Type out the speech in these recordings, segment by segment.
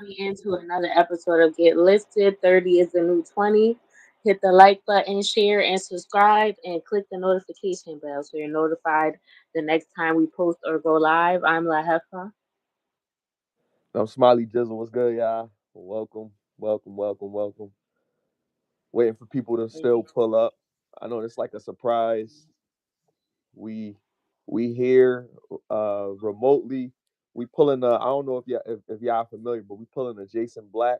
into another episode of Get Listed. 30 is the new 20. Hit the like button, share, and subscribe, and click the notification bell so you're notified the next time we post or go live. I'm La Hefa. I'm Smiley Jizzle. What's good, y'all? Welcome. Waiting for people to still pull up. I know it's like a surprise. We we here remotely. We pulling I don't know if y'all familiar, but we pulling a Jason Black,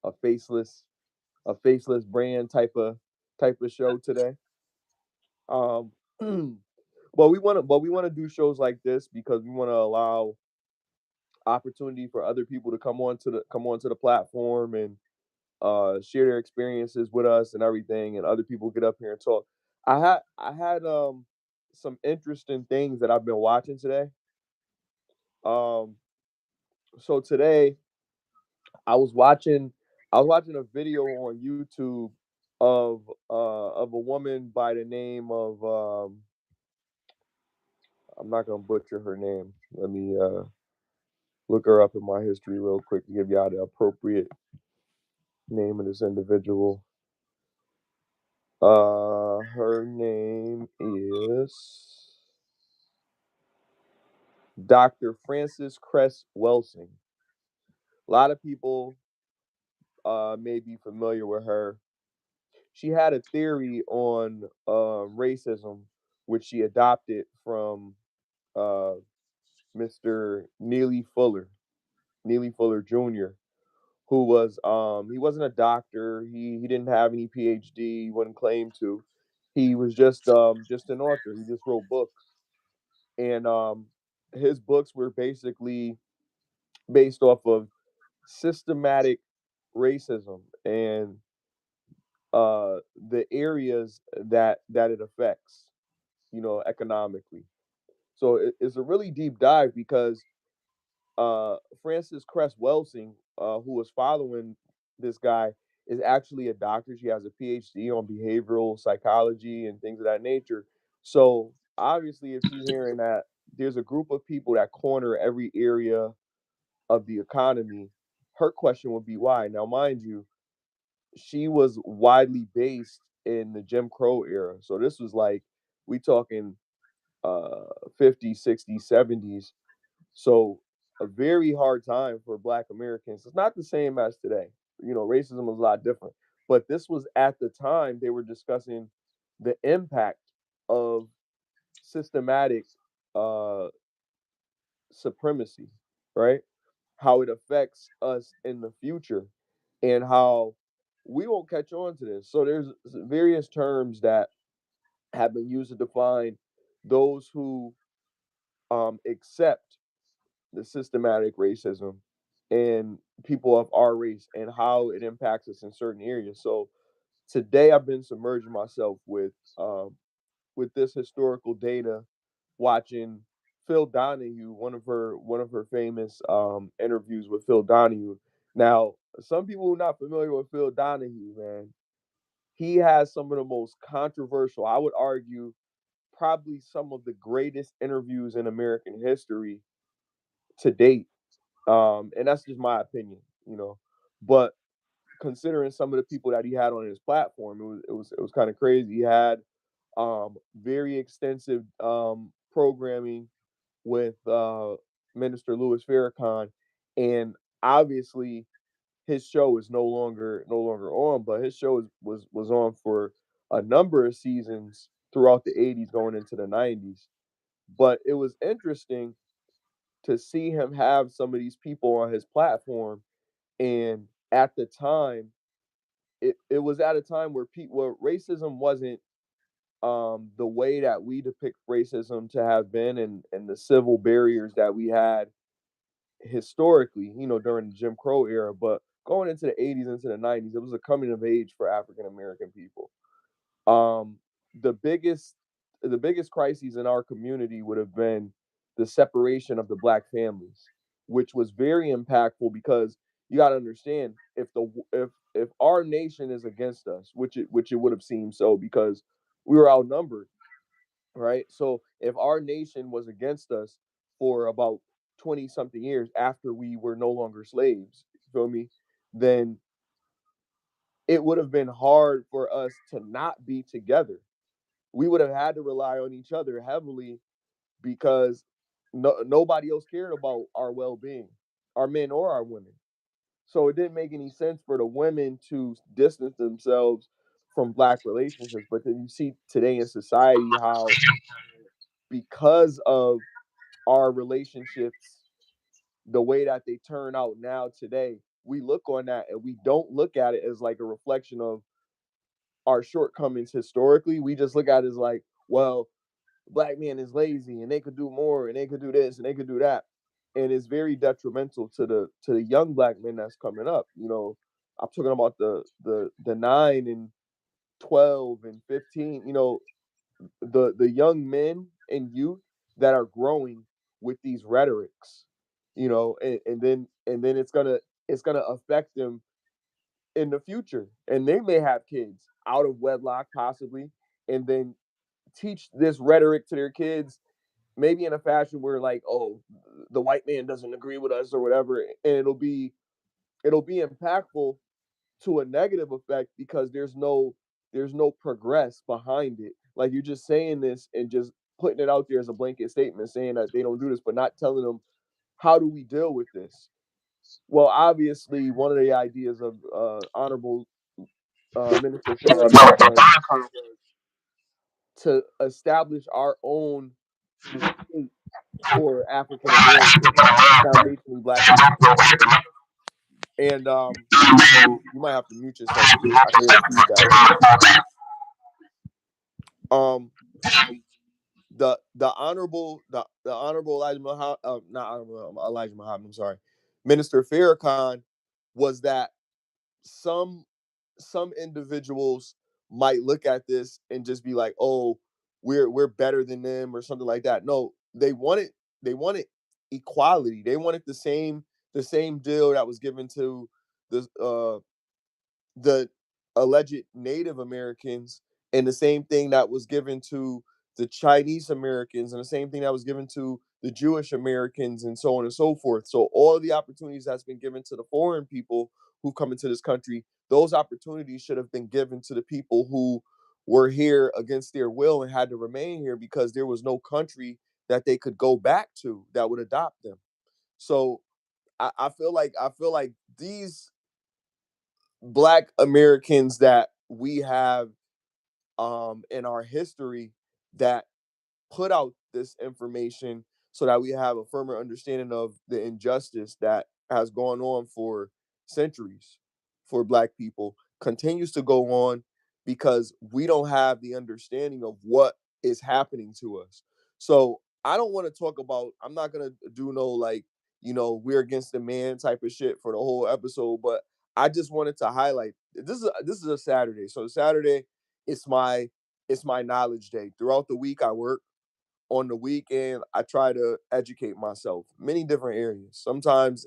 a faceless brand type of show today. Um but we want to do shows like this because we want to allow opportunity for other people to come onto the platform and share their experiences with us and everything, and other people get up here and talk. I had some interesting things that I've been watching today. Um, so today I was watching I was watching a video on YouTube of a woman by the name of I'm not gonna butcher her name. Let me look her up in my history real quick to give y'all the appropriate name of this individual. Her name is Dr. Frances Cress Welsing. A lot of people may be familiar with her. She had a theory on racism, which she adopted from uh, Mr. Neely Fuller Jr., who was he wasn't a doctor. He didn't have any PhD. He wouldn't claim to. He was just an author. He just wrote books, and his books were basically based off of systematic racism and the areas that it affects, economically. So it's a really deep dive because Frances Cress Welsing, who was following this guy, is actually a doctor. She has a PhD on behavioral psychology and things of that nature. So obviously, if she's hearing that there's a group of people that corner every area of the economy, her question would be why. Now, mind you, she was widely based in the Jim Crow era. So this was like we talking 50s, 60s, 70s. So a very hard time for black Americans. It's not the same as today. Racism was a lot different. But this was at the time they were discussing the impact of systematic uh supremacy, right? How it affects us in the future and how we won't catch on to this. So there's various terms that have been used to define those who accept the systematic racism and people of our race and how it impacts us in certain areas. So today I've been submerging myself with this historical data, watching Phil Donahue, one of her famous interviews with Phil Donahue. Now, some people who are not familiar with Phil Donahue, man, he has some of the most controversial, I would argue, probably some of the greatest interviews in American history to date. And that's just my opinion. But considering some of the people that he had on his platform, it was kind of crazy. He had very extensive programming with Minister Louis Farrakhan, and obviously his show is no longer on, but his show was on for a number of seasons throughout the 80s going into the 90s. But it was interesting to see him have some of these people on his platform, and at the time it was at a time where racism wasn't the way that we depict racism to have been, and the civil barriers that we had historically, during the Jim Crow era. But going into the 80s, into the 90s, it was a coming of age for African American people. Um, the biggest the biggest crises in our community would have been the separation of the black families, which was very impactful because you got to understand, if our nation is against us, which it would have seemed so because we were outnumbered, right? So if our nation was against us for about 20 something years after we were no longer slaves, you feel me? Then it would have been hard for us to not be together. We would have had to rely on each other heavily because nobody else cared about our well-being, our men or our women. So it didn't make any sense for the women to distance themselves from black relationships. But then you see today in society how, because of our relationships, the way that they turn out now today, we look on that and we don't look at it as like a reflection of our shortcomings historically. We just look at it as like, well, black man is lazy and they could do more and they could do this and they could do that. And it's very detrimental to the young black men that's coming up. You know, I'm talking about the 9 and 12 and 15, you know, the young men and youth that are growing with these rhetorics, you know, and then it's gonna affect them in the future. And they may have kids out of wedlock possibly, and then teach this rhetoric to their kids, maybe in a fashion where like, oh, the white man doesn't agree with us or whatever, and it'll be impactful to a negative effect because there's no progress behind it. Like you're just saying this and just putting it out there as a blanket statement saying that they don't do this, but not telling them how do we deal with this. Well, obviously, one of the ideas of Honorable Minister Farrakhan was to establish our own state for African American, foundationally black Americans. And you might have to mute yourself because I can hear the feedback. Um, the honorable Elijah Muhammad, not honorable Elijah Muhammad. I'm sorry, Minister Farrakhan, was that some some individuals might look at this and just be like, oh, we're better than them or something like that. No, they wanted equality. They wanted the same deal that was given to the alleged Native Americans, and the same thing that was given to the Chinese Americans, and the same thing that was given to the Jewish Americans, and so on and so forth. So all of the opportunities that's been given to the foreign people who come into this country, those opportunities should have been given to the people who were here against their will and had to remain here because there was no country that they could go back to that would adopt them. So I feel like these black Americans that we have in our history that put out this information so that we have a firmer understanding of the injustice that has gone on for centuries for black people continues to go on because we don't have the understanding of what is happening to us. So I don't want to talk about, I'm not going to do no like, we're against the man type of shit for the whole episode, but I just wanted to highlight this is a Saturday. So Saturday it's my knowledge day. Throughout the week I work. On the weekend, I try to educate myself many different areas. Sometimes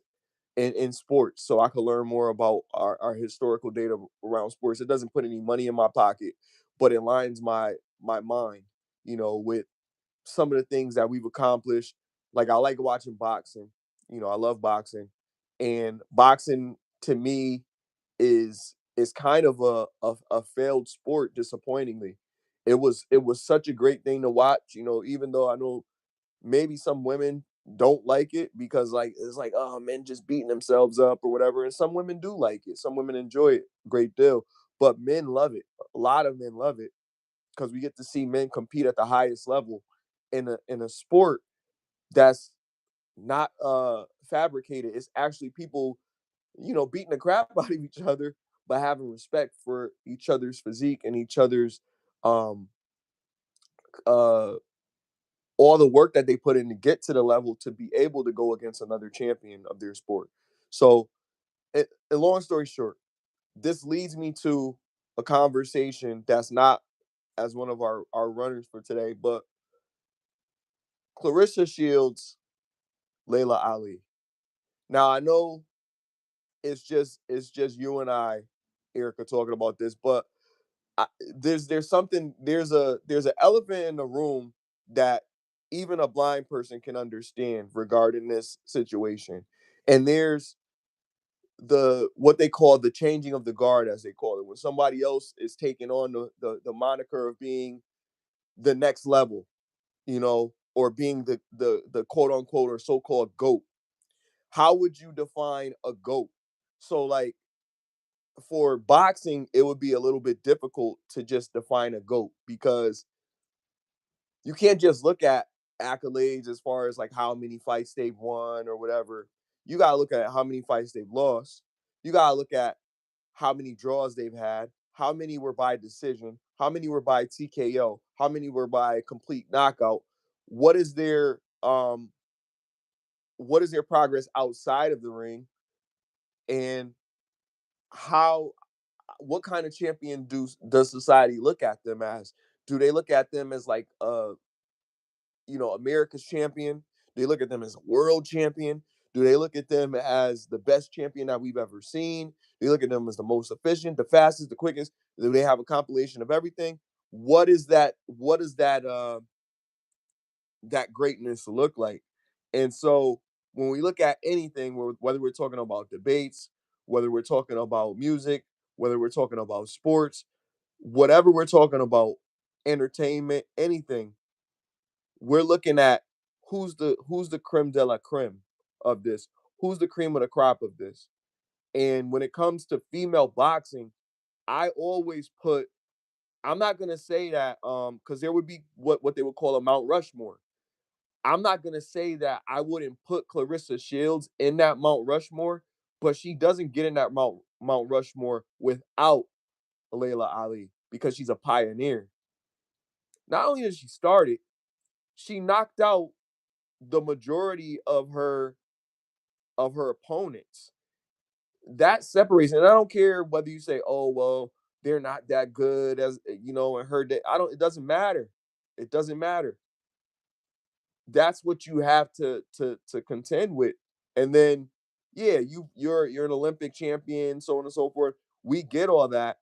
in sports, so I can learn more about our historical data around sports. It doesn't put any money in my pocket, but it lines my mind, with some of the things that we've accomplished. Like I like watching boxing. I love boxing, and boxing to me is kind of a failed sport, disappointingly. It was such a great thing to watch, even though I know maybe some women don't like it because like it's like, oh, men just beating themselves up or whatever, and some women do like it, some women enjoy it a great deal, but men love it. A lot of men love it because we get to see men compete at the highest level in a sport that's not fabricated. It's actually people, beating the crap out of each other, but having respect for each other's physique and each other's um uh all the work that they put in to get to the level to be able to go against another champion of their sport. So, long story short, this leads me to a conversation that's not as one of our runners for today, but Clarissa Shields, Layla Ali. Now I know it's just you and I, Erica, talking about this, but I, there's something there's an elephant in the room that even a blind person can understand regarding this situation. And there's what they call the changing of the guard, as they call it, when somebody else is taking on the moniker of being the next level, or being the quote unquote or so-called GOAT. How would you define a GOAT? So like for boxing, it would be a little bit difficult to just define a GOAT, because you can't just look at accolades as far as like how many fights they've won or whatever. You gotta look at how many fights they've lost. You gotta look at how many draws they've had, how many were by decision, how many were by TKO, how many were by complete knockout. What is their progress outside of the ring, and how what kind of champion does society look at them as? Do they look at them as like America's champion? Do they look at them as a world champion? Do they look at them as the best champion that we've ever seen? Do they look at them as the most efficient, the fastest, the quickest? Do they have a compilation of everything? What is that? What does that greatness look like? And so when we look at anything, whether we're talking about debates, whether we're talking about music, whether we're talking about sports, whatever we're talking about, entertainment, anything, we're looking at who's the creme de la creme of this, who's the cream of the crop of this. And when it comes to female boxing, I always put, I'm not gonna say that because there would be what they would call a Mount Rushmore. I'm not gonna say that I wouldn't put Clarissa Shields in that Mount Rushmore, but she doesn't get in that Mount Rushmore without Layla Ali, because she's a pioneer. Not only did she start it, she knocked out the majority of her opponents. That separates, and I don't care whether you say, "Oh well, they're not that good," as in her day. I don't. It doesn't matter. It doesn't matter. That's what you have to contend with, and then yeah, you're an Olympic champion, so on and so forth. We get all that,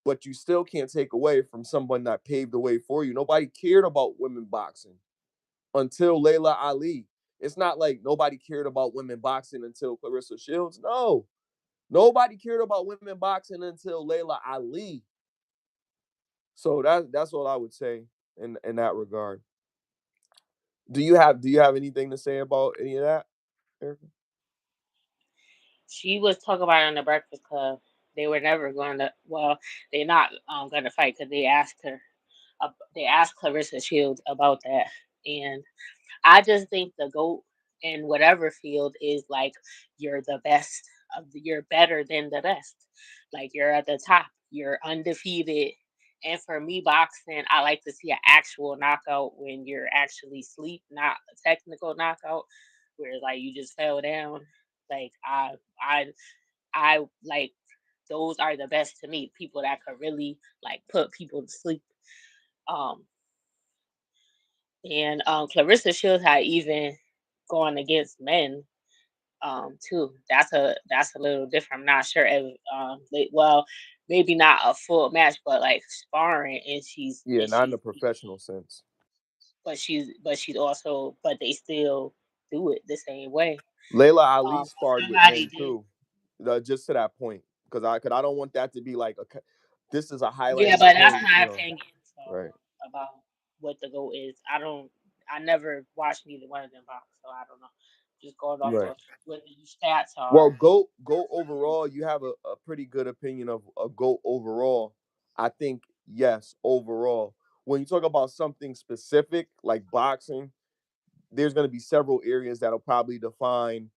but you still can't take away from someone that paved the way for you. Nobody cared about women boxing until Layla Ali. It's not like nobody cared about women boxing until Clarissa Shields. No, nobody cared about women boxing until Layla Ali. So that's what I would say in that regard. Do you have anything to say about any of that, Erica? She was talking about it on the Breakfast Club. They were never going to. Well, they're not going to fight because they asked her. They asked Clarissa Shields about that, and I just think the GOAT in whatever field is like you're the best you're better than the best. Like you're at the top. You're undefeated. And for me, boxing, I like to see an actual knockout when you're actually asleep, not a technical knockout where it's like you just fell down. Like I I like those are the best to me. People that could really like put people to sleep. Um and Clarissa Shields had even gone against men too. That's a little different. I'm not sure if well, maybe not a full match, but like sparring, and Yeah, not in a professional sense. she's also, but they still do it the same way. Layla Ali sparred with Somebody men did. too. Just to that point, because I don't want that to be like this is a Yeah, highlighted but that's point. my opinion. So Right, about what the goal is, I never watched neither one of them box, so I don't know. Just going off right. of what the stats Well, are. go overall. You have a pretty good opinion of a go overall. I think yes, overall. When you talk about something specific like boxing, there's going to be several areas that'll probably define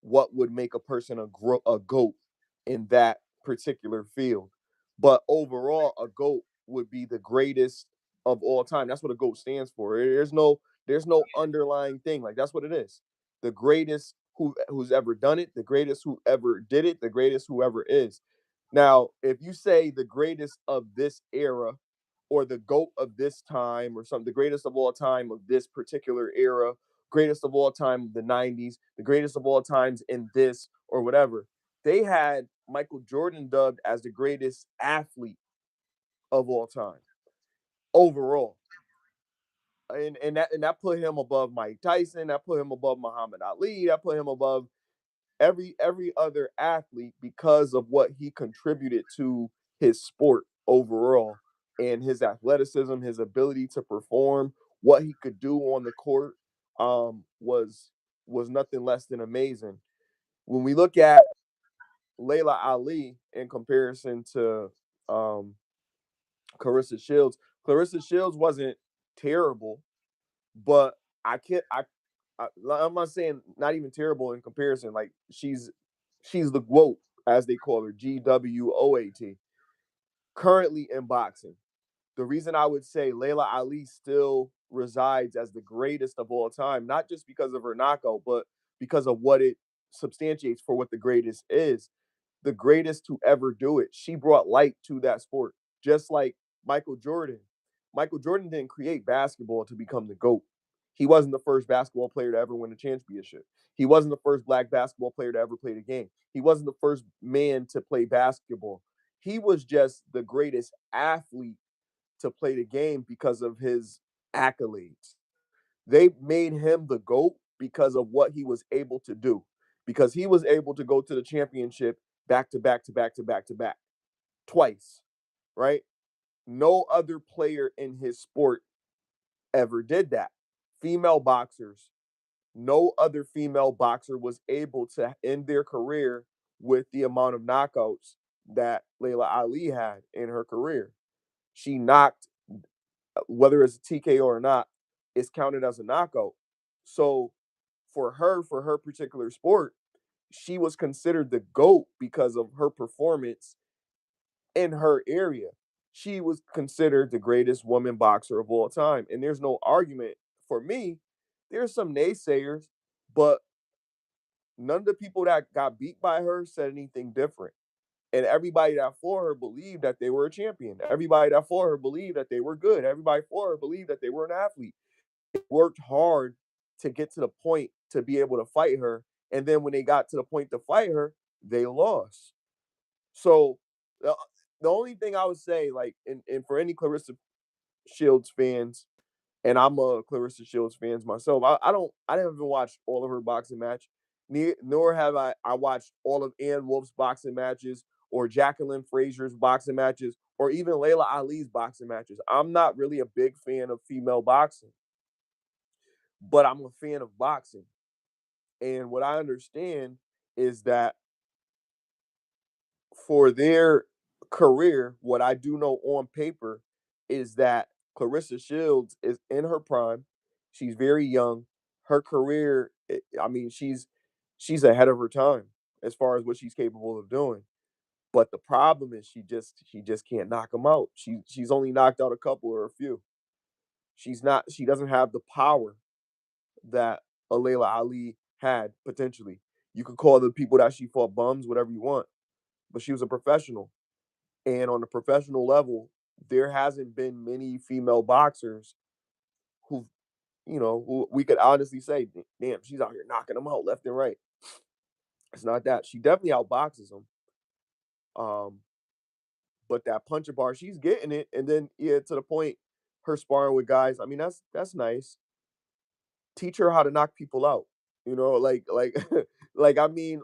what would make a person a goat in that particular field. But overall, a goat would be the greatest of all time. That's what a goat stands for. There's no underlying thing. Like that's what it is. The greatest who's ever done it, the greatest who ever did it, the greatest whoever is. Now, if you say the greatest of this era or the GOAT of this time or something, the greatest of all time of this particular era, greatest of all time of the 90s, the greatest of all times in this or whatever. They had Michael Jordan dubbed as the greatest athlete of all time overall. and that put him above Mike Tyson. That put him above Muhammad Ali. That put him above every other athlete because of what he contributed to his sport overall, and his athleticism, his ability to perform, what he could do on the court, was nothing less than amazing. When we look at Layla Ali in comparison to um, Clarissa Shields, Clarissa Shields wasn't terrible, but I can't. I'm not saying not even terrible in comparison. Like she's the GWOAT, as they call her, GWOAT, currently in boxing. The reason I would say Layla Ali still resides as the greatest of all time, not just because of her knockout, but because of what it substantiates for what the greatest is. The greatest to ever do it. She brought light to that sport, just like Michael Jordan. Michael Jordan didn't create basketball to become the GOAT. He wasn't the first basketball player to ever win a championship. He wasn't the first black basketball player to ever play the game. He wasn't the first man to play basketball. He was just the greatest athlete to play the game because of his accolades. They made him the GOAT because of what he was able to do, because he was able to go to the championship back to back to back to back to back twice, right? No other player in his sport ever did that. Female boxers, no other female boxer was able to end their career with the amount of knockouts that Layla Ali had in her career. She knocked, whether it's a TKO or not, it's counted as a knockout. So for her particular sport, she was considered the GOAT because of her performance in her area. She was considered the greatest woman boxer of all time. And there's no argument for me. There's some naysayers, but none of the people that got beat by her said anything different. And everybody that fought her believed that they were a champion. Everybody that fought her believed that they were good. Everybody fought her believed that they were an athlete. They worked hard to get to the point to be able to fight her. And then when they got to the point to fight her, they lost. So the only thing I would say, like, and for any Clarissa Shields fans, and I'm a Clarissa Shields fans myself. I haven't watched all of her boxing match, nor have I watched all of Ann Wolf's boxing matches or Jacqueline Frazier's boxing matches or even Layla Ali's boxing matches. I'm not really a big fan of female boxing, but I'm a fan of boxing. And what I understand is that for their career, what I do know on paper is that Clarissa Shields is in her prime. She's very young. Her career, I mean, she's ahead of her time as far as what she's capable of doing. But the problem is she just can't knock them out. She's only knocked out a couple or a few. She doesn't have the power that Alayla Ali had potentially. You could call the people that she fought bums, whatever you want, but she was a professional. And on a professional level, there hasn't been many female boxers who, who we could honestly say, damn, she's out here knocking them out left and right. It's not that. She definitely outboxes them. Um, but that puncher bar, she's getting it. And then, yeah, to the point, her sparring with guys, I mean, that's nice. Teach her how to knock people out. Like like I mean,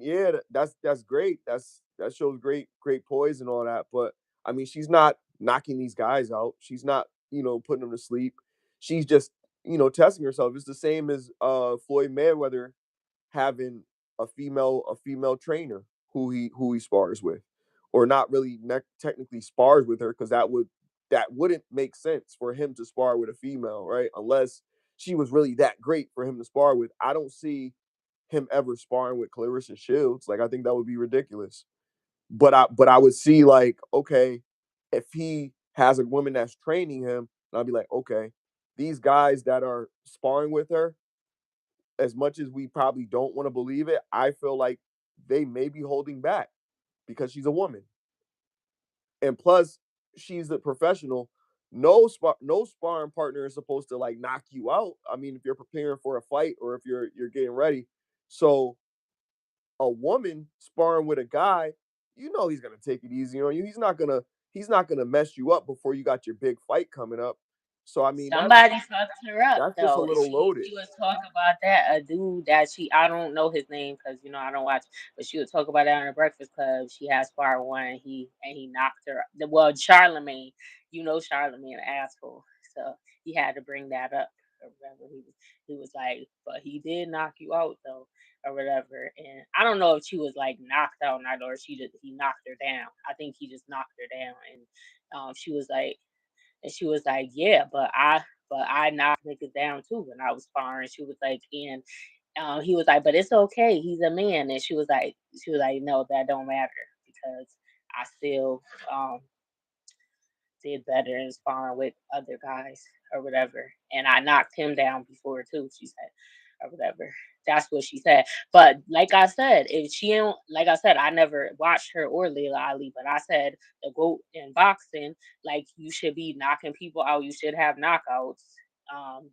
yeah, that's great. That shows great poise and all that. But I mean, she's not knocking these guys out. She's not, putting them to sleep. She's just, testing herself. It's the same as Floyd Mayweather having a female trainer who he spars with, or not really technically spars with her, because that wouldn't make sense for him to spar with a female, right? Unless she was really that great for him to spar with. I don't see him ever sparring with Clarissa Shields. Like, I think that would be ridiculous. But I would see, like, okay, if he has a woman that's training him, I'll be like, okay, these guys that are sparring with her, as much as we probably don't want to believe it, I feel like they may be holding back because she's a woman. And plus, she's a professional. No sparring partner is supposed to like knock you out. I mean, if you're preparing for a fight or if you're getting ready. So a woman sparring with a guy, he's gonna take it easy on you. He's not gonna mess you up before you got your big fight coming up. So I mean, Somebody fucked her up that's just a though. little loaded. She was talking about that a dude that I don't know his name because I don't watch, but she would talk about that on the Breakfast Club. She has part one. He knocked her. Well, Charlemagne, Charlemagne, an asshole. So he had to bring that up or whatever. He was like, but he did knock you out though or whatever. And I don't know if she was like knocked out or not, or he knocked her down. I think he just knocked her down, and she was like, yeah, but I knocked niggas down too when I was sparring. She was like, and he was like, but it's okay. He's a man. And she was like, no, that don't matter because I still um did better in sparring with other guys or whatever. And I knocked him down before too, she said, or whatever. That's what she said. But like I said, if she don't, like I said, I never watched her or Layla Ali, but I said the GOAT in boxing, like you should be knocking people out. You should have knockouts.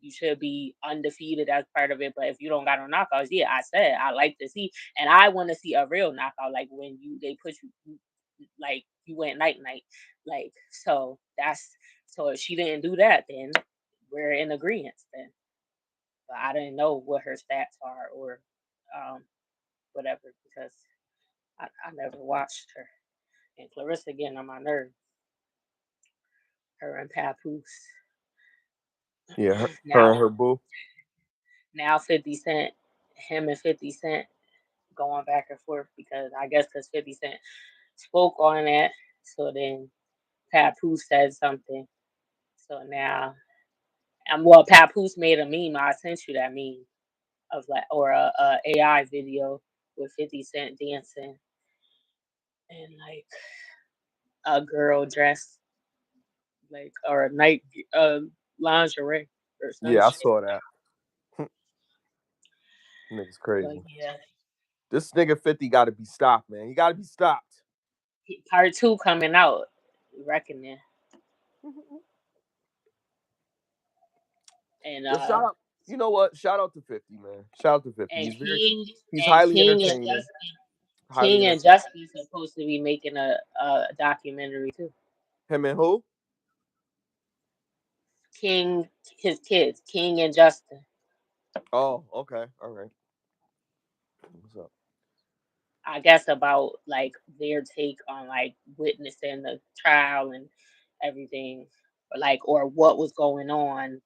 You should be undefeated as part of it. But if you don't got no knockouts, yeah, I said I like to see, and I want to see a real knockout, like when they put like you went night night. Like so if she didn't do that, then we're in agreement then. But I didn't know what her stats are or um whatever because I never watched her. And Clarissa getting on my nerves. Her and Papoose. Yeah, her now and her boo. now 50 Cent, him and 50 Cent going back and forth because I guess because 50 Cent spoke on that. So then Papoose said something. So now well, Papoose made a meme. I sent you that meme of like or a AI video with 50 Cent dancing and like a girl dressed like or a night uh lingerie or some Yeah, I shit. saw that. Nigga's But crazy. yeah, This nigga 50 got to be stopped, man. He got to be stopped. part two coming out. Reckoning and Well, shout out. You know what? Shout out to 50, man. Shout out to 50. and He's very, King he's and highly King and entertaining. Justin. Highly King and entertaining. Justin supposed to be making a documentary too. Him and who? King, his kids, King and Justin. Oh, okay. All right. What's up? I guess about like their take on like witnessing the trial and everything, or like or what was going on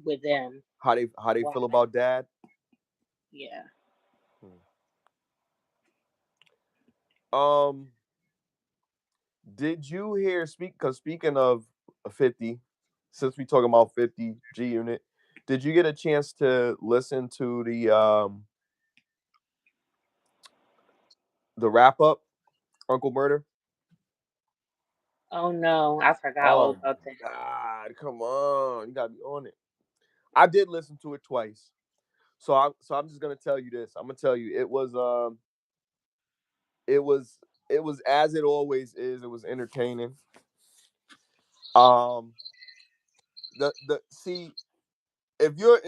with them. How they Wow. feel about dad? Yeah. Hmm. Um, did you hear Cause speaking of 50, since we talking about 50 G Unit, did you get a chance to listen to the wrap up, Uncle Murder? Oh no, I forgot all Oh about that. my God, come on. You gotta be on it. I did listen to it twice. So I'm just gonna tell you this. I'm gonna tell you it was it was as it always is. It was entertaining. Um the see if you're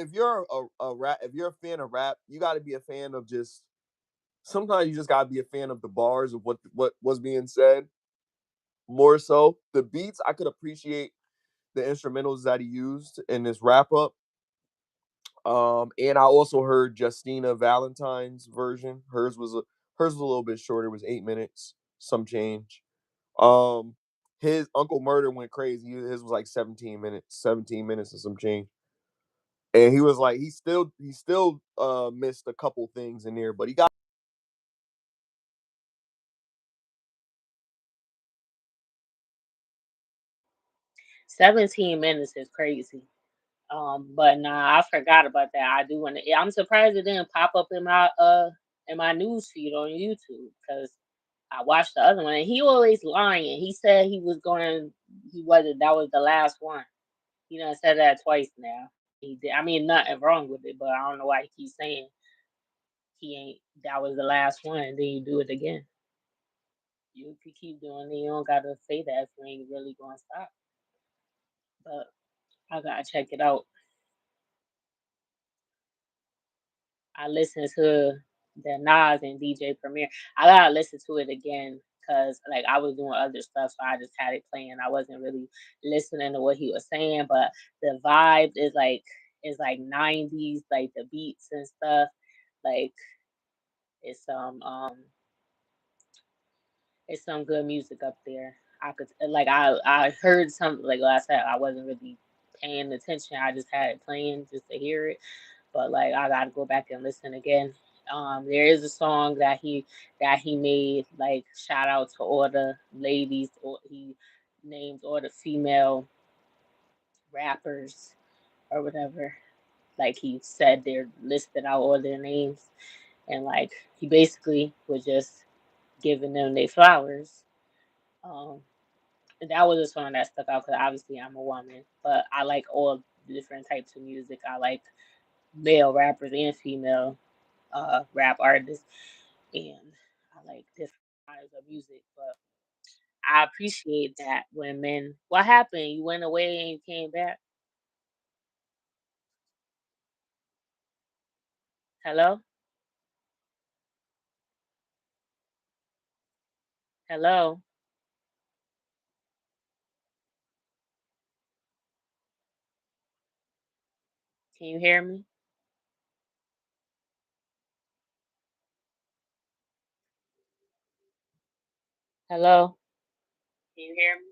a rap if you're a fan of rap, you got to be a fan of just sometimes you just got to be a fan of the bars of what was being said more so the beats. I could appreciate the instrumentals that he used in this wrap up. And I also heard Justina Valentine's version. Hers was a little bit shorter. It was 8 minutes, some change. Um, his Uncle Murder went crazy. His was like 17 minutes and some change. And he was like, he still missed a couple things in there, but he got 17 minutes is crazy. But nah, I forgot about that. I do want to. I'm surprised it didn't pop up in my news feed on YouTube because I watched the other one and he always lying. He said he was going. He wasn't. That was the last one. He done said that twice now. He did. I mean, nothing wrong with it, but I don't know why he keeps saying he ain't. That was the last one. And then you do it again. You could keep doing it. You don't gotta say that if you ain't really gonna stop. But I gotta check it out. I listened to the Nas and DJ Premier. I gotta listen to it again because like I was doing other stuff, so I just had it playing. I wasn't really listening to what he was saying, but the vibe is like 90s, like the beats and stuff. Like it's some um it's some good music up there. I could like I heard some like I said, I wasn't really paying attention. I just had it playing just to hear it. But like I gotta go back and listen again. There is a song that he made, like shout out to all the ladies, or he named all the female rappers or whatever. Like he said they're listed out all their names, and like he basically was just giving them their flowers. Um, and that was a song that stuck out because obviously I'm a woman, but I like all different types of music. I like male rappers and female rap artists, and I like different kinds of music. But I appreciate that when men. What happened? You went away and you came back. Hello, hello. Can you hear me? Hello. Can you hear me?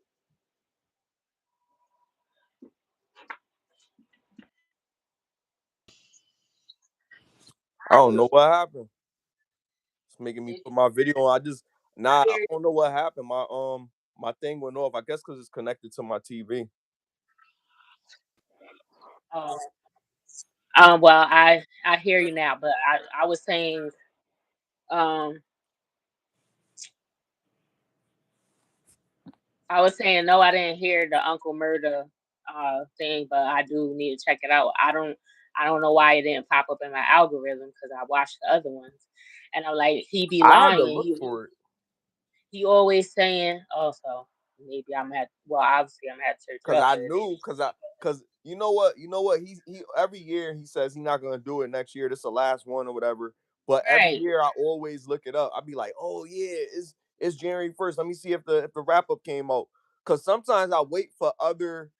I don't know what happened. It's making me Did put my video on. I I hear you? don't know what happened. My thing went off. I guess because it's connected to my TV. Oh, well, I hear you now, but I was saying, um, I was saying no, I didn't hear the Uncle Murder thing, but I do need to check it out. I don't know why it didn't pop up in my algorithm because I watched the other ones, and I'm like, he be I had to lying. look for it He always saying, oh, so maybe I'm at well, obviously I'm at to search it because up, I but it knew because you know what he every year he says he's not gonna do it next year. This is the last one or whatever. But every right. year I always look it up. I'd be like, oh yeah, it's January 1st. Let me see if the wrap up came out. Cause sometimes I wait for other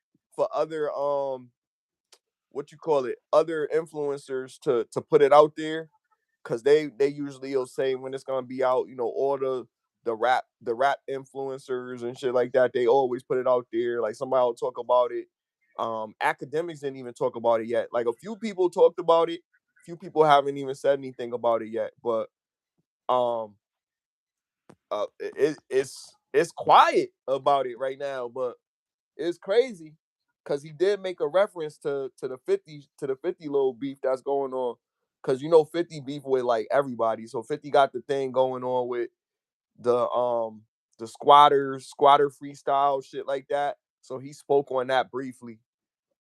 what you call it other influencers to put it out there because they usually will say when it's gonna be out. All the rap influencers and shit like that. They always put it out there. Like somebody will talk about it. Academics didn't even talk about it yet. Like a few people talked about it. Few people haven't even said anything about it yet. But um, it's quiet about it right now. But it's crazy because he did make a reference to the 50 little beef that's going on. Cause 50 beef with like everybody. So 50 got the thing going on with the squatter freestyle shit like that. So he spoke on that briefly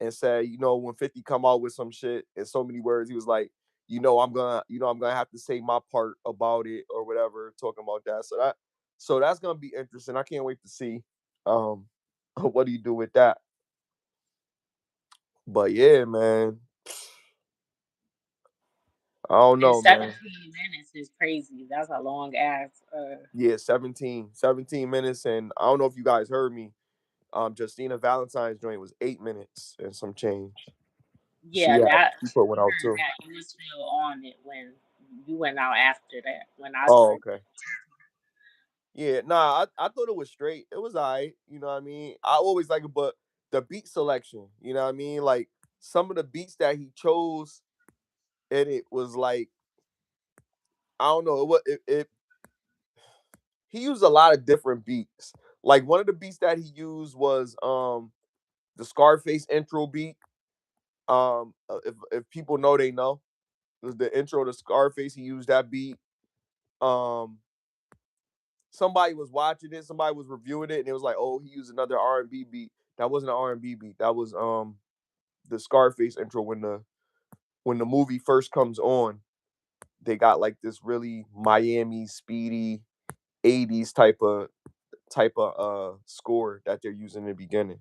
and said, when 50 come out with some shit in so many words, he was like, I'm gonna have to say my part about it or whatever, talking about that. So that's gonna be interesting. I can't wait to see um what do you do with that. But yeah, man. I don't And know, man. 17 minutes is crazy. That's a long ass. Yeah, 17 minutes. And I don't know if you guys heard me. Justina Valentine's joint was 8 minutes and some change. She Yeah, had that she put I one out heard too. that you was still on it when you went out after that. When I Oh, started. okay. Yeah, nah, I thought it was straight. It was alright, you know what I mean? I always like it, but the beat selection, you know what I mean? Like some of the beats that he chose, and it was like, I don't know, he used a lot of different beats. Like one of the beats that he used was the Scarface intro beat. If people know, they know. It was the intro to Scarface. He used that beat. Um, somebody was watching it, somebody was reviewing it, and it was like, oh, he used another R&B beat. That wasn't an R&B beat. That was the Scarface intro when the movie first comes on. They got like this really Miami speedy 80s type of score that they're using in the beginning,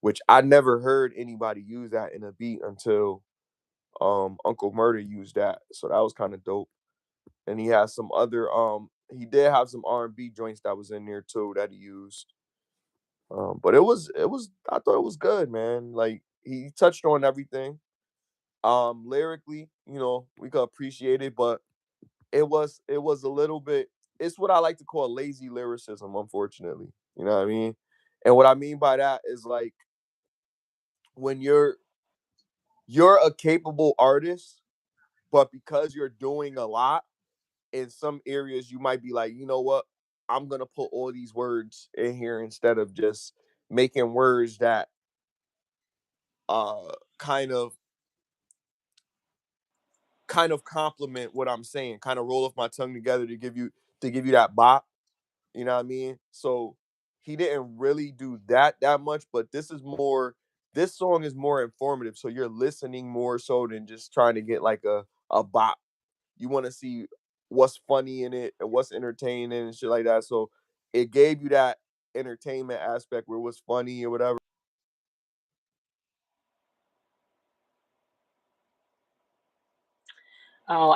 which I never heard anybody use that in a beat until Uncle Murder used that. So that was kind of dope. And he has some other He did have some R&B joints that was in there too that he used. But it was I thought it was good, man. Like he touched on everything. Lyrically, we could appreciate it, but it was a little bit, it's what I like to call lazy lyricism, unfortunately. You know what I mean? And what I mean by that is like when you're a capable artist, but because you're doing a lot in some areas, you might be like, you know what? I'm gonna put all these words in here instead of just making words that uh kind of kind of compliment what I'm saying, kind of roll off my tongue together to give you that bop. You know what I mean? So he didn't really do that much, but this song is more informative. So you're listening more so than just trying to get like a bop. You want to see what's funny in it and what's entertaining and shit like that. So it gave you that entertainment aspect where it was funny or whatever. Oh,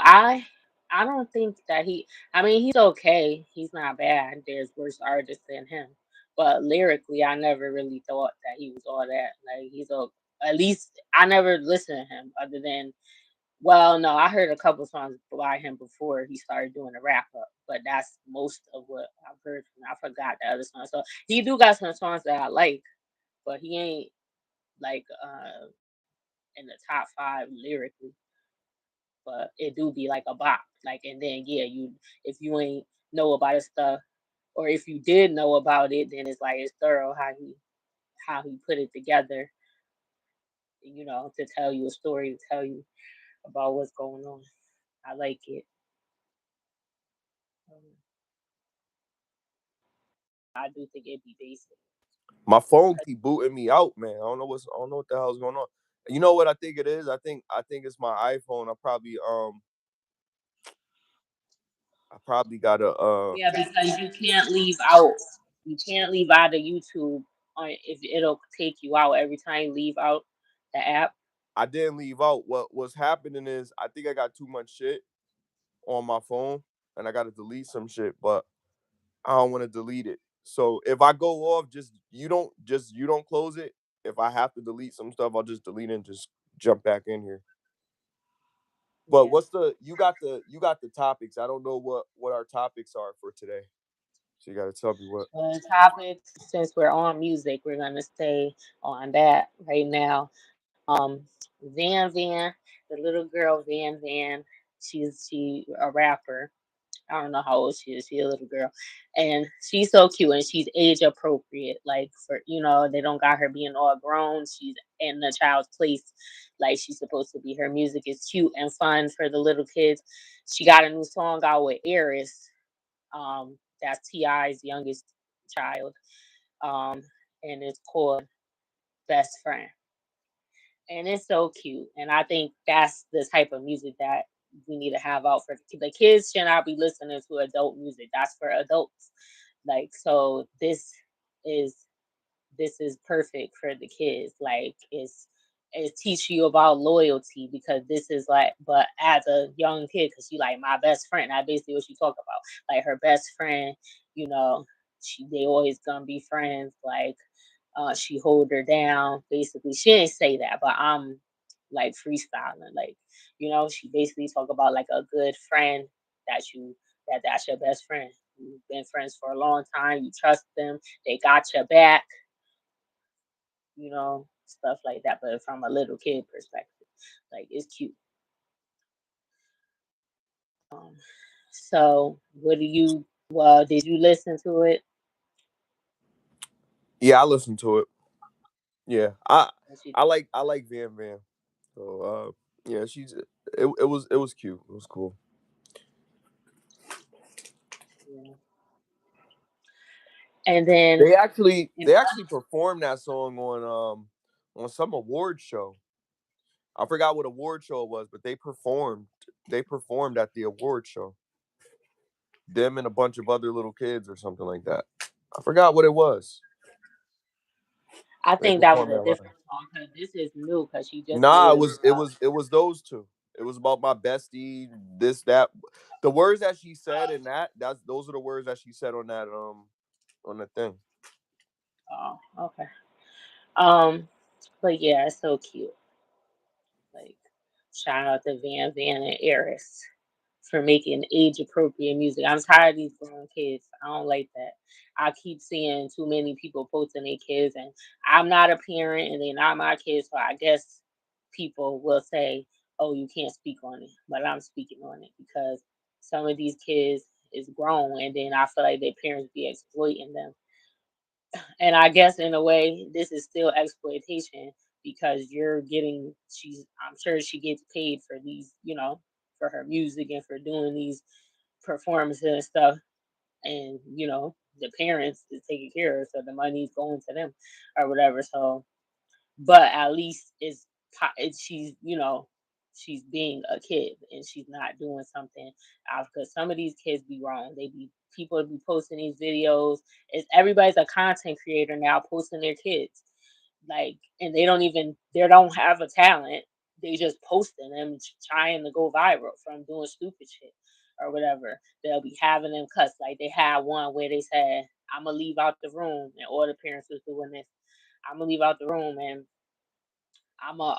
I don't think that he. I mean, he's okay. He's not bad. There's worse artists than him. But lyrically, I never really thought that he was all that. Like he's a. At least I never listened to him other than. Well, no, I heard a couple songs by him before he started doing the wrap up, but that's most of what I've heard from him. I forgot the other songs. So he do got some songs that I like, but he ain't like in the top five lyrically. But it do be like a bop. Like and then yeah, you if you ain't know about his stuff, or if you did know about it, then it's like it's thorough how he put it together, to tell you a story, to tell you about what's going on. I like it. Um, I do think it'd be basic. My phone keep booting me out, man. I don't know what the hell's going on. You know what I think it is? I think it's my iPhone. I probably gotta Yeah, because you can't leave out. You can't leave out of YouTube on if it'll take you out every time you leave out the app. I didn't leave out. What's happening is I think I got too much shit on my phone and I gotta delete some shit, but I don't want to delete it. So if I go off, just you don't close it. If I have to delete some stuff, I'll just delete it and just jump back in here. But Yeah. what's the you got the topics. I don't know what our topics are for today. So you gotta tell me what. On topics, since we're on music, we're gonna stay on that right now. Van Van, the little girl Van Van, she a rapper. I don't know how old she is. She's a little girl, and she's so cute, and she's age appropriate. Like for they don't got her being all grown. She's in the child's place, like she's supposed to be. Her music is cute and fun for the little kids. She got a new song out with Eris. That's Ti's youngest child, um, and it's called Best Friend, and it's so cute. And I think that's the type of music that we need to have out for the kids. Should not be listening to adult music. That's for adults. Like so, is this is perfect for the kids. Like it's teaching you about loyalty because this is like, but as a young kid, because she like my best friend. That's basically what she talk about. Like her best friend, you know, they always gonna be friends. Like she hold her down. Basically, she didn't say that, but I'm like freestyling. Like she basically talk about like a good friend that that's your best friend. You've been friends for a long time. You trust them. They got your back. Stuff like that. But from a little kid perspective, like it's cute. Um, so what do you? Well, did you listen to it? Yeah, I listened to it. Yeah, I What you I think? like I like Van Van. So yeah, it was cute. It was cool. Yeah. And then They actually if they actually performed that song on some award show. I forgot what award show it was, but they performed at the award show. Them and a bunch of other little kids or something like that. I forgot what it was. I They think that was performed a that live. different song because this is new because she just Nah, it released was it was it was those two. It was about my bestie, this, that. The words that she said in that's those are the words that she said on the thing. Oh, okay. Um, but yeah, it's so cute. Like, shout out to Van Van and Eris for making age appropriate music. I'm tired of these grown kids. I don't like that. I keep seeing too many people posting their kids, and I'm not a parent, and they're not my kids, so I guess people will say, "Oh, you can't speak on it," but I'm speaking on it because some of these kids is grown, and then I feel like their parents be exploiting them. And I guess in a way, this is still exploitation because you're getting. I'm sure she gets paid for these, for her music and for doing these performances and stuff. And the parents is taking care of her, so the money's going to them or whatever. So, but at least she's she's being a kid and she's not doing something out because some of these kids be wrong. They be People be posting these videos. It's Everybody's a content creator now posting their kids, like, and they don't have a talent. They just posting them trying to go viral from doing stupid shit or whatever. They'll be having them cuss, like they had one where they said, "I'm gonna leave out the room," and all the parents was doing this. "I'm gonna leave out the room and I'm a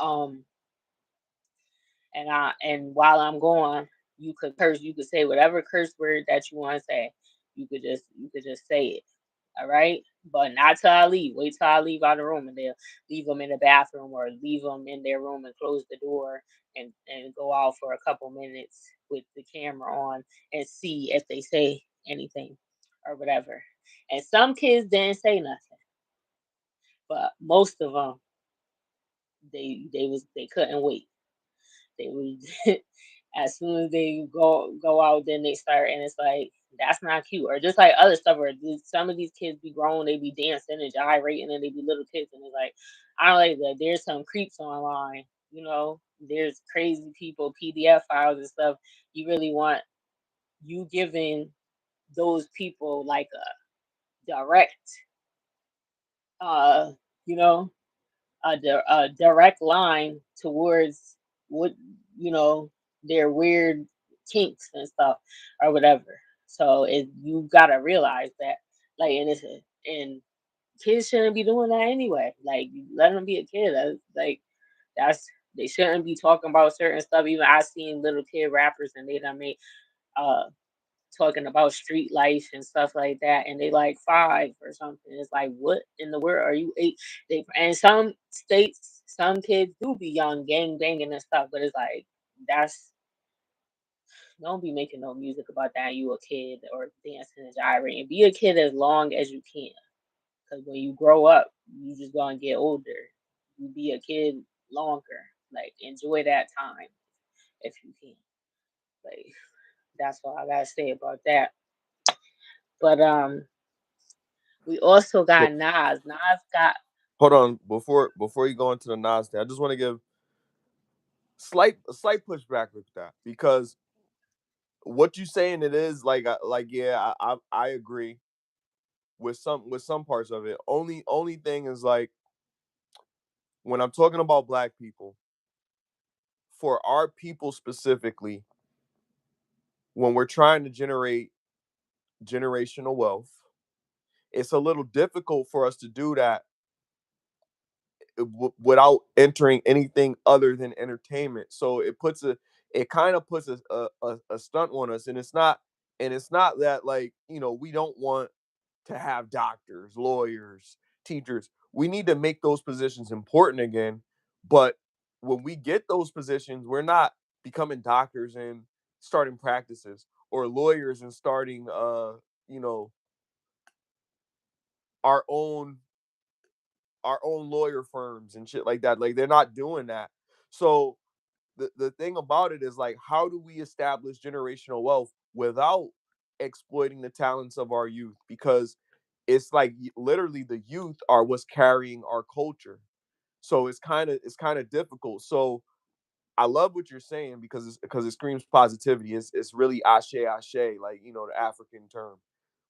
and while I'm gone, you could curse. You could say whatever curse word that you want to say. You could just say it. All right, but not till I leave. Wait till I leave out of the room, and they'll leave them in the bathroom or leave them in their room and close the door and go out for a couple minutes with the camera on and see if they say anything or whatever." And some kids didn't say nothing, but most of them they couldn't wait. They would as soon as they go out, then they start, and it's like that's not cute. Or just like other stuff, where some of these kids be grown, they be dancing and gyrating, and they be little kids, and it's like I don't like that. There's some creeps online, There's crazy people, PDF files and stuff. You really want you giving those people like a direct, uh, you know, a direct line towards what you know their weird kinks and stuff or whatever. So you gotta realize that, like, and kids shouldn't be doing that anyway. Like, let them be a kid. That's they shouldn't be talking about certain stuff. Even I seen little kid rappers and they done made uh talking about street life and stuff like that, and they like 5 or something. It's like, what in the world are you 8? And some states, some kids do be young, gang banging and stuff, but it's like that's don't be making no music about that. You a kid or dancing and gyrating. Be a kid as long as you can, because when you grow up, you just gonna get older. You be a kid longer. Like, enjoy that time if you can. Like, that's what I gotta say about that. But we also So got Nas. Nas got hold on, before you go into the Nas thing, I just want to give a slight pushback with that because what you saying it is like yeah, I agree with some parts of it. Only thing is like when I'm talking about black people, for our people specifically, when we're trying to generate generational wealth, it's a little difficult for us to do that without entering anything other than entertainment. So it kind of puts a stunt on us, and it's not that like we don't want to have doctors, lawyers, teachers. We need to make those positions important again. But when we get those positions, we're not becoming doctors and starting practices or lawyers and starting you know our own our own lawyer firms and shit like that. Like they're not doing that. So the thing about it is like how do we establish generational wealth without exploiting the talents of our youth? Because it's like literally the youth are what's carrying our culture. So it's kind of difficult. So I love what you're saying because it screams positivity. It's really ashe ashe, like the African term.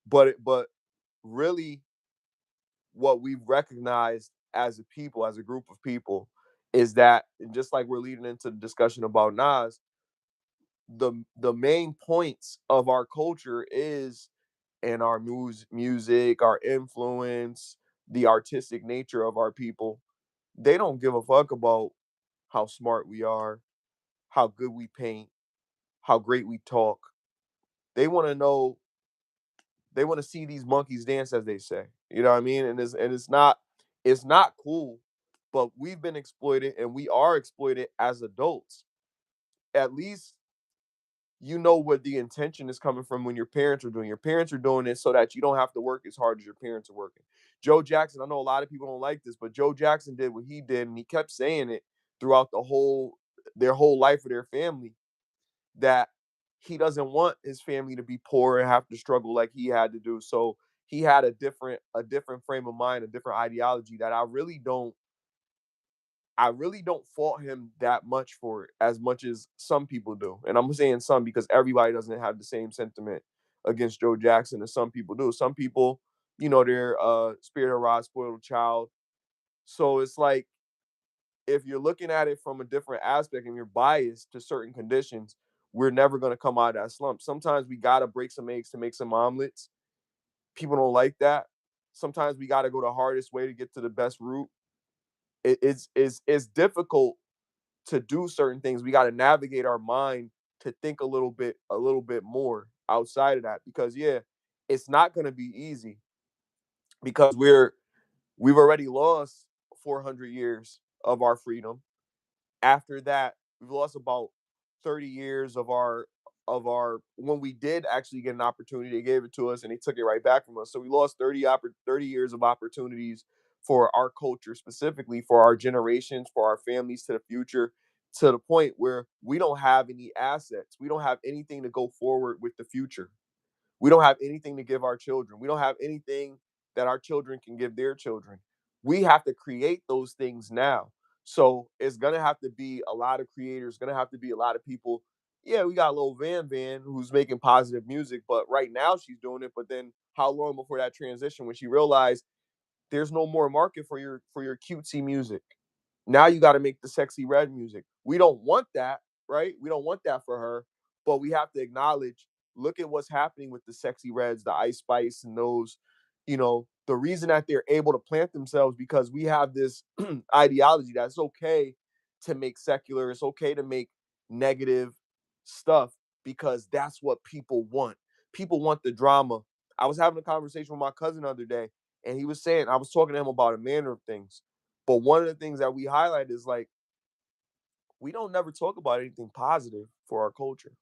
But really what we've recognized as a people, as a group of people, is that just like we're leading into the discussion about Nas, the main points of our culture is in our music, our influence, the artistic nature of our people. They don't give a fuck about how smart we are, how good we paint, how great we talk. They want to know, they want to see these monkeys dance, as they say. You know what I mean? And it's not cool, but we've been exploited and we are exploited as adults. At least you know what the intention is coming from when your parents are doing. Your parents are doing it so that you don't have to work as hard as your parents are working. Joe Jackson, I know a lot of people don't like this, but Joe Jackson did what he did, and he kept saying it throughout their whole life of their family, that he doesn't want his family to be poor and have to struggle like he had to do. So he had a different frame of mind, a different ideology that I really don't fault him that much for it, as much as some people do. And I'm saying some because everybody doesn't have the same sentiment against Joe Jackson as some people do. Some people, they're spirit of rod, spoiled child. So it's like, if you're looking at it from a different aspect and you're biased to certain conditions, we're never going to come out of that slump. Sometimes we got to break some eggs to make some omelets. People don't like that. Sometimes we got to go the hardest way to get to the best route. It's difficult to do certain things. We got to navigate our mind to think a little bit more outside of that, because yeah, it's not going to be easy, because we've already lost 400 years of our freedom. After that, we've lost about 30 years of our when we did actually get an opportunity, they gave it to us and they took it right back from us. So we lost 30 years of opportunities for our culture, specifically for our generations, for our families to the future, to the point where we don't have any assets. We don't have anything to go forward with the future. We don't have anything to give our children. We don't have anything that our children can give their children. We have to create those things now. So it's gonna have to be a lot of creators, gonna have to be a lot of people. Yeah, we got Lil Van who's making positive music, but right now she's doing it. But then how long before that transition, when she realized there's no more market for your cutesy music? Now you got to make the sexy red music. We don't want that, right? We don't want that for her, but we have to acknowledge, look at what's happening with the sexy reds, the Ice Spice, and those. The reason that they're able to plant themselves, because we have this ideology that it's okay to make secular, it's okay to make negative stuff, because that's what people want. People want the drama. I was having a conversation with my cousin the other day, and he was saying, I was talking to him about a manner of things. But one of the things that we highlight is like, we don't never talk about anything positive for our culture.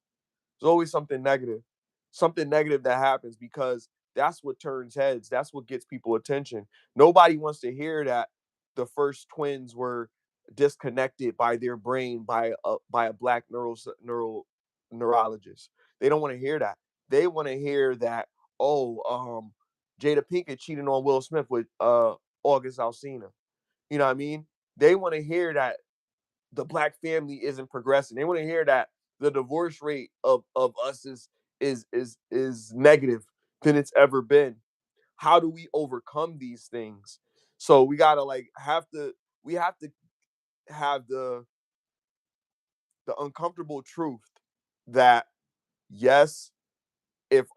There's always something negative that happens, because that's what turns heads. That's what gets people attention. Nobody wants to hear that the first twins were disconnected by their brain by a black neurologist. They don't want to hear that. They want to hear that, Jada Pinkett cheating on Will Smith with August Alsina. You know what I mean? They want to hear that the black family isn't progressing. They want to hear that the divorce rate of us is negative than it's ever been. How do we overcome these things? So we gotta like we have to have the uncomfortable truth that, yes, if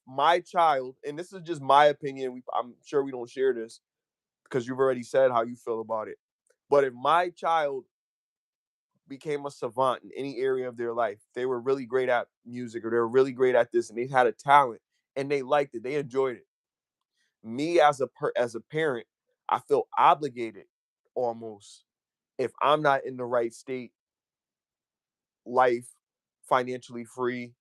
my child, and this is just my opinion, I'm sure we don't share this because you've already said how you feel about it. But if my child became a savant in any area of their life, they were really great at music or they were really great at this and they had a talent and they liked it, they enjoyed it. Me as a parent, I feel obligated almost, if I'm not in the right state, life, financially free,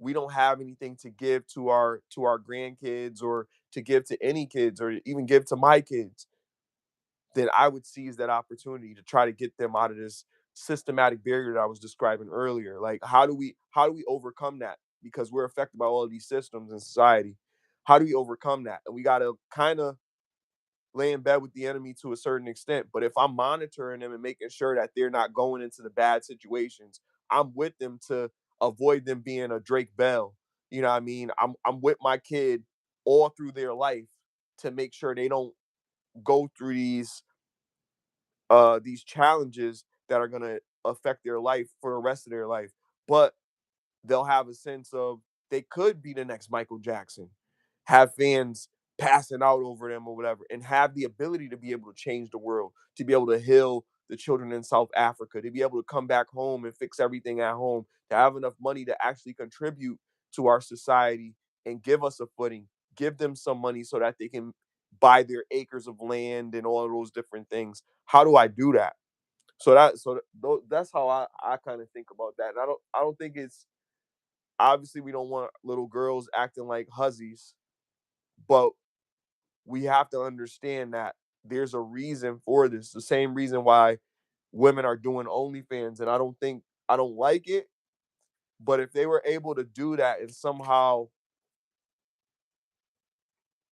we don't have anything to give to our grandkids or to give to any kids or even give to my kids, then I would seize that opportunity to try to get them out of this systematic barrier that I was describing earlier. Like, how do we overcome that? Because we're affected by all of these systems in society. How do we overcome that? And we got to kind of lay in bed with the enemy to a certain extent. But if I'm monitoring them and making sure that they're not going into the bad situations, I'm with them to avoid them being a Drake Bell. You know what I mean? I'm with my kid all through their life to make sure they don't go through these these challenges that are gonna affect their life for the rest of their life. But they'll have a sense of they could be the next Michael Jackson, have fans passing out over them or whatever, and have the ability to be able to change the world, to be able to heal the children in South Africa, to be able to come back home and fix everything at home, to have enough money to actually contribute to our society and give us a footing, give them some money so that they can buy their acres of land and all of those different things. How do I do that? That's how I kind of think about that. And I don't think it's obviously we don't want little girls acting like hussies, but we have to understand that there's a reason for this. The same reason why women are doing OnlyFans, and I don't like it, but if they were able to do that and somehow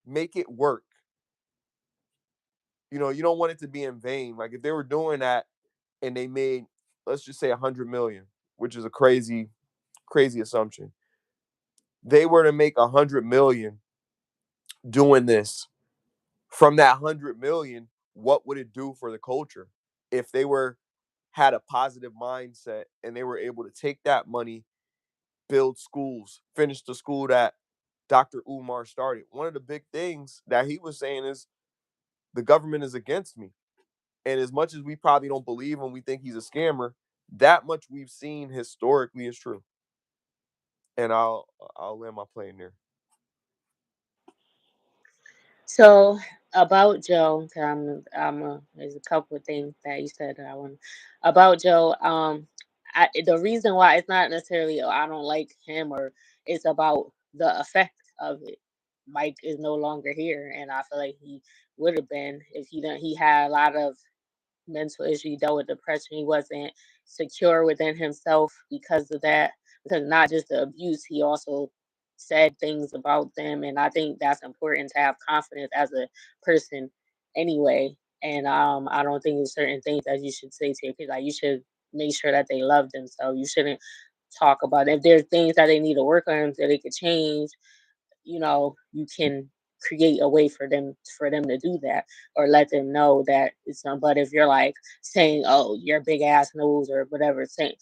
make it work, you don't want it to be in vain. Like if they were doing that and they made, let's just say 100 million, which is a crazy assumption. They were to make 100 million doing this. From that 100 million, what would it do for the culture if they were had a positive mindset and they were able to take that money, build schools, finish the school that Dr. Umar started? One of the big things that he was saying is the government is against me. And as much as we probably don't believe him, we think he's a scammer, that much we've seen historically is true. And I'll land my plane there. So about Joe, 'cause there's a couple of things that you said that I want about Joe. The reason why it's not necessarily I don't like him or it's about the effect of it. Mike is no longer here, and I feel like he would have been if he didn't. He had a lot of mental issue. He dealt with depression. He wasn't secure within himself because of that. Because not just the abuse, he also said things about them, and I think that's important to have confidence as a person, anyway. And I don't think there's certain things that you should say to your kids. Like you should make sure that they love themselves. You shouldn't talk about it. If there's things that they need to work on so they could change, you can create a way for them to do that or let them know that it's but if you're like saying, oh, your big ass nose or whatever, saying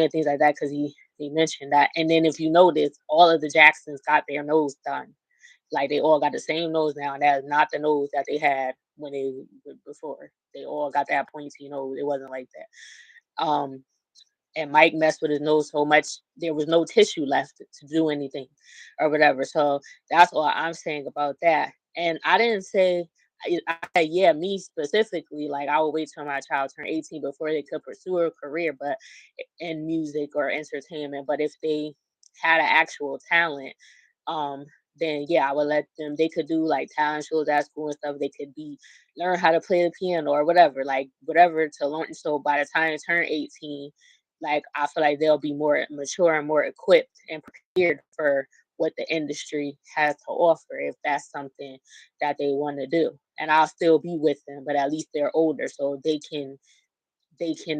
things like that because he mentioned that. And then if you notice, all of the Jacksons got their nose done. Like they all got the same nose now, and that's not the nose that they had when they before. They all got that pointy nose. It wasn't like that. And Mike messed with his nose so much there was no tissue left to do anything or whatever. So that's what I'm saying about that. And I didn't say I said, yeah, me specifically, like I would wait till my child turned 18 before they could pursue a career, but in music or entertainment. But if they had an actual talent, um, then yeah, I would let them. They could do like talent shows at school and stuff. They could be learn how to play the piano or whatever, like whatever to learn. So by the time they turn 18, like I feel like they'll be more mature and more equipped and prepared for what the industry has to offer if that's something that they want to do. And I'll still be with them, but at least they're older so they can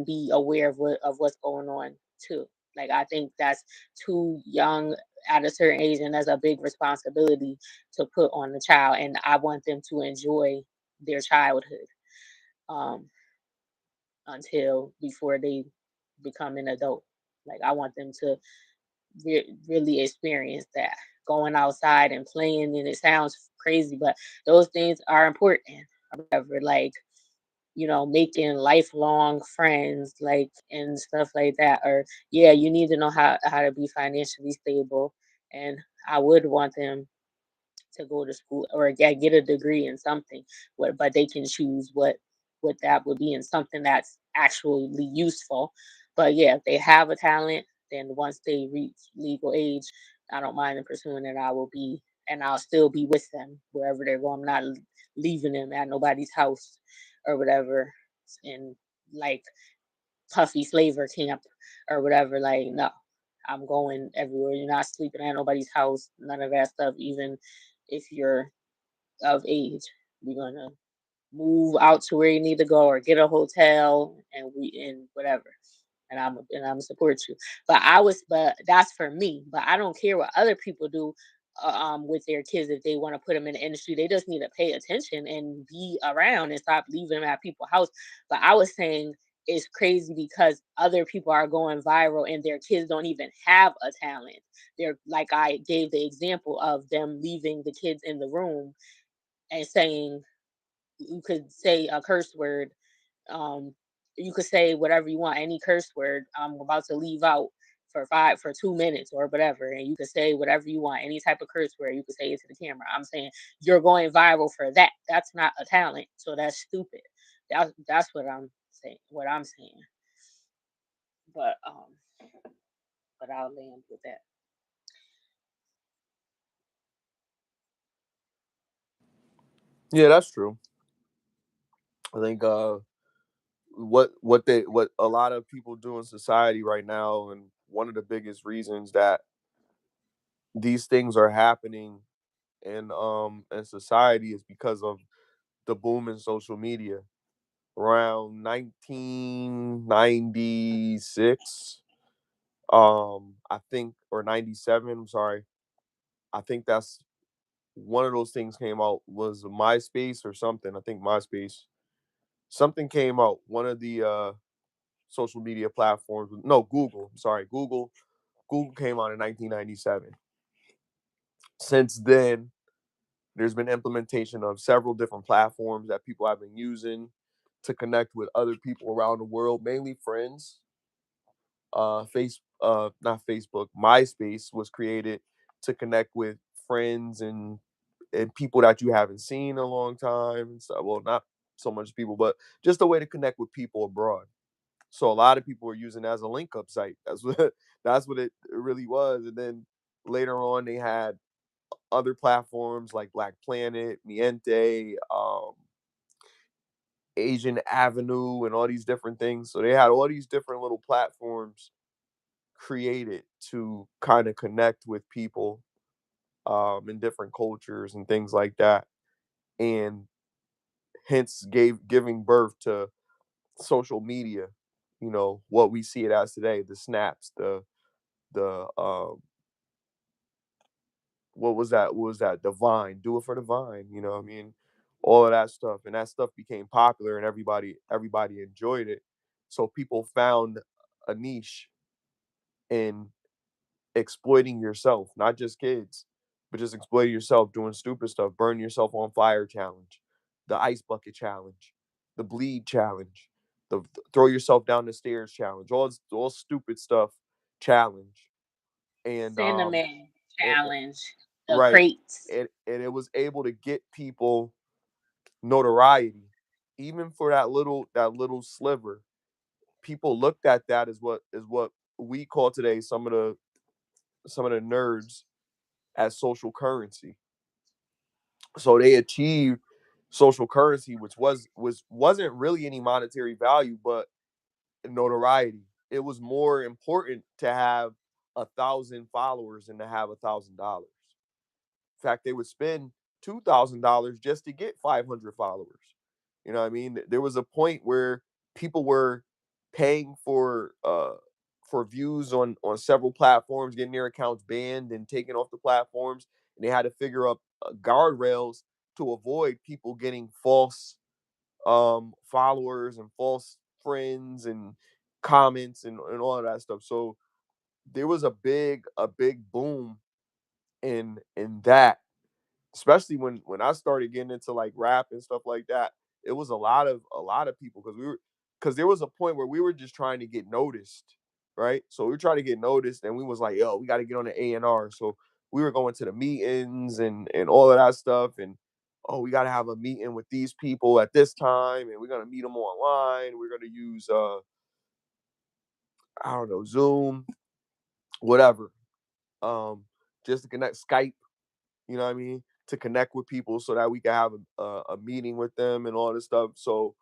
be aware of what's going on too. Like I think that's too young at a certain age, and that's a big responsibility to put on the child. And I want them to enjoy their childhood um, until before they become an adult. Like I want them to really experience that going outside and playing. And it sounds crazy, but those things are important. Or whatever, like making lifelong friends, like and stuff like that. Or yeah, you need to know how to be financially stable. And I would want them to go to school or get a degree in something. But they can choose what that would be in something that's actually useful. But yeah, if they have a talent, then once they reach legal age, I don't mind them pursuing it. And I'll still be with them wherever they're going. I'm not leaving them at nobody's house or whatever. And like Puffy Flavor Camp or whatever. Like, no, I'm going everywhere. You're not sleeping at nobody's house, none of that stuff. Even if you're of age, we're gonna move out to where you need to go or get a hotel and whatever. And I'm support you. But that's for me. But I don't care what other people do. with their kids if they want to put them in the industry. They just need to pay attention and be around and stop leaving them at people's house. But I was saying it's crazy because other people are going viral and their kids don't even have a talent. They're like I gave the example of them leaving the kids in the room and saying you could say a curse word. Um, you could say whatever you want, any curse word. I'm about to leave out for 2 minutes or whatever, and you could say whatever you want, any type of curse word. You could say it to the camera. I'm saying you're going viral for that. That's not a talent, so that's stupid. That's what I'm saying. What I'm saying. But I'll land with that. Yeah, that's true. I think what a lot of people do in society right now, and one of the biggest reasons that these things are happening in society is because of the boom in social media around 1996, I think, or 97, I'm sorry. I think that's one of those things came out, was MySpace or something. I think MySpace, something came out, one of the social media platforms. No, Google, I'm sorry, Google came out in 1997. Since then, there's been implementation of several different platforms that people have been using to connect with other people around the world, mainly friends. Not Facebook, MySpace was created to connect with friends and people that you haven't seen in a long time. So, well, not so much people, but just a way to connect with people abroad. So a lot of people were using it as a link up site. That's what that's what it really was. And then later on, they had other platforms like Black Planet, Miente, Asian Avenue, and all these different things. So they had all these different little platforms created to kind of connect with people in different cultures and things like that, and hence giving birth to social media. You know what we see it as today: the snaps, the what was that? What was that? Divine, do it for Divine. You know what I mean? All of that stuff, and that stuff became popular, and everybody enjoyed it. So people found a niche in exploiting yourself, not just kids, but just exploiting yourself, doing stupid stuff, burn yourself on fire challenge, the ice bucket challenge, the bleed challenge, the throw yourself down the stairs challenge, all stupid stuff challenge, and Cinnamon it, challenge, the right, crates. and it was able to get people notoriety, even for that little sliver. People looked at that as what we call today some of the nerds as social currency. So they achieved social currency, which wasn't really any monetary value, but notoriety. It was more important to have 1,000 followers than to have $1,000. In fact, they would spend $2,000 just to get 500 followers. You know what I mean? There was a point where people were paying for views on several platforms, getting their accounts banned and taken off the platforms, and they had to figure out guardrails to avoid people getting false followers and false friends and comments and all of that stuff. So there was a big boom in that, especially when I started getting into like rap and stuff like that. It was a lot of people, because there was a point where we were just trying to get noticed, right? So we were trying to get noticed, and we was like, yo, we got to get on the A&R. So we were going to the meetings and all of that stuff, and oh, we got to have a meeting with these people at this time, and we're gonna meet them online. We're gonna use I don't know, Zoom, whatever, just to connect, Skype, you know what I mean, to connect with people so that we can have a meeting with them and all this stuff. So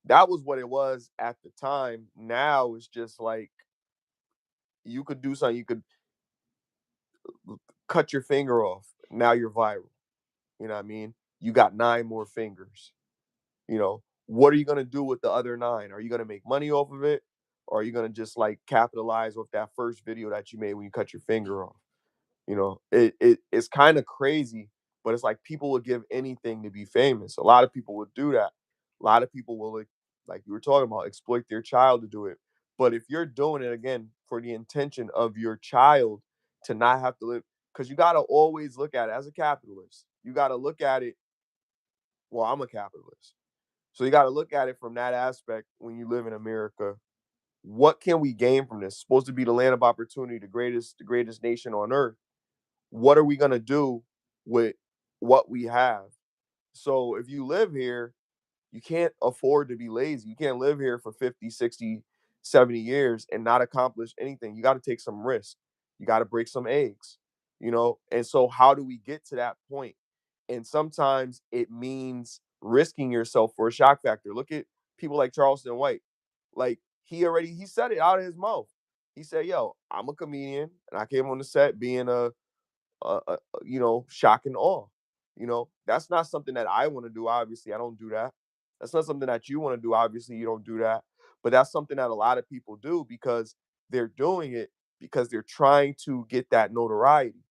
that was what it was at the time. Now it's just like you could do something, you could cut your finger off. Now you're viral. You know what I mean? You got nine more fingers. You know, what are you gonna do with the other nine? Are you gonna make money off of it? Or are you gonna just like capitalize off that first video that you made when you cut your finger off? It's kind of crazy, but it's like people would give anything to be famous. A lot of people would do that. A lot of people will, like you were talking about, exploit their child to do it. But if you're doing it again for the intention of your child to not have to live, because you got to always look at it as a capitalist. You got to look at it. Well, I'm a capitalist, so you got to look at it from that aspect. When you live in America, what can we gain from this? It's supposed to be the land of opportunity, the greatest nation on earth. What are we going to do with what we have? So if you live here, you can't afford to be lazy. You can't live here for 50, 60, 70 years and not accomplish anything. You got to take some risk. You got to break some eggs. And so how do we get to that point? And sometimes it means risking yourself for a shock factor. Look at people like Charleston White. Like he said it out of his mouth. He said, "Yo, I'm a comedian and I came on the set being shock and awe. That's not something that I want to do. Obviously, I don't do that. That's not something that you want to do. Obviously, you don't do that. But that's something that a lot of people do because they're doing it because they're trying to get that notoriety,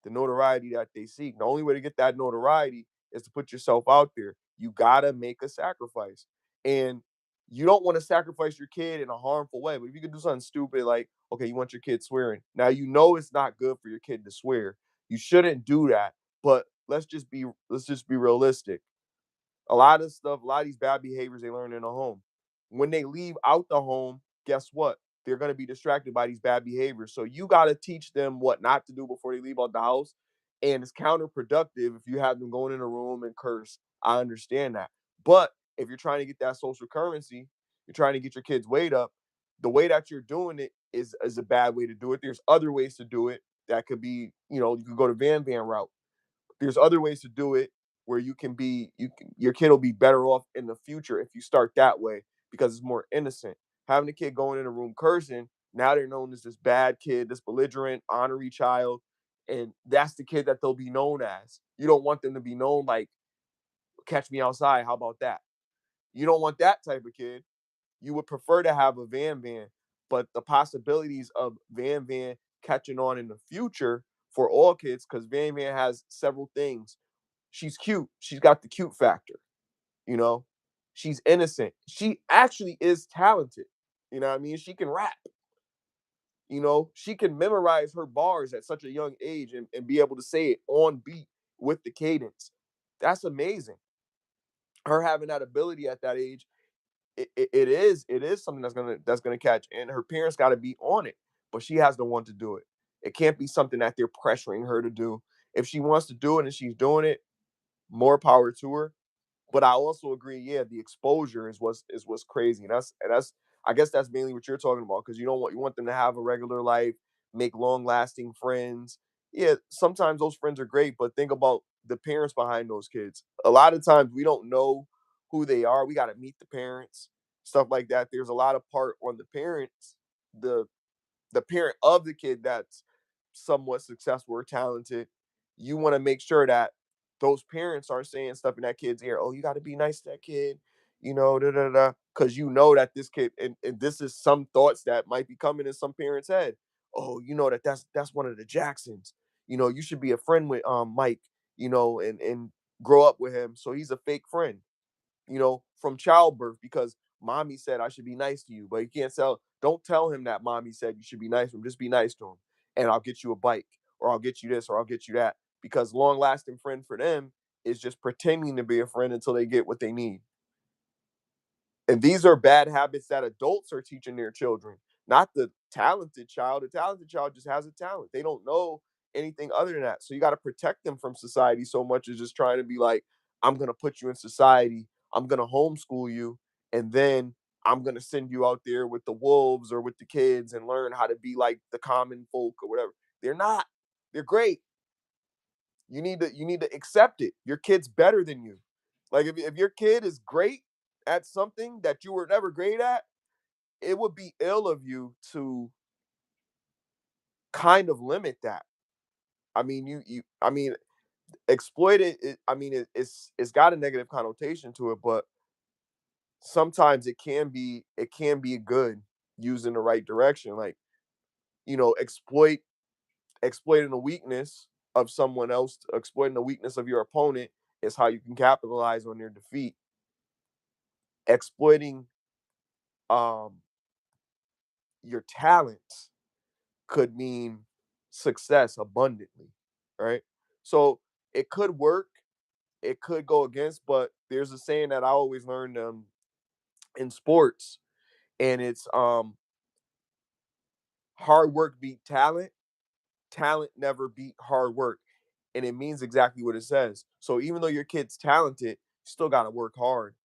the notoriety that they seek. The only way to get that notoriety is to put yourself out there. You gotta make a sacrifice, and you don't want to sacrifice your kid in a harmful way. But if you can do something stupid like, okay, you want your kid swearing. Now you know it's not good for your kid to swear. You shouldn't do that. But let's just be realistic. A lot of stuff, a lot of these bad behaviors they learn in the home. When they leave out the home, guess what? They're going to be distracted by these bad behaviors. So you got to teach them what not to do before they leave out the house. And it's counterproductive if you have them going in a room and curse. I understand that. But if you're trying to get that social currency, you're trying to get your kids' weight up, the way that you're doing it is a bad way to do it. There's other ways to do it that could be, you could go to Van route. There's other ways to do it where your kid will be better off in the future if you start that way because it's more innocent. Having a kid going in a room cursing, now they're known as this bad kid, this belligerent, honorary child, and that's the kid that they'll be known as. You don't want them to be known like catch me outside. How about that? You don't want that type of kid. You would prefer to have a Van, but the possibilities of Van catching on in the future for all kids, because Van has several things. She's cute. She's got the cute factor, you know. She's innocent. She actually is talented. You know what I mean? She can rap. She can memorize her bars at such a young age and be able to say it on beat with the cadence. That's amazing. Her having that ability at that age, it is something that's gonna catch, and her parents got to be on it. But she has to want to do it. It can't be something that they're pressuring her to do. If she wants to do it and she's doing it, more power to her. But I also agree, yeah, the exposure is what's crazy. And that's I guess that's mainly what you're talking about because you want them to have a regular life, make long lasting friends. Yeah, sometimes those friends are great, but think about the parents behind those kids. A lot of times we don't know who they are. We got to meet the parents, stuff like that. There's a lot of part on the parents, the the parent of the kid that's somewhat successful or talented. You want to make sure that those parents aren't saying stuff in that kid's ear. Oh, you got to be nice to that kid, da da da. Because you know that this kid, and this is some thoughts that might be coming in some parents' head. Oh, you know that's one of the Jacksons. You should be a friend with Mike. And grow up with him. So he's a fake friend, from childbirth because mommy said I should be nice to you. But you can't don't tell him that mommy said you should be nice to him. Just be nice to him. And I'll get you a bike or I'll get you this or I'll get you that. Because long lasting friend for them is just pretending to be a friend until they get what they need. And these are bad habits that adults are teaching their children, not the talented child. The talented child just has a talent. They don't know anything other than that. So you got to protect them from society so much as just trying to be like, I'm going to put you in society. I'm going to homeschool you. And then I'm going to send you out there with the wolves or with the kids and learn how to be like the common folk or whatever. They're not. They're great. You need to accept it. Your kid's better than you. Like if your kid is great at something that you were never great at, it would be ill of you to kind of limit that. I mean, exploit it. It's got a negative connotation to it, but sometimes it can be good used in the right direction. Like exploit Exploiting the weakness of someone else, exploiting the weakness of your opponent is how you can capitalize on their defeat. Exploiting um, your talents could mean success abundantly, right? So it could work, it could go against, but there's a saying that I always learned in sports, and it's hard work beat talent, talent never beat hard work. And it means exactly what it says. So even though your kid's talented, you still got to work hard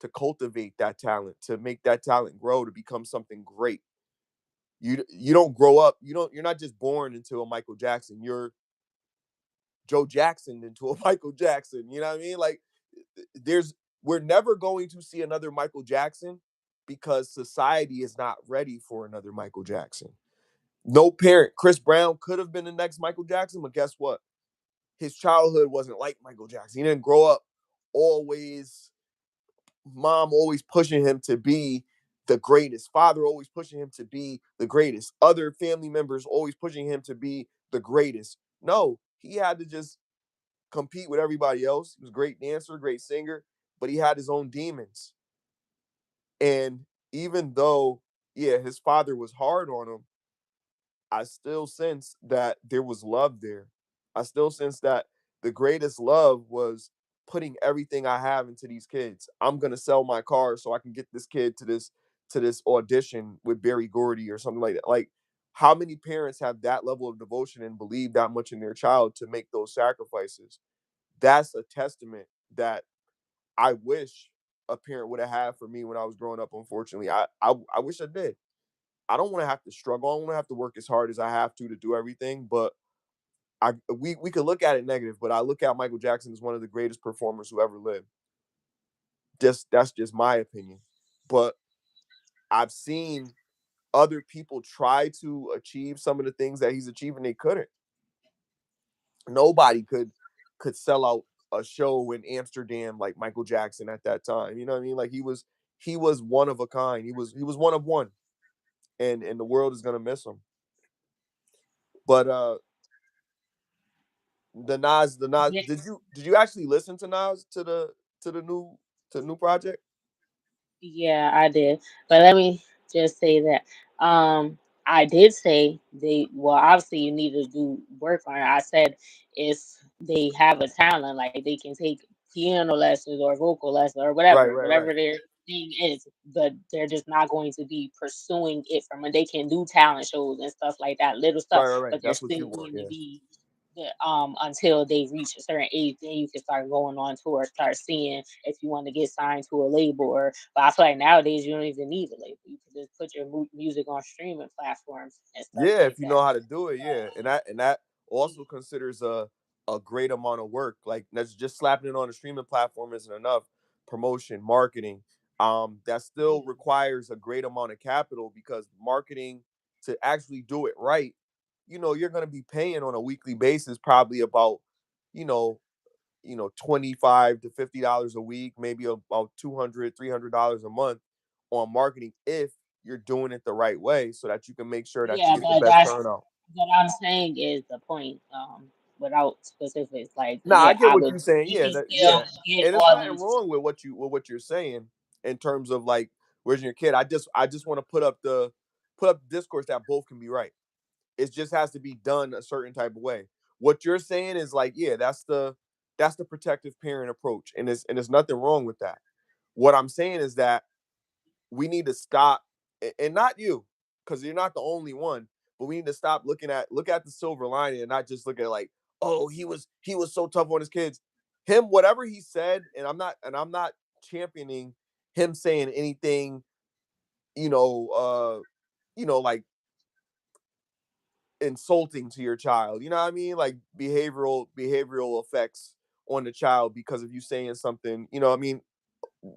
to cultivate that talent, to make that talent grow to become something great. You don't grow up, you're not just born into a Michael Jackson. You're Joe Jackson into a Michael Jackson. You know what I mean? Like there's we're never going to see another Michael Jackson because society is not ready for another Michael Jackson. No parent, Chris Brown could have been the next Michael Jackson, but guess what? His childhood wasn't like Michael Jackson. He didn't grow up always, mom always pushing him to be the greatest, father always pushing him to be the greatest, other family members always pushing him to be the greatest. No, he had to just compete with everybody else. He was a great dancer, great singer, but he had his own demons. And even though, yeah, his father was hard on him, I still sense that there was love there. I still sense that the greatest love was putting everything I have into these kids. I'm gonna sell my car so I can get this kid to this audition with Barry Gordy or something like that. Like, how many parents have that level of devotion and believe that much in their child to make those sacrifices? That's a testament that I wish a parent would have had for me when I was growing up. Unfortunately, I wish I did. I don't want to have to struggle. I don't want to have to work as hard as I have to do everything. But we could look at it negative, but I look at Michael Jackson as one of the greatest performers who ever lived. Just that's just my opinion. But I've seen other people try to achieve some of the things that he's achieving. They couldn't. Nobody could sell out a show in Amsterdam like Michael Jackson at that time. You know what I mean? Like he was one of a kind. He was one of one, and the world is gonna miss him. But the Nas, Yeah, did you actually listen to Nas to the new to the new project? yeah, I did. But let me just say that I did say they well obviously you need to do work on it. I said if they have a talent, like they can take piano lessons or vocal lessons or Right, whatever, right, right. whatever their thing is, but they're just not going to be pursuing it from and they can do talent shows and stuff like that, little stuff, Right, right, but right. they're That's what still you want, going to yeah. be until they reach a certain age, then you can start going on tour, start seeing if you want to get signed to a label or. But I feel like nowadays you don't even need a label. You can just put your music on streaming platforms and stuff Yeah, like if you that. know how to do it, yeah. And that also Yeah, considers a great amount of work. Like that's just slapping it on a streaming platform isn't enough. Promotion, marketing, that still yeah, requires a great amount of capital because marketing to actually do it right, you're gonna be paying on a weekly basis probably about, you know, 25 to $50 a week, maybe about 200, $300 a month on marketing if you're doing it the right way so that you can make sure that you yeah. get the But best that's turnout. what I'm saying is the point. Without specifics, like Nah, I yeah, get I what would. you're saying. You Yeah, can that, still yeah. get And there's all nothing these. wrong with what you're saying in terms of like where's your kid. I just want to put up the discourse that both can be right. It just has to be done a certain type of way. What you're saying is like, yeah, that's the protective parent approach, and there's nothing wrong with that. What I'm saying is that we need to stop, and not you, because you're not the only one, but we need to stop look at the silver lining and not just look at like, oh, he was so tough on his kids. Him, whatever he said, and I'm not championing him saying anything, you know, like insulting to your child. You know what I mean? Like behavioral effects on the child because of you saying something, what I mean?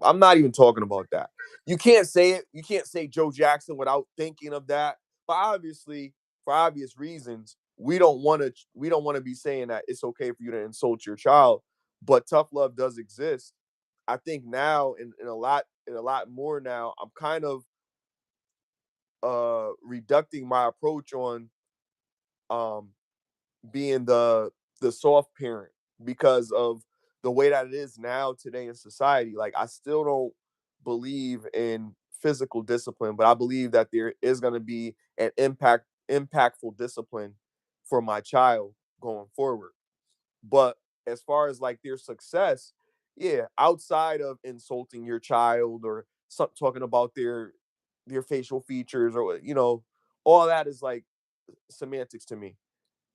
I'm not even talking about that. You can't say it. You can't say Joe Jackson without thinking of that. But obviously, for obvious reasons, we don't want to be saying that it's okay for you to insult your child. But tough love does exist. I think now in a lot more now, I'm kind of reducting my approach on um being the soft parent because of the way that it is now today in society. Like I still don't believe in physical discipline, but I believe that there is going to be an impactful discipline for my child going forward. But as far as like their success, yeah, outside of insulting your child or talking about their facial features or all that is like semantics to me.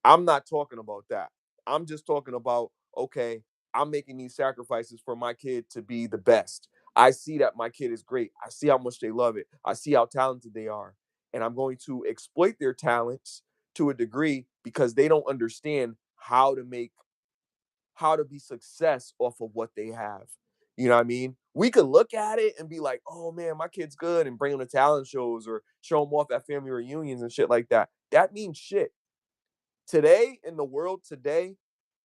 I'm not talking about that. I'm just talking about, okay, I'm making these sacrifices for my kid to be the best. I see that my kid is great. I see how much they love it. I see how talented they are. And I'm going to exploit their talents to a degree because they don't understand how to be success off of what they have. You know what I mean? We could look at it and be like, oh man, my kid's good, and bring them to talent shows or show them off at family reunions and shit like that. That means shit. Today, in the world today,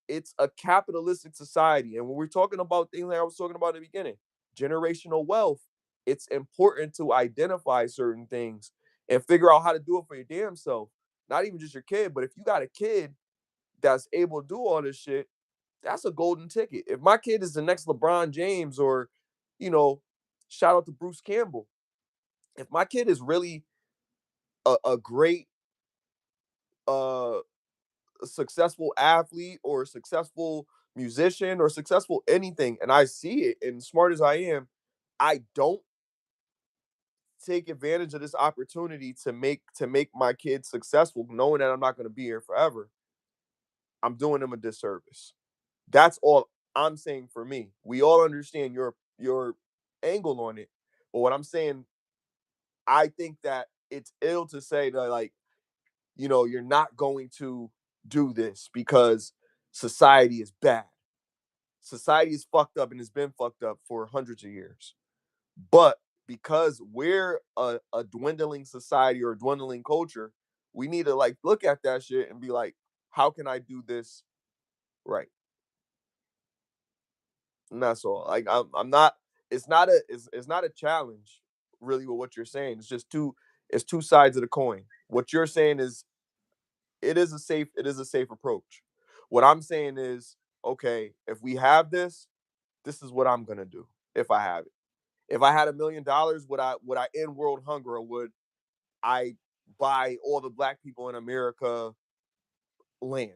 it's a capitalistic society. And when we're talking about things like I was talking about in the beginning, generational wealth, it's important to identify certain things and figure out how to do it for your damn self. Not even just your kid, but if you got a kid that's able to do all this shit, that's a golden ticket. If my kid is the next LeBron James or, you know, shout out to Bruce Campbell. If my kid is really a great uh successful athlete or a successful musician or successful anything and I see it, and smart as I am, I don't take advantage of this opportunity to make my kids successful knowing that I'm not going to be here forever, I'm doing them a disservice. That's all I'm saying. For me, we all understand your angle on it, but what I'm saying, I think that it's ill to say that, like, you're not going to do this because society is bad. Society is fucked up and has been fucked up for hundreds of years. But because we're a dwindling society or a dwindling culture, we need to like look at that shit and be like, how can I do this right? And that's all. Like I'm not. It's not a challenge really with what you're saying. It's just two sides of the coin. What you're saying is it is a safe approach. What I'm saying is, okay, if we have this is what I'm gonna do if I have it. If I had $1 million, would I end world hunger, or would I buy all the black people in America land?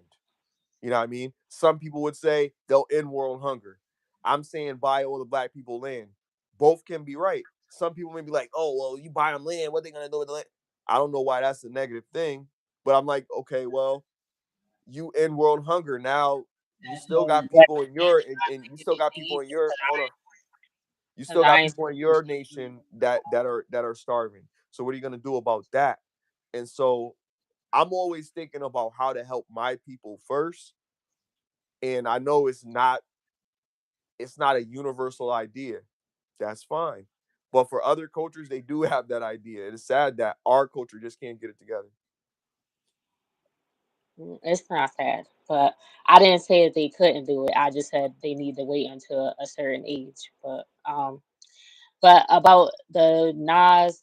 You know what I mean? Some people would say they'll end world hunger. I'm saying buy all the black people land. Both can be right. Some people may be like, oh, well, you buy them land. What are they going to do with the land? I don't know why that's a negative thing. But I'm like, okay, well, you end world hunger. Now you still So got what people in your, and you still got people in your, hold on. You because still got I ain't people in your nation that are starving. So what are you going to do about that? And so I'm always thinking about how to help my people first, and I know it's not a universal idea. That's fine. But for other cultures, they do have that idea. It is sad that our culture just can't get it together. it's not sad, but I didn't say that they couldn't do it. I just said they need to wait until a certain age. But about the Nas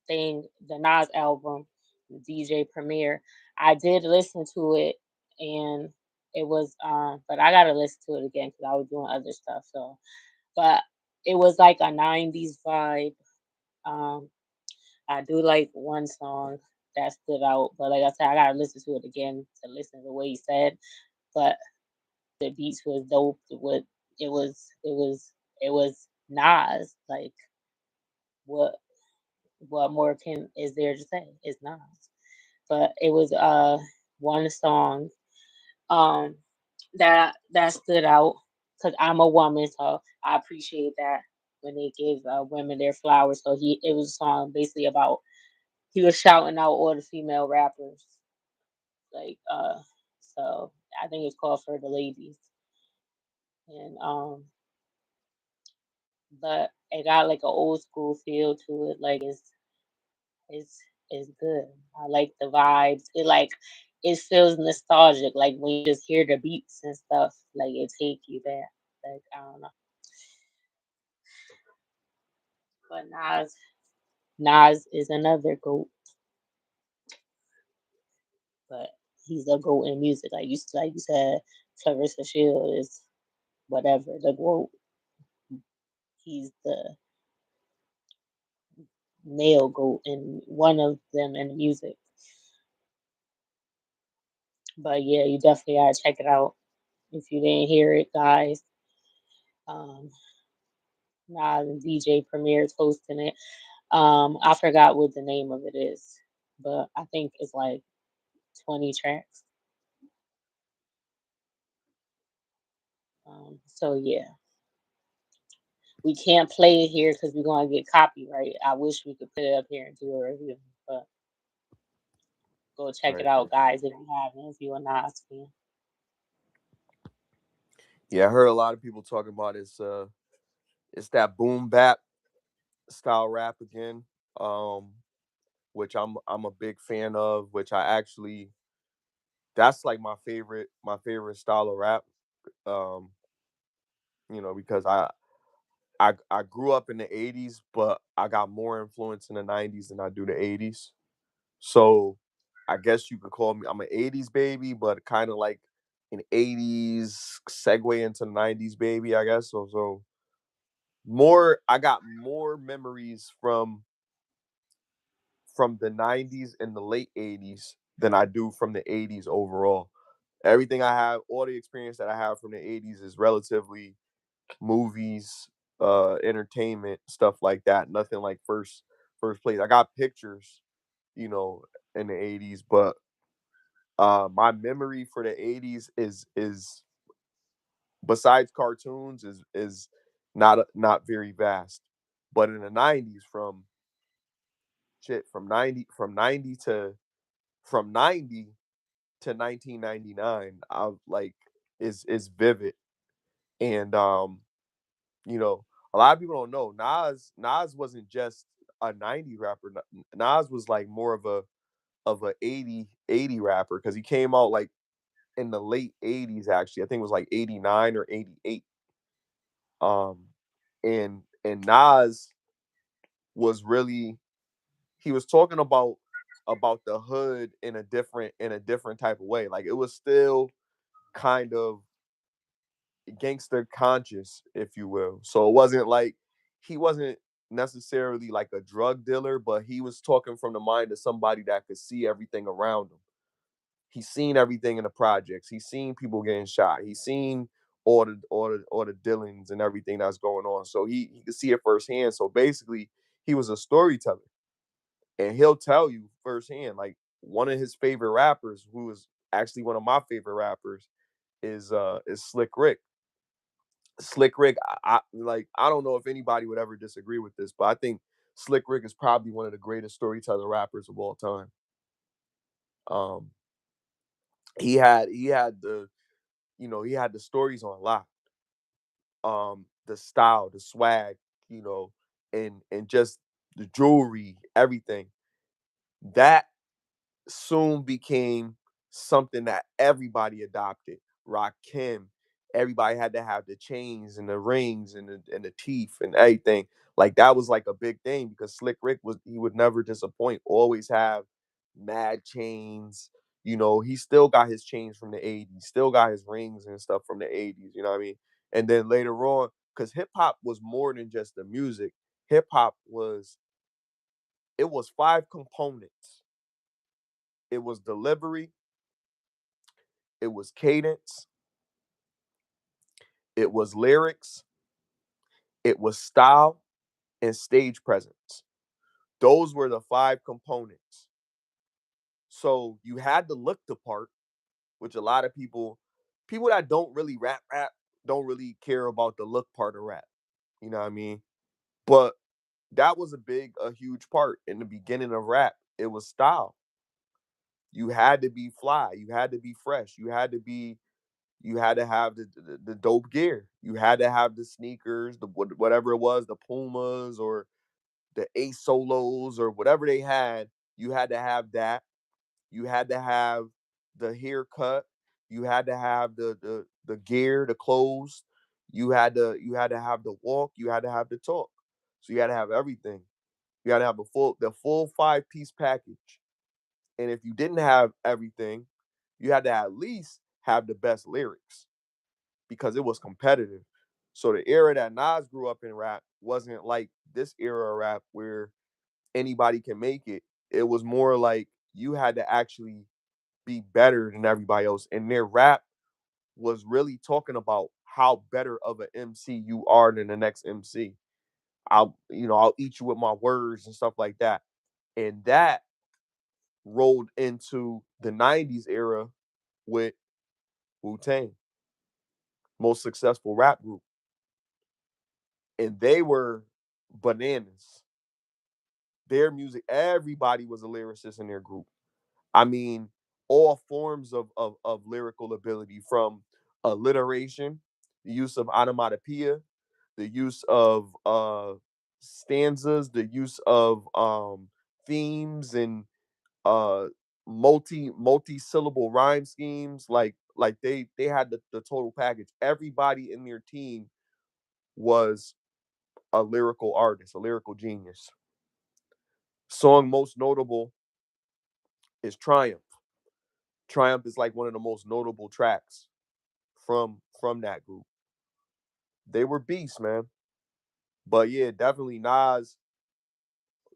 thing, the Nas album, the DJ premiere, I did listen to it, and it was but I gotta listen to it again because I was doing other stuff. So, but it was like a '90s vibe. Um, I do like one song that stood out, but like I said, I gotta listen to it again to listen to what he said. But the beats was dope. It was it was it was Nas. Like what what more can is there to say? It's Nas. But it was one song um that stood out because I'm a woman, so I appreciate that when they give women their flowers. So it was a song basically about he was shouting out all the female rappers, like so I think it's called For the Ladies, and but it got like an old school feel to it, like it's it's good. I like the vibes. It feels nostalgic, like when you just hear the beats and stuff, like it take you back. Like I don't know, but Nas is another goat, but. He's a goat in music. Like you said, Clarissa Shield is whatever the goat. He's the male goat in one of them in music. But yeah, you definitely gotta check it out if you didn't hear it, guys. Um, Nas and DJ Premier's hosting it. I forgot what the name of it is, but I think it's like 20 tracks. So yeah, we can't play it here because we're gonna get copyright. I wish we could put it up here and do a review, but go check it Right. out, guys, if you haven't, if you're a Nas fan. Yeah, I heard a lot of people talking about it's that boom bap style rap again. Um, which I'm a big fan of, which I actually that's like my favorite style of rap. Um, because I grew up in the 80s, but I got more influence in the 90s than I do the 80s. So I guess you could call me I'm an 80s baby, but kind of like an 80s segue into the 90s baby, I guess. So more I got more memories from the 90s and the late 80s than I do from the 80s overall. Everything I have, all the experience that I have from the 80s is relatively movies, entertainment, stuff like that. Nothing like first place. I got pictures, you know, in the 80s, but my memory for the 80s is besides cartoons is not very vast. But in the 90s from 90 from 90 to 1999, I like is vivid. And you know, a lot of people don't know Nas wasn't just a 90 rapper. Nas was like more of a 80 rapper because he came out like in the late 80s actually. I think it was like 89 or 88. Um and Nas was really he was talking about the hood in a different type of way. Like it was still kind of gangster conscious, if you will. So it wasn't like he wasn't necessarily like a drug dealer, but he was talking from the mind of somebody that could see everything around him. He's seen everything in the projects. He's seen people getting shot. He's seen all the dealings and everything that's going on. So he could see it firsthand. So basically, he was a storyteller, and he'll tell you firsthand. Like one of his favorite rappers, who is actually one of my favorite rappers, is Slick Rick. Slick Rick, I don't know if anybody would ever disagree with this, but I think Slick Rick is probably one of the greatest storyteller rappers of all time. Um, he had the stories on lock. The style, the swag, you know, and just the jewelry, everything. That soon became something that everybody adopted. Rakim, everybody had to have the chains and the rings and the teeth and everything. Like that was like a big thing because Slick Rick he would never disappoint. Always have mad chains. He still got his chains from the 80s, still got his rings and stuff from the 80s, you know what I mean? And then later on, because hip hop was more than just the music, hip hop was five components. It was delivery, it was cadence, it was lyrics, it was style, and stage presence. Those were the five components. So you had to look the part, which a lot of people that don't really rap, don't really care about the look part of rap. You know what I mean? But that was a huge part in the beginning of rap. It was style. You had to be fly. You had to be fresh. You had to have the dope gear. You had to have the sneakers, whatever it was, the Pumas or the Ace Solos or whatever they had. You had to have that. You had to have the haircut. You had to have the gear, the clothes. You had to have the walk. You had to have the talk. So you had to have everything. You had to have the full 5-piece package. And if you didn't have everything, You had to at least have the best lyrics because it was competitive. So the era that Nas grew up in rap wasn't like this era of rap where anybody can make it. It was more like you had to actually be better than everybody else. And their rap was really talking about how better of an MC you are than the next MC. I'll eat you with my words and stuff like that. And that rolled into the 90s era with Wu Tang, most successful rap group. And they were bananas. Their music, everybody was a lyricist in their group. I mean, all forms of lyrical ability from alliteration, the use of onomatopoeia, the use of stanzas, the use of themes and uh multi syllable rhyme schemes. Like they had the total package. Everybody in their team was a lyrical artist, a lyrical genius. Song most notable is Triumph. Triumph is like one of the most notable tracks from that group. They were beasts, man. But yeah, definitely Nas.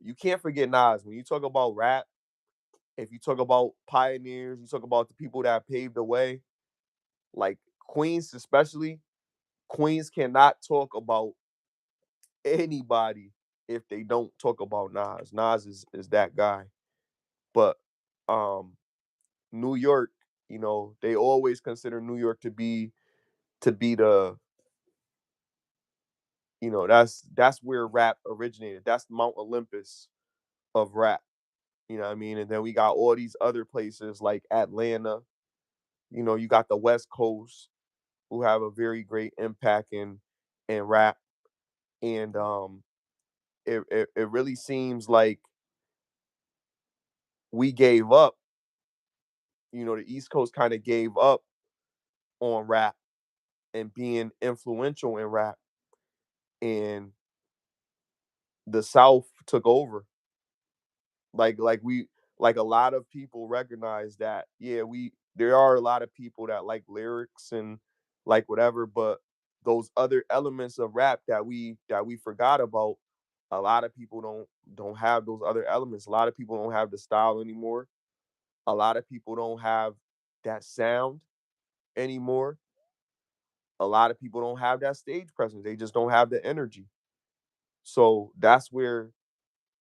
You can't forget Nas when you talk about rap. If you talk about pioneers, you talk about the people that paved the way. Like Queens, especially Queens cannot talk about anybody if they don't talk about Nas. Nas is that guy. But um New York, they always consider New York to be the that's where rap originated. That's Mount Olympus of rap. You know what I mean? And then we got all these other places like Atlanta. You got the West Coast who have a very great impact in rap. And it really seems like we gave up. The East Coast kind of gave up on rap and being influential in rap, and the South took over. Like a lot of people recognize that, yeah, we there are a lot of people that like lyrics and like whatever, but those other elements of rap that we forgot about, a lot of people don't have those other elements. A lot of people don't have the style anymore. A lot of people don't have that sound anymore. A lot of people don't have that stage presence. They just don't have the energy. So that's where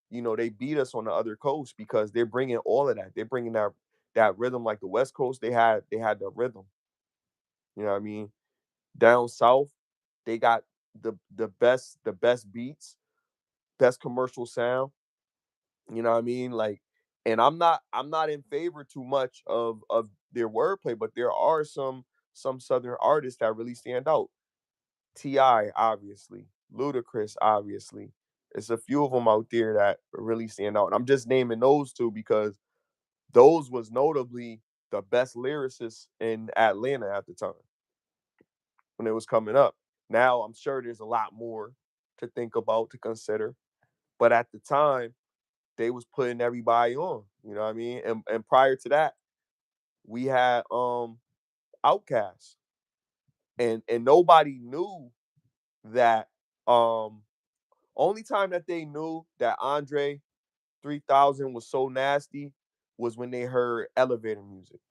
they beat us on the other coast because they're bringing all of that. They're bringing that rhythm like the West Coast. They had the rhythm. You know what I mean? Down south, they got the best beats, best commercial sound. You know what I mean? Like, and I'm not in favor too much of their wordplay, but there are some Southern artists that really stand out. Ti, obviously, Ludacris, obviously. There's a few of them out there that really stand out. And I'm just naming those two because those was notably the best lyricists in Atlanta at the time when it was coming up. Now I'm sure there's a lot more to think about, to consider. But at the time, they was putting everybody on. You know what I mean? And prior to that, we had Outkast. And nobody knew that only time that they knew that Andre 3000 was so nasty was when they heard elevator music.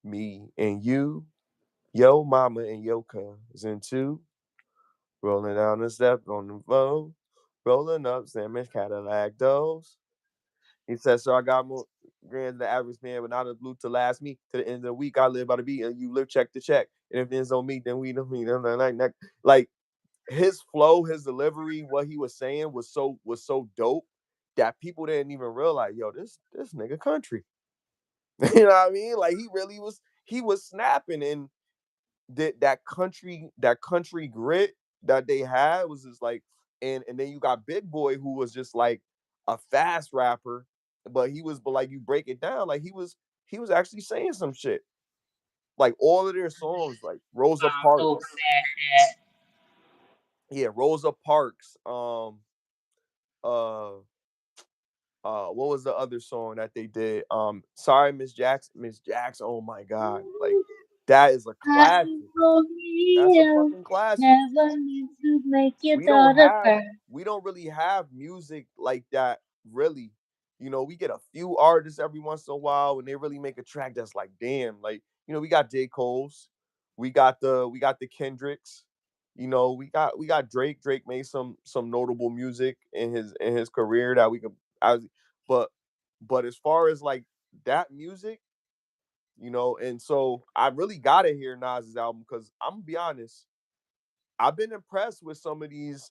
Me and you, yo mama and yo cousin too, rolling down the steps on the floor, rolling up Sammy's Cadillac doors. He said, so I got more grand than the average man, but not a blue to last me. To the end of the week, I live by the beat, and you live check to check. And if it's on me, then we don't mean like his flow, his delivery, what he was saying was so dope that people didn't even realize, yo, this nigga country. You know what I mean? Like he was snapping, and that country grit that they had was just like, and then you got Big Boy who was just like a fast rapper, but like you break it down, like he was actually saying some shit. Like all of their songs, like Rosa So Parks. fast. Yeah, Rosa Parks. Uh what was the other song that they did? Sorry, Miss Jackson. Miss Jackson. Oh my God, like that is a I classic. will That's a heal. fucking classic. Never meant to make your we don't daughter have cry. we don't really have music like that, really. We get a few artists every once in a while when they really make a track that's like, damn, like, we got J. Cole's, we got the Kendricks, we got Drake. Drake made some notable music in his career that we could, as but as far as like that music, and so I really gotta hear Nas's album, because I'm gonna be honest, I've been impressed with some of these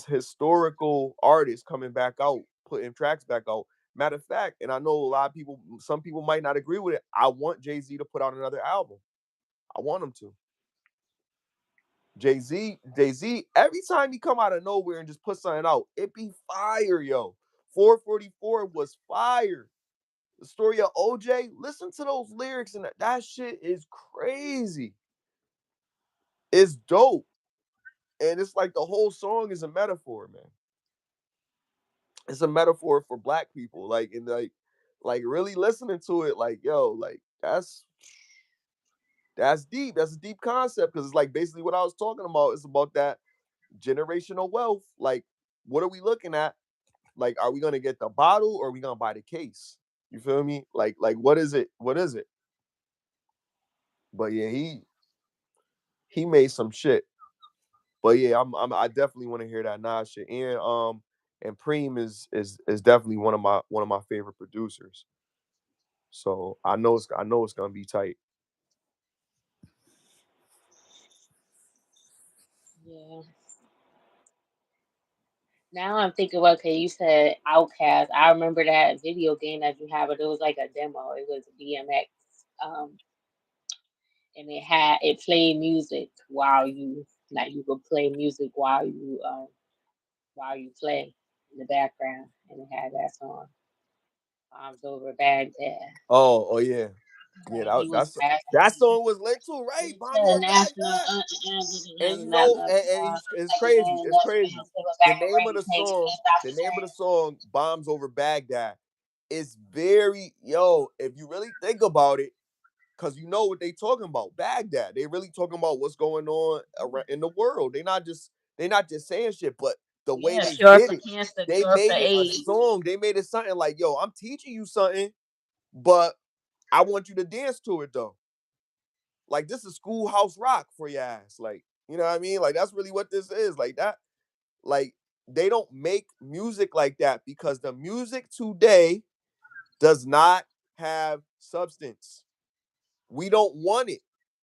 historical artists coming back out, putting tracks back out. Matter of fact, and I know a lot of people, some people might not agree with it. I want Jay-Z to put out another album. I want him to. Jay-Z, every time he come out of nowhere and just put something out, it be fire, yo. 444 was fire. The story of OJ, listen to those lyrics, and that shit is crazy. It's dope. And it's like the whole song is a metaphor, man. It's a metaphor for black people, like, and like really listening to it, like, yo, like that's deep. That's a deep concept, because it's like basically what I was talking about. It's about that generational wealth. Like, what are we looking at? Like, are we gonna get the bottle, or are we gonna buy the case? You feel me? Like what is it? What is it? But yeah, he made some shit. But yeah, I definitely want to hear that Nas shit. And Preem is definitely one of my favorite producers. So I know it's gonna be tight. Yeah. Now I'm thinking, well, okay, you said Outcast. I remember that video game that you have, but it was like a demo. It was BMX. Um, and it played music while you, like, you could play music while you play in the background, and it had that song Bombs Over Baghdad. Oh yeah, yeah. And he was That rapping song was lit too, right? Bombs over international Baghdad. And it's crazy. It's crazy. The name of the song, Bombs Over Baghdad, is very, yo. If you really think about it, because you know what they talking about, Baghdad. They really talking about what's going on around in the world. They not just saying shit, but the way Yeah, they cure did for it, cancer, they cure for made it a AIDS. song. They made it something like, yo, I'm teaching you something, but I want you to dance to it though. Like, this is schoolhouse rock for your ass. Like, you know what I mean? Like, that's really what this is. Like that. Like, they don't make music like that, because the music today does not have substance. We don't want it,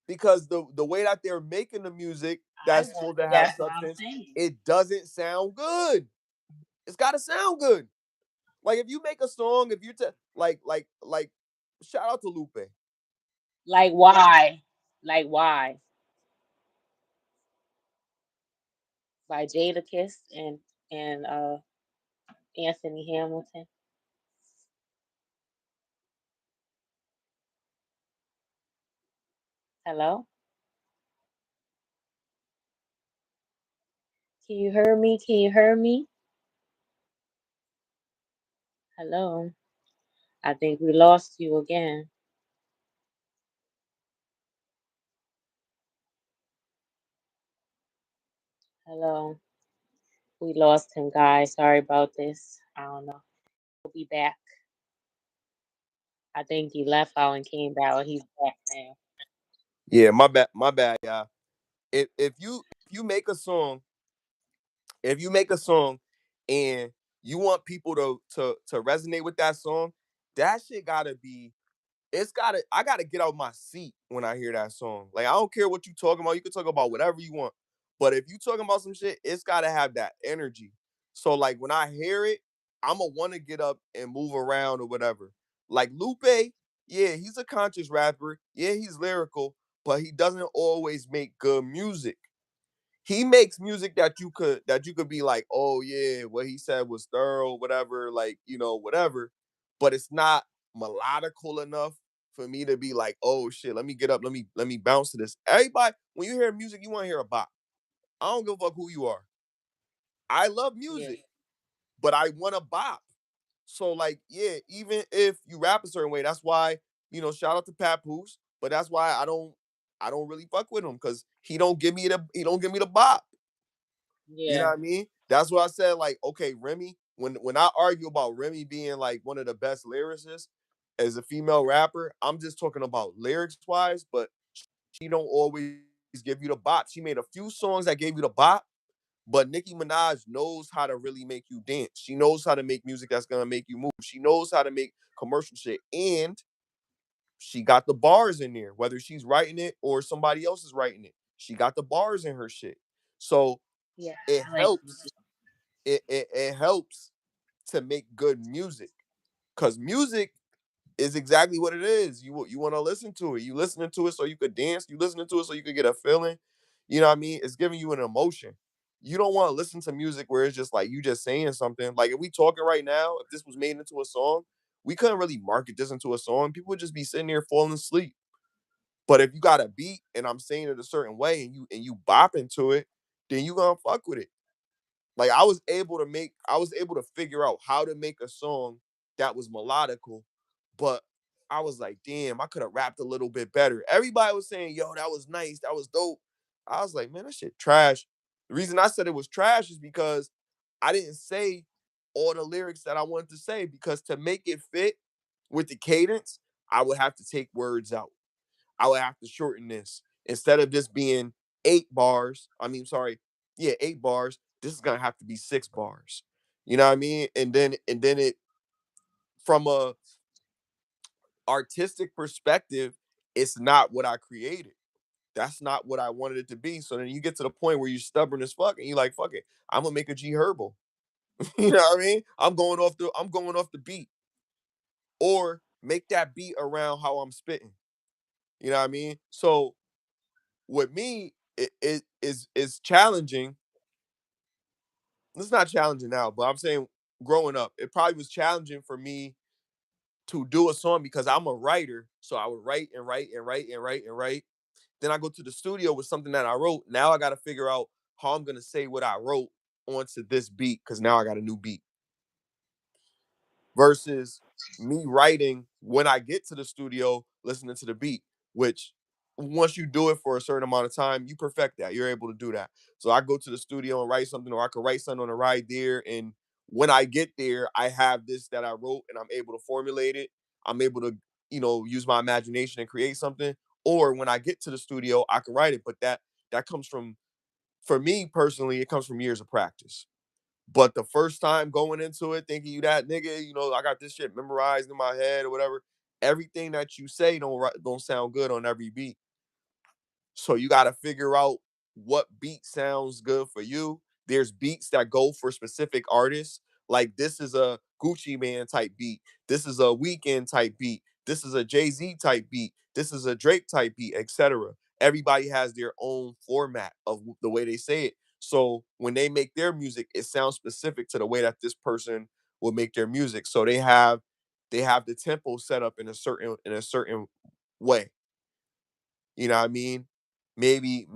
because the way that they're making the music I that's want supposed to it. have That's what I'm substance, saying. it doesn't sound good. It's got to sound good. Like, if you make a song, if you like shout out to Lupe. Like why? Like why? By Jada Kiss and Anthony Hamilton. Hello? Can you hear me? Can you hear me? Hello? I think we lost you again. Hello? We lost him, guys. Sorry about this. I don't know. He'll be back. I think he left out and came back. He's back now. Yeah, my bad, y'all. If you make a song, and you want people to resonate with that song, that shit gotta be. I gotta get out my seat when I hear that song. Like, I don't care what you talking about. You can talk about whatever you want, but if you talking about some shit, it's gotta have that energy. So like when I hear it, I'ma want to get up and move around or whatever. Like Lupe, yeah, he's a conscious rapper. Yeah, he's lyrical, but he doesn't always make good music. He makes music that you could be like, oh yeah, what he said was thorough, whatever, like, whatever. But it's not melodical enough for me to be like, oh shit, let me get up, let me bounce to this. Everybody, when you hear music, you want to hear a bop. I don't give a fuck who you are. I love Yeah. music, but I want to bop. So like, yeah, even if you rap a certain way, that's why, shout out to Papoose, but that's why I don't really fuck with him because he don't give me the bop. You know Yeah. what I mean? That's what I said. Like, okay, Remy, when I argue about Remy being like one of the best lyricists as a female rapper, I'm just talking about lyrics wise, but she don't always give you the bop. She made a few songs that gave you the bop, but Nicki Minaj knows how to really make you dance. She knows how to make music that's gonna make you move. She knows how to make commercial shit, and she got the bars in there, whether she's writing it or somebody else is writing it. She got the bars in her shit. So Yeah. it I like helps. It helps to make good music because music is exactly what it is. You want to listen to it. You listening to it so you could dance. You listening to it so you could get a feeling. You know what I mean? It's giving you an emotion. You don't want to listen to music where it's just like you just saying something. Like if we talking right now, if this was made into a song, we couldn't really market this into a song. People would just be sitting there falling asleep. But if you got a beat and I'm saying it a certain way and you bop into it, then you gonna fuck with it. Like I was able to figure out how to make a song that was melodical, but I was like, damn, I could have rapped a little bit better. Everybody was saying, yo, that was nice, that was dope. I was like, man, that shit trash. The reason I said it was trash is because I didn't say all the lyrics that I wanted to say because to make it fit with the cadence, I would have to take words out. I would have to shorten this. Instead of this being 8 bars, I mean, sorry, yeah, 8 bars, this is gonna have to be 6 bars. You know what I mean? And then it from a artistic perspective, it's not what I created. That's not what I wanted it to be. So then you get to the point where you're stubborn as fuck and you're like, fuck it, I'm gonna make a G Herbal. You know what I mean? I'm going off the beat. Or make that beat around how I'm spitting. You know what I mean? So with me, it is challenging. It's not challenging now, but I'm saying growing up, it probably was challenging for me to do a song because I'm a writer. So I would write and write and write and write and write. Then I go to the studio with something that I wrote. Now I got to figure out how I'm gonna say what I wrote onto this beat because now I got a new beat versus me writing when I get to the studio, listening to the beat, which once you do it for a certain amount of time, you perfect that. You're able to do that. So I go to the studio and write something, or I could write something on the ride there. And when I get there, I have this that I wrote and I'm able to formulate it. I'm able to, use my imagination and create something. Or when I get to the studio, I can write it. But that comes from, for me personally, it comes from years of practice. But the first time going into it, thinking you that nigga, I got this shit memorized in my head or whatever. Everything that you say don't sound good on every beat. So you got to figure out what beat sounds good for you. There's beats that go for specific artists. Like this is a Gucci Man type beat. This is a Weekend type beat. This is a Jay-Z type beat. This is a Drake type beat, etc. Everybody has their own format of the way they say it. So when they make their music, it sounds specific to the way that this person will make their music. So they have the tempo set up in a certain way. You know what I mean? Maybe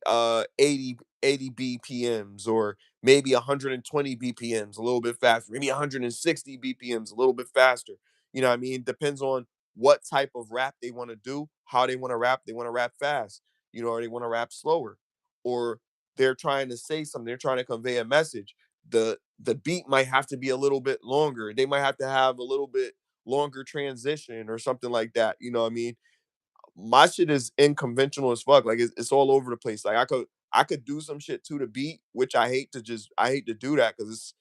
80 BPMs or maybe 120 BPMs a little bit faster, maybe 160 BPMs a little bit faster. You know what I mean? Depends on what type of rap they want to do, how they want to rap. They want to rap fast, or they want to rap slower, or they're trying to say something, they're trying to convey a message. The beat might have to be a little bit longer. They might have to have a little bit longer transition or something like that. You know what I mean? My shit is unconventional as fuck. Like it's all over the place. Like I could do some shit to the beat, which I hate to do that because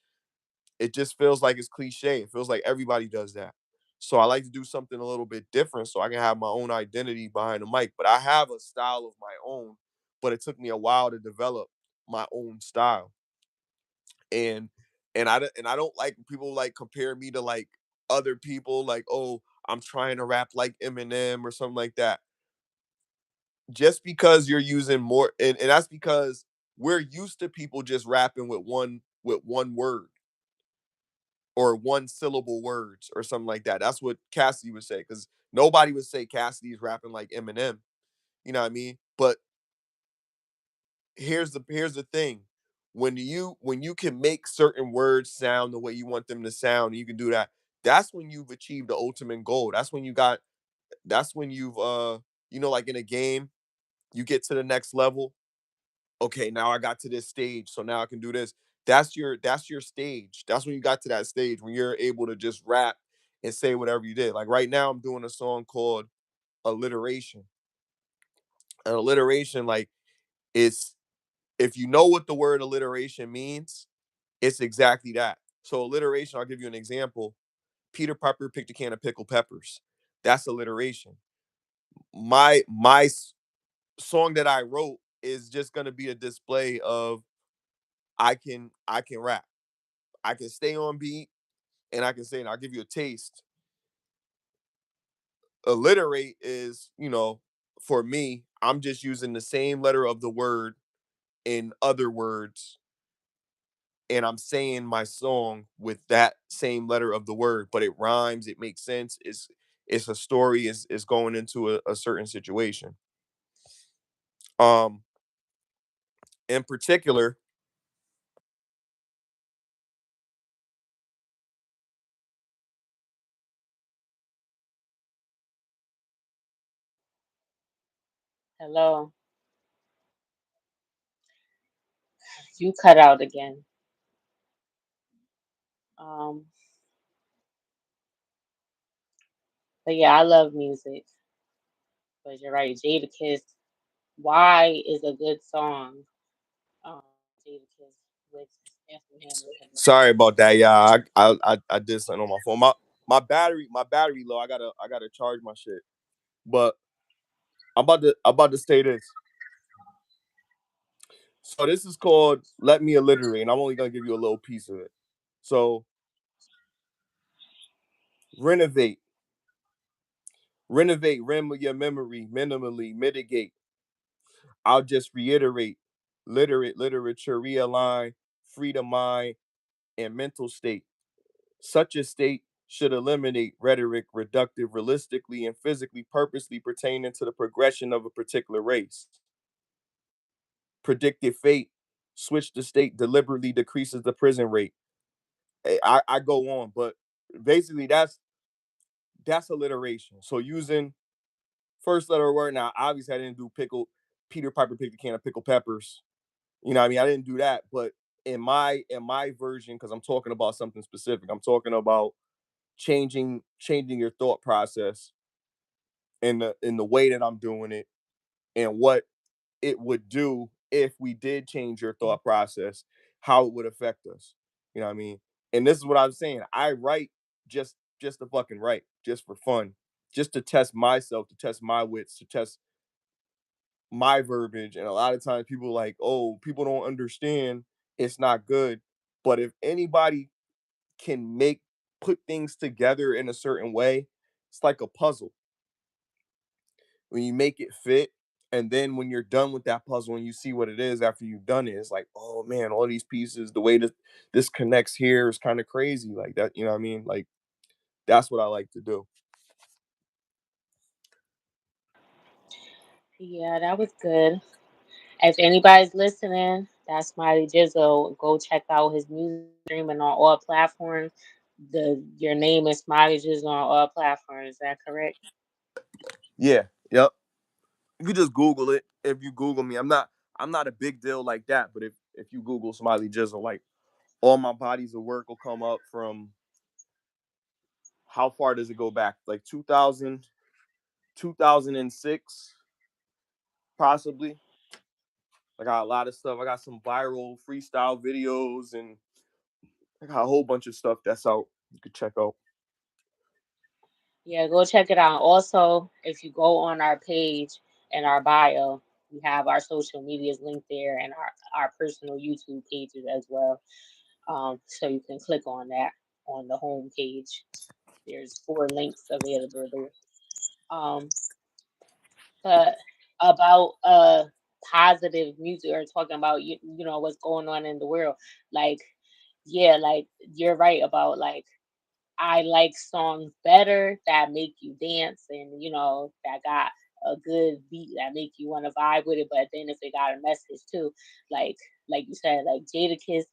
it just feels like it's cliche. It feels like everybody does that. So I like to do something a little bit different so I can have my own identity behind the mic. But I have a style of my own, but it took me a while to develop my own style. And and I don't like people like compare me to like other people like, oh, I'm trying to rap like Eminem or something like that. Just because you're using more, and that's because we're used to people just rapping with one word or one syllable words or something like that. That's what Cassidy would say, because nobody would say Cassidy's rapping like Eminem. You know what I mean? But here's the thing. When you can make certain words sound the way you want them to sound, you can do that. that's when you've achieved the ultimate goal. That's when you've like in a game, you get to the next level. Okay, now I got to this stage, so now I can do this. That's your stage. That's when you got to that stage when you're able to just rap and say whatever you did. Like right now, I'm doing a song called Alliteration. An alliteration, like, is if you know what the word alliteration means, it's exactly that. So alliteration, I'll give you an example. Peter Pepper picked a can of pickled peppers. That's alliteration. My song that I wrote is just gonna be a display of I can rap. I can stay on beat and I can say, and I'll give you a taste. Alliterate is, for me, I'm just using the same letter of the word in other words, and I'm saying my song with that same letter of the word, but it rhymes, it makes sense, it's a story, is going into a certain situation. Um, in particular, Hello, you cut out again. Um, but yeah, I love music. But you're right, Jadakiss. Why is a good song. Jadakiss with Anthony Hamilton. sorry about that. Yeah, I did something on my phone. My battery low. I gotta charge my shit. But I'm about to say this. So this is called Let Me Alliterate, and I'm only gonna give you a little piece of it. So renovate, rim of your memory, minimally mitigate. I'll just reiterate, literature, realign, freedom mind, and mental state. Such a state should eliminate rhetoric, reductive, realistically, and physically purposely pertaining to the progression of a particular race. Predicted fate, switch the state deliberately decreases the prison rate. I go on, but basically that's alliteration. So using first letter word. Now, obviously, I didn't do pickle. Peter Piper picked a can of pickled peppers. You know what I mean? I didn't do that, but in my version, because I'm talking about something specific. I'm talking about changing your thought process in the way that I'm doing it, and what it would do if we did change your thought process, how it would affect us. You know what I mean? And this is what I'm saying. I write just to fucking write, just for fun, just to test myself, to test my wits, to test my verbiage. And a lot of times people like, oh, people don't understand, it's not good. But if anybody can put things together in a certain way, it's like a puzzle. When you make it fit, and then when you're done with that puzzle and you see what it is after you've done it, it's like, oh man, all these pieces, the way that this connects here is kind of crazy. Like that, you know what I mean? Like that's what I like to do. Yeah, that was good. If anybody's listening, that's Smiley Jizzle. Go check out his music streaming on all platforms. Your name is Smiley Jizzle on all platforms. Is that correct? Yeah. Yep. You could just Google it. If you Google me, I'm not a big deal like that. But if you Google Smiley Jizzle, like all my bodies of work will come up from, how far does it go back? Like 2000, 2006, possibly. I got a lot of stuff. I got some viral freestyle videos, and I got a whole bunch of stuff that's out. You could check out. Yeah, go check it out. Also, if you go on our page and our bio, we have our social medias linked there and our personal YouTube pages as well. So you can click on that on the home page. There's 4 links available there. Um, but about positive music or talking about you know what's going on in the world, like yeah, like you're right about like I like songs better that make you dance and that got a good beat that make you want to vibe with it. But then if it got a message too, like like you said, like Jadakiss,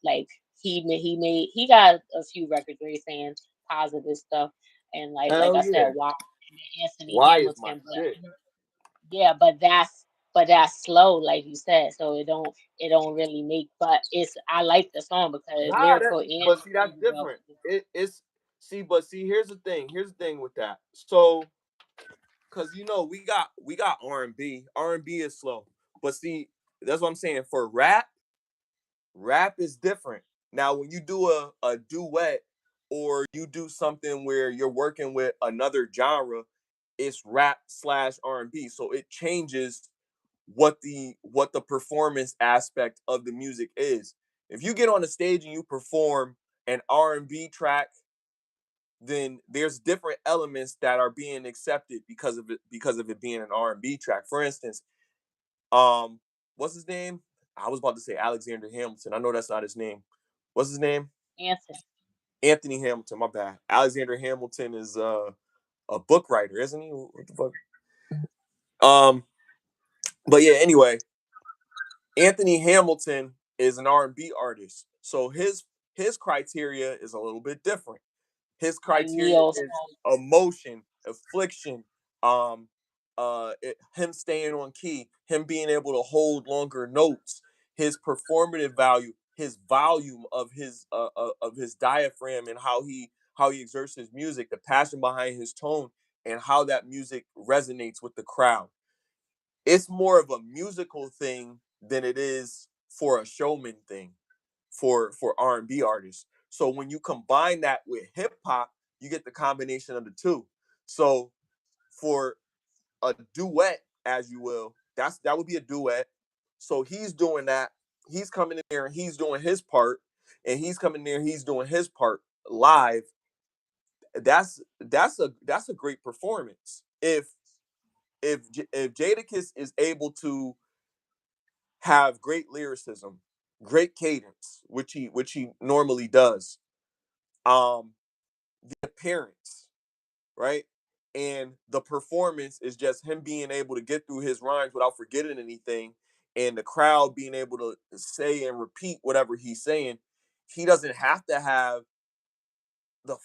like he got a few records where he's saying positive stuff. And like Hell I said, yeah. why Anthony Why is my Hamilton, but shit? yeah, but that's slow, like you said. So it don't really make. But it's I like the song because it's Nah, that lyrical and but see that's pretty well different. produced. It's see, but see, here's the thing. Here's the thing with that. So, cause we got R&B. R&B is slow. But see, that's what I'm saying. For rap is different. Now, when you do a duet or you do something where you're working with another genre, it's rap slash R&B. So it changes what the performance aspect of the music is. If you get on the stage and you perform an R&B track, then there's different elements that are being accepted because of it being an R&B track. For instance, um, what's his name? I was about to say Alexander Hamilton. I know that's not his name. What's his name? Anthony. Anthony Hamilton. My bad. Alexander Hamilton is a book writer, isn't he? What the fuck? Um, but yeah. Anyway, Anthony Hamilton is an R&B artist, so his criteria is a little bit different. His Like criteria Neo is Soul. emotion, affliction, him staying on key, him being able to hold longer notes, his performative value, his volume of his diaphragm, and how he exerts his music, the passion behind his tone, and how that music resonates with the crowd. It's more of a musical thing than it is for a showman thing for R&B artists. So when you combine that with hip hop, you get the combination of the two. So for a duet, as you will, that would be a duet. So he's doing that. He's coming in there and he's doing his part, and he's coming there, he's doing his part live. That's a great performance. If Jadakiss is able to have great lyricism, great cadence, which he normally does. The appearance, right? And the performance is just him being able to get through his rhymes without forgetting anything, and the crowd being able to say and repeat whatever he's saying. He doesn't have to have the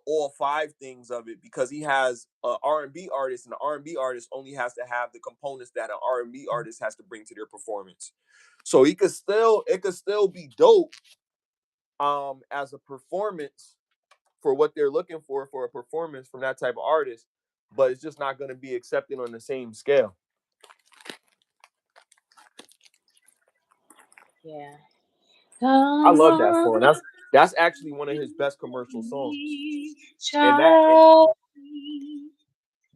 all five things of it because he has an R&B artist, and the R&B artist only has to have the components that an R&B artist has to bring to their performance. So it could still be dope as a performance for what they're looking for a performance from that type of artist, but it's just not going to be accepted on the same scale. Yeah. I Come love that song. on, That's actually one of his best commercial songs. And Charlie.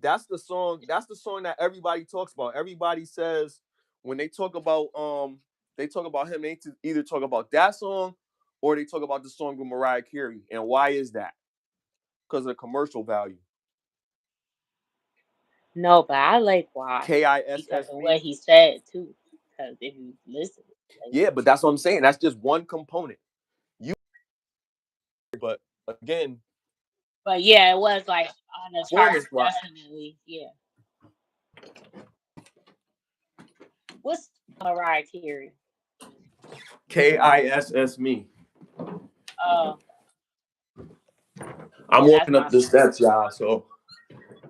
that's the song that everybody talks about. Everybody says when they talk about him, they either talk about that song or they talk about the song with Mariah Carey. And why is that? Because of the commercial value. No, but I like why because Kiss of me. what he said too. Because if you listen, like, Yeah, but that's what I'm saying. That's just one component. You but again, but yeah, it was like on the charts, performance wise, definitely. Yeah. What's Mariah Carey? Kiss me. Oh, I'm yeah, that's walking my up the favorite. steps, y'all, so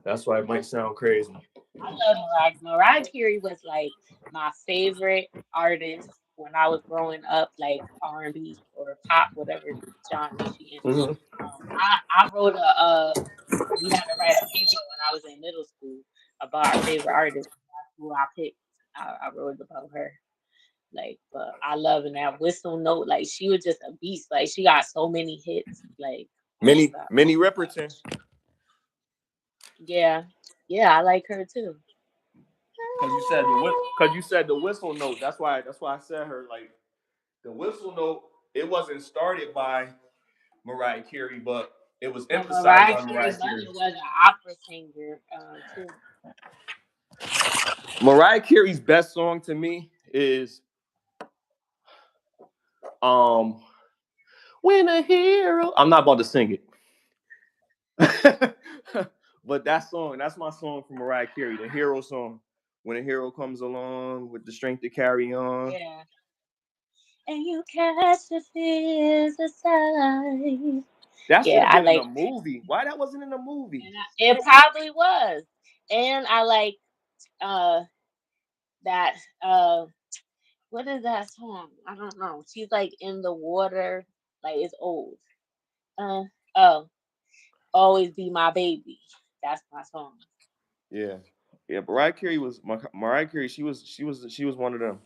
that's why it might sound crazy. I love Mariah. Mariah Carey was like my favorite artist when I was growing up, like R&B or pop, whatever genre she in. Hmm. I wrote we had to write a paper when I was in middle school about our favorite artist. That's who I picked. I wrote about her. Like, but I love in that whistle note. Like, she was just a beast. Like, she got so many hits. Like, oh my Mini god. Mini Ripperton. Yeah, yeah, I like her too. Because you said the whistle note. That's why I said her like the whistle note. It wasn't started by Mariah Carey, but it was But emphasized Mariah by Carey Mariah Carey. mother was an opera singer too. Mariah Carey's best song to me is um When a Hero. I'm not about to sing it. But that's my song from Mariah Carey, the hero song. When a hero comes along with the strength to carry on. Yeah. And you catch the fears aside. That should Yeah, have I been in like a movie. Why that wasn't in a movie? it probably was. And I like uh that what is that song? I don't know. She's like in the water, like it's old. Uh oh, always be my baby. That's my song. Yeah, yeah. Mariah Carey was Mariah Carey. She was one of them.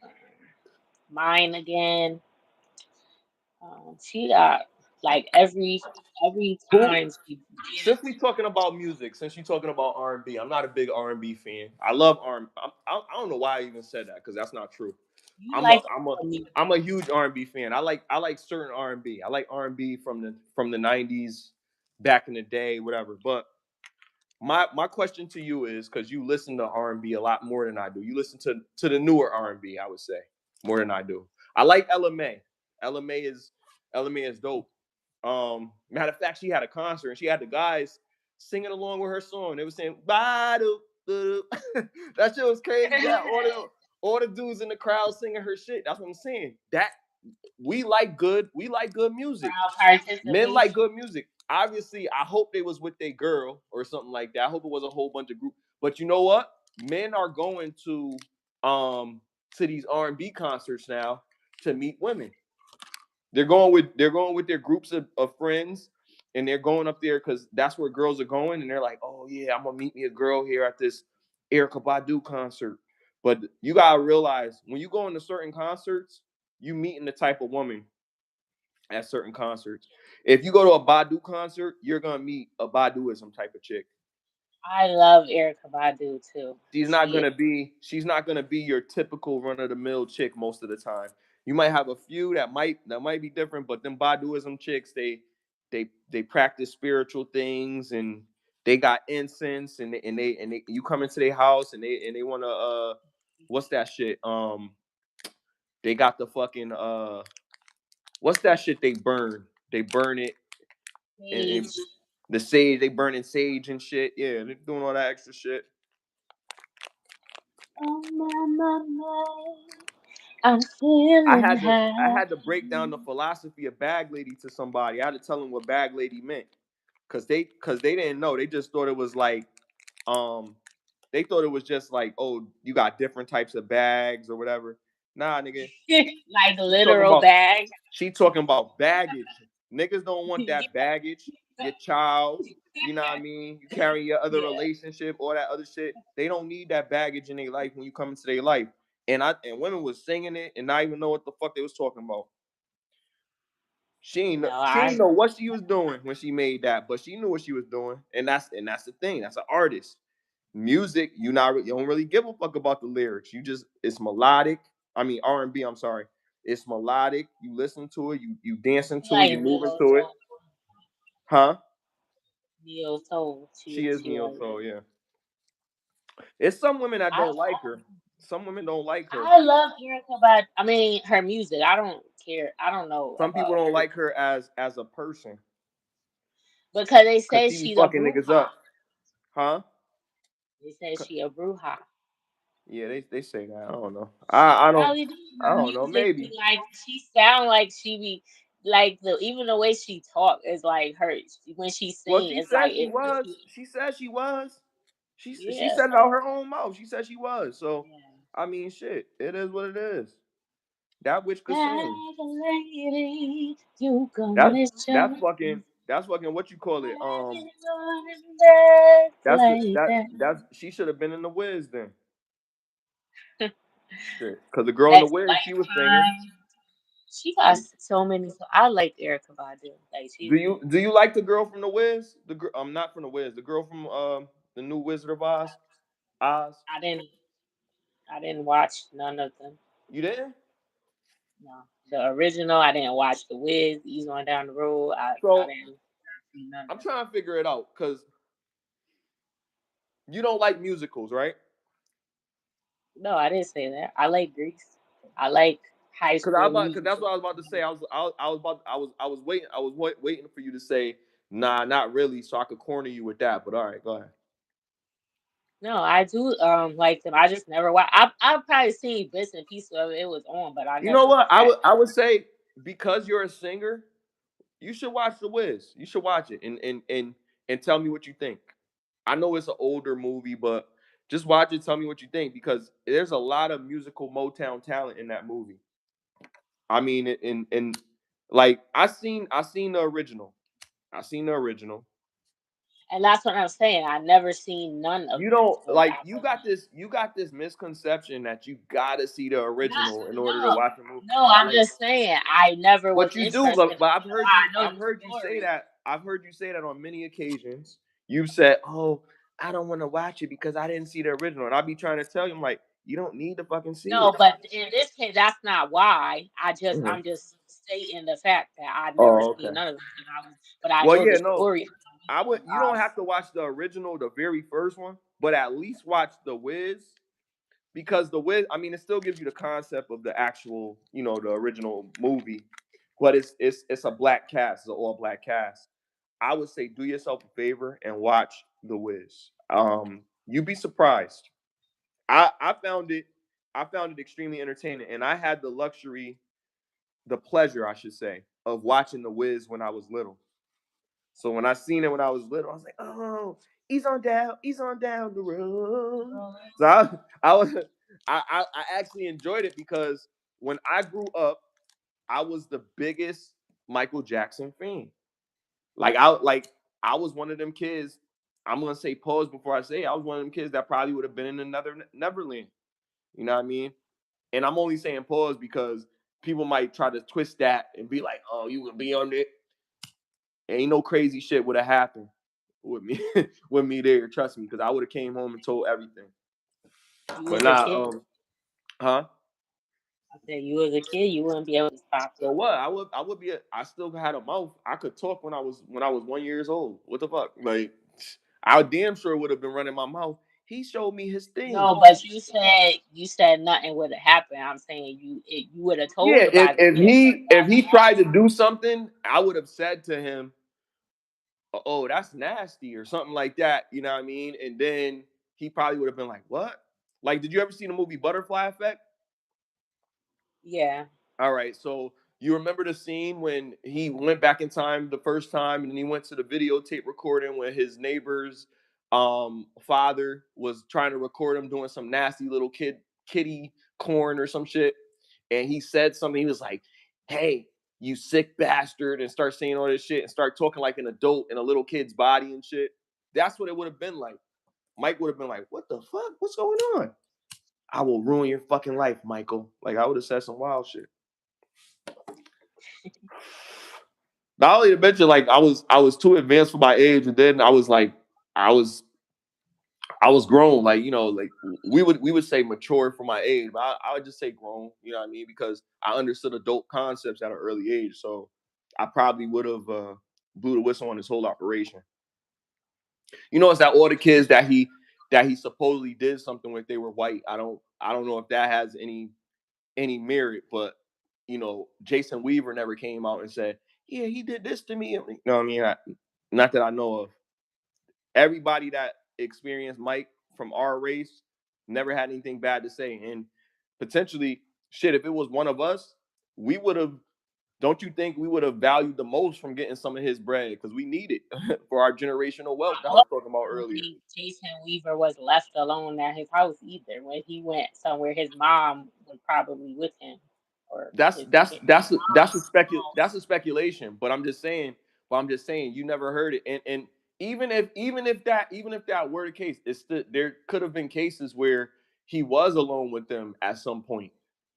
Um, Mine again. She got like every Who? time she Since we talking about music, since you talking about R&B, I'm not a big R&B fan. I love R. I don't know why I even said that because that's not true. you I'm a like I'm a all the music. I'm a huge R&B fan. I like certain R&B. I like R&B from the 90s, back in the day, whatever. But my question to you is because you listen to R&B a lot more than I do. You listen to the newer R&B, I would say, more than I do. I like Ella May. Ella May is Ella May is dope. Matter of fact, she had a concert and she had the guys singing along with her song. They were saying "Badu." That shit was crazy. Yeah, all the dudes in the crowd singing her shit. That's what I'm saying. That we like good music. Crowd Men like participation. good music. Obviously, I hope they was with their girl or something like that. I hope it was a whole bunch of group. But you know what? Men are going um to these R&B concerts now to meet women. They're going with their groups of friends, and they're going up there because that's where girls are going, and they're like, oh yeah, I'm gonna meet me a girl here at this Erica Badu concert. But you gotta realize when you go into certain concerts, you meeting the type of woman at certain concerts. If you go to a Badu concert, you're gonna meet a Baduism type of chick. I love Erica Badu too. She is. She's not gonna be your typical run of the mill chick most of the time. You might have a few that might be different, but them Baduism chicks, they practice spiritual things, and they got incense, and they you come into their house, and they wanna what's that shit? They got the fucking what's that shit they burn? They burn it, and Sage. the sage, they burning sage and shit. Yeah, they're doing all that extra shit. Oh my, I'm feeling I high. had to break down the philosophy of bag lady to somebody. I had to tell them what bag lady meant because they didn't know. They just thought it was like um they thought it was just like, oh, you got different types of bags or whatever. Nah, nigga. Like She talking literal about bag. she talking about baggage. Niggas don't want that baggage. Your child, you know what I mean? You carry your other Yeah. relationship, all that other shit. They don't need that baggage in their life when you come into their life. And women was singing it and not even know what the fuck they was talking about. No, She I didn't know what she was doing when she made that, but she knew what she was doing, and that's the thing. That's an artist. Music, you don't really give a fuck about the lyrics. You just it's melodic. I mean R&B. I'm sorry. It's melodic. You listen to it. You dancing to it. like You moving Neo to it. Soul. Huh? Neo Soul. She is She neo was. soul. Yeah. It's some women that I don't like her. Some women don't like her. I love Erica, but I mean her music. I don't care. I don't know Some people about don't her like her as a person because they because say she be she's a fucking niggas bruja. up. Huh? They say she a bruja. Yeah, they say that. I don't know. She I don't probably do. I Her don't know. music be Maybe. like she sound like she be like the even the way she talk is like her when she Well, sing. she It's said like she it makes was. you She said she was. She yeah. said it So out her own mouth. She said she was. So yeah. I mean, shit. It is what it is. That witch could sing. Like a lady, you That's gonna show me that's fucking what you call it. I can run that like that. That's she should have been in the Wiz then. Shit, because the girl in the Next Wiz, she was singing. lifetime. She got so many. So I like Erica Badu. Like she's Do you like the girl from the Wiz? The girl, I'm not from the Wiz. The girl from the new Wizard of Oz. Oz. I didn't I didn't watch none of them. You didn't? No, the original. I didn't watch the Wiz. Ease on down the road. I So didn't see none of I'm them. trying to figure it out because you don't like musicals, right? No, I didn't say that. I like Grease. I like High School Cause that's Musical. what I was about to say. I was waiting. Waiting for you to say, nah, not really, so I could corner you with that. But all right, go ahead. No, I do like them. I just never watched. I've probably seen bits and pieces of it. It was on, but I You know never what? sat. I would say because you're a singer, You should watch The Wiz. You should watch it and tell me what you think. I know it's an older movie, but just watch it. Tell me what you think because there's a lot of musical Motown talent in that movie. I mean, in like I seen the original. I seen the original. And that's what I'm saying. I never seen none of You them, don't so like that's what I'm you got this misconception that you gotta see the not. original in order to No, watch the movie. no. I'm Like just saying. I never was what you do, interested but until I know I've the heard you say story. that. I've heard you say that on many occasions. You said, "Oh, I don't want to watch it because I didn't see the original." And I'll be trying to tell you, I'm like, you don't need to fucking see it. No, but in this case, that's not why. Mhm. I'm just stating the fact that I never Oh, seen okay. none of them, and but I Well, know the yeah, no. story of I would. them. You don't have to watch the original, the very first one, but at least watch The Wiz because The Wiz. I mean, it still gives you the concept of the actual, the original movie, but it's a black cast, it's an all black cast. I would say do yourself a favor and watch The Wiz. You'd be surprised. I found it. I found it extremely entertaining, and I had the luxury, the pleasure, I should say, of watching The Wiz when I was little. So when I seen it when I was little, I was like, oh, he's on down the road. So I was, I actually enjoyed it because when I grew up, I was the biggest Michael Jackson fan. Like I was one of them kids. I'm gonna say pause before I say it. I was one of them kids that probably would have been in another Neverland. You know what I mean? And I'm only saying pause because people might try to twist that and be like, "Oh, you would be on it." Ain't no crazy shit would have happened with me with me there. Trust me, because I would have came home and told everything. You But was a nah, kid. huh? I said you was a kid. You wouldn't be able to stop So it. what? I would be. I still had a mouth. I could talk when I was 1 years old. What the fuck? Like I damn sure would have been running my mouth. He showed me his thing. No, but you said nothing would have happened. I'm saying you would have told Yeah, about it if if somebody he tried to asked. do something, I would have said to him, "Oh, that's nasty" or something like that. You know what I mean? And then he probably would have been like, "What?" Like, did you ever see the movie Butterfly Effect? Yeah, All right, so you remember the scene when he went back in time the first time, and then he went to the videotape recording when his neighbor's father was trying to record him doing some nasty little kitty corn or some shit, and he said something. He was like, "Hey, you sick bastard," and start saying all this shit and start talking like an adult in a little kid's body and shit. That's what it would have been like. Mike would have been like, "What the fuck? What's going on? I will ruin your fucking life, Michael." Like I would have said some wild shit. Not only to mention, like I was too advanced for my age, and then I was like, I was I was grown, like like we would say mature for my age, but I would just say grown. You know what I mean? Because I understood adult concepts at an early age, so I probably would have blew the whistle on this whole operation. It's that all the kids that he supposedly did something with, they were white. I don't know if that has any merit, but Jason Weaver never came out and said, "Yeah, he did this to me." You know what I mean? Not that I know of. Everybody that experienced Mike from our race never had anything bad to say, and potentially, shit, if it was one of us, we would have. Don't you think we would have valued the most from getting some of his bread because we need it for our generational wealth that I I was talking about don't earlier? think Jason Weaver was left alone at his house either. When he went somewhere, his mom was probably with him, or That's that's his that's a, that's a mom. that's a speculation. But I'm just saying you never heard it. And even if that were the case, there could have been cases where he was alone with them at some point.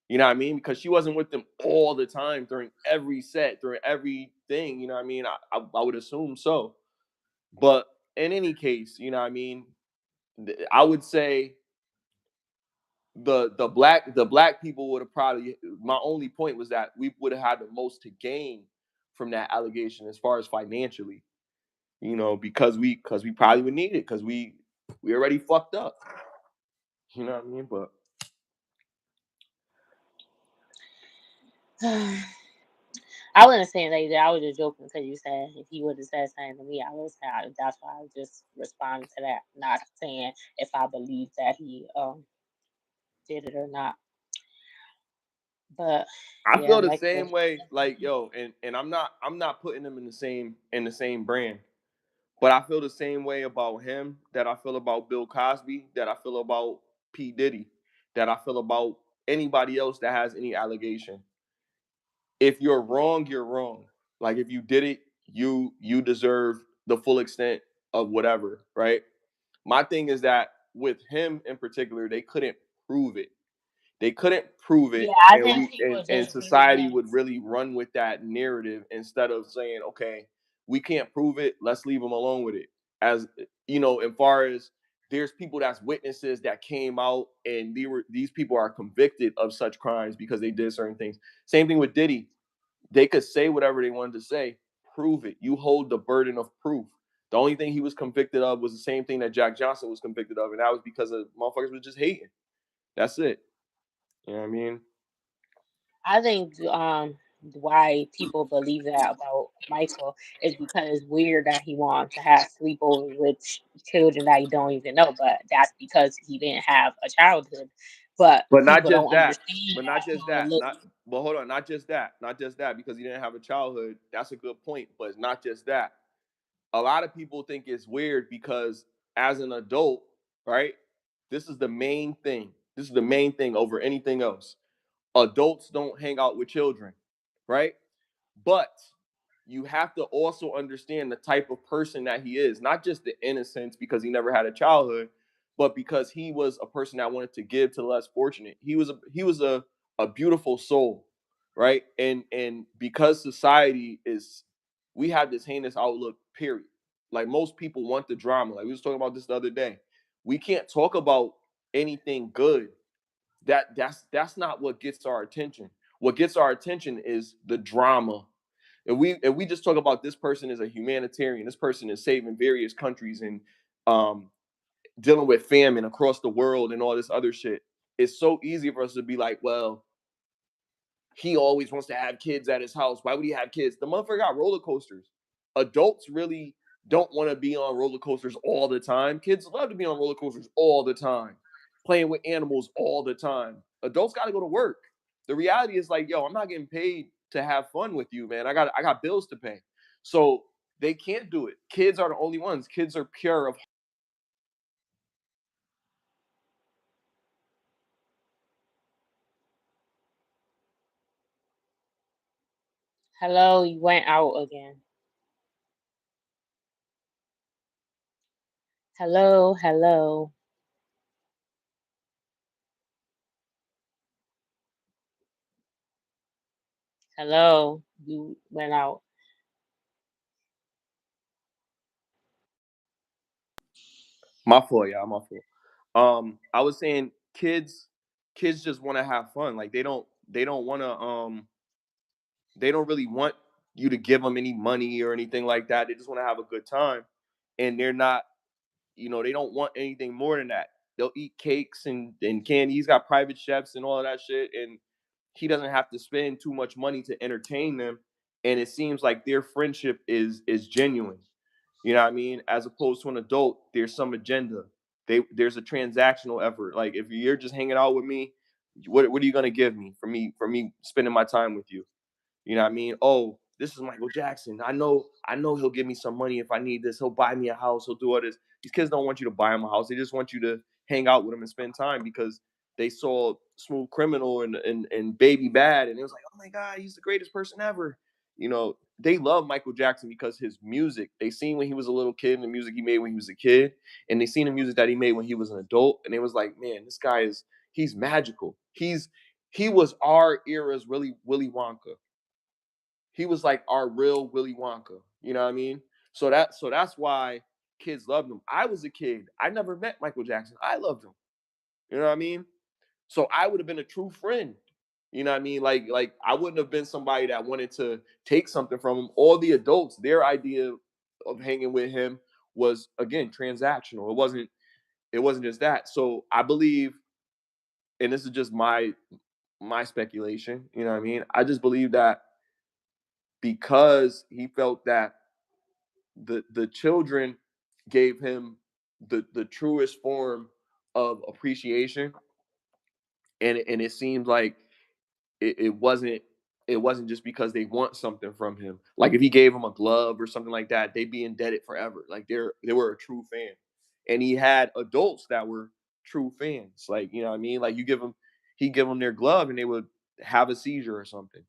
You know what I mean? Because she wasn't with them all the time during every set, during everything. You know what I mean? I would assume so. But in any case, you know what I mean? I would say the black people would have probably, my only point was that we would have had the most to gain from that allegation as far as financially, because we probably would need it because we already fucked up. You know what I mean? But I wouldn't say like that. I was just joking because you said if he would have said something to me, I would say that's why I just responded to that, not saying if I believe that he did it or not. But I yeah, feel the Michael. same way, like yo, and I'm not putting them in the same brand. But I feel the same way about him that I feel about Bill Cosby, that I feel about P. Diddy, that I feel about anybody else that has any allegation. If you're wrong, you're wrong. Like if you did it, you deserve the full extent of whatever, right? My thing is that with him in particular, they couldn't prove it. They couldn't prove it, Yeah, I and think we people and just viewed society him. would really run with that narrative instead of saying, okay, we can't prove it, let's leave them alone with it. As you know, as far as there's people that's witnesses that came out and these people are convicted of such crimes because they did certain things. Same thing with Diddy. They could say whatever they wanted to say, prove it. You hold the burden of proof. The only thing he was convicted of was the same thing that Jack Johnson was convicted of, and that was because of motherfuckers was just hating. That's it. You know what I mean? I think why people believe that about Michael is because it's weird that he wants to have sleepovers with children that he don't even know, but that's because he didn't have a childhood. But But not people just don't that. understand But that not just he that. look. Not but hold on, not just that. Not just that, because he didn't have a childhood. That's a good point. But it's not just that. A lot of people think it's weird because as an adult, right? This is the main thing. This is the main thing over anything else. Adults don't hang out with children, right? But you have to also understand the type of person that he is, not just the innocence because he never had a childhood, but because he was a person that wanted to give to the less fortunate. He was a beautiful soul, right? And because society is, we have this heinous outlook, period. Like most people want the drama. Like we was talking about this the other day. We can't talk about anything good. That's not what gets our attention. What gets our attention is the drama. If we just talk about this person is a humanitarian, this person is saving various countries and um, dealing with famine across the world and all this other shit. It's so easy for us to be like, well, he always wants to have kids at his house. Why would he have kids? The motherfucker got roller coasters. Adults really don't want to be on roller coasters all the time. Kids love to be on roller coasters all the time, playing with animals all the time. Adults got to go to work. The reality is like, yo, I'm not getting paid to have fun with you, man. I got bills to pay. So they can't do it. Kids are the only ones. Kids are pure of. Hello, you went out again. Hello, hello, hello. You went out. My fault, yeah, my fault. I was saying kids just want to have fun. Like they don't want to they don't really want you to give them any money or anything like that. They just want to have a good time, and they're not, they don't want anything more than that. They'll eat cakes and candy. He's got private chefs and all of that shit, and he doesn't have to spend too much money to entertain them. And it seems like their friendship is genuine. You know what I mean? As opposed to an adult, there's some agenda. There's a transactional effort. Like if you're just hanging out with me, what are you gonna give me for me spending my time with you? You know what I mean? Oh, this is Michael Jackson. I know he'll give me some money if I need this. He'll buy me a house. He'll do all this. These kids don't want you to buy them a house. They just want you to hang out with them and spend time because they saw Smooth Criminal and Baby Bad, and it was like, oh my God, he's the greatest person ever. They love Michael Jackson because his music. They seen when he was a little kid and the music he made when he was a kid, and they seen the music that he made when he was an adult, and it was like, man, this guy he's magical. He was our era's really Willy Wonka. He was like our real Willy Wonka. You know what I mean? So that's why kids loved him. I was a kid. I never met Michael Jackson. I loved him. You know what I mean? So I would have been a true friend. You know what I mean? Like I wouldn't have been somebody that wanted to take something from him. All the adults, their idea of hanging with him was again transactional. It wasn't just that. So I believe, and this is just my speculation, you know what I mean? I just believe that because he felt that the children gave him the truest form of appreciation, and it seemed like it wasn't just because they want something from him. Like if he gave him a glove or something like that, they'd be indebted forever. Like they were a true fan, and he had adults that were true fans. Like you know what I mean. Like he give them their glove, and they would have a seizure or something.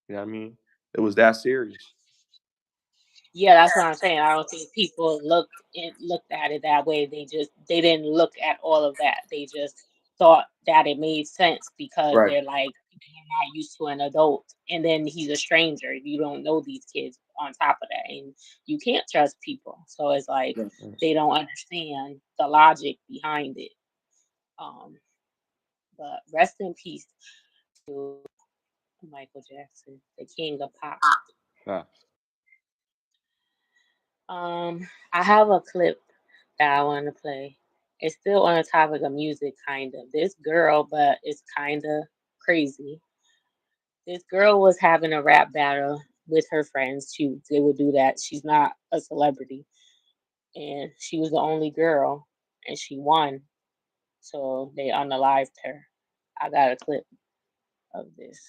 You know what I mean? It was that serious. Yeah, that's what I'm saying. I don't think people looked at it that way. They didn't look at all of that. They just thought that it made sense because Right. they're like they're not used to an adult, and then he's a stranger. You don't know these kids on top of that, and you can't trust people. So it's like they don't understand the logic behind it. Um, but rest in peace to Michael Jackson, the king of pop. Facts. I have a clip that I want to play. It's still on the topic of music, kind of. This girl, but it's kind of crazy. This girl was having a rap battle with her friends. They would do that. She's not a celebrity, and she was the only girl, and she won. So they unalived her. I got a clip of this.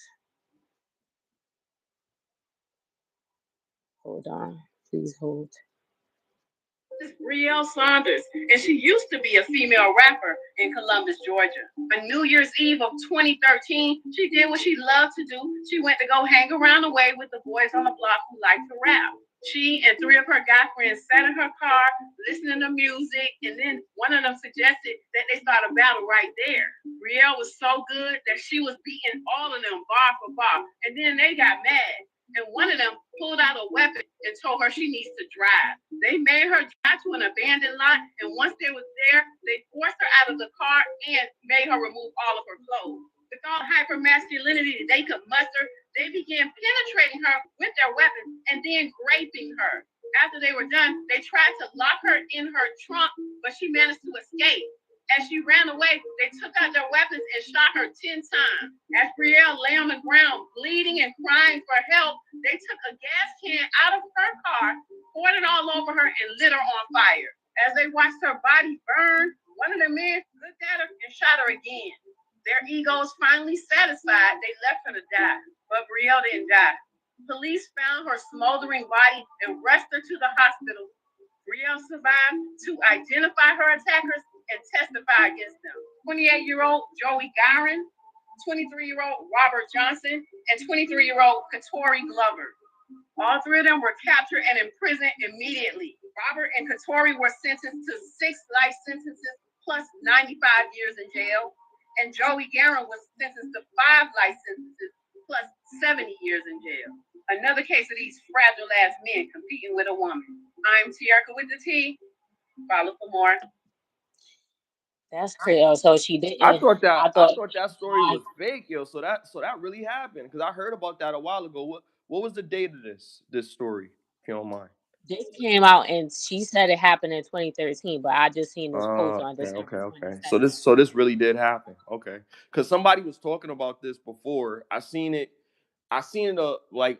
Hold on, please hold. This is Brielle Saunders, and she used to be a female rapper in Columbus, Georgia. On New Year's Eve of 2013, she did what she loved to do. She went to go hang around the way with the boys on the block who liked to rap. She and three of her guy friends sat in her car listening to music, and then one of them suggested that they start a battle right there. Brielle was so good that she was beating all of them bar for bar, and then they got mad and one of them pulled out a weapon and told her she needs to drive. They made her drive to an abandoned lot, and once they was there, they forced her out of the car and made her remove all of her clothes. With all the hypermasculinity that they could muster, they began penetrating her with their weapons and then raping her. After they were done, they tried to lock her in her trunk, but she managed to escape. As she ran away, they took out their weapons and shot her 10 times. As Brielle lay on the ground, bleeding and crying for help, they took a gas can out of her car, poured it all over her, and lit her on fire. As they watched her body burn, one of the men looked at her and shot her again. Their egos finally satisfied, they left her to die. But Brielle didn't die. Police found her smoldering body and rushed her to the hospital. Brielle survived to identify her attackers and testify against them. 28-year-old Joey Guerin, 23-year-old Robert Johnson, and 23-year-old Katori Glover. All three of them were captured and imprisoned immediately. Robert and Katori were sentenced to 6 life sentences plus 95 years in jail, and Joey Guerin was sentenced to 5 life sentences plus 70 years in jail. Another case of these fragile ass men competing with a woman. I'm Tiarka with the T. Follow for more. That's crazy. Oh, so she I didn't. thought that I I thought thought that story was fake, yo. So that really happened because I heard about that a while ago. What was the date of this story? If you don't mind. this came out and she said it happened in 2013, but I just seen this post on Okay, December okay, okay. 22nd. So this really did happen. Okay, because somebody was talking about this before. I seen it like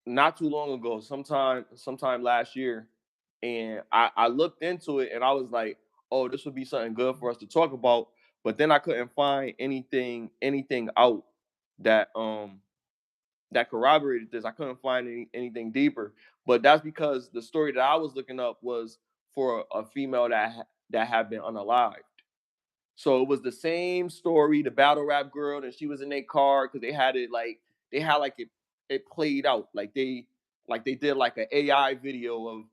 not too long ago, sometime last year, and I looked into it and I was like, oh, this would be something good for us to talk about. But then I couldn't find anything out that that corroborated this. I couldn't find anything deeper. But that's because the story that I was looking up was for a female that had been unalived. So it was the same story, the battle rap girl, and she was in their car because they had like it played out like they did like an AI video of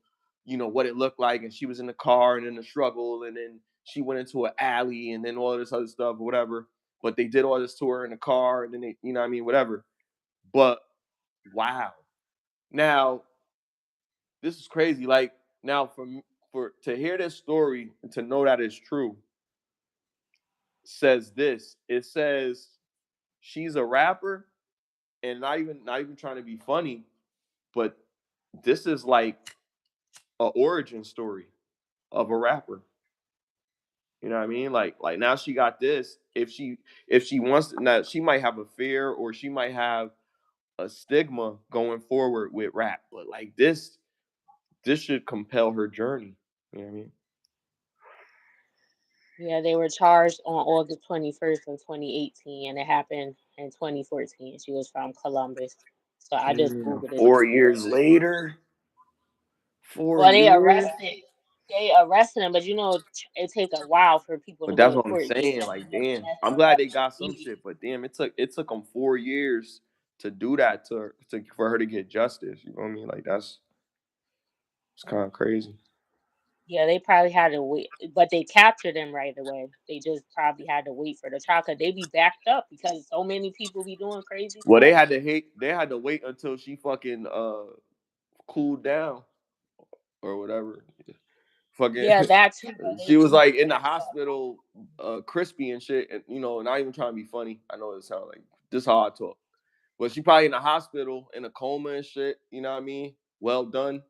what it looked like, and she was in the car and in the struggle, and then she went into an alley, and then all this other stuff or whatever. But they did all this to her in the car, and then they, you know what I mean, whatever. But wow, now this is crazy. Like now for to hear this story and to know that it's true says this. It says she's a rapper and not even trying to be funny, but this is like a origin story of a rapper. You know what I mean? Like now she got this. If she wants to, now she might have a fear or she might have a stigma going forward with rap, but like this should compel her journey. You know what I mean? Yeah, they were charged on August 21st of 2018, and it happened in 2014. She was from Columbus. So I just Damn, Googled it to 4 years see. later. Four Well, years. they arrested him, but it take a while for people But to go that's to what I'm court. They saying. sent Like, them to damn. mess I'm them glad up they got some shit, immediately. but damn, it took them 4 years to do that to her, for her to get justice. You know what I mean? Like it's kind of crazy. Yeah, they probably had to wait, but they captured him right away. They just probably had to wait for the trial because they be backed up because so many people be doing crazy Well, stuff. they had to wait until she fucking cooled down or whatever. Fucking Yeah, that too, but she they was be like in the backed up. hospital, crispy and shit, and not even trying to be funny. I know it sounds like this how I talk. But she probably in the hospital in a coma and shit, you know what I mean? Well done.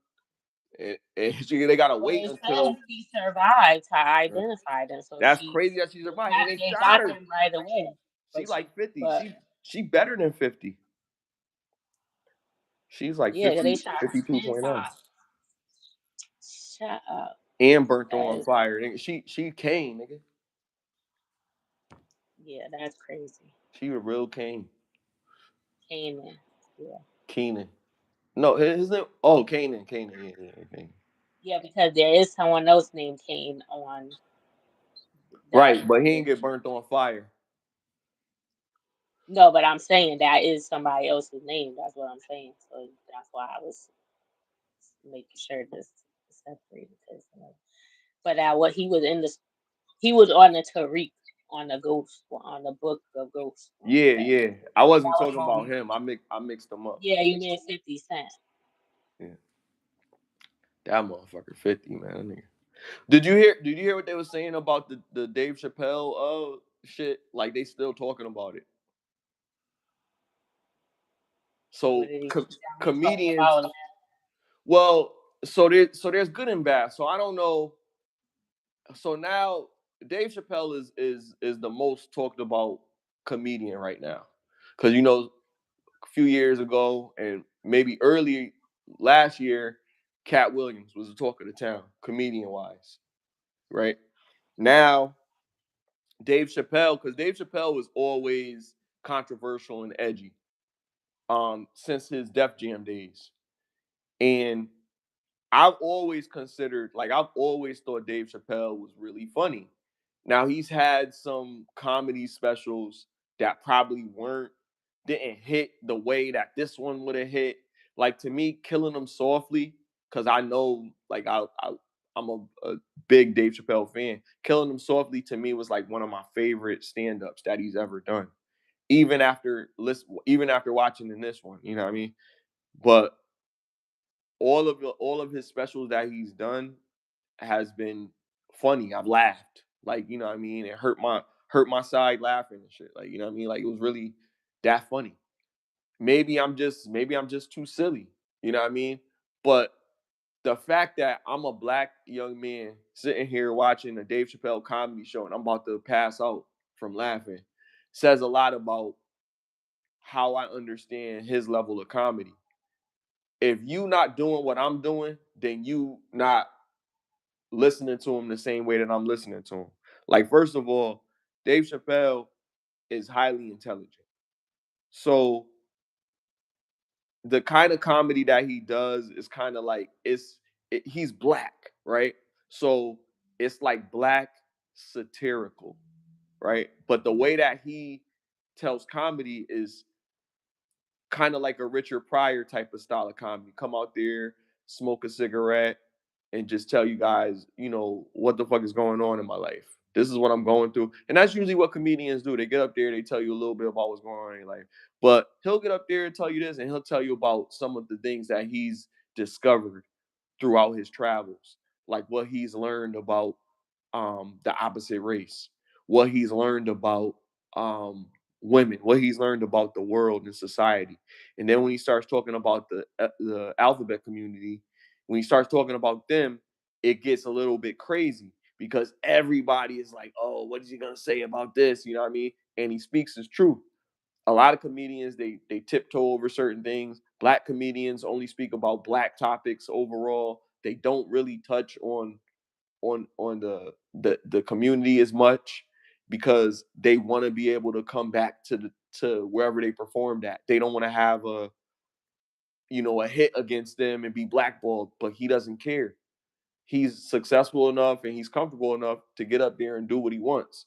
And they gotta Well, wait it until says he survived to identify them, so that's crazy that she survived. And they they shot got her. them right away. She But like 50. but She better than 50. She's like yeah, 50, they shot her 52.0. 10 times. Shut up. And burnt That on is fire. She Kane, nigga. yeah, that's crazy. She a real Kane. Canaan. Yeah. Keenan. No, his name. Oh, Kanan. Kanan. Yeah, yeah, Kanan. Yeah, because there is someone else named Kane on that Right, but he is ain't get burnt on fire. no, but I'm saying that is somebody else's name. That's what I'm saying. So that's why I was making sure this separated because but what he was on the Tariq on the ghost on the book of ghosts one. Yeah, That yeah. I wasn't was talking about on him. I mixed them up. yeah, you mean 50 Cent. Yeah, that motherfucker 50, man. That nigga. Did you hear what they were saying about the Dave Chappelle shit? Like they still talking about it. What So did he down there talking comedians, about? well, there's good and bad. So I don't know. So now Dave Chappelle is the most talked about comedian right now. Cause a few years ago and maybe early last year, Cat Williams was the talk of the town, comedian wise. Right? Now Dave Chappelle, because Dave Chappelle was always controversial and edgy since his Def Jam days. And I've always thought Dave Chappelle was really funny. Now he's had some comedy specials that probably didn't hit the way that this one would have hit. Like to me, Killing Them Softly, because I know like I'm a big Dave Chappelle fan. Killing Them Softly to me was like one of my favorite stand-ups that he's ever done. Even after watching in this one, you know what I mean? But all of his specials that he's done has been funny. I've laughed. Like, you know what I mean? It hurt my side laughing and shit. Like, you know what I mean? Like it was really that funny. Maybe I'm just too silly. You know what I mean? But the fact that I'm a black young man sitting here watching a Dave Chappelle comedy show and I'm about to pass out from laughing says a lot about how I understand his level of comedy. If you not doing what I'm doing, then you not listening to him the same way that I'm listening to him. Like, first of all, Dave Chappelle is highly intelligent. So the kind of comedy that he does is kind of like he's black, right? So it's like black satirical, right? But the way that he tells comedy is kind of like a Richard Pryor type of style of comedy. Come out there, smoke a cigarette, and just tell you guys, what the fuck is going on in my life. This is what I'm going through. And that's usually what comedians do. They get up there, they tell you a little bit about what's going on in your life. But he'll get up there and tell you this, and he'll tell you about some of the things that he's discovered throughout his travels, like what he's learned about the opposite race, what he's learned about women, what he's learned about the world and society. And then when he starts talking about the alphabet community, when he starts talking about them, it gets a little bit crazy because everybody is like, "Oh, what is he gonna say about this?" You know what I mean? And he speaks his truth. A lot of comedians they tiptoe over certain things. Black comedians only speak about black topics overall. They don't really touch on the community as much because they want to be able to come back to wherever they performed at. They don't want to have a hit against them and be blackballed, but he doesn't care. He's successful enough and he's comfortable enough to get up there and do what he wants.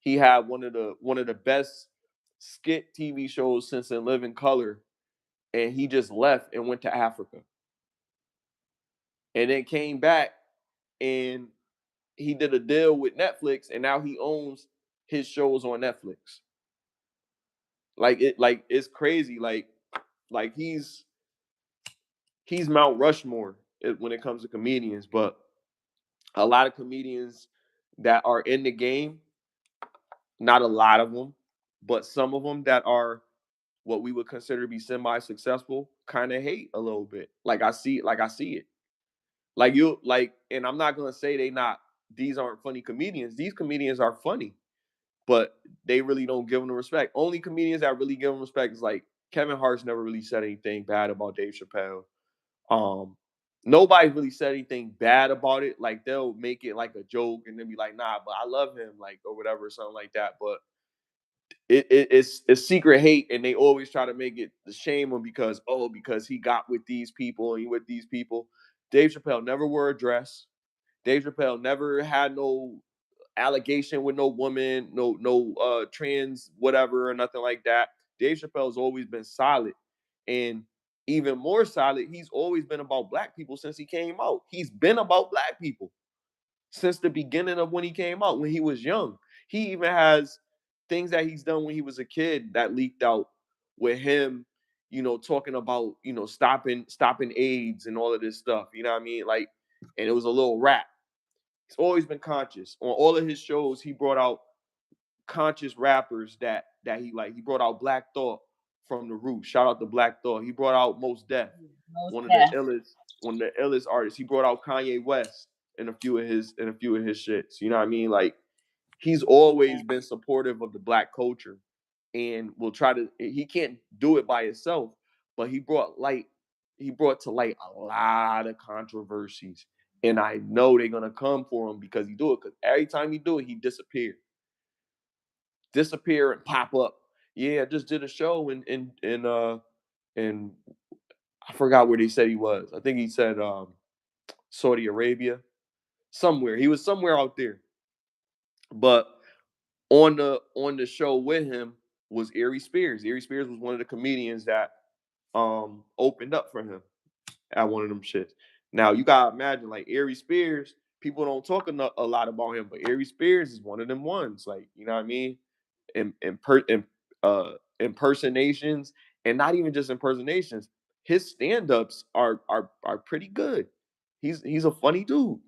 He had one of the best skit TV shows since In Living Color, and he just left and went to Africa, and then came back and he did a deal with Netflix, and now he owns his shows on Netflix. Like it's crazy. Like he's Mount Rushmore when it comes to comedians, but a lot of comedians that are in the game, not a lot of them, but some of them that are what we would consider to be semi-successful kind of hate a little bit. Like I see it. And I'm not gonna say these aren't funny comedians. These comedians are funny, but they really don't give them the respect. Only comedians that really give them respect is like Kevin Hart's never really said anything bad about Dave Chappelle. Um, Nobody's really said anything bad about it. Like they'll make it like a joke and then be like, nah, but I love him, like or whatever, or something like that. But it's secret hate, and they always try to make it the shame him because he got with these people and he with these people. Dave Chappelle never wore a dress. Dave Chappelle never had no allegation with no woman, no trans whatever or nothing like that. Dave Chappelle's always been solid, and even more solid, he's always been about black people since he came out. He's been about black people since the beginning of when he came out, when he was young. He even has things that he's done when he was a kid that leaked out with him, talking about, stopping AIDS and all of this stuff. You know what I mean? Like, and it was a little rap. He's always been conscious. On all of his shows, he brought out conscious rappers that he like. He brought out Black Thought from the Roots. Shout out to Black Thought. He brought out Most Def, Most one of the deaf. illest artists. He brought out Kanye West in a few of his shits. You know what I mean? Like he's always been supportive of the black culture and will try to. He can't do it by himself, but he brought to light a lot of controversies, and I know they're gonna come for him because he do it. Because every time he do it, he disappear and pop up. Yeah, I just did a show in I forgot where they said he was. I think he said Saudi Arabia, somewhere. He was somewhere out there. But on the show with him was Ari Spears. Ari Spears was one of the comedians that opened up for him at one of them shits. Now you gotta imagine, like Ari Spears, people don't talk a lot about him, but Ari Spears is one of them ones. Like, you know what I mean? Impersonations, and not even just impersonations. His stand-ups are pretty good. He's a funny dude.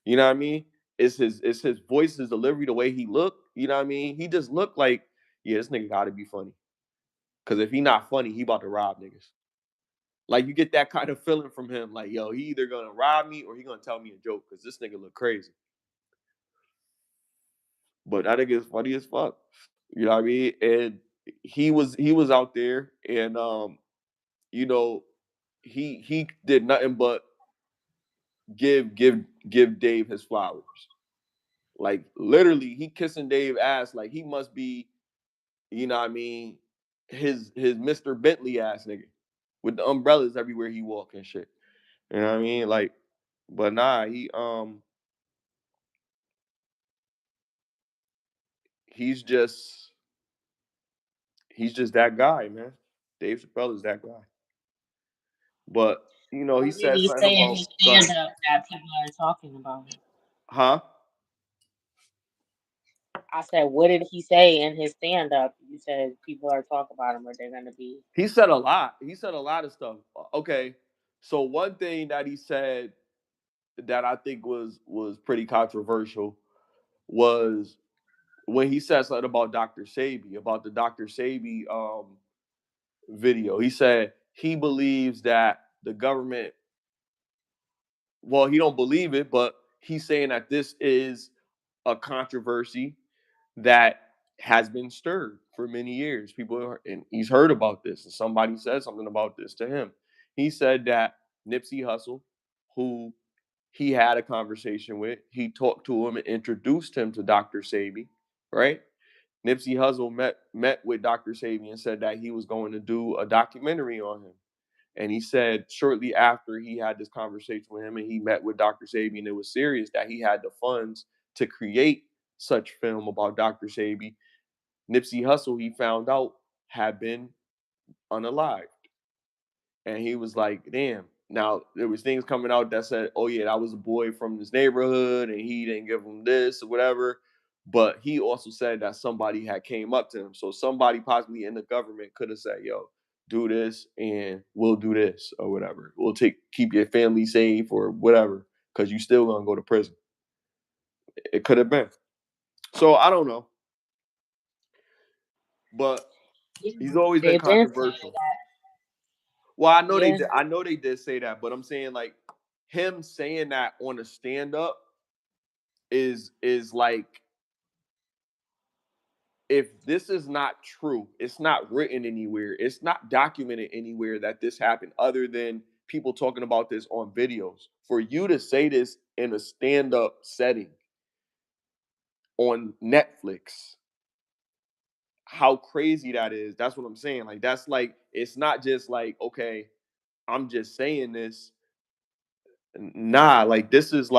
You know what I mean? It's his voice, his delivery, the way he looked. You know what I mean? He just looked like, yeah, this nigga got to be funny. Because if he not funny, he about to rob niggas. Like you get that kind of feeling from him. Like, yo, he either gonna rob me or he gonna tell me a joke because this nigga look crazy. But that nigga is funny as fuck. You know what I mean? And he was out there, and you know, he did nothing but give Dave his flowers. Like literally, he kissing Dave ass like he must be, you know what I mean, his Mr. Bentley ass nigga with the umbrellas everywhere he walk and shit. You know what I mean? Like, but nah, he's just he's just that guy, man. Dave Chappelle is that guy. But he What did said he something say in about his gun. stand up that people are talking about him? Huh? I said, what did he say in his stand up? You said people are talking about him or they're gonna be. He said a lot. He said a lot of stuff. Okay. So one thing that he said that I think was pretty controversial was when he said something about Dr. Sabi, about the Dr. Sabi video. He said he believes that the government, well, he don't believe it, but he's saying that this is a controversy that has been stirred for many years. And he's heard about this, and somebody said something about this to him. He said that Nipsey Hussle, who he had a conversation with. He talked to him and introduced him to Dr. Sabi, right? Nipsey Hussle met with Dr. Sabi and said that he was going to do a documentary on him. And he said shortly after he had this conversation with him and he met with Dr. Sabi and it was serious that he had the funds to create such film about Dr. Sabi. Nipsey Hussle, he found out, had been unalived. And he was like, damn. Now there was things coming out that said, oh yeah, that was a boy from this neighborhood and he didn't give him this or whatever. But he also said that somebody had came up to him. So somebody possibly in the government could have said, yo, do this and we'll do this or whatever. We'll keep your family safe or whatever, because you still gonna go to prison. It could have been. So I don't know. But Yeah, he's always been they've been saying controversial. Well, I know they yeah. did. I know they did say that, but I'm saying like him saying that on a stand up is like, if this is not true, it's not written anywhere, it's not documented anywhere that this happened other than people talking about this on videos. For you to say this in a stand up setting on Netflix, how crazy that is. That's what I'm saying. Like that's like, it's not just like, okay, I'm just saying this. Nah, like this is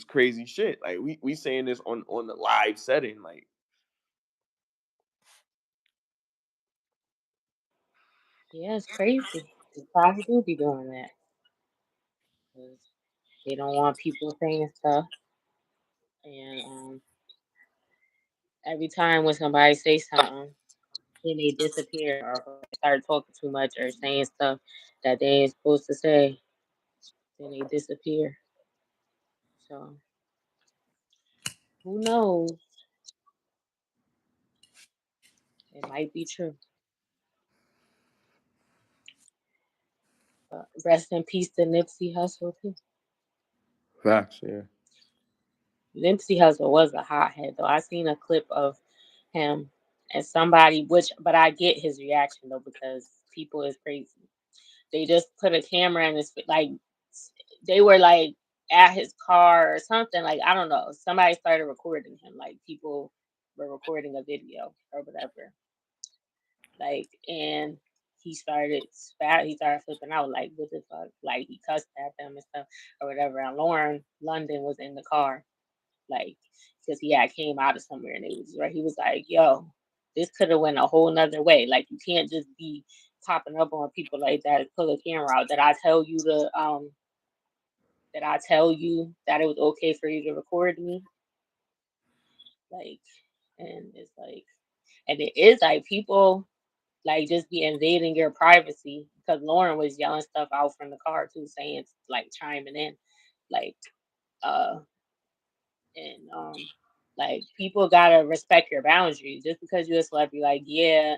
crazy shit. Like we saying this on the live setting. Like Yeah, it's crazy. They probably do be doing that 'cause they don't want people saying stuff. And every time when somebody say something, then they disappear or they start talking too much or saying stuff that they ain't supposed to say. Then they disappear. So who knows? It might be true. But rest in peace to Nipsey Hussle too. facts, yeah. Nipsey Hussle was a hothead though. I seen a clip of him and somebody, which but I get his reaction though because people is crazy. They just put a camera in his like they were like at his car or something. Like I don't know. Somebody started recording him. Like people were recording a video or whatever. Like and he started flipping out like what the fuck? Like he cussed at them and stuff or whatever. And Lauren London was in the car, like because he had came out of somewhere and it was right. He was like, yo, this could have went a whole nother way. Like you can't just be popping up on people like that, pull a camera out. Did I tell you that it was okay for you to record me? Like, and it's like, and it is like people like just be invading your privacy because Lauren was yelling stuff out from the car too, saying like chiming in, like, uh, and like people gotta respect your boundaries. Just because you're a celebrity, like, yeah,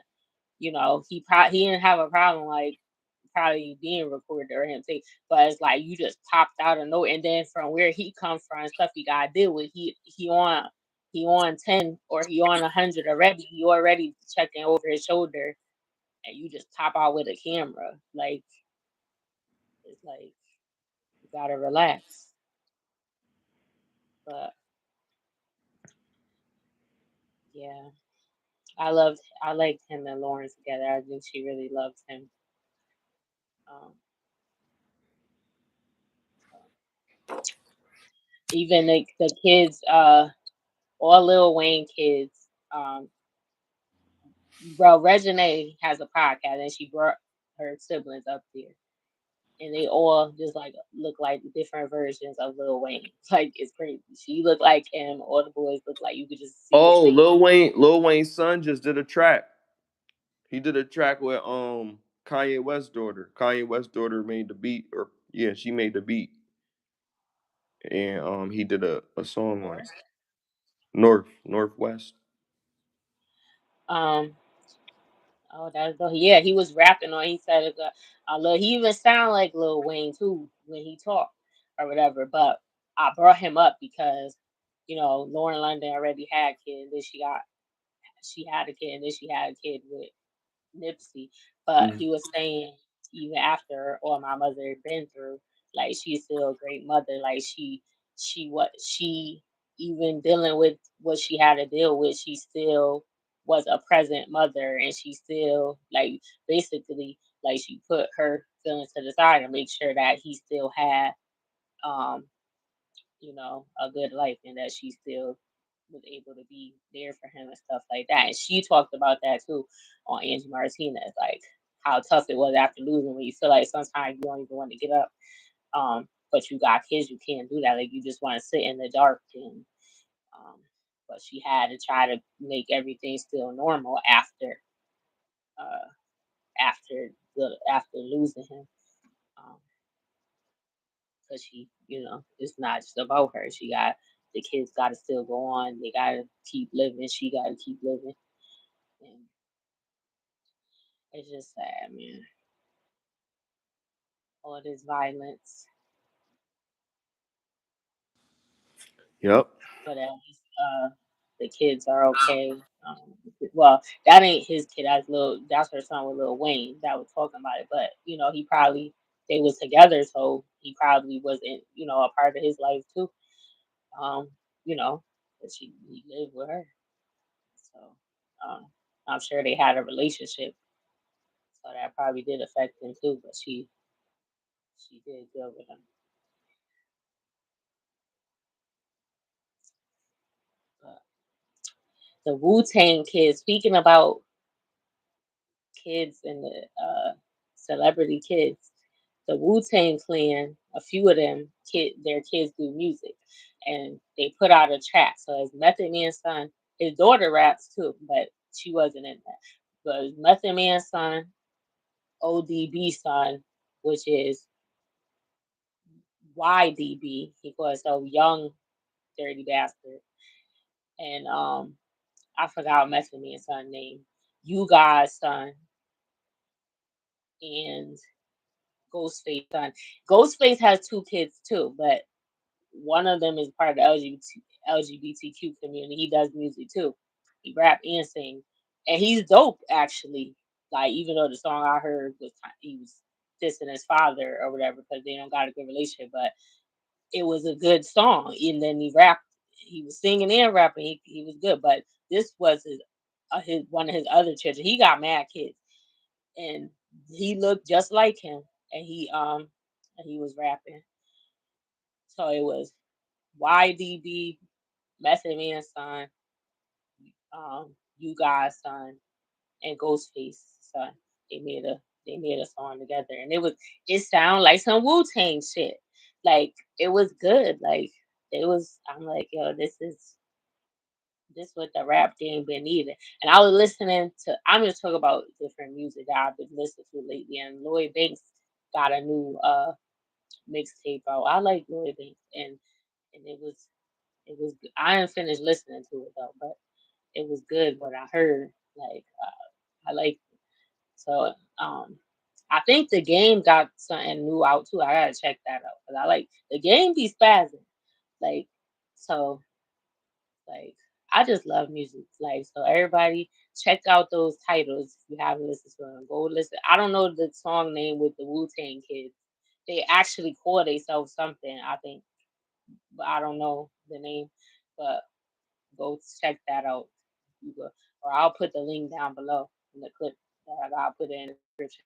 he didn't have a problem like probably being recorded or him say, but it's like you just popped out a note, and then from where he come from and stuff he got to deal with, he on 10 or he on 100 already. He already checking over his shoulder, and you just pop out with a camera. Like it's like you gotta relax. But yeah, I liked him and Lauren together. I think she really loved him. Um, so even the kids, all Lil Wayne kids, bro, Reginae has a podcast and she brought her siblings up there. And they all just like look like different versions of Lil Wayne. Like it's crazy. She looked like him. All the boys look like you could just see his Oh, face. Lil Wayne's son just did a track. He did a track with Kanye West's daughter. Kanye West's daughter made the beat, or yeah, she made the beat, and he did a song on it. Or Northwest. um oh that's dope. Yeah, he was rapping on. He said he even sound like Lil Wayne too when he talked or whatever. But I brought him up because Lauren London already had kids. Then she had a kid, and then she had a kid with Nipsey, but Mm. he was saying even after all my mother had been through, Like she's still a great mother. Like she even dealing with what she had to deal with, she still was a present mother, and she still like basically like she put her feelings to the side and make sure that he still had um a good life, and that she still was able to be there for him and stuff like that. And she talked about that too on Angie Martinez, like how tough it was after losing, when you feel like sometimes you don't even want to get up. But you got kids, you can't do that. Like you just want to sit in the dark, and um, but she had to try to make everything still normal uh after losing him. Um, because it's not just about her. She got the kids got to still go on. They got to keep living. She got to keep living, and it's just sad, man. All this violence, Yep. but at least the kids are okay. Well, that ain't his kid. That's her son with Lil Wayne that was talking about it. But he probably they was together, so he probably wasn't a part of his life too. Um, you know, but he lived with her, so um, I'm sure they had a relationship, so that probably did affect him too. But she did good with him. But the Wu Tang kids, speaking about kids and the celebrity kids, the Wu Tang Clan, a few of them their kids do music, and they put out a track. So it's Method Man's son, his daughter raps too, but she wasn't in that. But it's Method Man's son, ODB son, which is YDB. He calls himself Young Dirty Bastard, and I forgot Method Man's son name. You Guys son and Ghostface son. Ghostface has two kids too, but one of them is part of the LGBTQ community. He does music too. He rap and sing, and he's dope actually. Like even though the song I heard was he was dissing his father or whatever because they don't got a good relationship, but it was a good song. And then he rapped, he was singing and rapping. He was good, but this was his one of his other children. He got mad kids, and he looked just like him, and he was rapping. So it was YDB, Method Man's son, you guys son, and Ghostface son. They made a they made a song together, and it sounded like some Wu Tang shit. Like it was good. Like it was. I'm like, yo, this what the rap game been needing. And I was listening to. I'm just talking about different music that I've been listening to lately. And Lloyd Banks got a new mixtape out. I like Lloyd Banks, and it was. I didn't finish listening to it though, but it was good. What I heard, like I like. So I think the game got something new out too. I gotta check that out because I like the game be spazzing. Like so, like I just love music. Like so, everybody check out those titles if you haven't listened to them. Go listen. I don't know the song name with the Wu Tang kids. They actually call themselves something, I think, but I don't know the name. But go check that out. You go, or I'll put the link down below in the clip. I'll put it in the description.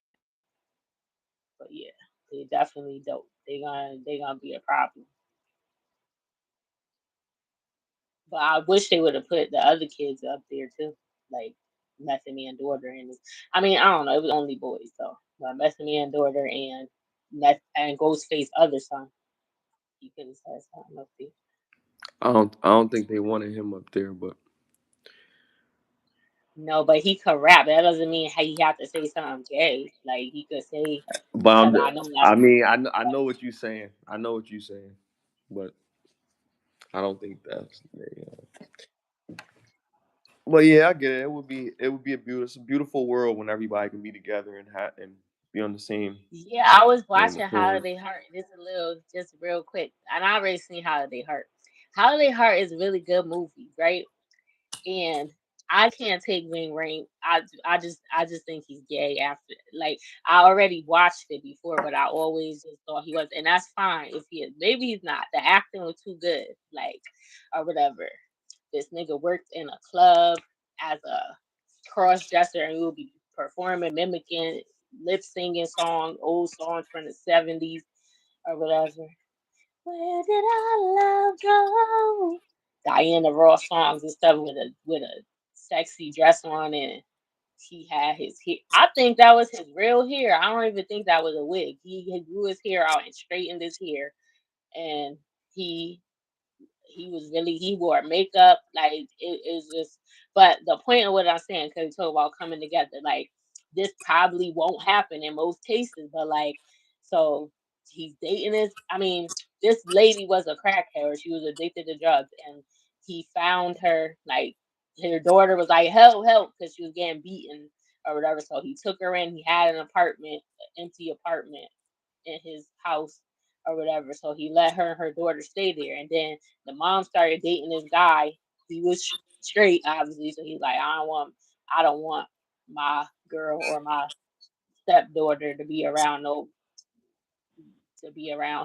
But yeah, they definitely dope. They gonna be a problem. But I wish they would have put the other kids up there too, like Method Man daughter and I mean I don't know, it was only boys though. But Method Man daughter and and Ghostface other son. He could have said something up there. I don't think they wanted him up there, but No, but he could rap. That doesn't mean he have to say something gay. Like he could say, but because I'm, I know I that's mean, I know what you're saying. I know what you're saying, but I don't think that's. But yeah, I get it. It would be a beautiful world when everybody can be together and be on the same yeah. I was same watching accord. Holiday Heart just real quick, and I already seen Holiday Heart. Holiday Heart is a really good movie, right? And I can't take Ving Rhames. I just think he's gay after, like, I already watched it before, but I always just thought he was, and that's fine if he is. Maybe he's not. The acting was too good, like, or whatever. This nigga worked in a club as a cross dresser, and he would be performing, mimicking, lip singing old songs from the 70s or whatever. Where did our love go? Diana Ross songs and stuff with a sexy dress on, and he had his hair. I think that was his real hair. I don't even think that was a wig. He grew his hair out and straightened his hair, and he he was really, he wore makeup, like it was just. But the point of what I'm saying, because we talk about coming together, like, this probably won't happen in most cases, but like, so he's dating this, I mean, this lady was a crackhead, or she was addicted to drugs, and he found her, like, her daughter was like, help, help, because she was getting beaten or whatever. So he took her in. He had an apartment, an empty apartment in his house or whatever. So he let her and her daughter stay there. And then the mom started dating this guy. He was straight, obviously. So he's like, I don't want my girl or my stepdaughter to be around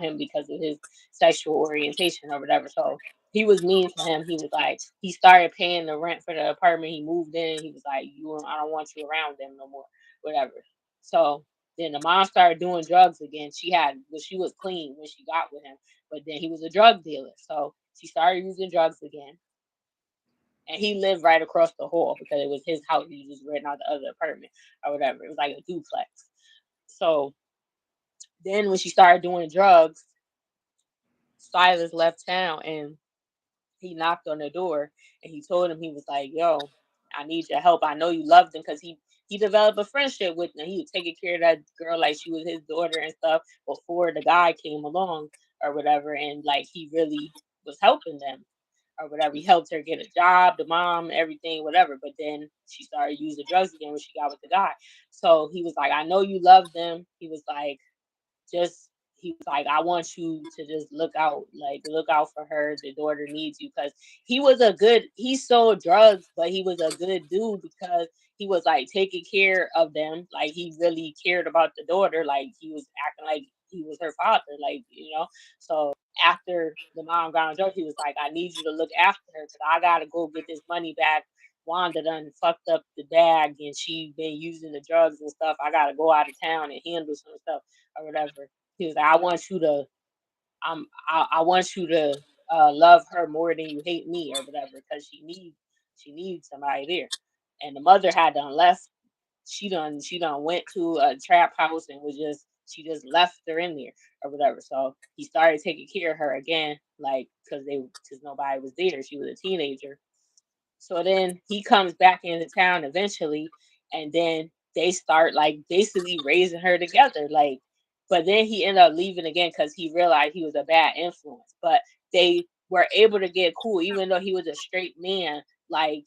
him because of his sexual orientation or whatever. So he was mean to him. He was like, he started paying the rent for the apartment. He moved in. He was like, I don't want you around them no more, whatever. So then the mom started doing drugs again. She was clean when she got with him, but then he was a drug dealer. So she started using drugs again. And he lived right across the hall because it was his house. He was just renting out the other apartment or whatever. It was like a duplex. So then when she started doing drugs, Silas left town, and he knocked on the door, and he told him, he was like, yo, I need your help. I know you loved him, because he developed a friendship with him. He was taking care of that girl like she was his daughter and stuff before the guy came along or whatever. And like, he really was helping them or whatever. He helped her get a job, the mom, everything, whatever. But then she started using drugs again when she got with the guy. So he was like, I know you love them. He was like, just he was like, I want you to just look out for her. The daughter needs you, because he sold drugs, but he was a good dude, because he was like taking care of them. Like, he really cared about the daughter. Like, he was acting like he was her father, like. So after the mom got on drugs, he was like, I need you to look after her, because I gotta go get this money back. Wanda done fucked up the bag, and she been using the drugs and stuff. I gotta go out of town and handle some stuff or whatever. He was like, I want you to love her more than you hate me or whatever, because she needs somebody there. And the mother had done left. She done went to a trap house and she just left her in there or whatever. So he started taking care of her again, like, because nobody was there. She was a teenager. So then he comes back into town eventually, and then they start like basically raising her together. Like, but then he ended up leaving again because he realized he was a bad influence. But they were able to get cool, even though he was a straight man. Like,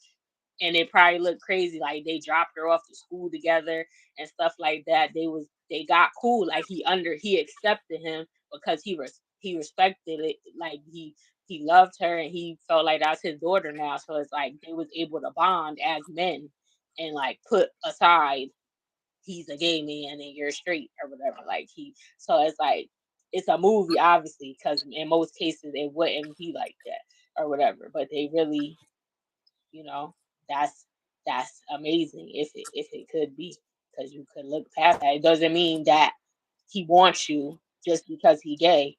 and it probably looked crazy. Like, they dropped her off to school together and stuff like that. They got cool. Like, he accepted him because he respected it. Like, he loved her, and he felt like that's his daughter now. So it's like they was able to bond as men, and like put aside he's a gay man and you're straight or whatever. Like, so it's like it's a movie, obviously, because in most cases it wouldn't be like that or whatever. But they really, you know, that's that's amazing if it could be, because you could look past that. It doesn't mean that he wants you just because he gay.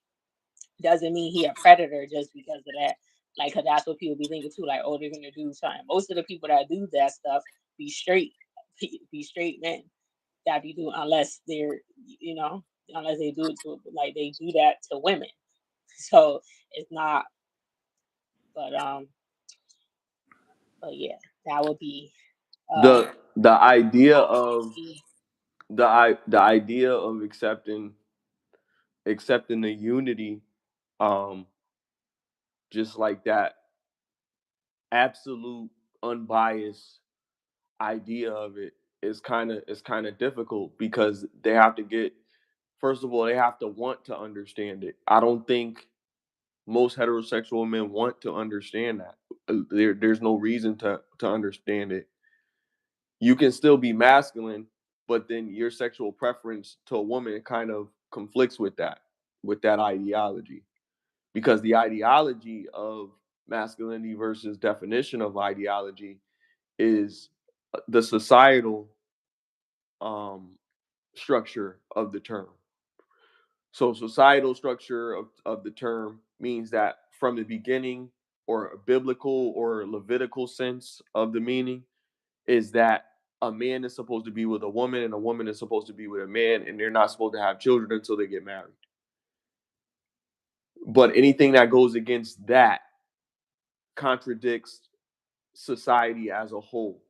Doesn't mean he a predator just because of that. Like, 'cause that's what people be thinking too. Like, oh, they're gonna do something. Most of the people that do that stuff be straight, be straight men that be doing, unless they're, you know, unless they do it to, like, they do that to women. So it's not. But but yeah, that would be uh The idea that of would be the idea of accepting the unity, um just like that absolute unbiased idea of it is kind of difficult, because they have to get, first of all, they have to want to understand it. I don't think most heterosexual men want to understand that. There's no reason to understand it. You can still be masculine, but then your sexual preference to a woman kind of conflicts with that ideology, because the ideology of masculinity versus definition of ideology is the societal um, structure of the term. So societal structure of the term means that from the beginning, or a biblical or Levitical sense of the meaning, is that a man is supposed to be with a woman and a woman is supposed to be with a man, and they're not supposed to have children until they get married. But anything that goes against that contradicts society as a whole.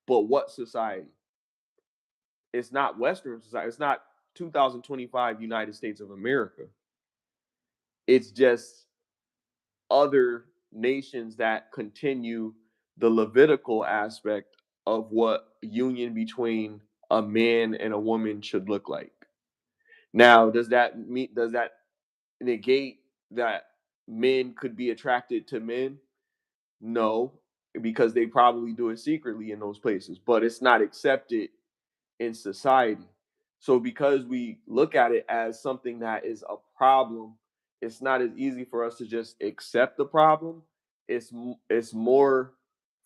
But what society? It's not Western society. It's not 2025 United States of America. It's just other nations that continue the Levitical aspect of what union between a man and a woman should look like. Now, does that negate that men could be attracted to men? No, because they probably do it secretly in those places, but it's not accepted in society. So because we look at it as something that is a problem, it's not as easy for us to just accept the problem. It's more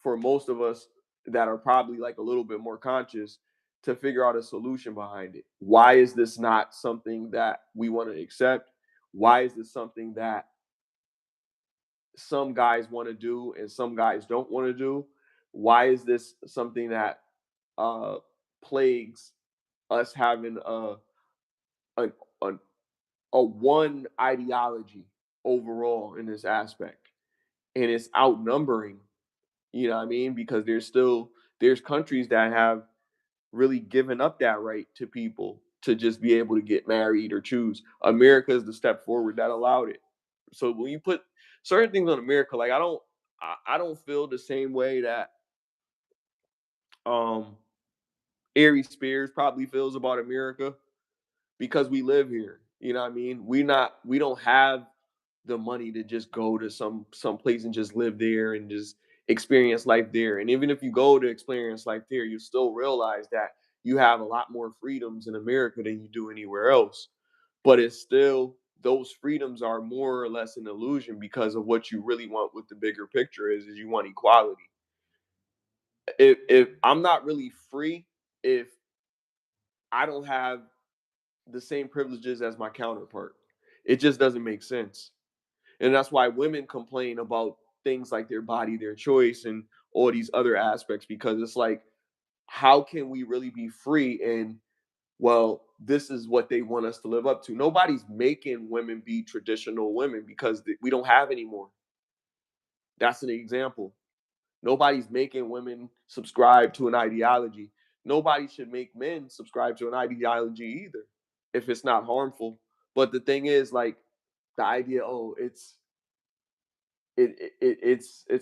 for most of us that are probably like a little bit more conscious to figure out a solution behind it. Why is this not something that we want to accept? Why is this something that some guys want to do and some guys don't want to do? Why is this something that uh, plagues us having a, a a one ideology overall in this aspect, and it's outnumbering? You know what I mean? Because there's countries that have really given up that right to people to just be able to get married or choose. America is the step forward that allowed it. So when you put certain things on America, like I don't feel the same way that um Ari Spears probably feels about America, because we live here. You know what I mean? We don't have the money to just go to some place and just live there and just experience life there. And even if you go to experience life there, you still realize that you have a lot more freedoms in America than you do anywhere else. But it's still, those freedoms are more or less an illusion, because of what you really want with the bigger picture is you want equality. If I'm not really free if I don't have the same privileges as my counterpart. It just doesn't make sense. And that's why women complain about things like their body, their choice, and all these other aspects, because it's like, how can we really be free? And, well, this is what they want us to live up to. Nobody's making women be traditional women, because we don't have anymore. That's an example. Nobody's making women subscribe to an ideology. Nobody should make men subscribe to an ideology either, if it's not harmful. But the thing is, like, the idea, oh, it's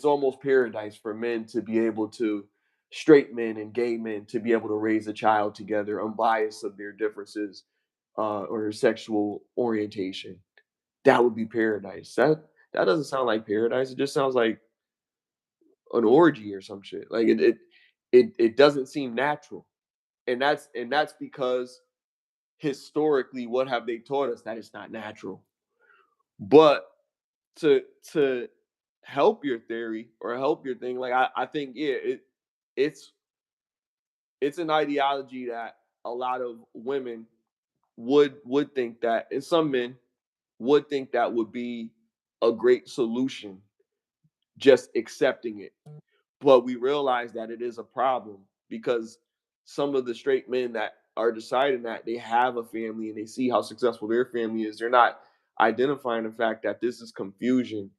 almost paradise for men to be able to, straight men and gay men, to be able to raise a child together, unbiased of their differences or their sexual orientation. That would be paradise. That doesn't sound like paradise. It just sounds like an orgy or some shit. Like it doesn't seem natural. And that's because historically, what have they taught us? That it's not natural. But to help your theory or help your thing, like I think, yeah, it's it's an ideology that a lot of women would think that, and some men would think that would be a great solution, just accepting it. But we realize that it is a problem, because some of the straight men that are deciding that they have a family and they see how successful their family is, they're not identifying the fact that this is confusion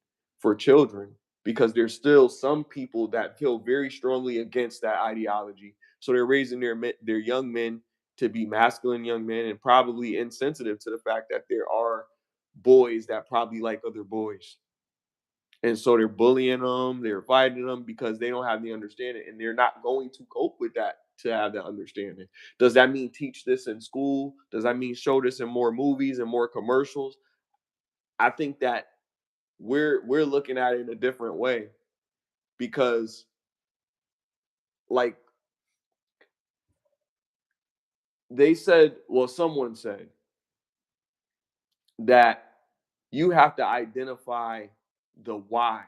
for children, because there's still some people that feel very strongly against that ideology. So they're raising their young men to be masculine young men, and probably insensitive to the fact that there are boys that probably like other boys. And so they're bullying them, they're fighting them, because they don't have the understanding, and they're not going to cope with that to have that understanding. Does that mean teach this in school? Does that mean show this in more movies and more commercials? I think that we're looking at it in a different way. because, like, they said, well, someone said that you have to identify the why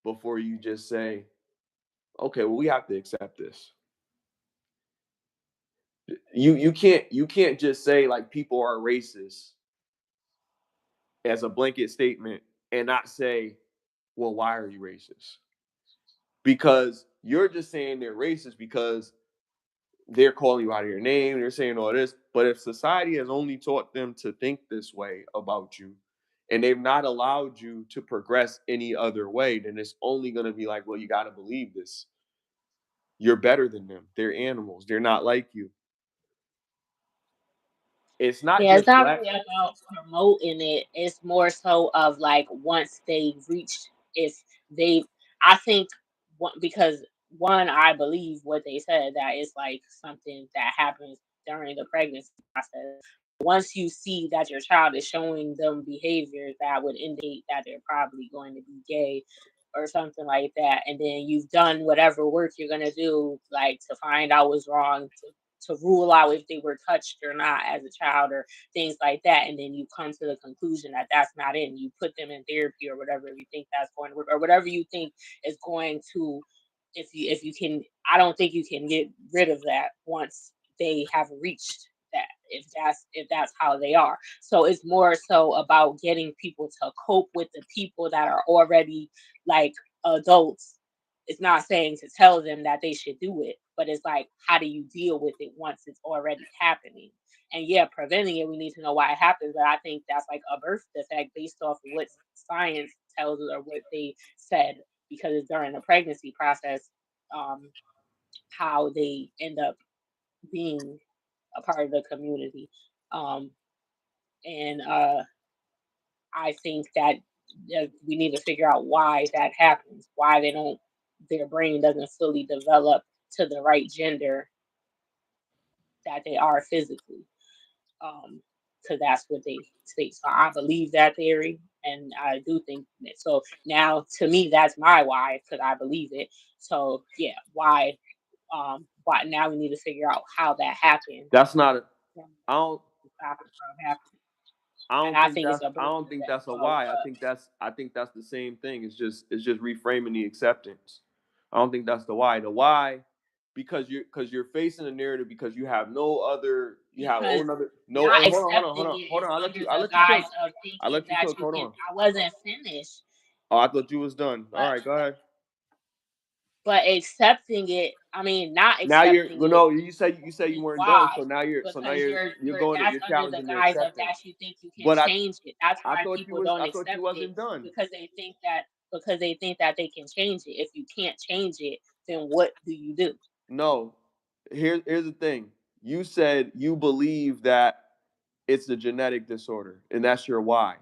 before you just say, okay, well, we have to accept this. You can't just say like people are racist as a blanket statement and not say, well, why are you racist? Because you're just saying they're racist because they're calling you out of your name, they're saying all this. But if society has only taught them to think this way about you, and they've not allowed you to progress any other way, then it's only going to be like, well, you got to believe this. You're better than them. They're animals. They're not like you. It's not Yeah, it's just not black. really about promoting it. It's more so of like once they reach, if they, I think, because one, I believe what they said that it's like something that happens during the pregnancy process. Once you see that your child is showing them behaviors that would indicate that they're probably going to be gay or something like that, and then you've done whatever work you're gonna do, like to find out what's wrong, to rule out if they were touched or not as a child or things like that, and then you come to the conclusion that that's not it, and you put them in therapy or whatever you think that's going to work, or whatever you think is going to, if you can, I don't think you can get rid of that once they have reached that, if that's how they are. So it's more so about getting people to cope with the people that are already like adults. It's not saying to tell them that they should do it, but it's like, how do you deal with it once it's already happening? And yeah, preventing it, we need to know why it happens. But I think that's like a birth defect based off of what science tells us or what they said, because it's during the pregnancy process, um, how they end up being a part of the community. Um, and I think that we need to figure out why that happens, why they don't, their brain doesn't fully develop to the right gender that they are physically. Because that's what they state. So I believe that theory, and I do think that. So now, to me, that's my why, because I believe it. So yeah, why? Why now we need to figure out how that happened, That's not a. um, I don't. to stop it from happening. I And don't I think think it's that's. a I birth don't think defect. that's a Well, why. I think that's the same thing. It's just reframing the acceptance. I don't think that's the why. The why, because you're facing a narrative because you have no other. You have because another. No. not Hey, hold on, hold on, hold accepting on, it hold is on. I let under you. I the let you guise cook. of I thinking let you that cook. you Hold can. on. I wasn't finished, Oh, I thought you was done. All but right, go ahead. accepting it, I mean, not Now you're. accepting Well, it no, you said you is weren't done. why, So now because you're you're going. that's You're under the challenging the guise of acceptance. that you think you can But change it. That's I why thought you people was. don't I thought you accept it, wasn't done. because they think that they can change it. If you can't change it, then what do you do? No. Here's the thing. You said you believe that it's a genetic disorder, and that's your why.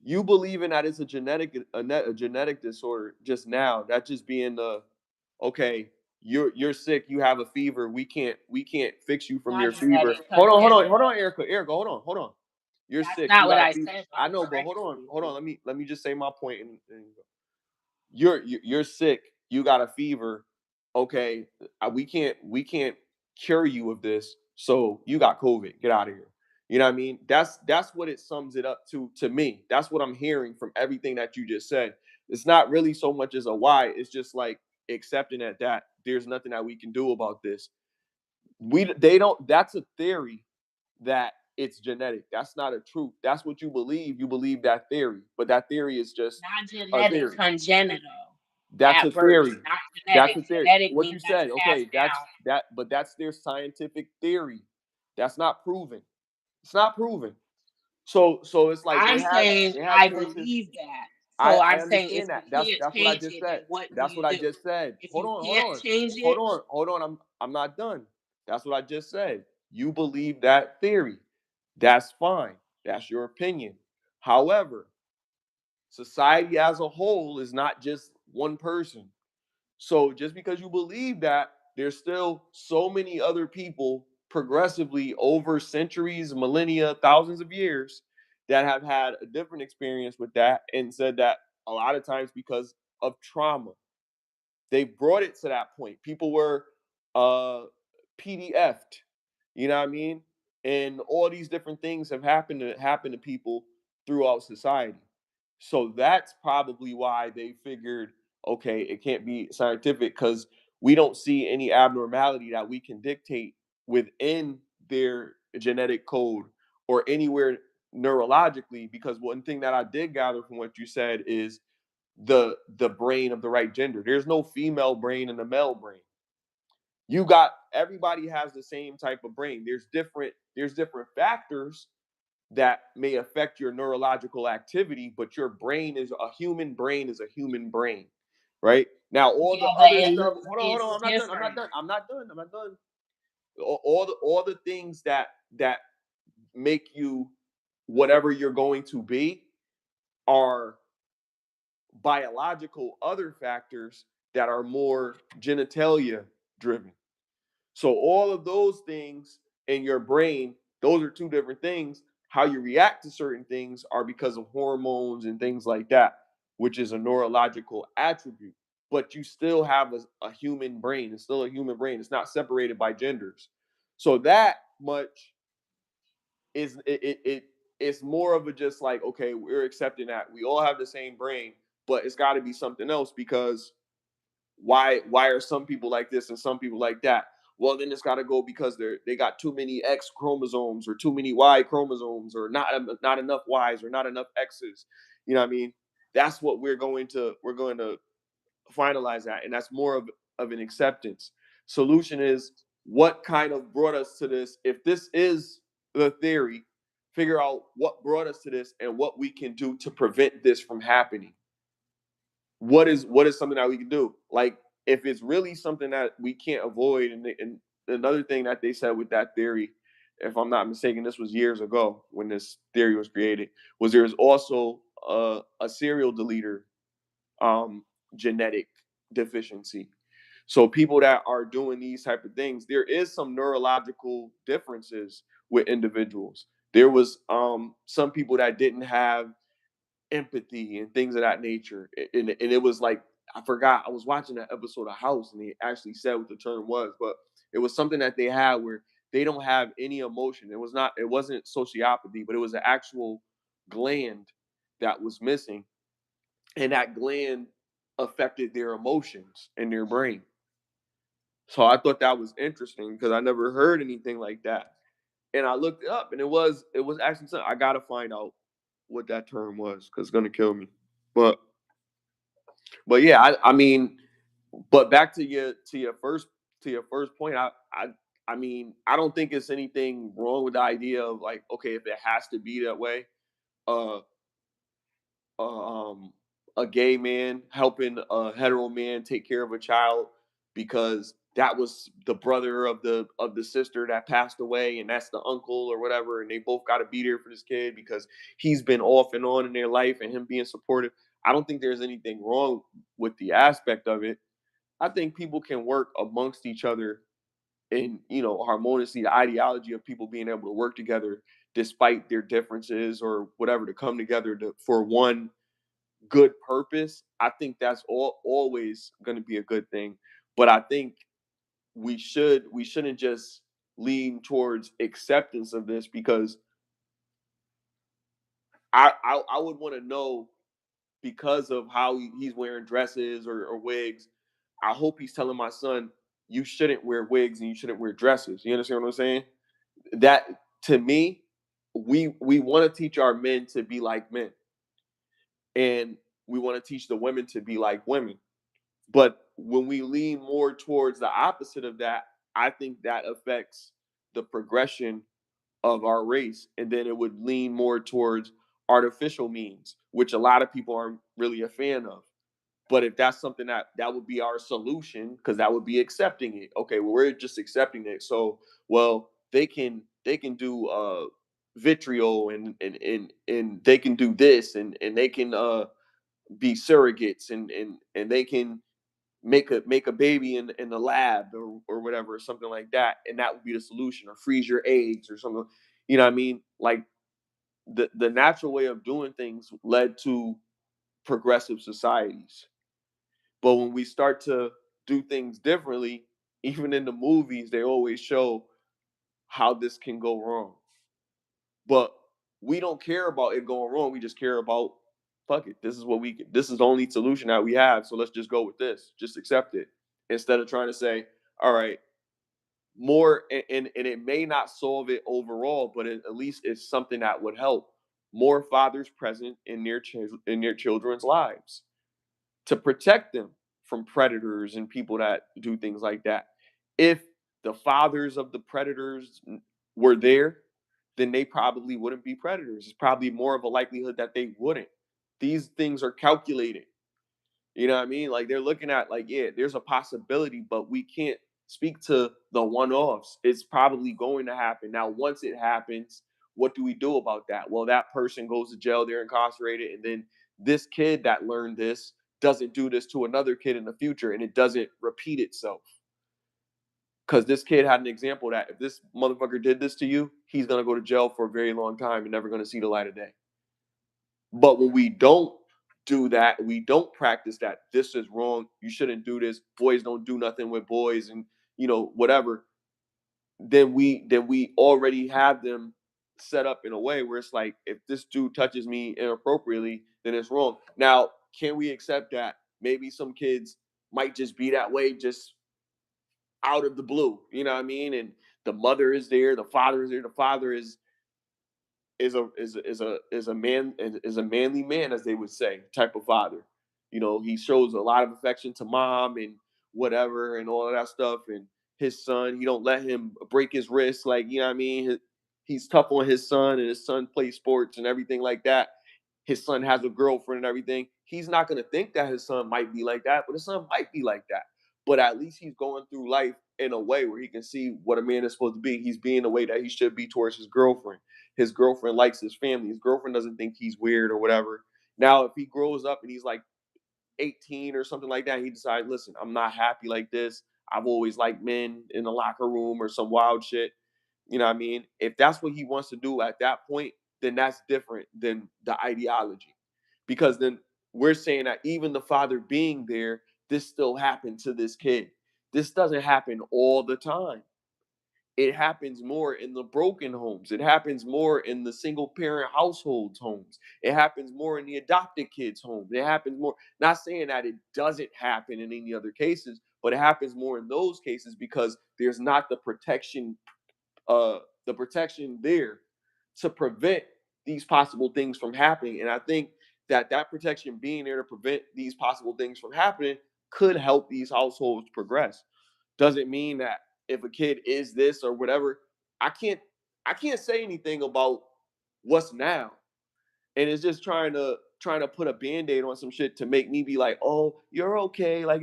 You believe in that it's a genetic disorder just now. That just being the okay. You're sick. You have a fever. We can't fix you from Not your fever. genetic, Hold on, congenital. Erica, hold on. You're That's sick. You not what got a I fever. said, but I I'm know, but correcting you. hold on. Let me just say my point, and you're sick. You got a fever. Okay, we can't cure you of this. So you got COVID. Get out of here. You know what I mean? That's what it sums it up to me. That's what I'm hearing from everything that you just said. It's not really so much as a why. It's just like accepting that there's nothing that we can do about this. They don't. That's a theory that it's genetic. That's not a truth. That's what you believe. You believe that theory, but that theory is just Not a genetic, theory. congenital. That's a At birth, theory. not That's genetic. a theory. Genetic What you means that's said, passed okay, down. but that's their scientific theory. That's not proven. It's not proven. So it's like I'm saying they have I cases. believe that. I So I I'm saying if understand you that. That's can't that's what I change just it, said. then what do That's you what I do? just said. If Hold you on, hold can't on, change hold it, on, hold on. I'm not done. That's what I just said. You believe that theory. That's fine. That's your opinion. However, society as a whole is not just one person. So just because you believe that, there's still so many other people progressively over centuries, millennia, thousands of years that have had a different experience with that and said that a lot of times because of trauma. They brought it to that point. People were uh, PDF'd, you know what I mean? And all these different things have happened to people throughout society. So that's probably why they figured, okay, it can't be scientific because we don't see any abnormality that we can dictate within their genetic code or anywhere neurologically. Because one thing that I did gather from what you said is the brain of the right gender. There's no female brain and a male brain. You got everybody has the same type of brain. There's different factors that may affect your neurological activity, but your brain is a human brain is a human brain, right? Now all Yeah, the but other it stuff. looks Hold on, it's I'm not done. I'm not different. done. I'm not done. I'm not done. All the things that make you whatever you're going to be are biological other factors that are more genitalia driven. So all of those things in your brain, those are two different things. How you react to certain things are because of hormones and things like that, which is a neurological attribute. But you still have a human brain. It's still a human brain. It's not separated by genders. So that much is it's more of a just like, okay, we're accepting that we all have the same brain, but it's got to be something else because why are some people like this and some people like that? Well, then it's got to go because they got too many X chromosomes or too many Y chromosomes or not enough Ys or not enough X's. You know what I mean? That's what we're going to finalize that, and that's more of an acceptance. Solution is what kind of brought us to this. If this is the theory, figure out what brought us to this and what we can do to prevent this from happening. What is something that we can do? Like if it's really something that we can't avoid, and another thing that they said with that theory, if I'm not mistaken, this was years ago when this theory was created, was there's also a serial deleter um, genetic deficiency. So people that are doing these type of things, there is some neurological differences with individuals. There was some people that didn't have empathy and things of that nature. And it was like, I forgot, I was watching that episode of House and they actually said what the term was, but it was something that they had where they don't have any emotion. It wasn't sociopathy, but it was an actual gland that was missing. And that gland affected their emotions in their brain. So I thought that was interesting because I never heard anything like that. And I looked it up and it was actually something I gotta find out what that term was because it's gonna kill me. But but yeah, I mean, but back to your first point, I mean, I don't think it's anything wrong with the idea of like, okay, if it has to be that way, uh, um, a gay man helping a hetero man take care of a child because that was the brother of the sister that passed away, and that's the uncle or whatever, and they both got to be there for this kid because he's been off and on in their life, and him being supportive. I don't think there's anything wrong with the aspect of it. I think people can work amongst each other and harmoniously. The ideology of people being able to work together despite their differences or whatever to come together for one good purpose, I think that's always going to be a good thing. But I think we shouldn't just lean towards acceptance of this because I would want to know because of how he's wearing dresses or wigs. I hope he's telling my son you shouldn't wear wigs and you shouldn't wear dresses. You understand what I'm saying? That to me, we want to teach our men to be like men, and we want to teach the women to be like women. But when we lean more towards the opposite of that, I think that affects the progression of our race. And then it would lean more towards artificial means, which a lot of people aren't really a fan of. But if that's something that would be our solution, because that would be accepting it. Okay, well, we're just accepting it. So, well, they can do vitriol and they can do this and they can be surrogates and they can make a baby in the lab or whatever or something like that, and that would be the solution, or freeze your eggs or something. You know what I mean? Like the natural way of doing things led to progressive societies. But when we start to do things differently, even in the movies, they always show how this can go wrong. But we don't care about it going wrong. We just care about, fuck it. This is what we. This is the only solution that we have. So let's just go with this. Just accept it instead of trying to say, all right, more, and it may not solve it overall, but at least it's something that would help. More fathers present in their children's lives to protect them from predators and people that do things like that. If the fathers of the predators were there, then they probably wouldn't be predators. It's probably more of a likelihood that they wouldn't. These things are calculated. You know what I mean? Like they're looking at like, yeah, there's a possibility, but we can't speak to the one-offs. It's probably going to happen. Now, once it happens, what do we do about that? Well, that person goes to jail, they're incarcerated, and then this kid that learned this doesn't do this to another kid in the future, and it doesn't repeat itself. Because this kid had an example that if this motherfucker did this to you, he's gonna go to jail for a very long time and never gonna see the light of day. But when we don't do that, we don't practice that. This is wrong. You shouldn't do this. Boys don't do nothing with boys, and whatever. Then we already have them set up in a way where it's like, if this dude touches me inappropriately, then it's wrong. Now, can we accept that maybe some kids might just be that way, just out of the blue? You know what I mean? And the mother is there, the father is there. The father is a manly man, as they would say, type of father. He shows a lot of affection to mom and whatever and all of that stuff. And his son, he don't let him break his wrist. Like, you know what I mean? He's tough on his son, and his son plays sports and everything like that. His son has a girlfriend and everything. He's not going to think that his son might be like that, but his son might be like that. But at least he's going through life in a way where he can see what a man is supposed to be. He's being the way that he should be towards his girlfriend. His girlfriend likes his family. His girlfriend doesn't think he's weird or whatever. Now, if he grows up and he's like 18 or something like that, he decides, listen, I'm not happy like this. I've always liked men in the locker room or some wild shit. You know what I mean? If that's what he wants to do at that point, then that's different than the ideology. Because then we're saying that even the father being there, this still happened to this kid. This doesn't happen all the time. It happens more in the broken homes. It happens more in the single parent households homes. It happens more in the adopted kids homes. It happens more, not saying that it doesn't happen in any other cases, but it happens more in those cases because there's not the protection there to prevent these possible things from happening. And I think that protection being there to prevent these possible things from happening could help these households progress. Doesn't mean that if a kid is this or whatever, I can't I can't say anything about what's now. And it's just trying to put a band-aid on some shit to make me be like, oh, you're okay. Like,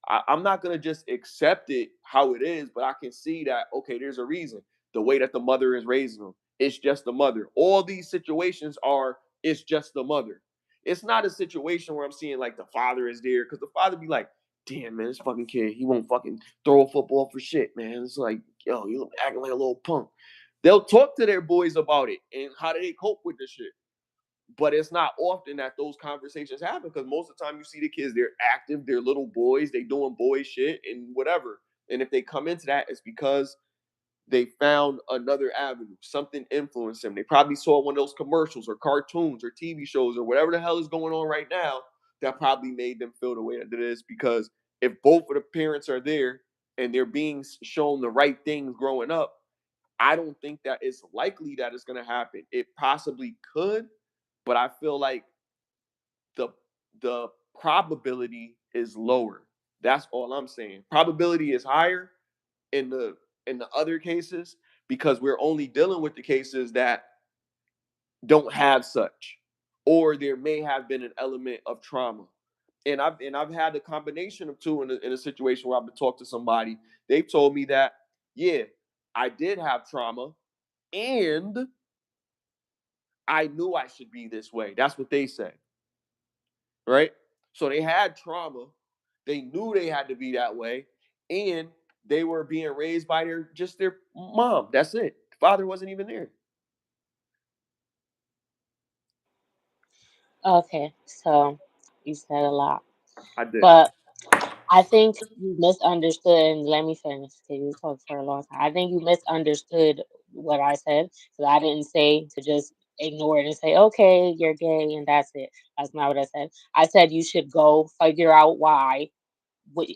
I'm not gonna just accept it how it is, but I can see that, okay, there's a reason. The way that the mother is raising them, it's just the mother. All these situations are, it's just the mother. It's not a situation where I'm seeing like the father is there, because the father be like, damn man, this fucking kid, he won't fucking throw a football for shit, man. It's like, yo, you acting like a little punk. They'll talk to their boys about it and how do they cope with this shit. But it's not often that those conversations happen, because most of the time you see the kids, they're active, they're little boys, they doing boy shit and whatever. And if they come into that, it's because they found another avenue. Something influenced them. They probably saw one of those commercials or cartoons or TV shows or whatever the hell is going on right now that probably made them feel the way that it is. Because if both of the parents are there and they're being shown the right things growing up, I don't think that it's likely that it's going to happen. It possibly could, but I feel like the the probability is lower. That's all I'm saying. Probability is higher in the other cases because we're only dealing with the cases that don't have such, or there may have been an element of trauma. And I've had a combination of two in a situation where I've been talking to somebody. They've told me that, yeah, I did have trauma and I knew I should be this way. That's what they say, right? So they had trauma. They knew they had to be that way, and they were being raised by their mom. That's it. Father wasn't even there. Okay, so you said a lot, I did. but I think you misunderstood, and let me finish because you talked for a long time. I think you misunderstood what I said because I didn't say to just ignore it and say, okay, you're gay, and that's it. That's not what I said. I said you should go figure out why,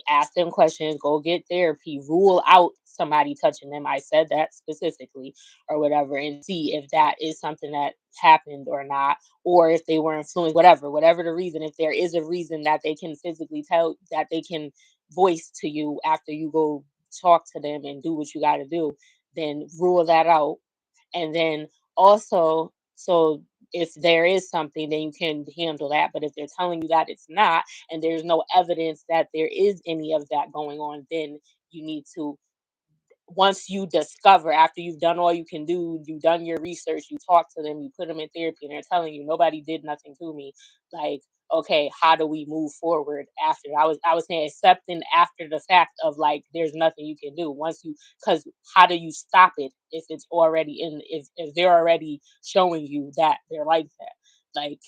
ask them questions, go get therapy, rule out somebody touching them. I said that specifically, or whatever, and see if that is something that happened or not, or if they were influenced, whatever the reason. If there is a reason that they can physically tell, that they can voice to you after you go talk to them and do what you got to do, then rule that out. And then also, so if there is something, then you can handle that. But if they're telling you that it's not, and there's no evidence that there is any of that going on, then you need to, once you discover, after you've done all you can do, you've done your research, you talk to them, you put them in therapy, and they're telling you nobody did nothing to me. Like, okay, how do we move forward after? I was saying accepting after the fact of like there's nothing you can do once you, because how do you stop it if it's already in, if they're already showing you that they're like that, like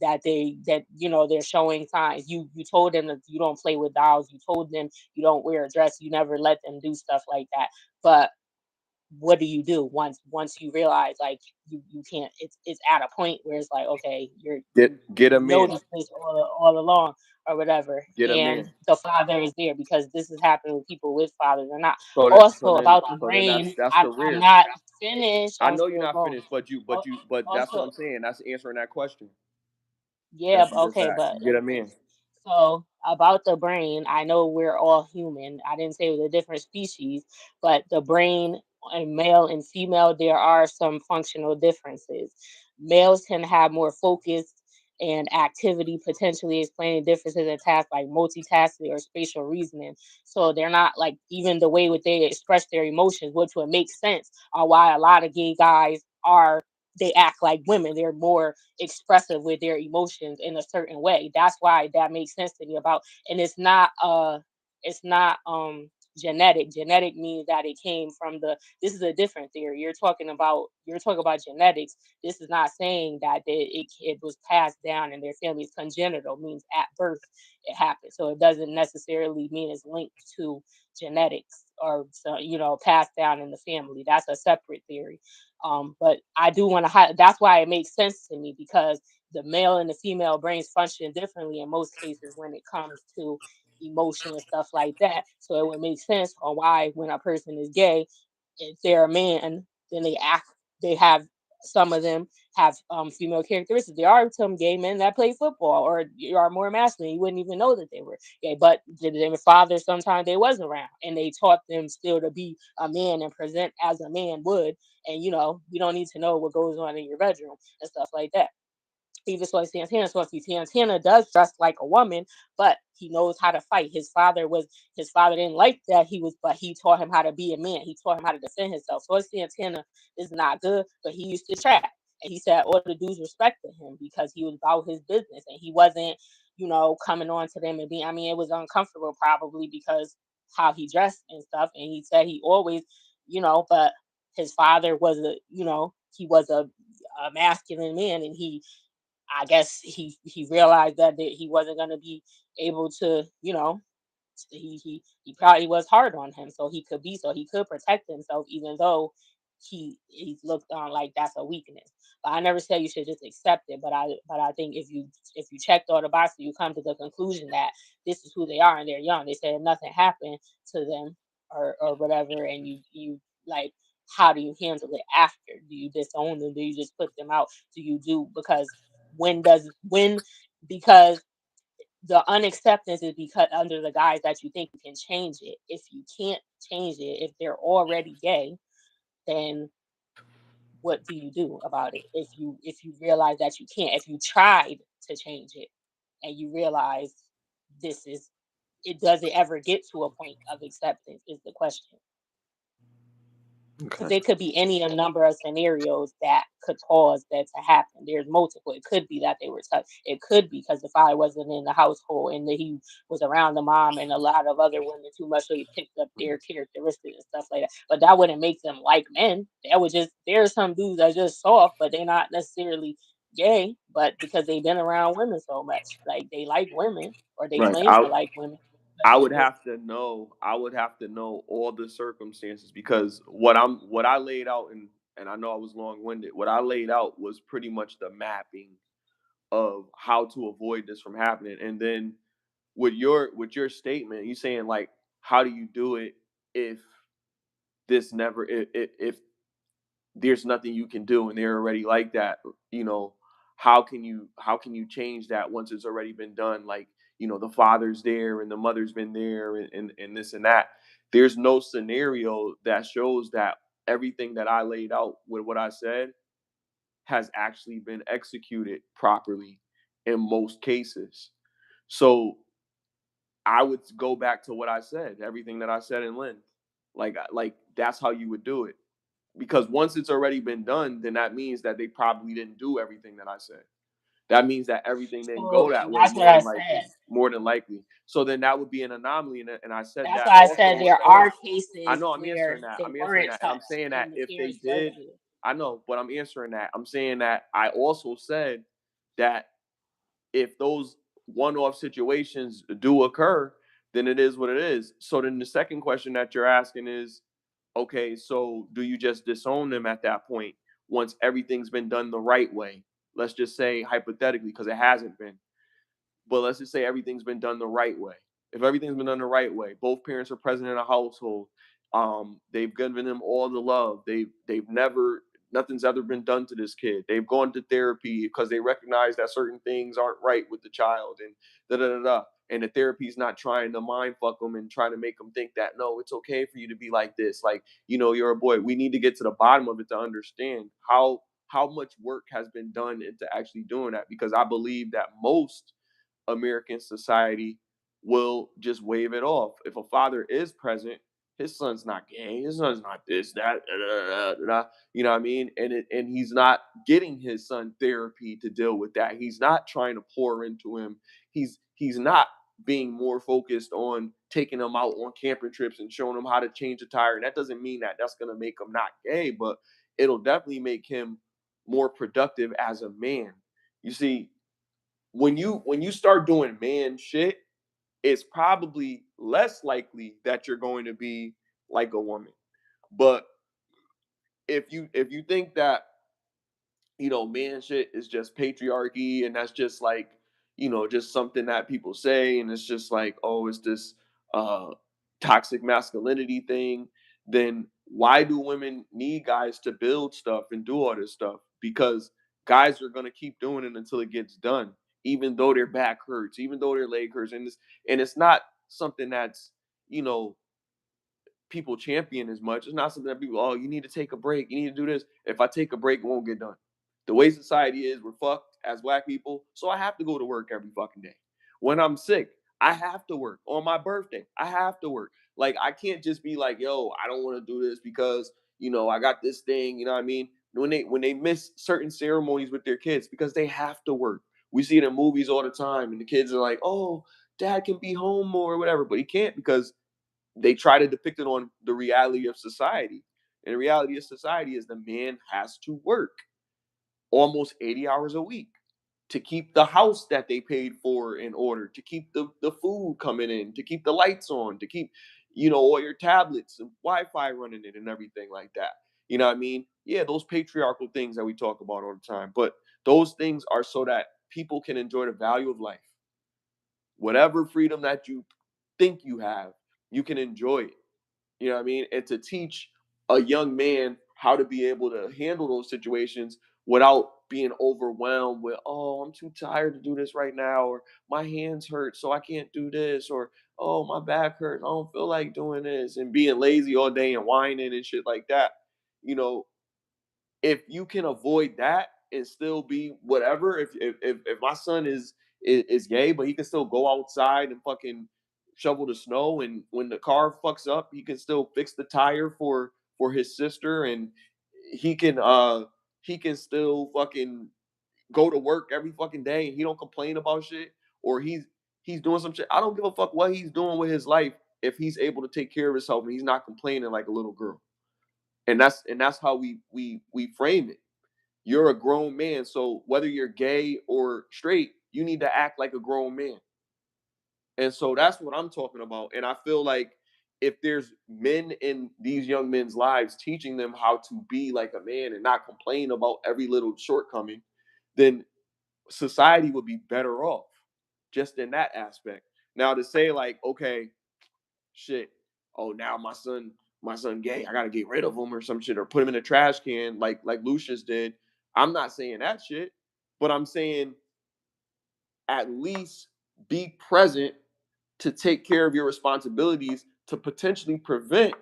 that that they're showing signs. You told them that you don't play with dolls, you told them you don't wear a dress, you never let them do stuff like that. But what do once you realize like you can't, it's at a point where it's like, okay, Get you them in. noticed this all along or whatever, Get them and in. the father is there because this is happening with people with fathers or not. So that Also about the so then brain, that's the I'm real. not finished, I I'm know you're still not going. finished, but Al- that's what Also, I'm saying. That's answering that question yeah, that you just okay, asked. but Get them in. so about the brain, I know we're all human. I didn't say it was a different species, but the brain in male and female, there are some functional differences. Males can have more focus and activity, potentially explaining differences in tasks like multitasking or spatial reasoning. So they're not like, even the way what they express their emotions, which would make sense on why a lot of gay guys are, they act like women. They're more expressive with their emotions in a certain way. That's why that makes sense to me about, and it's not genetic. Genetic means that it came from the, this is a different theory. You're talking about genetics. This is not saying that it was passed down in their family. It's congenital, means at birth it happened. So it doesn't necessarily mean it's linked to genetics or so, passed down in the family. That's a separate theory. But I do want to that's why it makes sense to me, because the male and the female brains function differently in most cases when it comes to emotion and stuff like that. So it would make sense on why when a person is gay, if they're a man, then they have, some of them have female characteristics. There are some gay men that play football or you are more masculine. You wouldn't even know that they were gay, but their father sometimes they wasn't around, and they taught them still to be a man and present as a man would. And we don't need to know what goes on in your bedroom and stuff like that. Even so, Santana does dress like a woman, but he knows how to fight. His father didn't like that but he taught him how to be a man. He taught him how to defend himself. So Santana is not good, but he used to trap. And he said all the dudes respected him because he was about his business and he wasn't, coming on to them and being, I mean, it was uncomfortable probably because how he dressed and stuff. And he said he always, but his father was he was a masculine man, and I guess he realized that he wasn't going to be able to, he probably was hard on him, so he could protect himself, even though he's looked on like that's a weakness. But I never said you should just accept it. But I think if you checked all the boxes, you come to the conclusion that this is who they are and they're young. They said if nothing happened to them or whatever, and you like, how do you handle it after? Do you disown them? Do you just put them out? Do you do, because when because the unacceptance is because under the guise that you think you can change it. If you can't change it, if they're already gay, then what do you do about it? If you realize that you can't, if you tried to change it and you realize this is it, does it ever get to a point of acceptance is the question. Because Okay. it could be any a number of scenarios that could cause that to happen. There's multiple. It could be that they were touched. It could be because the father wasn't in the household and that he was around the mom and a lot of other women too much, so he picked up their characteristics and stuff like that. But that wouldn't make them like men. That would just, there are some dudes that are just soft, but they're not necessarily gay, but because they've been around women so much, like they like women or they Right. claim to like women. I would have to know. I would have to know all the circumstances because what I laid out, and I know I was long winded. What I laid out was pretty much the mapping of how to avoid this from happening. And then with your statement, you saying like, how do you do it if this never if there's nothing you can do and they're already like that, you know, how can you change that once it's already been done? Like, the father's there and the mother's been there, and this and that. There's no scenario that shows that everything that I laid out with what I said has actually been executed properly in most cases. So I would go back to what I said, everything that I said in length. Like that's how you would do it. Because once it's already been done, then that means that they probably didn't do everything that I said. That means that everything didn't go So that way, that's what more I than likely. said. More than likely. So then that would be an anomaly, and I said That's that why I said also. there Hold on. are I cases know I'm where answering that. they I'm answering weren't that, and I'm touched saying that and the if they parents was did, there. I know, but I'm answering that. I'm saying that I also said that if those one-off situations do occur, then it is what it is. So then the second question that you're asking is, okay, so do you just disown them at that point once everything's been done the right way? Let's just say hypothetically, because it hasn't been. But let's just say everything's been done the right way. If everything's been done the right way, both parents are present in a household. They've given them all the love. They've never nothing's ever been done to this kid. They've gone to therapy because they recognize that certain things aren't right with the child, and da da da da. And the therapy's not trying to mind fuck them and trying to make them think that no, it's okay for you to be like this. Like, you're a boy. We need to get to the bottom of it to understand how much work has been done into actually doing that, because I believe that most American society will just wave it off. If a father is present, his son's not gay, his son's not this, that, da, da, da, da, you know what I mean? And he's not getting his son therapy to deal with that. He's not trying to pour into him. He's not being more focused on taking him out on camping trips and showing him how to change a tire. And that doesn't mean that that's going to make him not gay, but it'll definitely make him more productive as a man. You see, when you start doing man shit, it's probably less likely that you're going to be like a woman. But if you think that man shit is just patriarchy, and that's just like, just something that people say, and it's just like, oh, it's this uh toxic masculinity thing, then why do women need guys to build stuff and do all this stuff? Because guys are going to keep doing it until it gets done, even though their back hurts, even though their leg hurts, and it's not something that's, you know people champion as much. It's not something that people, oh, you need to take a break. You need to do this. If I take a break, it won't get done. The way society is, we're fucked as black people. So I have to go to work every fucking day. When I'm sick, I have to work. On my birthday, I have to work. Like, I can't just be like, yo, I don't want to do this because, I got this thing, you know what I mean? When they miss certain ceremonies with their kids because they have to work. We see it in movies all the time, and the kids are like, oh, dad can be home more or whatever, but he can't because they try to depict it on the reality of society. And the reality of society is the man has to work almost 80 hours a week to keep the house that they paid for in order, to keep the food coming in, to keep the lights on, to keep, all your tablets and Wi-Fi running it and everything like that. You know what I mean? Yeah, those patriarchal things that we talk about all the time. But those things are so that people can enjoy the value of life. Whatever freedom that you think you have, you can enjoy it. You know what I mean? And to teach a young man how to be able to handle those situations without being overwhelmed with, oh, I'm too tired to do this right now, or my hands hurt, so I can't do this, or oh, my back hurts, I don't feel like doing this, and being lazy all day and whining and shit like that. You know, if you can avoid that and still be whatever, if my son is gay, but he can still go outside and fucking shovel the snow, and when the car fucks up, he can still fix the tire for his sister, and he can he can still fucking go to work every fucking day, and he don't complain about shit, or he's doing some shit. I don't give a fuck what he's doing with his life if he's able to take care of himself and he's not complaining like a little girl. And that's how we frame it. You're a grown man, so whether you're gay or straight, you need to act like a grown man. And so that's what I'm talking about. And I feel like if there's men in these young men's lives teaching them how to be like a man and not complain about every little shortcoming, then society would be better off just in that aspect. Now to say like, okay, shit, oh now my son gay, I gotta get rid of him or some shit or put him in a trash can like Lucius did. I'm not saying that shit, but I'm saying at least be present to take care of your responsibilities to potentially prevent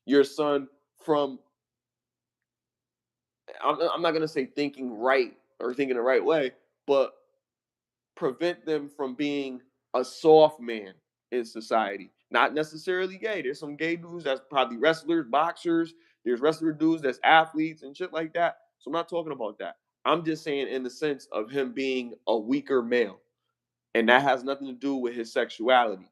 your son from, I'm not going to say thinking right or thinking the right way, but prevent them from being a soft man in society. Not necessarily gay. There's some gay dudes that's probably wrestlers, boxers. There's wrestler dudes that's athletes and shit like that. So I'm not talking about that. I'm just saying in the sense of him being a weaker male. And that has nothing to do with his sexuality.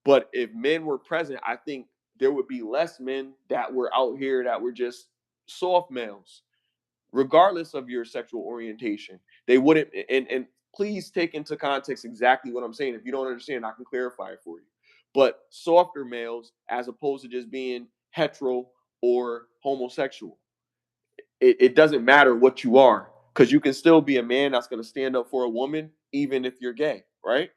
But if men were present, I think there would be less men that were out here that were just soft males, regardless of your sexual orientation. They wouldn't, and please take into context exactly what I'm saying. If you don't understand, I can clarify it for you. But softer males, as opposed to just being hetero or homosexual, it doesn't matter what you are, because you can still be a man that's going to stand up for a woman, even if you're gay, right?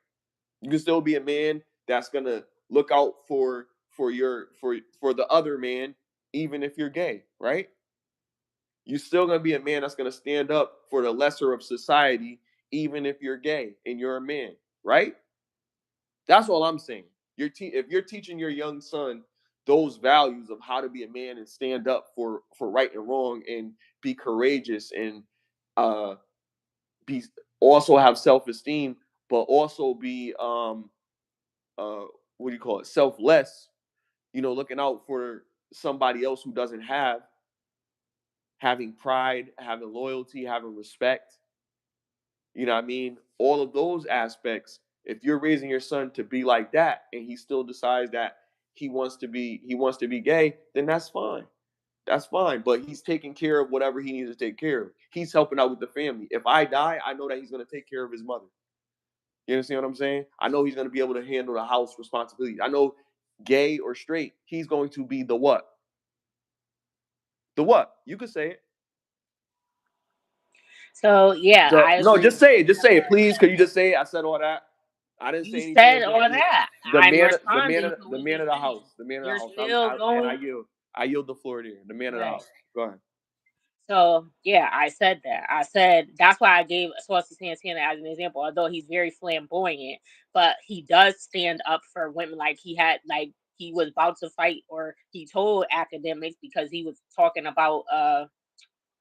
You can still be a man that's gonna look out for the other man, even if you're gay, right? You're still gonna be a man that's gonna stand up for the lesser of society, even if you're gay and you're a man, right? That's all I'm saying. If you're teaching your young son those values of how to be a man and stand up for right and wrong and be courageous and uh be also have self-esteem, but also be what do you call it, selfless, looking out for somebody else who doesn't have, having pride, having loyalty, having respect, what I mean, all of those aspects. If you're raising your son to be like that and he still decides that he wants to be gay, then that's fine, but he's taking care of whatever he needs to take care of. He's helping out with the family. If I die, I know that he's going to take care of his mother. You understand what I'm saying? I know he's going to be able to handle the house responsibilities. I know, gay or straight, he's going to be the what? The what? You could say it. So yeah, The I no, agree. just say it. Just say it, please. Could you just say it? I said all that. I didn't You say anything said against all you. that. The I'm man, the man, responding to the what man you're of the saying. house. The man of the You're house. still And I going yield. I yield the floor there. The man of the right. house. Go ahead. So yeah, I said that. I said that's why I gave Saucy Santana as an example. Although he's very flamboyant, but he does stand up for women. Like he was about to fight, or he told academics because he was talking about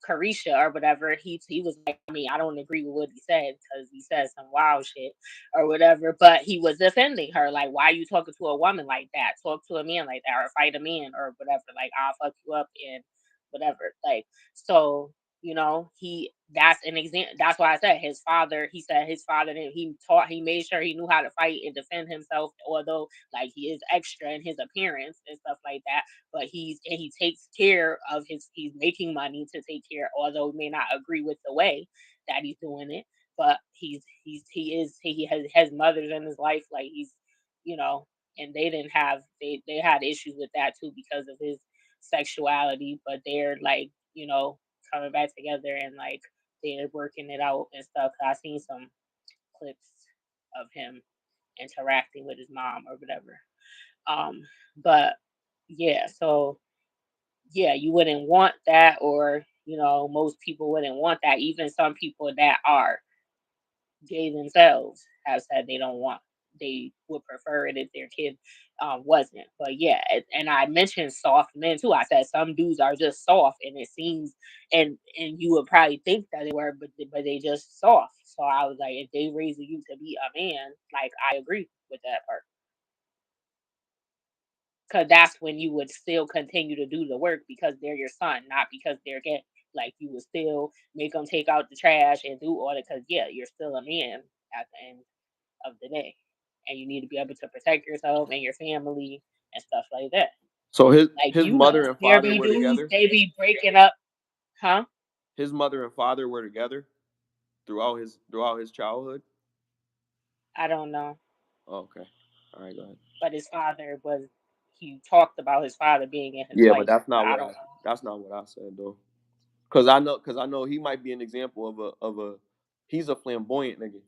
Carisha or whatever, he was like, I mean, I don't agree with what he said because he said some wild shit or whatever, but he was defending her. Like, why are you talking to a woman like that? Talk to a man like that or fight a man or whatever. Like, I'll fuck you up and whatever. Like, so, that's an example. That's why I said his father, he said his father, he made sure he knew how to fight and defend himself, although, like, he is extra in his appearance and stuff like that, but he takes care of he's making money to take care, although he may not agree with the way that he's doing it, but he has mothers in his life, like you know and they didn't have they had issues with that too because of his sexuality, but they're like, coming back together and like they're working it out and stuff. I seen some clips of him interacting with his mom or whatever. um but yeah, so yeah, you wouldn't want that, or most people wouldn't want that. Even some people that are gay themselves have said they would prefer it if their kid wasn't. But yeah, and I mentioned soft men too. I said some dudes are just soft, and it seems, and you would probably think that they were, but they just soft. So I was like, if they raising you to be a man, like, I agree with that part, because that's when you would still continue to do the work because they're your son, not because they're gay. Like, you would still make them take out the trash and do all that because, yeah, you're still a man at the end of the day, and you need to be able to protect yourself and your family and stuff like that. So his Like, his mother and there father be were dudes, together. they be breaking up, huh? His mother and father were together throughout his childhood. I don't know. Okay. All right, go ahead. But his father was, he talked about his father being in his Yeah, but life, but I don't know. that's not what I said though. Cause I know he might be an example of a he's a flamboyant nigga.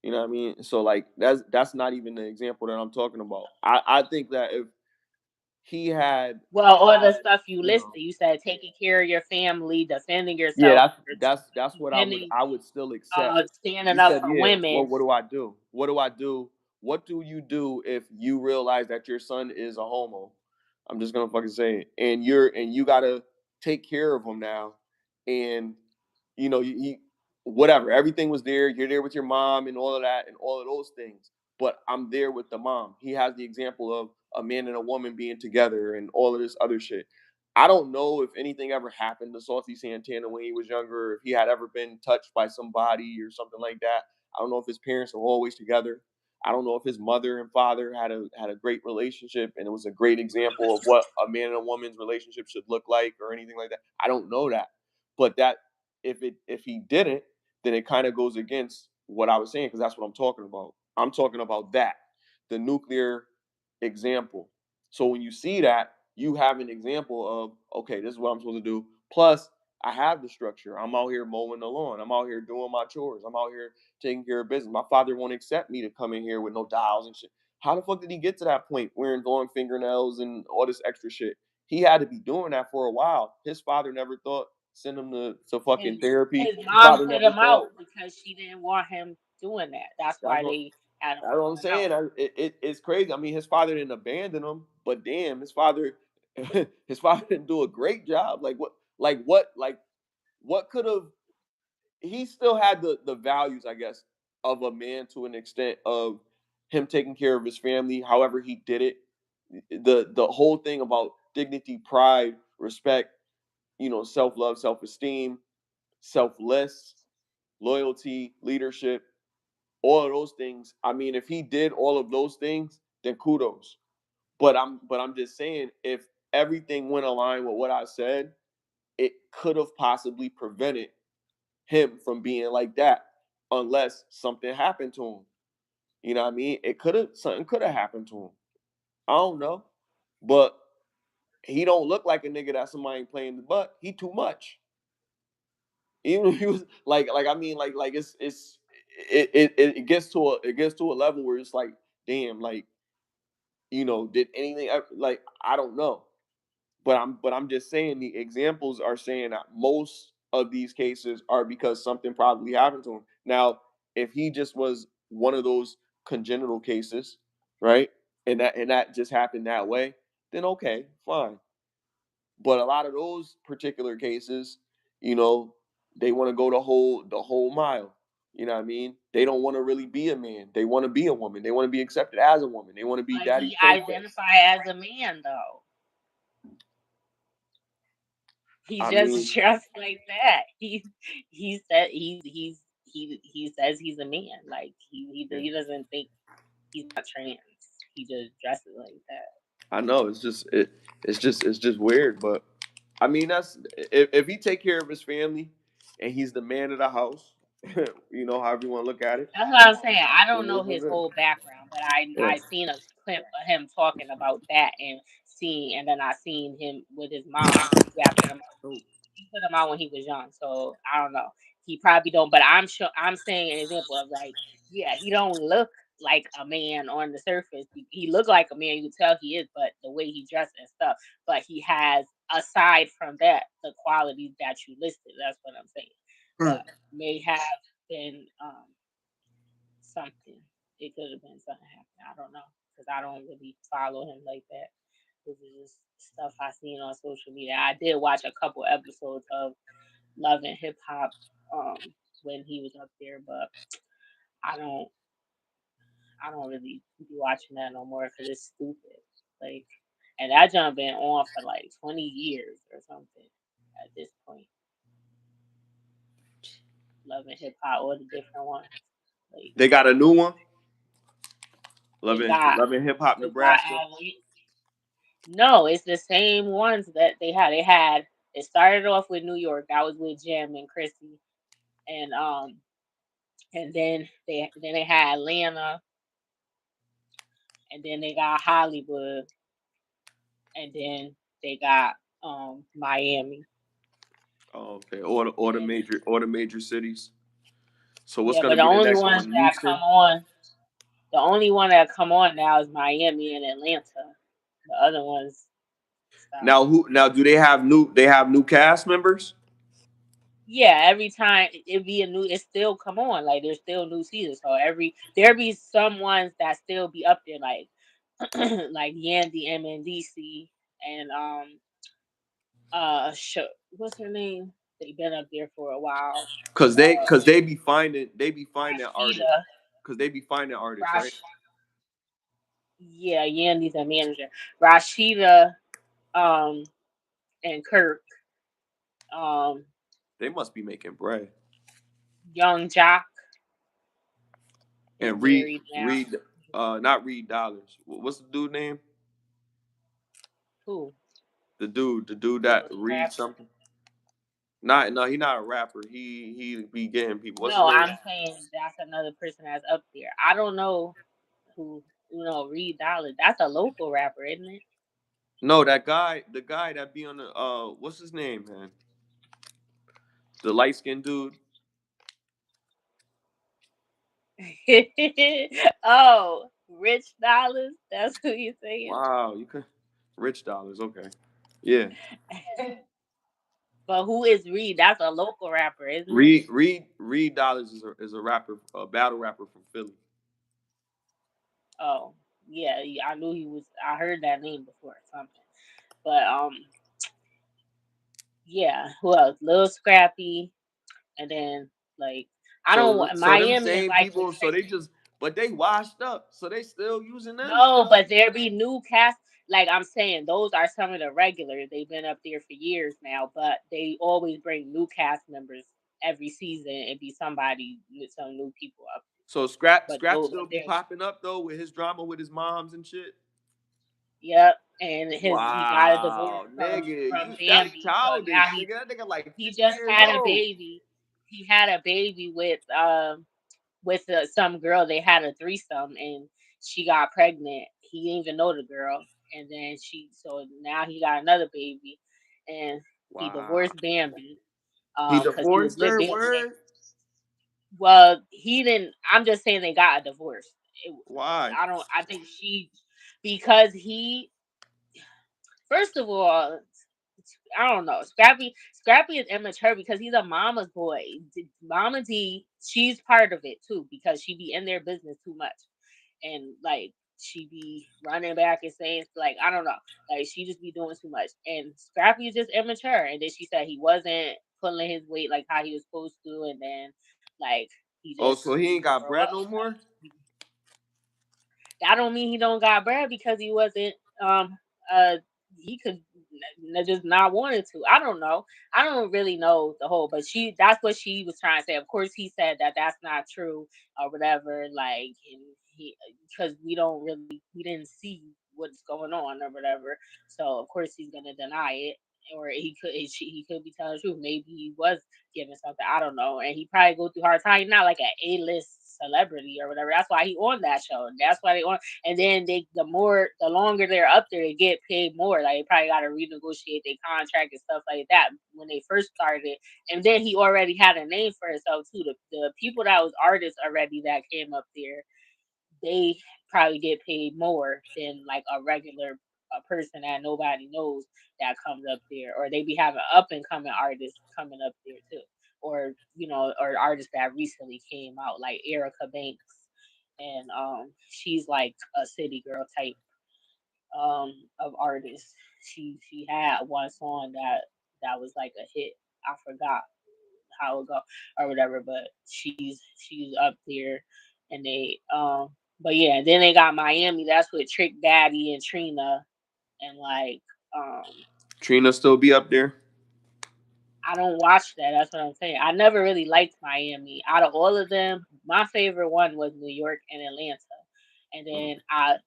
You know what I mean? So like that's not even the example that I'm talking about. I think that if he had, Well, all the stuff you you know, listed, you said taking care of your family, defending yeah, yourself, that's what defending, I would still accept. standing You up said, for yeah. Well, women. what do I do? What do I do? What do you do if you realize that your son is a homo? I'm just gonna fucking say it, and you gotta take care of him now, and you know whatever, everything was there. You're there with your mom and all of that and all of those things. But I'm there with the mom. He has the example of a man and a woman being together and all of this other shit. I don't know if anything ever happened to Saucy Santana when he was younger, if he had ever been touched by somebody or something like that. I don't know if his parents were always together. I don't know if his mother and father had a great relationship and it was a great example of what a man and a woman's relationship should look like or anything like that. I don't know that. But that if he didn't, then it kind of goes against what I was saying because that's what I'm talking about. I'm talking about that, the nuclear example. So when you see that, you have an example of, okay, this is what I'm supposed to do. Plus, I have the structure. I'm out here mowing the lawn. I'm out here doing my chores. I'm out here taking care of business. My father won't accept me to come in here with no dials and shit. How the fuck did he get to that point wearing long fingernails and all this extra shit? He had to be doing that for a while. His father never thought send him to fucking therapy. His His mom father put never him thought. out because she didn't want him doing that. That's That's why what they had him that's what put I'm him out. saying. It's crazy. I mean, his father didn't abandon him, but damn, his father, his father didn't do a great job. What could have? He still had the values, I guess, of a man to an extent of him taking care of his family. However, he did it. The whole thing about dignity, pride, respect, self love, self esteem, selfless, loyalty, leadership, all of those things. I mean, if he did all of those things, then kudos. But I'm just saying, if everything went aligned with what I said, it could have possibly prevented him from being like that, unless something happened to him. You know what I mean? It could have something could have happened to him. I don't know, but he don't look like a nigga that somebody ain't playing the butt. He too much. Even if he was like I mean it gets to a level where it's like damn, like, did anything like, I don't know. But I'm just saying the examples are saying that most of these cases are because something probably happened to him. Now, if he just was one of those congenital cases, right? And that just happened that way, then okay, fine. But a lot of those particular cases, you know, they want to go the whole mile. You know what I mean? They don't want to really be a man. They want to be a woman. They want to be accepted as a woman. They want to be But daddy's he princess. identified as a man though. He's I just mean, dressed like that. He said he says he's a man. Like yeah, he doesn't think he's not trans. He just dresses like that. I know it's just weird, but I mean that's if he take care of his family and he's the man of the house, however you want to look at it, That's what I'm saying. I then don't it know is what his it is. whole background, but I Yeah. seen a clip of him talking about that and then I seen him with his mom because yeah, put him out. He put him out when he was young, so I don't know. He probably don't, but I'm sure I'm saying an example of like, yeah, he don't look like a man on the surface. He look like a man. You can tell he is, but the way he dressed and stuff. But he has, aside from that, the qualities that you listed. That's what I'm saying. But may have been something. It could have been something happening. I don't know because I don't really follow him like that. This is just stuff I seen on social media. I did watch a couple episodes of Love and Hip Hop when he was up there, but I don't I don't really be watching that no more because it's stupid. Like, and that jump been on for like 20 years or something at this point. Love and Hip Hop, all the different ones. Like They got a new one, it loving got loving hip hop it got Nebraska. no, it's the same ones that they had. They had it started off with New York. That was with Jim and Chrissy, and then they had Atlanta, and then they got Hollywood, and then they got Miami. Oh, okay. All the major cities. So what's Yeah, but gonna the be the only next ones one? that come Houston. on, the only one that come on now is Miami and Atlanta. The other ones stop. Now who? Now do they have new? They have new cast members. Yeah, every time it be a new, it still come on. Like there's still new seasons. So there be some ones that still be up there, like like Yandy MNDC and what's her name? They been up there for a while. Cause they be finding artists. Rashida, Cause they be finding artists, right? Rash, yeah, Yandy's a manager. Rashida, um, and Kirk, um, They must be making bread. Young Jock is And married now. not Reed Dollars. What's the dude name? Who? The dude The that little reads rapper? something. Not no, he not a rapper. He be getting people. What's his No, name? I'm saying that's another person that's up there. I don't know who. Reed Dollar. That's a local rapper, isn't No, that guy, the guy that be on the what's his name, man? The light skinned dude. it? Oh, Rich Dollars. That's who you saying. Wow, you could Rich Dollars, okay. Yeah. But who is Reed? That's a local rapper, isn't it? Reed Dollars is a rapper, a battle rapper from Philly. Oh, yeah, yeah, I knew he was. I heard that name before or something. But yeah. Who else? Lil Scrappy, and then like I don't. So them Miami is same like the people, so trick. they just but they washed up, so they still using them. No, but there be new cast. Like I'm saying, those are some of the regulars. They've been up there for years now, but they always bring new cast members every season and be somebody with some new people up. So Scrap But still be they're popping up though with his drama with his moms and shit. yep. And he got a divorce Wow, nigga, from that's Bambi, so childish, now nigga. That nigga like he 50 just years had a old. baby. He had a baby with some girl. They had a threesome, and she got pregnant. He didn't even know the girl, and then so now he got another baby, and he Wow. divorced Bambi, He because he was divorced her. living. Word. Well, he didn't. I'm just saying they got a divorce. It, Why? I don't. I think she because he first of all, I don't know. Scrappy is immature because he's a mama's boy. Mama D, she's part of it too because she be in their business too much, and like she be running back and saying like I don't know, like she just be doing too much. And Scrappy is just immature. And then she said he wasn't pulling his weight like how he was supposed to, and then like he Oh, just so he ain't didn't got grow bread up. no more. That don't mean he don't got bread because he wasn't uh he could just not wanted to. I don't know. I don't really know the whole, but that's what she was trying to say. Of course, he said that that's not true or whatever. Like, and he because we didn't see what's going on or whatever. So of course he's gonna deny it, or he could be telling the truth. Maybe he was giving something. I don't know, and he probably go through hard time. He's not like an A-list celebrity or whatever. That's why he on that show. That's why they on. And then the longer they're up there, they get paid more. Like they probably got to renegotiate their contract and stuff like that when they first started. And then he already had a name for himself too. The people that was artists already that came up there, they probably get paid more than like a regular a person that nobody knows that comes up there, or they be having up and coming artists coming up there too, or or artists that recently came out like Erica Banks, and she's like a city girl type of artist. She had one song that was like a hit. I forgot how it go or whatever, but she's up there, and but yeah, then they got Miami. That's with Trick Daddy and Trina, and like um, Trina still be up there. I don't watch that. That's what I'm saying. I never really liked Miami. Out of all of them, my favorite one was New York and Atlanta, and then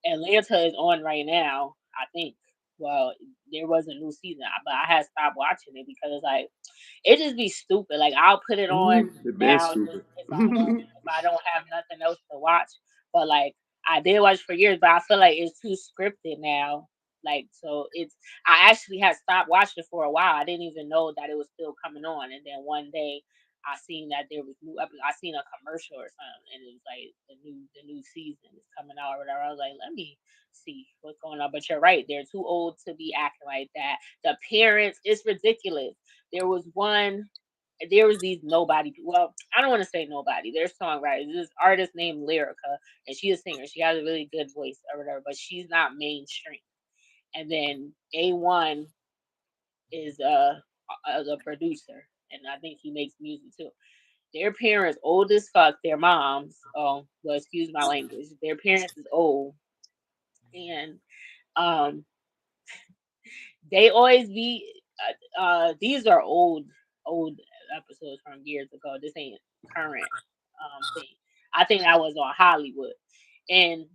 Atlanta is on right now. I think. Well, there was a new season, but I had stopped watching it because it's like it just be stupid. Like I'll put it on It been now just stupid. if I don't have nothing else to watch. But like I did watch for years, but I feel like it's too scripted now. Like so, it's I actually had stopped watching for a while. I didn't even know that it was still coming on, and then one day I seen that there was new. I seen a commercial or something, and it was like the new season is coming out or whatever. I was like, let me see what's going on. But you're right; they're too old to be acting like that. The parents, it's ridiculous. There was one there was these nobody. Well, I don't want to say nobody. They're songwriters. This artist named Lyrica, and she's a singer. She has a really good voice or whatever, but she's not mainstream. And then A1 is a producer, and I think he makes music too. Their parents old as fuck. Their moms, well, excuse my language. Their parents is old, and um, they always be. These are old episodes from years ago. This ain't current thing. I think that was on Hollywood, and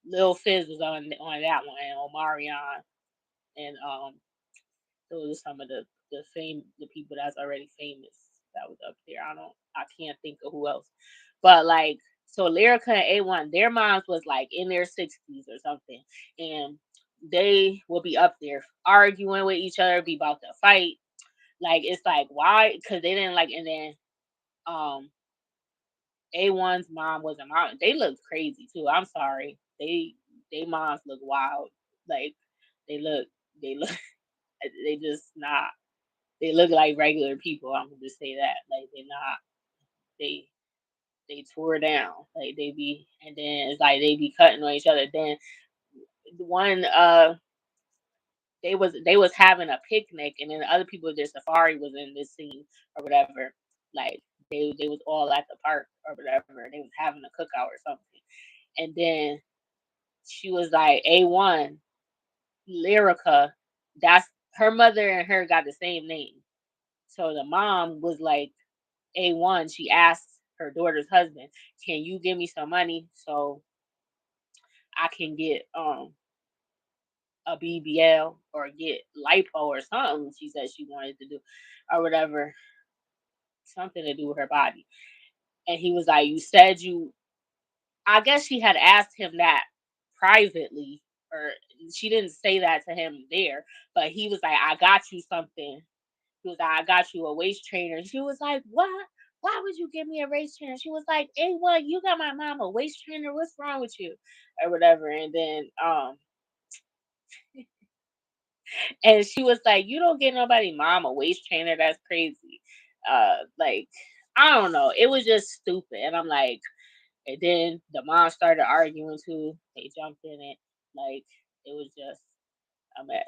Lil Fizz was on that one, and Omarion, and those are some of the people that's already famous that was up there. I can't think of who else, but like so Lyrica and A1, their moms was like in their 60s or something, and they will be up there arguing with each other, be about to fight. Like it's like why? Because they didn't like, and then um A1's mom was a mom. They looked crazy too. I'm sorry, they moms look wild. Like they look they look they just not they look like regular people. I'm gonna just say that. Like they're not they they tore down. Like they be and then it's like they be cutting on each other. Then one they was having a picnic and then the other people their safari was in this scene or whatever. Like they was all at the park or whatever. They was having a cookout or something. And then she was like A1 Lyrica. That's her mother and her got the same name. So the mom was like A1, she asked her daughter's husband, "Can you give me some money so I can get a BBL or get lipo or something?" She said she wanted to do or whatever, something to do with her body. And he was like, "You said you." I guess she had asked him that privately, or she didn't say that to him there, but he was like, "I got you something." He was like, "I got you a waist trainer." She was like, "What? Why would you give me a waist trainer?" She was like, "Hey, what? You got my mom a waist trainer? What's wrong with you?" Or whatever. And then and she was like, "You don't get nobody mom a waist trainer. That's crazy." Like I don't know. It was just stupid. And I'm like, and then the mom started arguing too. They jumped in it. Like it was just a mess.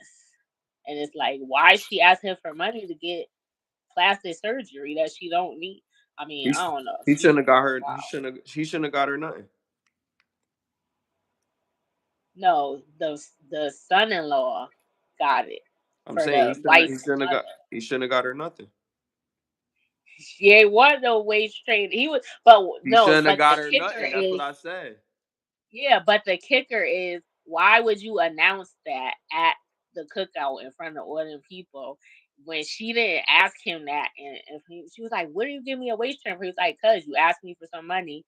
And it's like, why is she asking for money to get plastic surgery that she don't need? I mean, He I don't know. he She shouldn't was have got just her. wow. He shouldn't have got her nothing. No, the son-in-law got it I'm for saying the wife's mother. he shouldn't have got her nothing. She ain't want no waist trainer. He was, but He no, shouldn't have but the got her kicker nothing. That's what is, I said. yeah, but the kicker is, why would you announce that at the cookout in front of all them people when she didn't ask him that? And she was like, "What do you give me a waist trainer?" He was like, "Cause you asked me for some money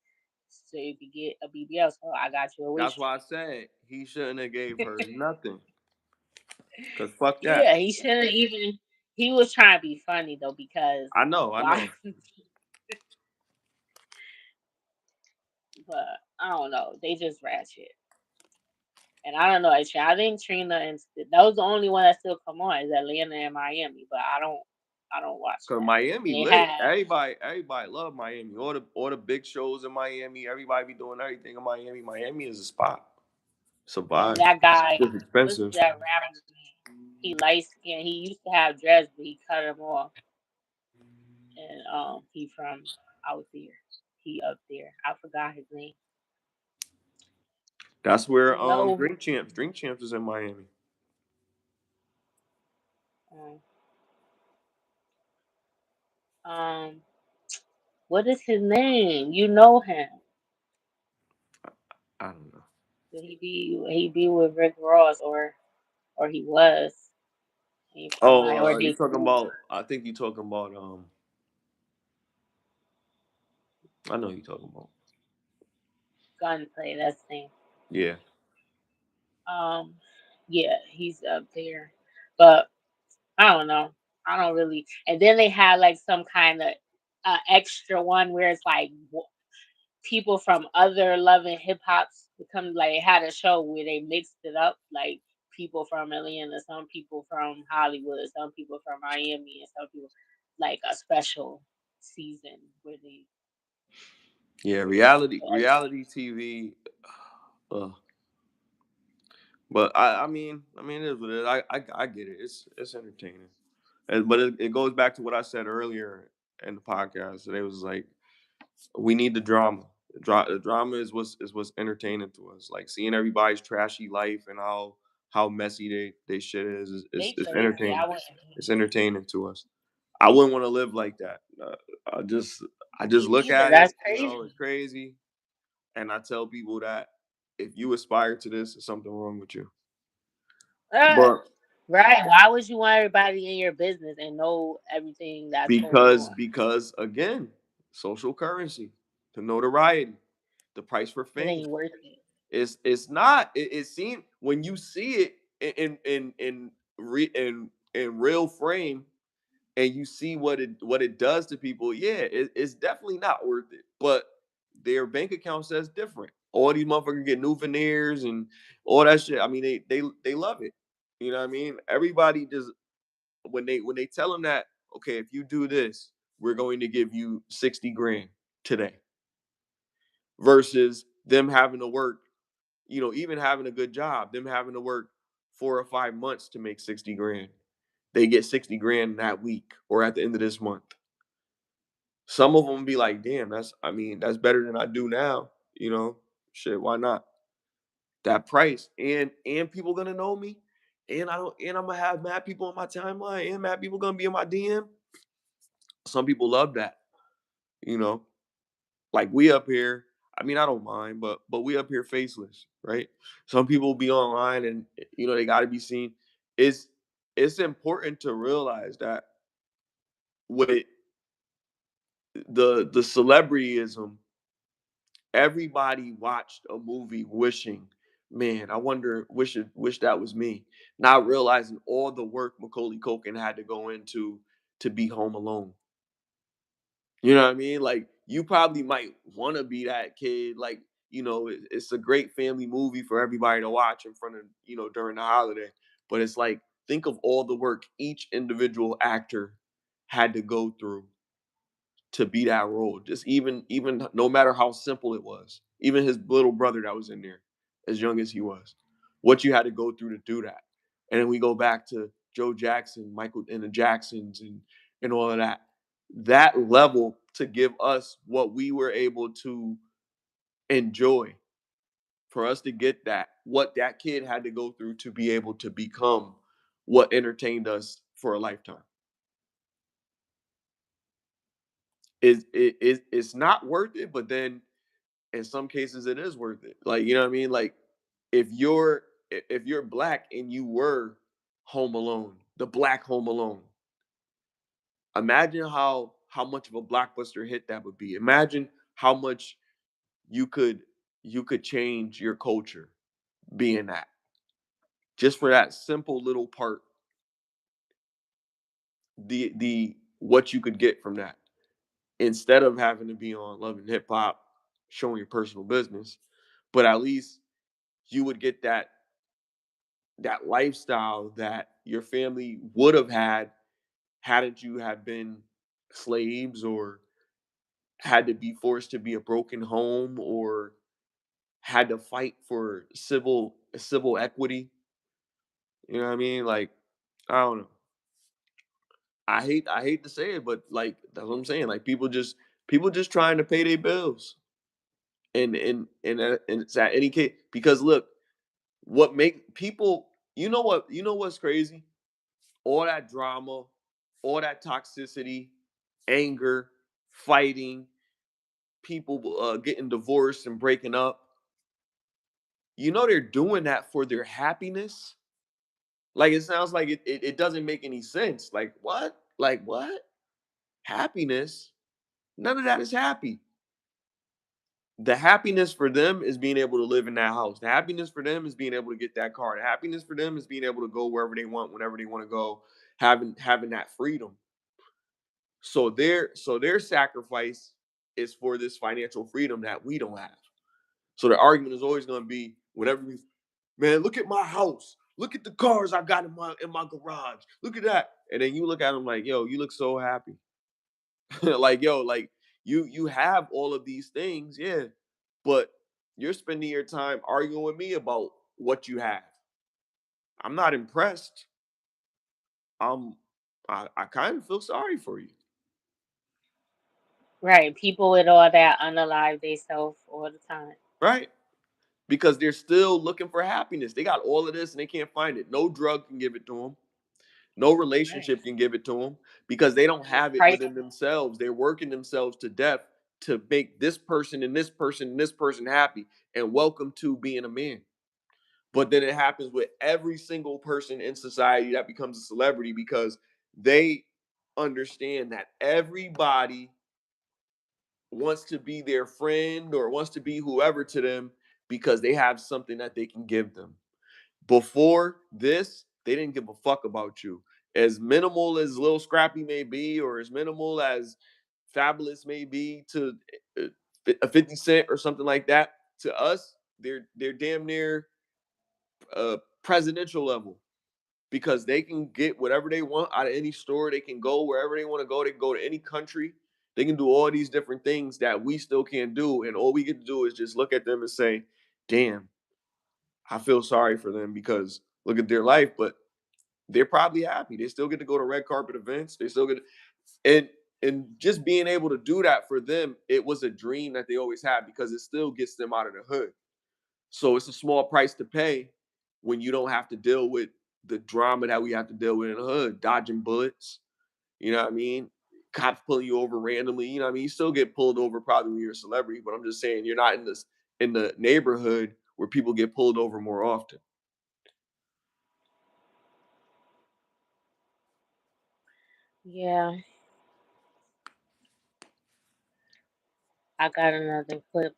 so you could get a BBL, so I got you a That's waist why I trainer." said he shouldn't have gave her nothing. Cause fuck that. Yeah, he shouldn't even. He was trying to be funny though because I know. I why? know. But I don't know. They just ratchet, and I don't know. I think Trina and that was the only one that still come on is Atlanta and Miami. But I don't watch Cause that. Miami They lit. have Everybody love Miami. All the big shows in Miami. Everybody be doing everything in Miami. Miami is a spot. It's a and vibe. that guy. It's What's expensive. that rapper name? He light skinned. He used to have dreads, but he cut them off, and he from out there. He up there. I forgot his name. That's where You know, Drink Champs is in Miami. um, um, what is his name? You know him. I don't know. He be with Rick Ross or he was. He from my Oh, or you they talking cool. about? I think you talking about. I know you talking about. Gunplay. That's the name. Yeah. Um, yeah, he's up there, but I don't know. I don't really. And then they had like some kind of extra one where it's like people from other Love and Hip Hops become like had a show where they mixed it up, like people from Atlanta, some people from Hollywood, some people from Miami, and some people like a special season where they Yeah, so reality TV. Uh, but it is what it is. I get it. It's entertaining, but it goes back to what I said earlier in the podcast. It was like we need the drama. The drama is what's entertaining to us. Like seeing everybody's trashy life and how messy they shit they is crazy. entertaining. I wouldn't It's entertaining to us. I wouldn't want to live like that. I just I me just look neither. at it. That's You know, it's crazy. crazy, and I tell people that if you aspire to this, there's something wrong with you. Uh, But right. Why would you want everybody in your business and know everything that's going on? because again, social currency, the notoriety, the price for It fame. ain't worth it. It's not. It seems when you see it in real frame and you see what it does to people. Yeah, it's definitely not worth it. But their bank account says different. All these motherfuckers get new veneers and all that shit. I mean, they love it. You know what I mean? Everybody just when they tell them that, okay, if you do this, we're going to give you 60 grand today, versus them having to work, even having a good job, them having to work 4 or 5 months to make 60 grand. They get 60 grand that week or at the end of this month. Some of them be like, damn, that's better than I do now. Shit, why not? That price. And people gonna know me. And I'm gonna have mad people on my timeline and mad people gonna be in my DM. Some people love that, you know. Like we up here, I don't mind, but we up here faceless, right? Some people be online and they gotta be seen. It's it's important to realize that with the celebrityism, everybody watched a movie wishing, man, I wonder, wish that was me. Not realizing all the work Macaulay Culkin had to go into to be home alone. You know what I mean? Like you probably might want to be that kid. Like it's a great family movie for everybody to watch in front of during the holiday. But it's like think of all the work each individual actor had to go through to be that role. Just even no matter how simple it was. Even his little brother that was in there, as young as he was, what you had to go through to do that. And then we go back to Joe Jackson, Michael and the Jacksons and all of that. That level to give us what we were able to enjoy, for us to get that, what that kid had to go through to be able to become what entertained us for a lifetime. It's not worth it, but then in some cases it is worth it. Like, you know what I mean? Like if you're black and you were home alone, the black home alone, imagine how much of a blockbuster hit that would be. Imagine how much you could you could change your culture being that. Just for that simple little part, the what you could get from that. Instead of having to be on Love and Hip Hop showing your personal business, but at least you would get that lifestyle that your family would have had hadn't you have been slaves or had to be forced to be a broken home or had to fight for civil equity. You know what I mean? Like, I don't know. I hate to say it, but like that's what I'm saying. Like people just trying to pay their bills. And it's at any case because look, what make people what's crazy? All that drama, all that toxicity, anger, fighting, people getting divorced and breaking up. They're doing that for their happiness. Like it sounds like it doesn't make any sense. Like what? Like what? Happiness? None of that is happy. The happiness for them is being able to live in that house. The happiness for them is being able to get that car. The happiness for them is being able to go wherever they want, whenever they want to go, having that freedom. So their sacrifice is for this financial freedom that we don't have. So the argument is always going to be whenever we, man, look at my house, look at the cars I got in my garage, look at that, and then you look at them like, yo, you look so happy, like yo, like you have all of these things, yeah, but you're spending your time arguing with me about what you have. I'm not impressed. I'm I kind of feel sorry for you, Right. People with all that unalive themselves all the time. right? Because they're still looking for happiness. They got all of this and they can't find it. No drug can give it to them. No Right. relationship can give it to them because they don't It's have it priceless. within themselves. They're working themselves to death to make this person and this person and this person happy and welcome to being a man. But then it happens with every single person in society that becomes a celebrity because they understand that everybody wants to be their friend or wants to be whoever to them because they have something that they can give them. Before this, they didn't give a fuck about you. As minimal as Lil Scrappy may be, or as minimal as Fabulous may be to uh, a 50 Cent or something like that, to us, they're damn near presidential level because they can get whatever they want out of any store. They can go wherever they want to go. They can go to any country. They can do all these different things that we still can't do. And all we get to do is just look at them and say, damn, I feel sorry for them because look at their life, but they're probably happy. They still get to go to red carpet events. They still get to, and and just being able to do that for them, it was a dream that they always had because it still gets them out of the hood. So it's a small price to pay when you don't have to deal with the drama that we have to deal with in the hood, dodging bullets. You know what I mean? Cops pulling you over randomly. You know what I mean? You still get pulled over probably when you're a celebrity, but I'm just saying you're not in the neighborhood where people get pulled over more often. Yeah, I got another clip.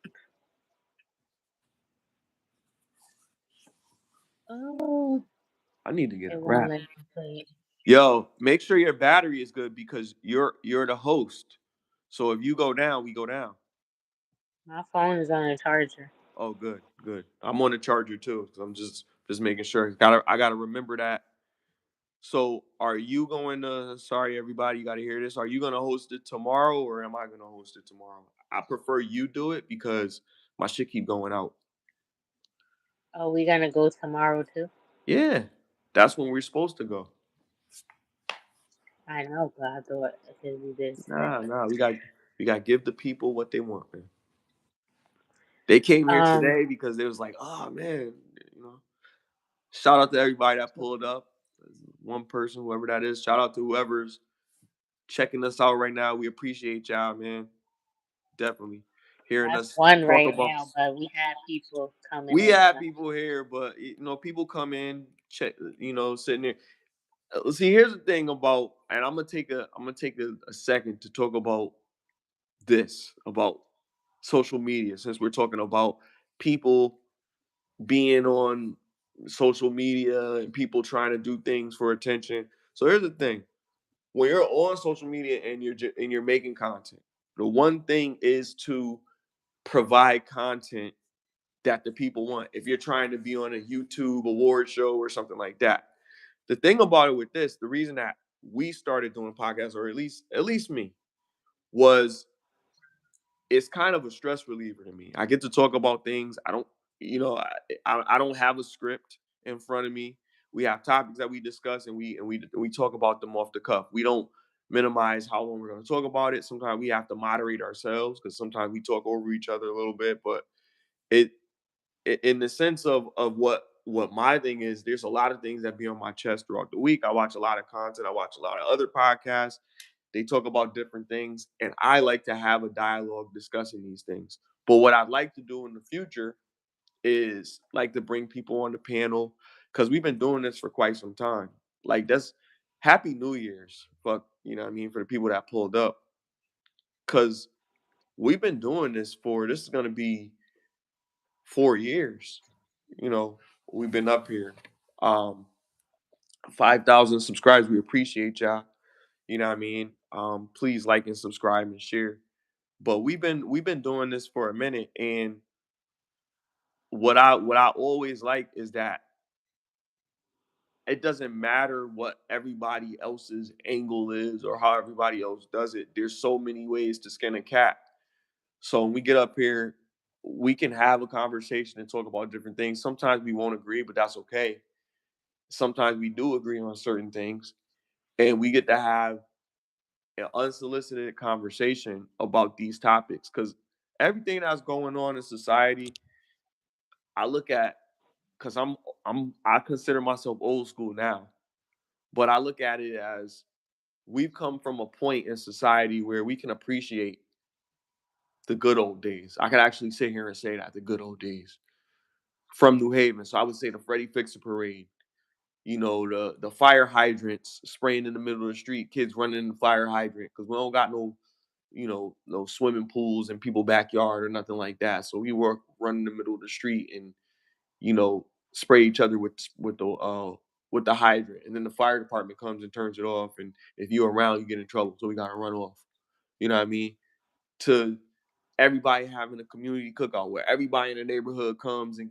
Oh, I need to get a it won't wrap. let me play it. Yo, make sure your battery is good because you're the host. So if you go down, we go down. My phone is on a charger. Oh, good, good. I'm on the charger too, because I'm just making sure. I gotta remember that. So are you going to? Sorry, everybody, you got to hear this. Are you going to host it tomorrow, or am I going to host it tomorrow? I prefer you do it because my shit keep going out. Oh, we gonna go tomorrow too? Yeah, that's when we're supposed to go. I know, but I thought it could be this and Nah, that. nah, we got to give the people what they want, man. They came here Um, today because they was like, oh man, you know. Shout out to everybody that pulled up. One person, whoever that is. Shout out to whoever's checking us out right now. We appreciate y'all, man. Definitely hearing that's us one talk right about. now, but we have people coming We in. have people here, but people come in, check, sitting there. See, here's the thing about, and I'm gonna take a second to talk about this about social media since we're talking about people being on social media and people trying to do things for attention. So here's the thing: when you're on social media and you're making content, the one thing is to provide content that the people want. If you're trying to be on a YouTube award show or something like that, the thing about it with this, the reason that we started doing podcasts, or at least me, was it's kind of a stress reliever to me. I get to talk about things. I don't, I don't have a script in front of me. We have topics that we discuss and we talk about them off the cuff. We don't minimize how long we're going to talk about it. Sometimes we have to moderate ourselves because sometimes we talk over each other a little bit. But it, in the sense of what my thing is, there's a lot of things that be on my chest throughout the week. I watch a lot of content. I watch a lot of other podcasts. They talk about different things, and I like to have a dialogue discussing these things. But what I'd like to do in the future is like to bring people on the panel because we've been doing this for quite some time. Like that's Happy New Year's, fuck, you know what I mean, for the people that pulled up. Cause we've been doing this for, this is going to be 4 years. You know, we've been up here. Um, 5,000 subscribers. We appreciate y'all. You know what I mean? Please like and subscribe and share. But we've been doing this for a minute, and what I always like is that it doesn't matter what everybody else's angle is or how everybody else does it. There's so many ways to skin a cat. So when we get up here, we can have a conversation and talk about different things. Sometimes we won't agree, but that's okay. Sometimes we do agree on certain things, and we get to have an unsolicited conversation about these topics, because everything that's going on in society, I look at, because I consider myself old school now, but I look at it as we've come from a point in society where we can appreciate the good old days. I could actually sit here and say that, the good old days from New Haven. So I would say the Freddie Fixer Parade, you know, the fire hydrants spraying in the middle of the street, kids running in the fire hydrant because we don't got no, you know, no swimming pools in people's backyard or nothing like that. So we work run in the middle of the street and, you know, spray each other with the hydrant, and then the fire department comes and turns it off. And if you're around, you get in trouble, so we gotta run off. You know what I mean? To everybody having a community cookout where everybody in the neighborhood comes and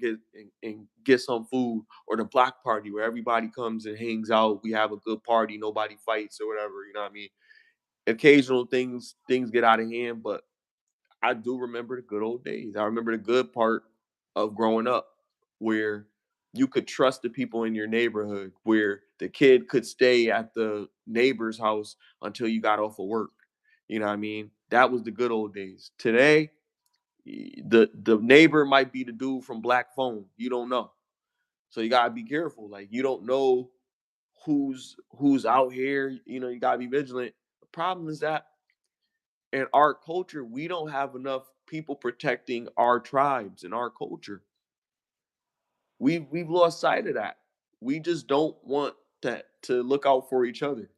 get some food, or the block party where everybody comes and hangs out. We have a good party, nobody fights or whatever. You know what I mean? Occasional things get out of hand, but I do remember the good old days. I remember the good part of growing up, where you could trust the people in your neighborhood, where the kid could stay at the neighbor's house until you got off of work. You know what I mean? That was the good old days. Today, the neighbor might be the dude from Black Phone. You don't know. So you gotta be careful. Like, you don't know who's out here. You know, you gotta be vigilant. The problem is that in our culture, we don't have enough people protecting our tribes and our culture. We've lost sight of that. We just don't want to look out for each other.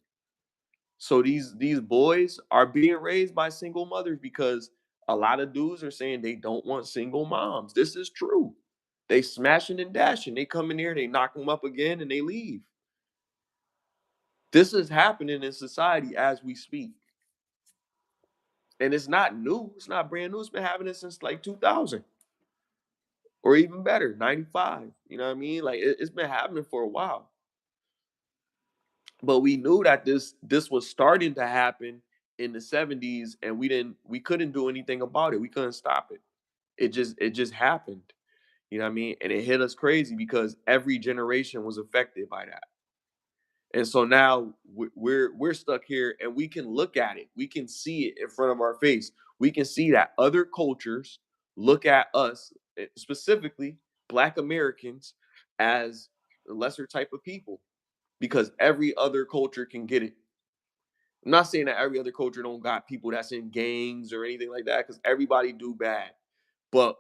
So these boys are being raised by single mothers, because a lot of dudes are saying they don't want single moms. This is true. They smashing and dashing. They come in here, they knock them up again, and they leave. This is happening in society as we speak. And it's not new. It's not brand new. It's been happening since like 2000, or even better, 95. You know what I mean? Like, it's been happening for a while. But we knew that this was starting to happen in the 70s, and we couldn't do anything about it. We couldn't stop it. It just happened. You know what I mean? And it hit us crazy because every generation was affected by that. And so now we're stuck here, and we can look at it. We can see it in front of our face. We can see that other cultures look at us, specifically Black Americans, as a lesser type of people, because every other culture can get it. I'm not saying that every other culture don't got people that's in gangs or anything like that, because everybody do bad. But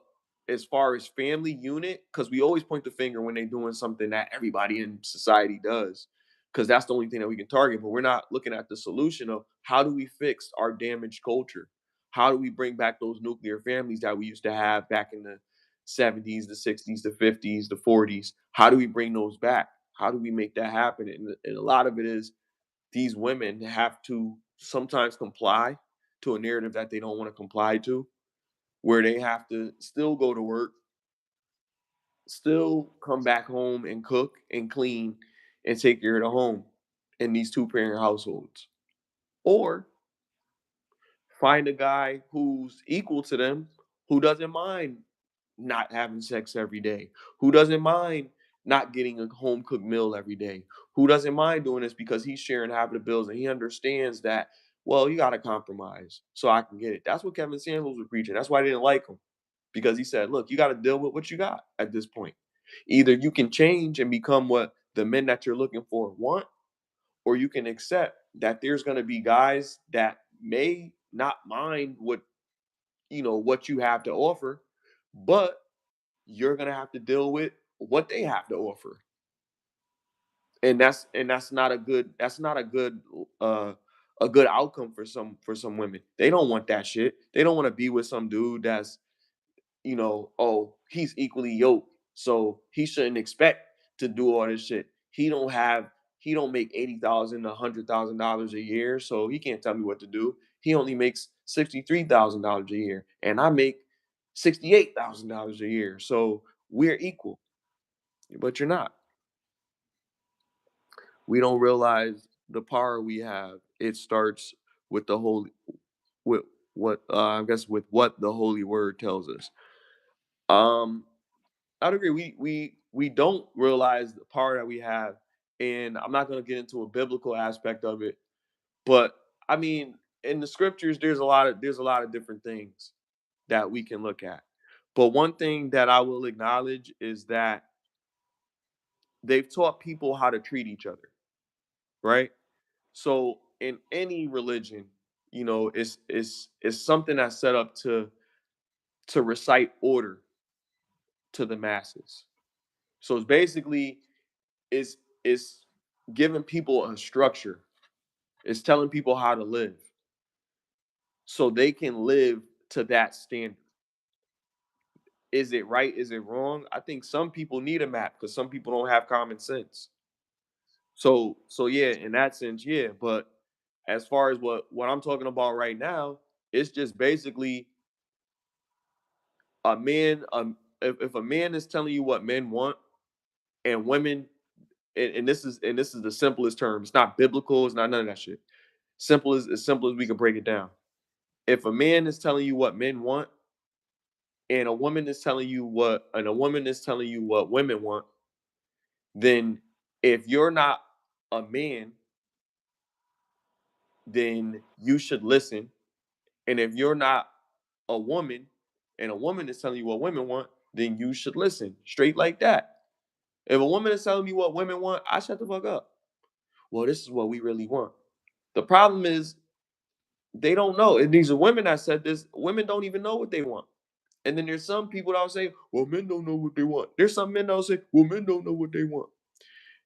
as far as family unit, because we always point the finger when they're doing something that everybody in society does, because that's the only thing that we can target. But we're not looking at the solution of how do we fix our damaged culture? How do we bring back those nuclear families that we used to have back in the 70s, the 60s, the 50s, the 40s? How do we bring those back? How do we make that happen? And a lot of it is these women have to sometimes comply to a narrative that they don't want to comply to, where they have to still go to work, still come back home and cook and clean and take care of the home in these two-parent households. Or find a guy who's equal to them, who doesn't mind not having sex every day, who doesn't mind not getting a home cooked meal every day, who doesn't mind doing this because he's sharing half of the bills and he understands that, well, you got to compromise so I can get it. That's what Kevin Samuels was preaching. That's why I didn't like him, because he said, look, you got to deal with what you got at this point. Either you can change and become what the men that you're looking for want, or you can accept that there's going to be guys that may not mind what you have to offer, but you're going to have to deal with what they have to offer. And that's not a good uh a good outcome for some women. They don't want that shit. They don't want to be with some dude that's, oh, he's equally yoked, so he shouldn't expect to do all this shit. He don't make $80,000 to $100,000 a year, so he can't tell me what to do. He only makes $63,000 a year, and I make $68,000 a year, so we're equal. But you're not. We don't realize the power we have. It starts with the holy, with what I guess with what the holy word tells us. Um, I'd agree. We don't realize the power that we have, and I'm not going to get into a biblical aspect of it, but I mean, in the scriptures, there's a lot of different things that we can look at. But one thing that I will acknowledge is that they've taught people how to treat each other, right? So in any religion, it's something that's set up to recite order to the masses. So it's basically it's it's giving people a structure. It's telling people how to live so they can live to that standard. Is it right? Is it wrong? I think some people need a map because some people don't have common sense. So yeah, in that sense, yeah. But as far as what I'm talking about right now, it's just basically a man. If a man is telling you what men want and women, and this is the simplest term. It's not biblical. It's not none of that shit. Simple as we can break it down. If a man is telling you what men want, and a woman is telling you what women want, then if you're not a man, then you should listen. And if you're not a woman, and a woman is telling you what women want, then you should listen. Straight like that. If a woman is telling me what women want, I shut the fuck up. Well, this is what we really want. The problem is they don't know. And these are women that said this. Women don't even know what they want. And then there's some people that will say, well, men don't know what they want. There's some men that will say, well, men don't know what they want.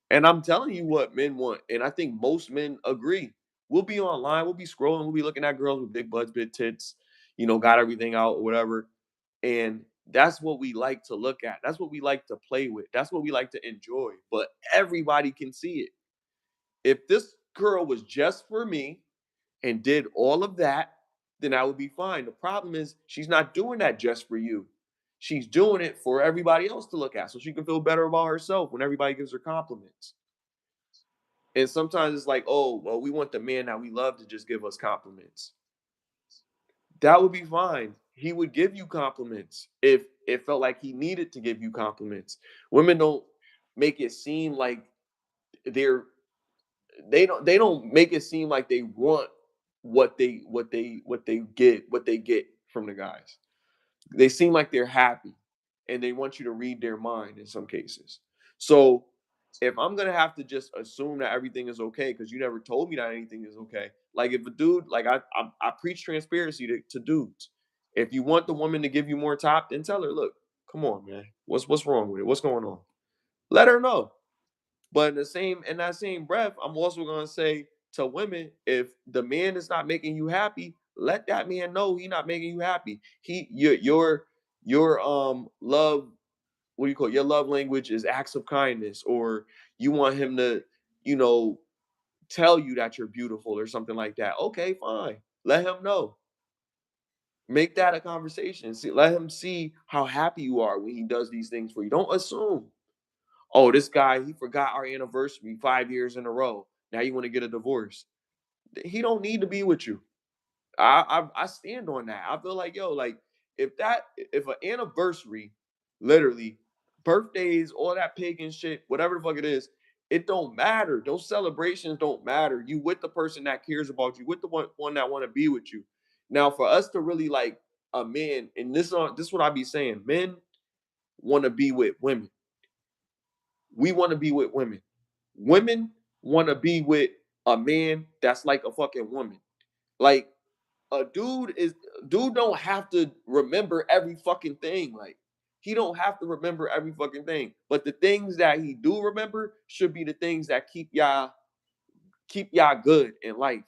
And I'm telling you what men want. And I think most men agree. We'll be online, we'll be scrolling, we'll be looking at girls with big butts, big tits, got everything out or whatever. And that's what we like to look at. That's what we like to play with. That's what we like to enjoy. But everybody can see it. If this girl was just for me and did all of that, then I would be fine. The problem is she's not doing that just for you. She's doing it for everybody else to look at so she can feel better about herself when everybody gives her compliments. And sometimes it's like, oh, well, we want the man that we love to just give us compliments. That would be fine. He would give you compliments if it felt like he needed to give you compliments. Women don't make it seem like they're they don't make it seem like they want what they get from the guys. They seem like they're happy and they want you to read their mind in some cases. So if I'm gonna have to just assume that everything is okay because you never told me that anything is okay, like if a dude, like I preach transparency to dudes. If you want the woman to give you more top, then tell her, look, come on, man, what's wrong with it? What's going on? Let her know. But in that same breath, I'm also gonna say to women, if the man is not making you happy, let that man know he's not making you happy. Your love, what do you call it? Your love language is acts of kindness, or you want him to, you know, tell you that you're beautiful or something like that. Okay, fine. Let him know. Make that a conversation. Let him see how happy you are when he does these things for you. Don't assume. Oh, this guy, he forgot our anniversary 5 years in a row. Now you want to get a divorce. He don't need to be with you. I stand on that. I feel like, yo, like if an anniversary, literally, birthdays, all that pagan shit, whatever the fuck it is, it don't matter. Those celebrations don't matter. You with the person that cares about you, with the one that want to be with you. Now, for us to really like a man, and this is what I be saying, men want to be with women. We want to be with women. Women want to be with a man that's like a fucking woman. Like a dude don't have to remember every fucking thing. Like he don't have to remember every fucking thing. But the things that he do remember should be the things that keep y'all good in life.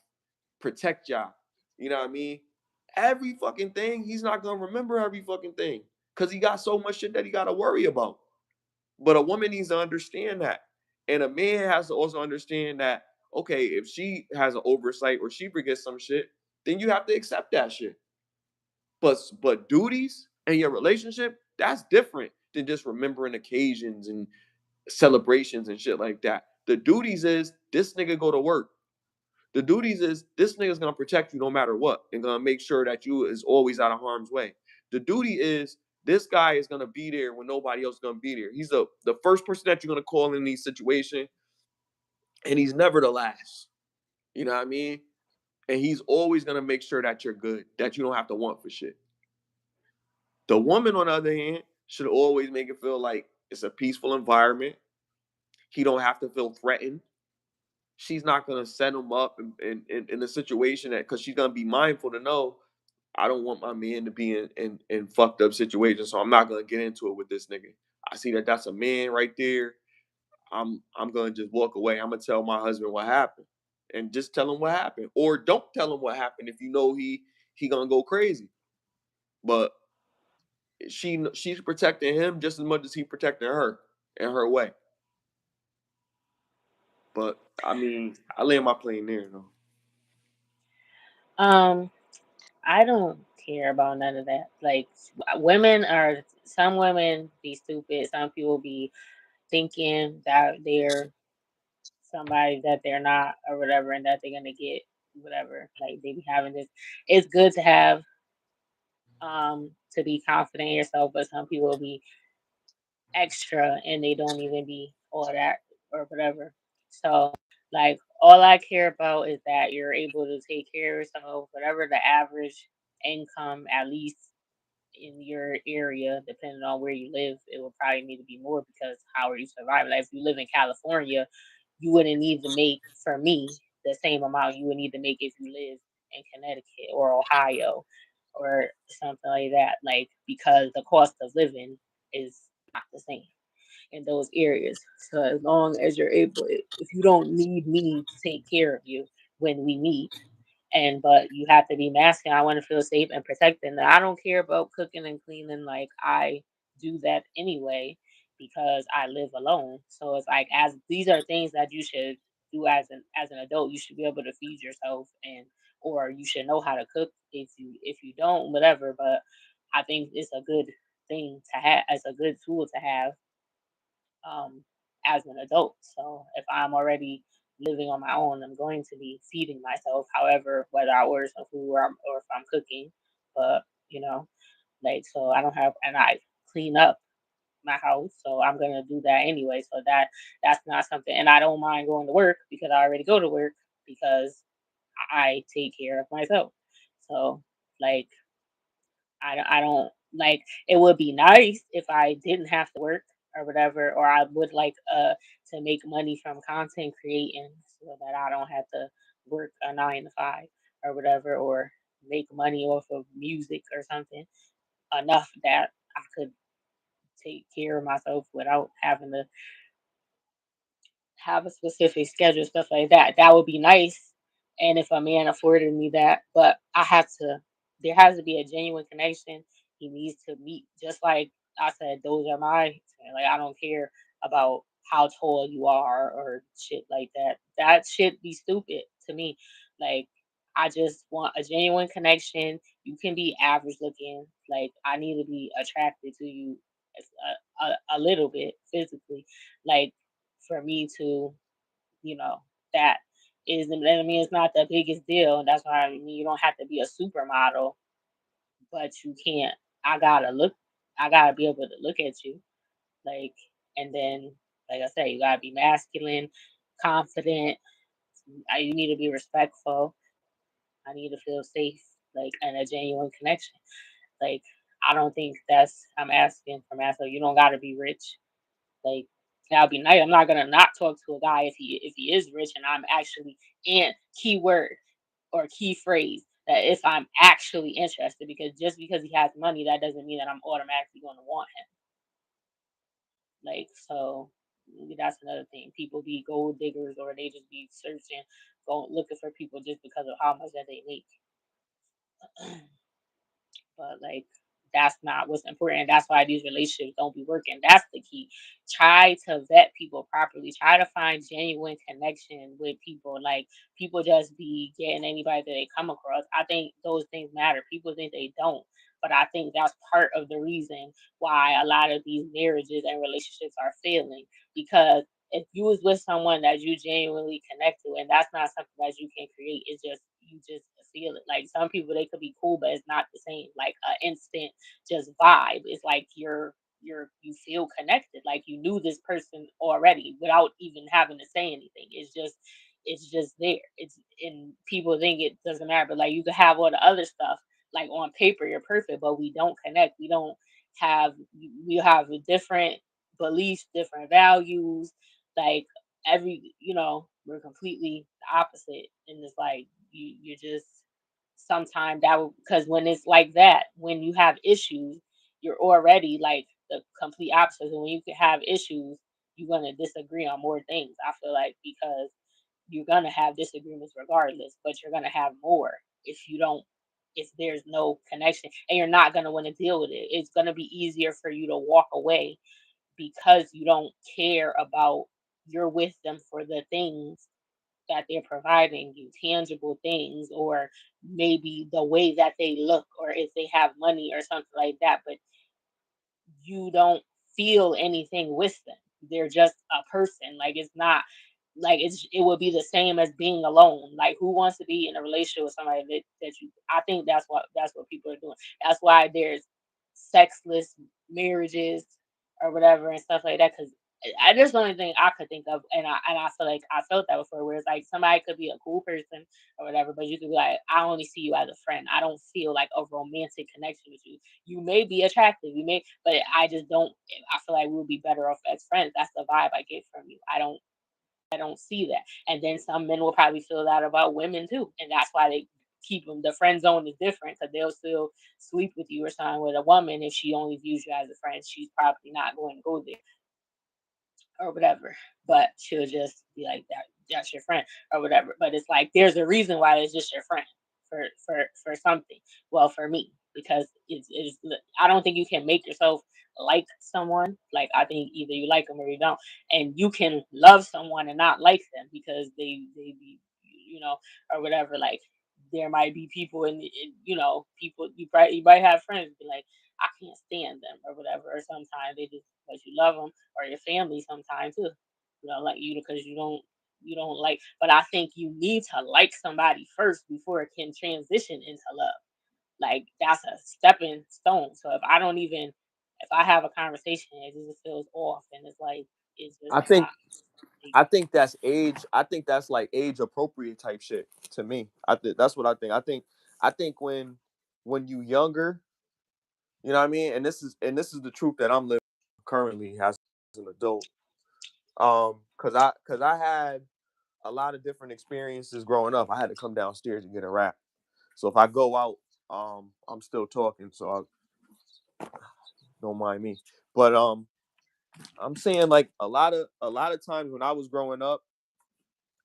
protect y'all. You know what I mean? Every fucking thing, he's not gonna remember every fucking thing because he got so much shit that he gotta worry about. But a woman needs to understand that. And a man has to also understand that, okay, if she has an oversight or she forgets some shit, then you have to accept that shit. But duties and your relationship, that's different than just remembering occasions and celebrations and shit like that. The duties is this nigga go to work. The duties is this nigga's gonna protect you no matter what and gonna make sure that you is always out of harm's way. The duty is this guy is gonna be there when nobody else is gonna be there. He's the first person that you're gonna call in these situations, and he's never the last. You know what I mean? And he's always gonna make sure that you're good, that you don't have to want for shit. The woman, on the other hand, should always make it feel like it's a peaceful environment. He don't have to feel threatened. She's not gonna set him up in a situation that because she's gonna be mindful to know I don't want my man to be in fucked up situations, so I'm not gonna get into it with this nigga. I see that that's a man right there. I'm gonna just walk away. I'm gonna tell my husband what happened, and just tell him what happened, or don't tell him what happened if you know he gonna go crazy. But she's protecting him just as much as he protecting her in her way. But I mean, I land my plane there though. Um, I don't care about none of that. Like, women are, some women be stupid. Some people be thinking that they're somebody that they're not or whatever, and that they're gonna get whatever. Like, they be having this. It's good to have to be confident in yourself, but some people be extra and they don't even be all that or whatever. So, like, all I care about is that you're able to take care of yourself, whatever the average income, at least in your area, depending on where you live, it will probably need to be more because how are you surviving? Like, if you live in California, you wouldn't need to make, for me, the same amount you would need to make if you live in Connecticut or Ohio or something like that. Like, because the cost of living is not the same in those areas. So as long as you're able, if you don't need me to take care of you when we meet, and but you have to be masculine. I want to feel safe and protected. And I don't care about cooking and cleaning. Like, I do that anyway because I live alone. So it's like, as these are things that you should do as an adult. You should be able to feed yourself, and or you should know how to cook. If you don't, whatever. But I think it's a good thing to have, as a good tool to have um, as an adult. So if I'm already living on my own, I'm going to be feeding myself. However, whether I order some food or if I'm cooking, but you know, like, so I don't have, and I clean up my house, so I'm gonna do that anyway. So that's not something, and I don't mind going to work because I already go to work because I take care of myself. So, like, I don't like, it would be nice if I didn't have to work or whatever, or I would like to make money from content creating so that I don't have to work a 9 to 5 or whatever, or make money off of music or something enough that I could take care of myself without having to have a specific schedule, stuff like that. That would be nice. And if a man afforded me that, but I have to, there has to be a genuine connection. He needs to meet, just like I said, those are my, like, I don't care about how tall you are or shit like that. That shit be stupid to me. Like, I just want a genuine connection. You can be average looking. Like, I need to be attracted to you a little bit physically. Like, for me to, you know, that is, I mean, it's not the biggest deal. That's why I mean, you don't have to be a supermodel, but you can't. I gotta look. I gotta be able to look at you, like, and then, like I said, you gotta be masculine, confident. You need to be respectful. I need to feel safe, like, and a genuine connection. Like, I don't think that's, I'm asking for myself. You don't gotta be rich. Like, that would be nice. I'm not gonna not talk to a guy if he is rich and I'm actually in, keyword or key phrase, that if I'm actually interested, because just because he has money, that doesn't mean that I'm automatically gonna want him. Like, so that's another thing. People be gold diggers or they just be searching going looking for people just because of how much that they make. But like that's not what's important. That's why these relationships don't be working. That's the key. Try to vet people properly. Try to find genuine connection with people. Like people just be getting anybody that they come across. I think those things matter. People think they don't. But I think that's part of the reason why a lot of these marriages and relationships are failing. Because if you was with someone that you genuinely connect to, and that's not something that you can create, it's just you just feel it. Like some people, they could be cool, but it's not the same. Like an instant just vibe. It's like you feel connected. Like you knew this person already without even having to say anything. It's just there. It's and people think it doesn't matter, but like you could have all the other stuff. Like on paper, you're perfect, but we don't connect. We don't have we have a different beliefs, different values, like we're completely the opposite. And it's like you just sometimes that because when it's like that, when you have issues, you're already like the complete opposite. And when you can have issues, you're gonna disagree on more things. I feel like because you're gonna have disagreements regardless, but you're gonna have more if you don't if there's no connection and you're not gonna want to deal with it. It's gonna be easier for you to walk away because you don't care about you're with them for the things that they're providing you, tangible things, or maybe the way that they look, or if they have money or something like that. But you don't feel anything with them. They're just a person. Like it's not like it would be the same as being alone. Like who wants to be in a relationship with somebody that you I think that's what people are doing. That's why there's sexless marriages or whatever and stuff like that. Because that's the only thing I could think of, and I feel like I felt that before, where it's like somebody could be a cool person or whatever, but you could be like, I only see you as a friend. I don't feel like a romantic connection with you. You may be attractive, you may, but I just don't. I feel like we'll be better off as friends. That's the vibe I get from you. I don't see that. And then some men will probably feel that about women too, and that's why they keep them. The friend zone is different because they'll still sleep with you or something with a woman if she only views you as a friend. She's probably not going to go there or whatever. But she'll just be like that. That's your friend or whatever. But it's like there's a reason why it's just your friend for something. Well, for me, because it's I don't think you can make yourself like someone. Like I think either you like them or you don't, and you can love someone and not like them because they be you know or whatever. Like there might be people people you might have friends be like I can't stand them or whatever. Or sometimes they just because you love them or your family sometimes too. Like you because you don't like. But I think you need to like somebody first before it can transition into love. Like that's a stepping stone. So if I have a conversation and it just feels off and it's like it's just I not. think I think that's age. I think that's like age appropriate type shit to me. I think that's what I think. I think when you younger, you know what I mean. And this is the truth that I'm living currently as an adult. Cause I had a lot of different experiences growing up. I had to come downstairs and get a rap. So if I go out, I'm still talking, so don't mind me. But I'm saying like a lot of times when I was growing up,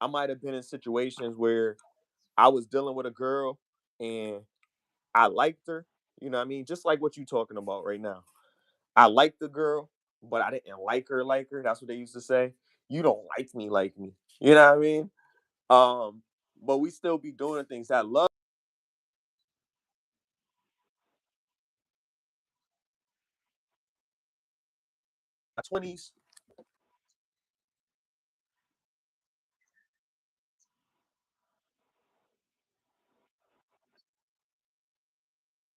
I might have been in situations where I was dealing with a girl and I liked her. You know what I mean? Just like what you talking about right now. I liked the girl, but I didn't like her like her. That's what they used to say. You don't like me. You know what I mean? Um, but we still be doing things. That love 20s.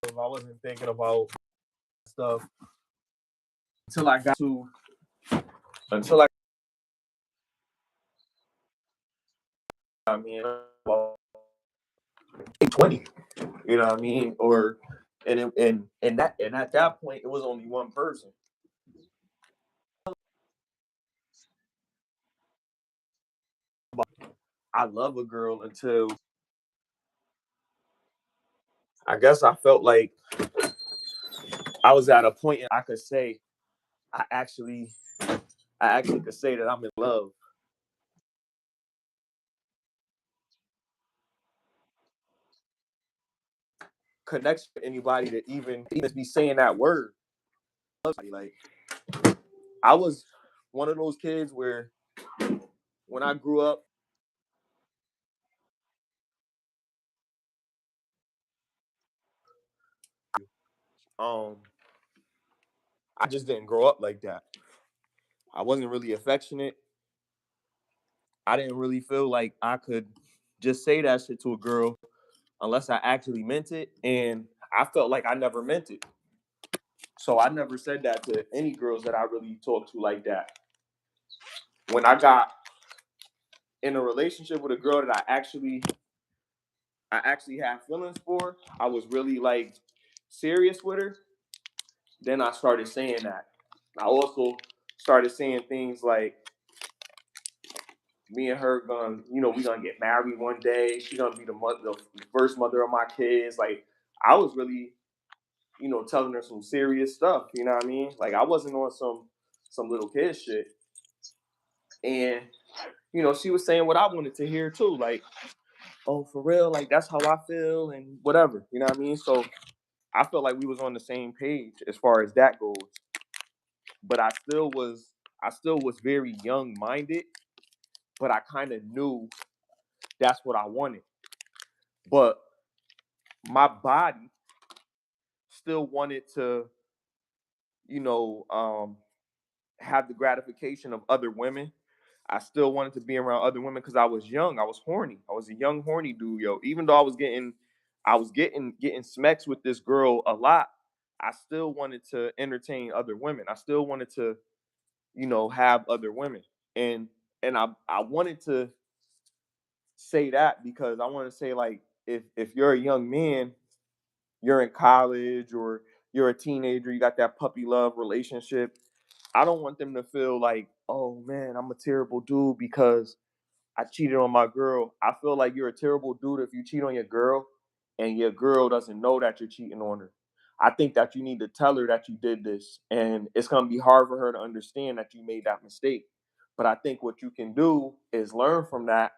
I wasn't thinking about stuff until I got to until I mean about 20. You know what I mean? Or and at that point it was only one person. I love a girl until I guess I felt like I was at a point I could say I actually I actually could say that I'm in love. connection with anybody to even be saying that word. Like I was one of those kids where when I grew up, um, I just didn't grow up like that. I wasn't really affectionate. I didn't really feel like I could just say that shit to a girl unless I actually meant it. And I felt like I never meant it. So I never said that to any girls that I really talked to like that. When I got in a relationship with a girl that I actually had feelings for, I was really like serious with her, then I started saying that. I also started saying things like me and her we gonna get married one day. She's gonna be the first mother of my kids. Like I was really, telling her some serious stuff. You know what I mean? Like I wasn't on some little kid shit. And she was saying what I wanted to hear too. Like, oh, for real, like that's how I feel and whatever. You know what I mean? So I felt like we was on the same page as far as that goes. But I still was very young minded, but I kind of knew that's what I wanted. But my body still wanted to, you know, um, have the gratification of other women. I still wanted to be around other women because I was young. I was horny. I was a young horny dude, yo. Even though I was getting smacks with this girl a lot, I still wanted to entertain other women. I still wanted to, have other women. And I wanted to say that because I want to say like if you're a young man, you're in college or you're a teenager, you got that puppy love relationship. I don't want them to feel like, oh man, I'm a terrible dude because I cheated on my girl. I feel like you're a terrible dude if you cheat on your girl and your girl doesn't know that you're cheating on her. I think that you need to tell her that you did this, and it's going to be hard for her to understand that you made that mistake. But I think what you can do is learn from that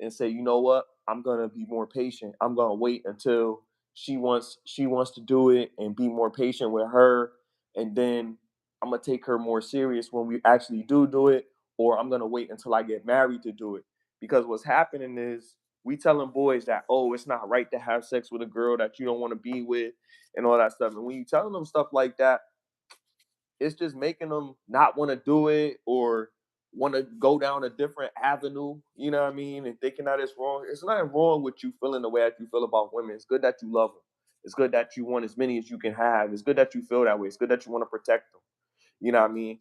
and say, you know what? I'm going to be more patient. I'm going to wait until she wants to do it and be more patient with her, and then I'm going to take her more serious when we actually do it, or I'm going to wait until I get married to do it. Because what's happening is we telling boys that, oh, it's not right to have sex with a girl that you don't want to be with and all that stuff. And when you telling them stuff like that, it's just making them not want to do it or want to go down a different avenue, you know what I mean? And thinking that it's wrong. It's not wrong with you feeling the way that you feel about women. It's good that you love them. It's good that you want as many as you can have. It's good that you feel that way. It's good that you want to protect them. You know what I mean?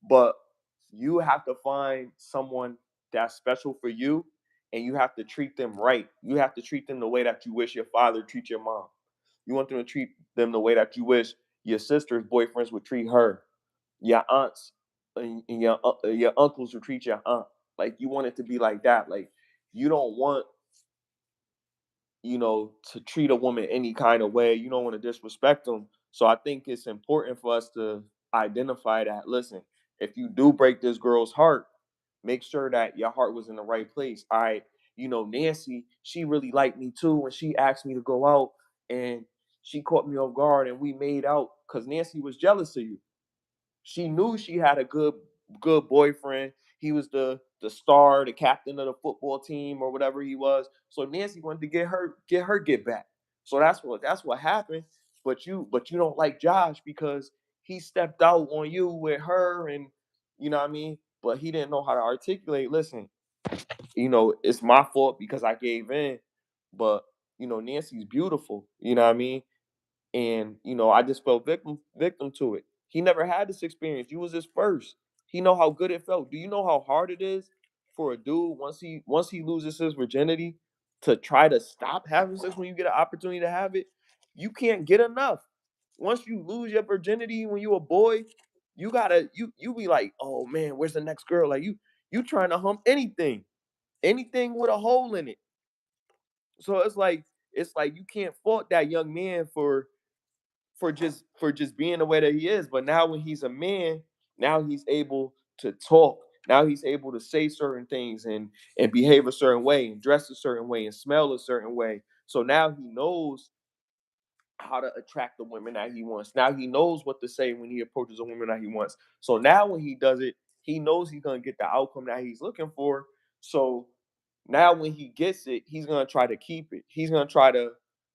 But you have to find someone that's special for you and you have to treat them right. You have to treat them the way that you wish your father treat your mom. You want them to treat them the way that you wish your sister's boyfriends would treat her, your aunts and your uncles would treat your aunt. Like you want it to be like that. Like you don't want to treat a woman any kind of way. You don't want to disrespect them. So I think it's important for us to identify that. Listen, if you do break this girl's heart, make sure that your heart was in the right place. All right, Nancy, she really liked me too when she asked me to go out and she caught me off guard and we made out because Nancy was jealous of you. She knew she had a good boyfriend. He was the star, the captain of the football team or whatever he was. So Nancy wanted to get her get back. So that's what happened. But you don't like Josh because he stepped out on you with her and you know what I mean? But he didn't know how to articulate, listen, it's my fault because I gave in. But Nancy's beautiful, you know what I mean? And I just fell victim to it. He never had this experience. You was his first. He know how good it felt. Do you know how hard it is for a dude once he loses his virginity to try to stop having sex when you get an opportunity to have it? You can't get enough. Once you lose your virginity when you a boy, you gotta you be like, oh man, where's the next girl? Like you trying to hump anything with a hole in it. So it's like you can't fault that young man for just being the way that he is. But now when he's a man, now he's able to talk. Now he's able to say certain things and behave a certain way and dress a certain way and smell a certain way. So now he knows how to attract the women that he wants. Now he knows what to say when he approaches a woman that he wants. So now when he does it, he knows he's gonna get the outcome that he's looking for. So now when he gets it, he's gonna try to keep it. He's gonna try to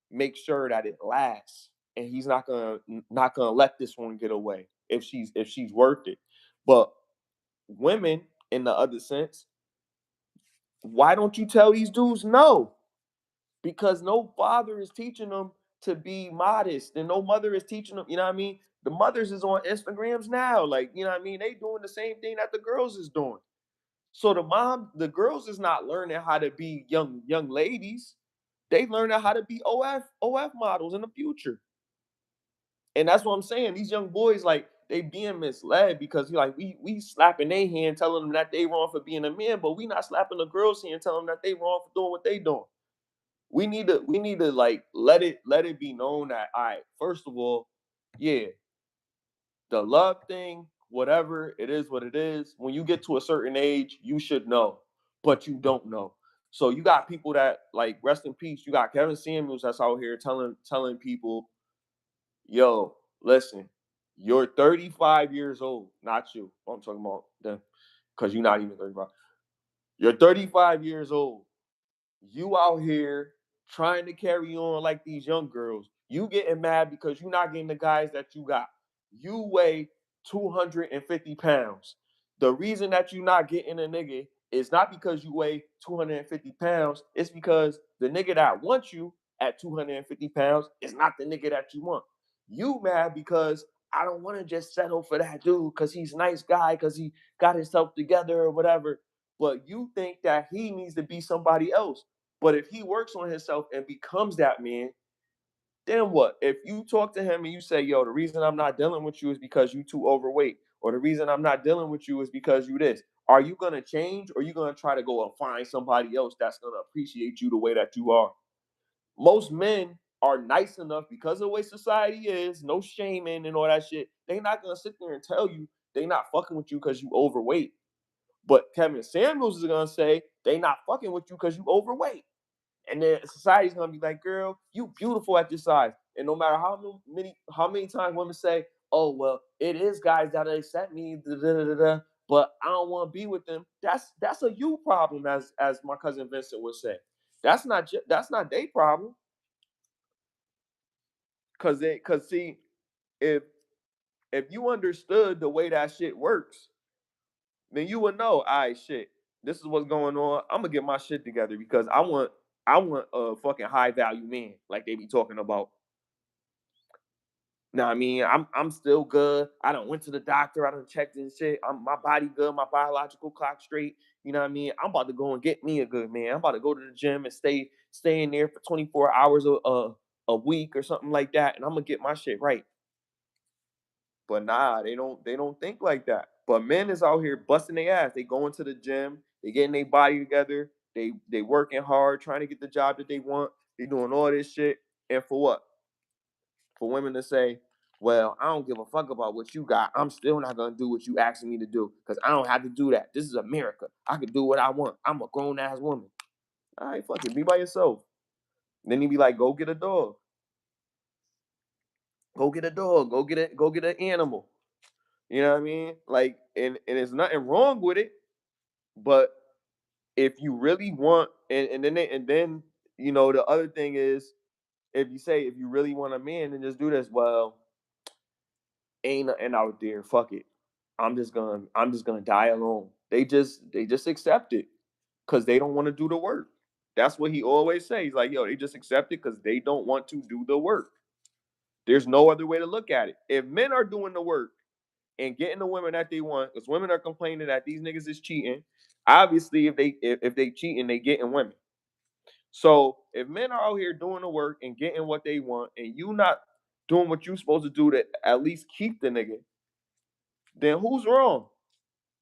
make sure that it lasts, and he's not gonna let this one get away if she's worth it. But women, in the other sense, why don't you tell these dudes no? Because no father is teaching them to be modest, and no mother is teaching them. You know what I mean? The mothers is on Instagrams now, like, you know what I mean. They doing the same thing that the girls is doing. So the girls is not learning how to be young ladies. They learning how to be OF models in the future. And that's what I'm saying. These young boys, like, they being misled because like we slapping their hand telling them that they wrong for being a man, but we not slapping the girls hand telling them that they wrong for doing what they doing. We need to like let it be known that, all right, first of all, yeah, the love thing, whatever, it is what it is. When you get to a certain age, you should know, but you don't know. So you got people that, like, rest in peace. You got Kevin Samuels that's out here telling people, yo, listen, you're 35 years old, not you. I'm talking about them, because you're not even 35. You're 35 years old. You out here trying to carry on like these young girls. You getting mad because you're not getting the guys that you got. You weigh 250 pounds. The reason that you're not getting a nigga is not because you weigh 250 pounds. It's because the nigga that wants you at 250 pounds is not the nigga that you want. You mad because I don't want to just settle for that dude because he's a nice guy, because he got himself together or whatever. But you think that he needs to be somebody else. But if he works on himself and becomes that man, then what? If you talk to him and you say, yo, the reason I'm not dealing with you is because you too overweight, or the reason I'm not dealing with you is because you this, are you gonna change, or are you gonna try to go and find somebody else that's gonna appreciate you the way that you are? Most men are nice enough because of the way society is, no shaming and all that shit. They not gonna sit there and tell you they not fucking with you because you overweight. But Kevin Samuels is gonna say they not fucking with you because you overweight. And then society's gonna be like, girl, you beautiful at your size. And no matter how many times women say, oh well, it is guys that accept me, da, da, da, da, da, but I don't want to be with them. That's a you problem, as my cousin Vincent would say. That's not their problem. Cause see, if if you understood the way that shit works, then you would know, all right, shit, this is what's going on. I'm gonna get my shit together because I want a fucking high value man, like they be talking about. Now, I mean, I'm still good. I don't went to the doctor. I don't checked and shit. My body good. My biological clock straight. You know what I mean? I'm about to go and get me a good man. I'm about to go to the gym and stay in there for 24 hours a week or something like that, and I'm gonna get my shit right. But nah, they don't think like that. But men is out here busting their ass. They going to the gym, they getting their body together, they working hard, trying to get the job that they want. They doing all this shit. And for what? For women to say, well, I don't give a fuck about what you got. I'm still not gonna do what you asking me to do because I don't have to do that. This is America. I can do what I want. I'm a grown ass woman. All right, fuck it. Be by yourself. Then he be like, go get a dog. Go get a dog. Go get an animal. You know what I mean? Like, and there's nothing wrong with it, but if you really want, and then the other thing is, if you say, if you really want a man, then just do this. Well, ain't nothing out there. Fuck it. I'm just gonna die alone. They just accept it because they don't want to do the work. That's what he always says. He's like, yo, they just accept it because they don't want to do the work. There's no other way to look at it. If men are doing the work and getting the women that they want, because women are complaining that these niggas is cheating. Obviously, if they cheating, they getting women. So if men are out here doing the work and getting what they want, and you not doing what you supposed to do to at least keep the nigga, then who's wrong?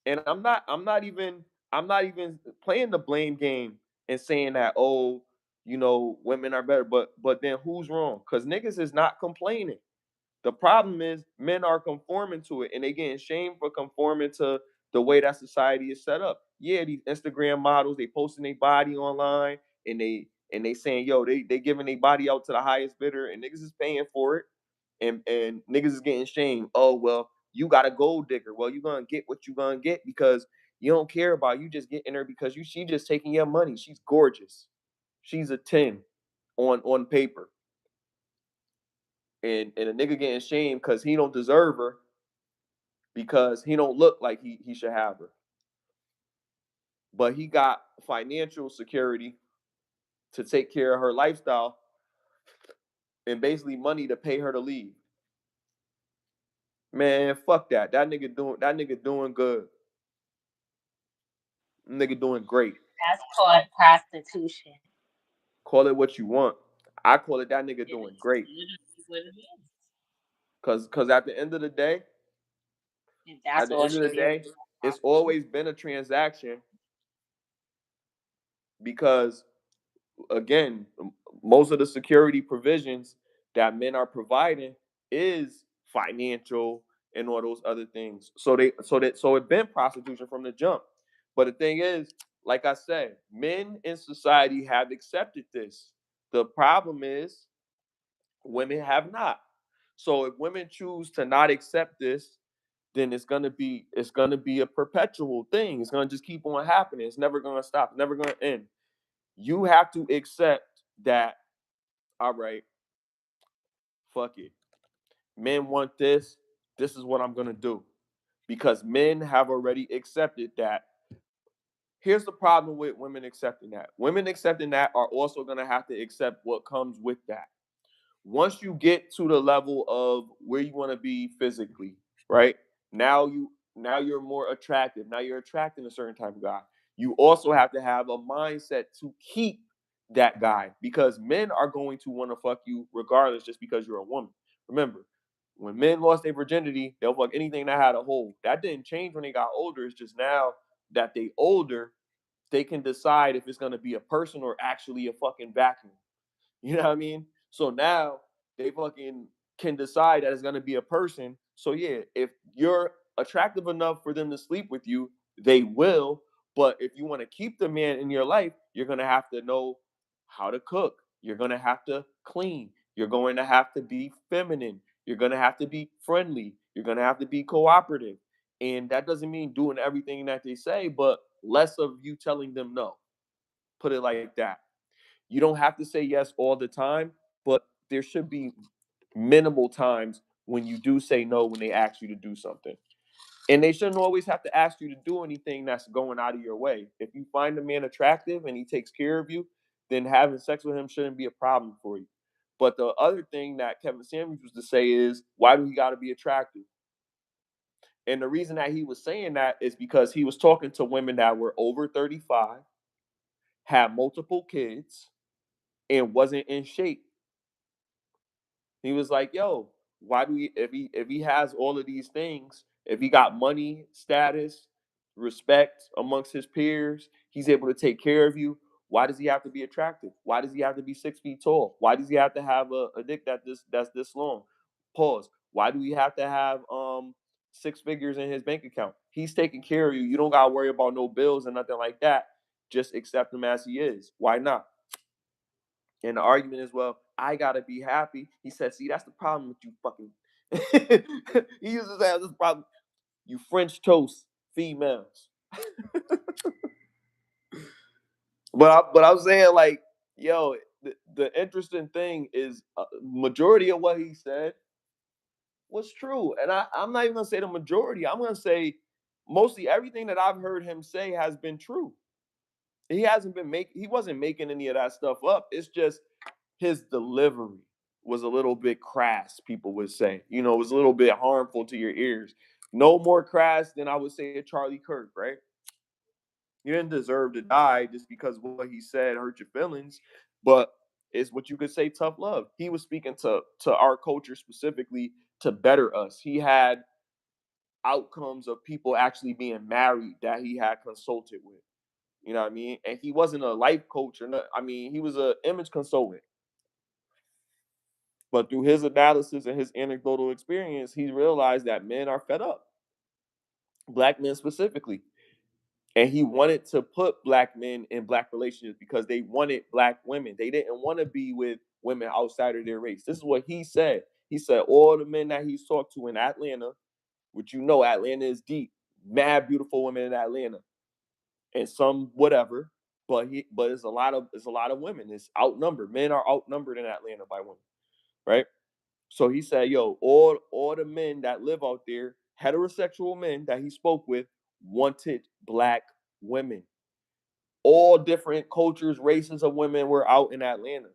And I'm not even playing the blame game and saying that, oh, women are better, but then who's wrong? Because niggas is not complaining. The problem is men are conforming to it, and they getting shamed for conforming to the way that society is set up. Yeah, these Instagram models, they posting their body online, and and they saying, yo, they giving their body out to the highest bidder, and niggas is paying for it, and niggas is getting shamed. Oh well, you got a gold digger. Well, you gonna get what you gonna get because you don't care about you just getting her because she just taking your money. She's gorgeous. She's a 10 on paper. And a nigga getting shamed because he don't deserve her because he don't look like he should have her. But he got financial security to take care of her lifestyle and basically money to pay her to leave. Man, fuck that. That nigga doing good. Nigga doing great. That's called prostitution. Call it what you want. I call it that nigga It doing is great. literally what it is. Cause at the end of the day, And that's at the all end of the she is. day, it's always been a transaction because again, most of the security provisions that men are providing is financial and all those other things. So it been prostitution from the jump. But the thing is, like I said, men in society have accepted this. The problem is women have not. So if women choose to not accept this, then it's gonna be a perpetual thing. It's gonna just keep on happening. It's never gonna stop. It's never gonna end. You have to accept that, all right, fuck it. Men want this. This is what I'm going to do. Because men have already accepted that. Here's the problem with women accepting that. Women accepting that are also going to have to accept what comes with that. Once you get to the level of where you want to be physically, right? Now you're more attractive. Now you're attracting a certain type of guy. You also have to have a mindset to keep that guy because men are going to want to fuck you regardless just because you're a woman. Remember, when men lost their virginity, they'll fuck anything that had a hole. That didn't change when they got older. It's just now that they older, they can decide if it's going to be a person or actually a fucking vacuum. You know what I mean? So now they fucking can decide that it's gonna be a person. So yeah, if you're attractive enough for them to sleep with you, they will. But if you want to keep the man in your life, you're gonna have to know how to cook. You're gonna have to clean. You're going to have to be feminine. You're gonna have to be friendly. You're gonna have to be cooperative. And that doesn't mean doing everything that they say, but less of you telling them no. Put it like that. You don't have to say yes all the time, but there should be minimal times when you do say no when they ask you to do something. And they shouldn't always have to ask you to do anything that's going out of your way. If you find a man attractive and he takes care of you, then having sex with him shouldn't be a problem for you. But the other thing that Kevin Samuels used to say is, why do he got to be attractive? And the reason that he was saying that is because he was talking to women that were over 35, had multiple kids, and wasn't in shape. He was like, "Yo, why do we? If he has all of these things, if he got money, status, respect amongst his peers, he's able to take care of you. Why does he have to be attractive? Why does he have to be 6 feet tall? Why does he have to have a dick that's this long? Pause. Why do we have to have six figures in his bank account? He's taking care of you. You don't gotta worry about no bills and nothing like that. Just accept him as he is. Why not?" And the argument is, well, I gotta be happy. He said, see, that's the problem with you fucking. He uses that as this problem. You French toast females. But I'm saying like, yo, the interesting thing is, majority of what he said was true, and I'm not even gonna say the majority. I'm gonna say mostly everything that I've heard him say has been true. He wasn't making any of that stuff up. It's just his delivery was a little bit crass, people would say. It was a little bit harmful to your ears. No more crass than I would say a Charlie Kirk, right? You didn't deserve to die just because what he said hurt your feelings, but it's what you could say tough love. He was speaking to our culture specifically to better us. He had outcomes of people actually being married that he had consulted with. You know what I mean? And he wasn't a life coach or not. I mean, he was an image consultant. But through his analysis and his anecdotal experience, he realized that men are fed up. Black men specifically. And he wanted to put black men in black relationships because they wanted black women. They didn't want to be with women outside of their race. This is what he said. He said all the men that he's talked to in Atlanta, which you know Atlanta is deep, mad beautiful women in Atlanta, and some whatever. But it's a lot of women. It's outnumbered. Men are outnumbered in Atlanta by women, right? So he said, yo, all the men that live out there, heterosexual men that he spoke with, wanted black women. All different cultures, races of women were out in Atlanta.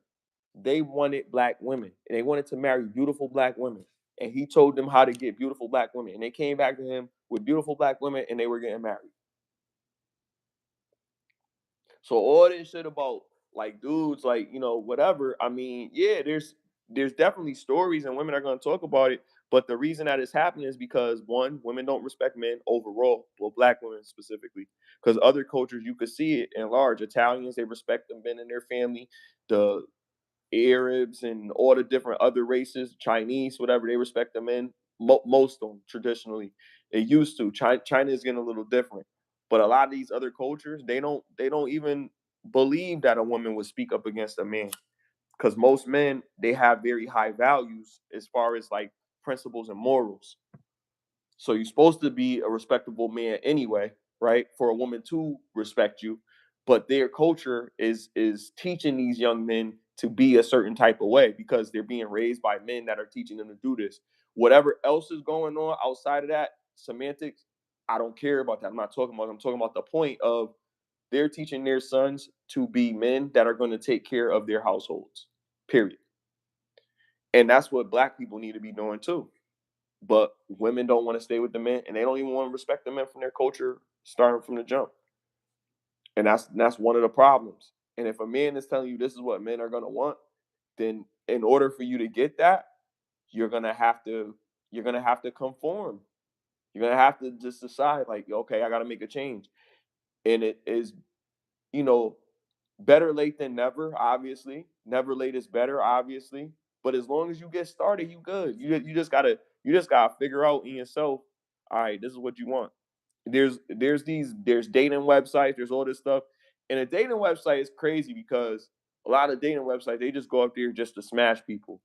They wanted black women. And they wanted to marry beautiful black women. And he told them how to get beautiful black women. And they came back to him with beautiful black women and they were getting married. So all this shit about like dudes, like, whatever. I mean, yeah, there's definitely stories and women are gonna talk about it. But the reason that it's happening is because one, women don't respect men overall, well, black women specifically. Because other cultures you could see it in large. Italians, they respect the men in their family. The Arabs and all the different other races, Chinese, whatever, they respect the men. Most of them traditionally, they used to. China is getting a little different, but a lot of these other cultures, they don't even believe that a woman would speak up against a man because most men they have very high values as far as like principles and morals. So you're supposed to be a respectable man anyway, right? For a woman to respect you. But their culture is teaching these young men to be a certain type of way because they're being raised by men that are teaching them to do this. Whatever else is going on outside of that, semantics, I don't care about that. I'm talking about the point of they're teaching their sons to be men that are going to take care of their households. Period. And that's what black people need to be doing too. But women don't want to stay with the men, and they don't even want to respect the men from their culture, starting from the jump. And that's one of the problems. And if a man is telling you this is what men are gonna want, then in order for you to get that, you're gonna have to you're gonna have to conform. You're gonna have to just decide, like, okay, I gotta make a change. And it is, you know, better late than never, obviously. Never late is better, obviously. But as long as you get started, you good. You just gotta figure out in yourself, all right, this is what you want. There's dating websites, there's all this stuff. And a dating website is crazy because a lot of dating websites, they just go up there just to smash people.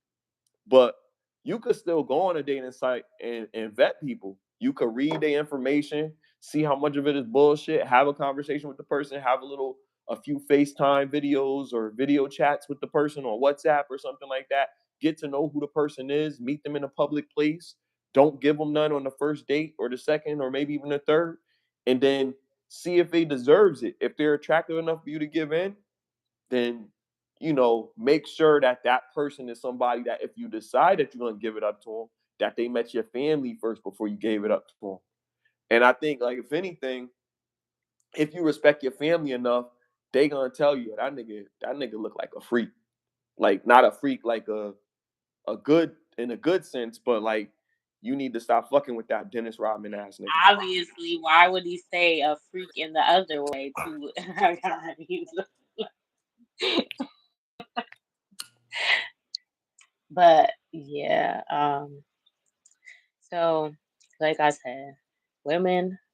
But you could still go on a dating site and vet people. You could read their information, see how much of it is bullshit, have a conversation with the person, have a few FaceTime videos or video chats with the person on WhatsApp or something like that. Get to know who the person is, meet them in a public place. Don't give them none on the first date or the second or maybe even the third. And then see if they deserves it. If they're attractive enough for you to give in, then make sure that that person is somebody that if you decide that you're going to give it up to them, that they met your family first before you gave it up to them. And I think, like, if anything, if you respect your family enough, they gonna tell you that nigga look like a freak. Like, not a freak like a good in a good sense, but like, you need to stop fucking with that Dennis Rodman ass nigga. Obviously, why would he say a freak in the other way too? But yeah, so like I said,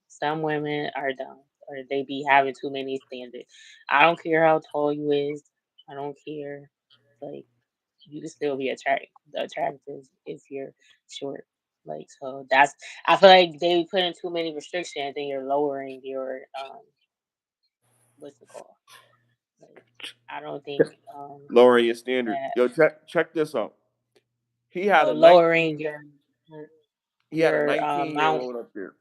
some women are dumb or they be having too many standards. I don't care how tall you is. I don't care. Like, you can still be attractive if you're short. Like, so that's, I feel like they put in too many restrictions and you're lowering your what's it called? Like, I don't think Lowering your standard. that Yo, check this out. He had a lowering 19 your he had a amount. 19-year-old up there,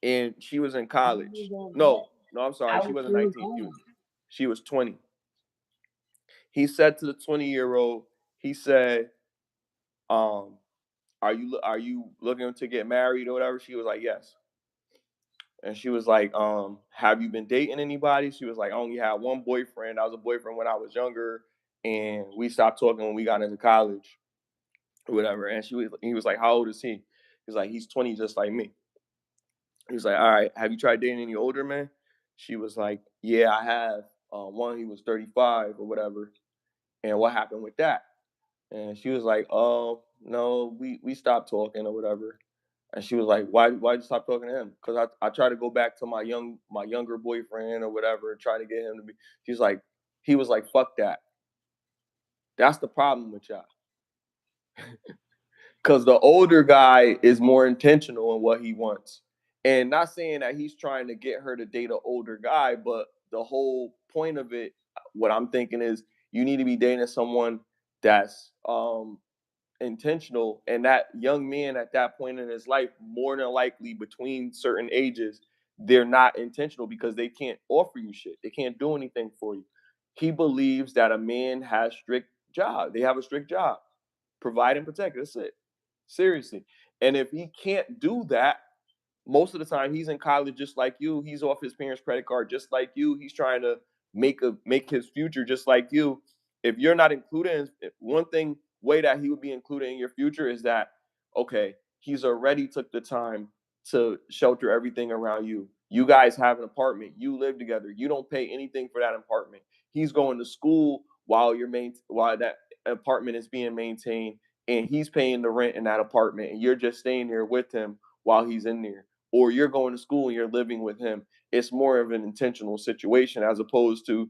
and she was in I college. was on that. No, no, I'm sorry. I She was wasn't still 19. going. She was 20. He said to the 20-year-old, he said, um, are you looking to get married or whatever? She was like, yes. And she was like, have you been dating anybody? She was like, I only had one boyfriend. I was a boyfriend when I was younger, and we stopped talking when we got into college or whatever. And he was like, how old is he? He's like, he's 20 just like me. He was like, all right, have you tried dating any older men? She was like, yeah, I have. One, he was 35 or whatever. And what happened with that? And she was like, oh, no, we stopped talking or whatever. And she was like, why'd you stop talking to him? Because I tried to go back to my younger boyfriend or whatever, and try to get him to be. She's like, he was like, fuck that. That's the problem with y'all. Because the older guy is more intentional in what he wants. And not saying that he's trying to get her to date an older guy, but the whole point of it, what I'm thinking is you need to be dating someone that's intentional, and that young man at that point in his life, more than likely between certain ages, they're not intentional because they can't offer you shit. They can't do anything for you. He believes that a man has strict job. They have a strict job. Provide and protect. That's it. Seriously. And if he can't do that, most of the time he's in college just like you. He's off his parents' credit card just like you. He's trying to make his future just like you. If you're not included in one thing, way that he would be included in your future is that okay, he's already took the time to shelter everything around you. You guys have an apartment. You live together. You don't pay anything for that apartment. He's going to school while that apartment is being maintained, and he's paying the rent in that apartment, and you're just staying there with him while he's in there, or you're going to school and you're living with him. It's more of an intentional situation as opposed to,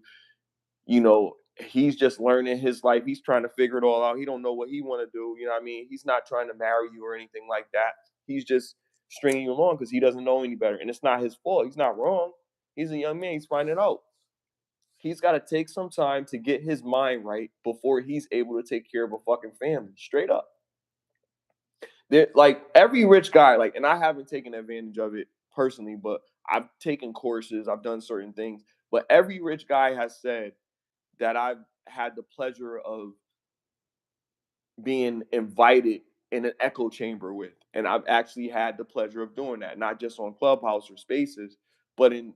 he's just learning his life. He's trying to figure it all out. He don't know what he want to do. You know what I mean? He's not trying to marry you or anything like that. He's just stringing you along because he doesn't know any better. And it's not his fault. He's not wrong. He's a young man. He's finding out. He's got to take some time to get his mind right before he's able to take care of a fucking family. Straight up. Like every rich guy, like, and I haven't taken advantage of it personally, but I've taken courses, I've done certain things. But every rich guy has said that I've had the pleasure of being invited in an echo chamber with. And I've actually had the pleasure of doing that, not just on Clubhouse or Spaces, but in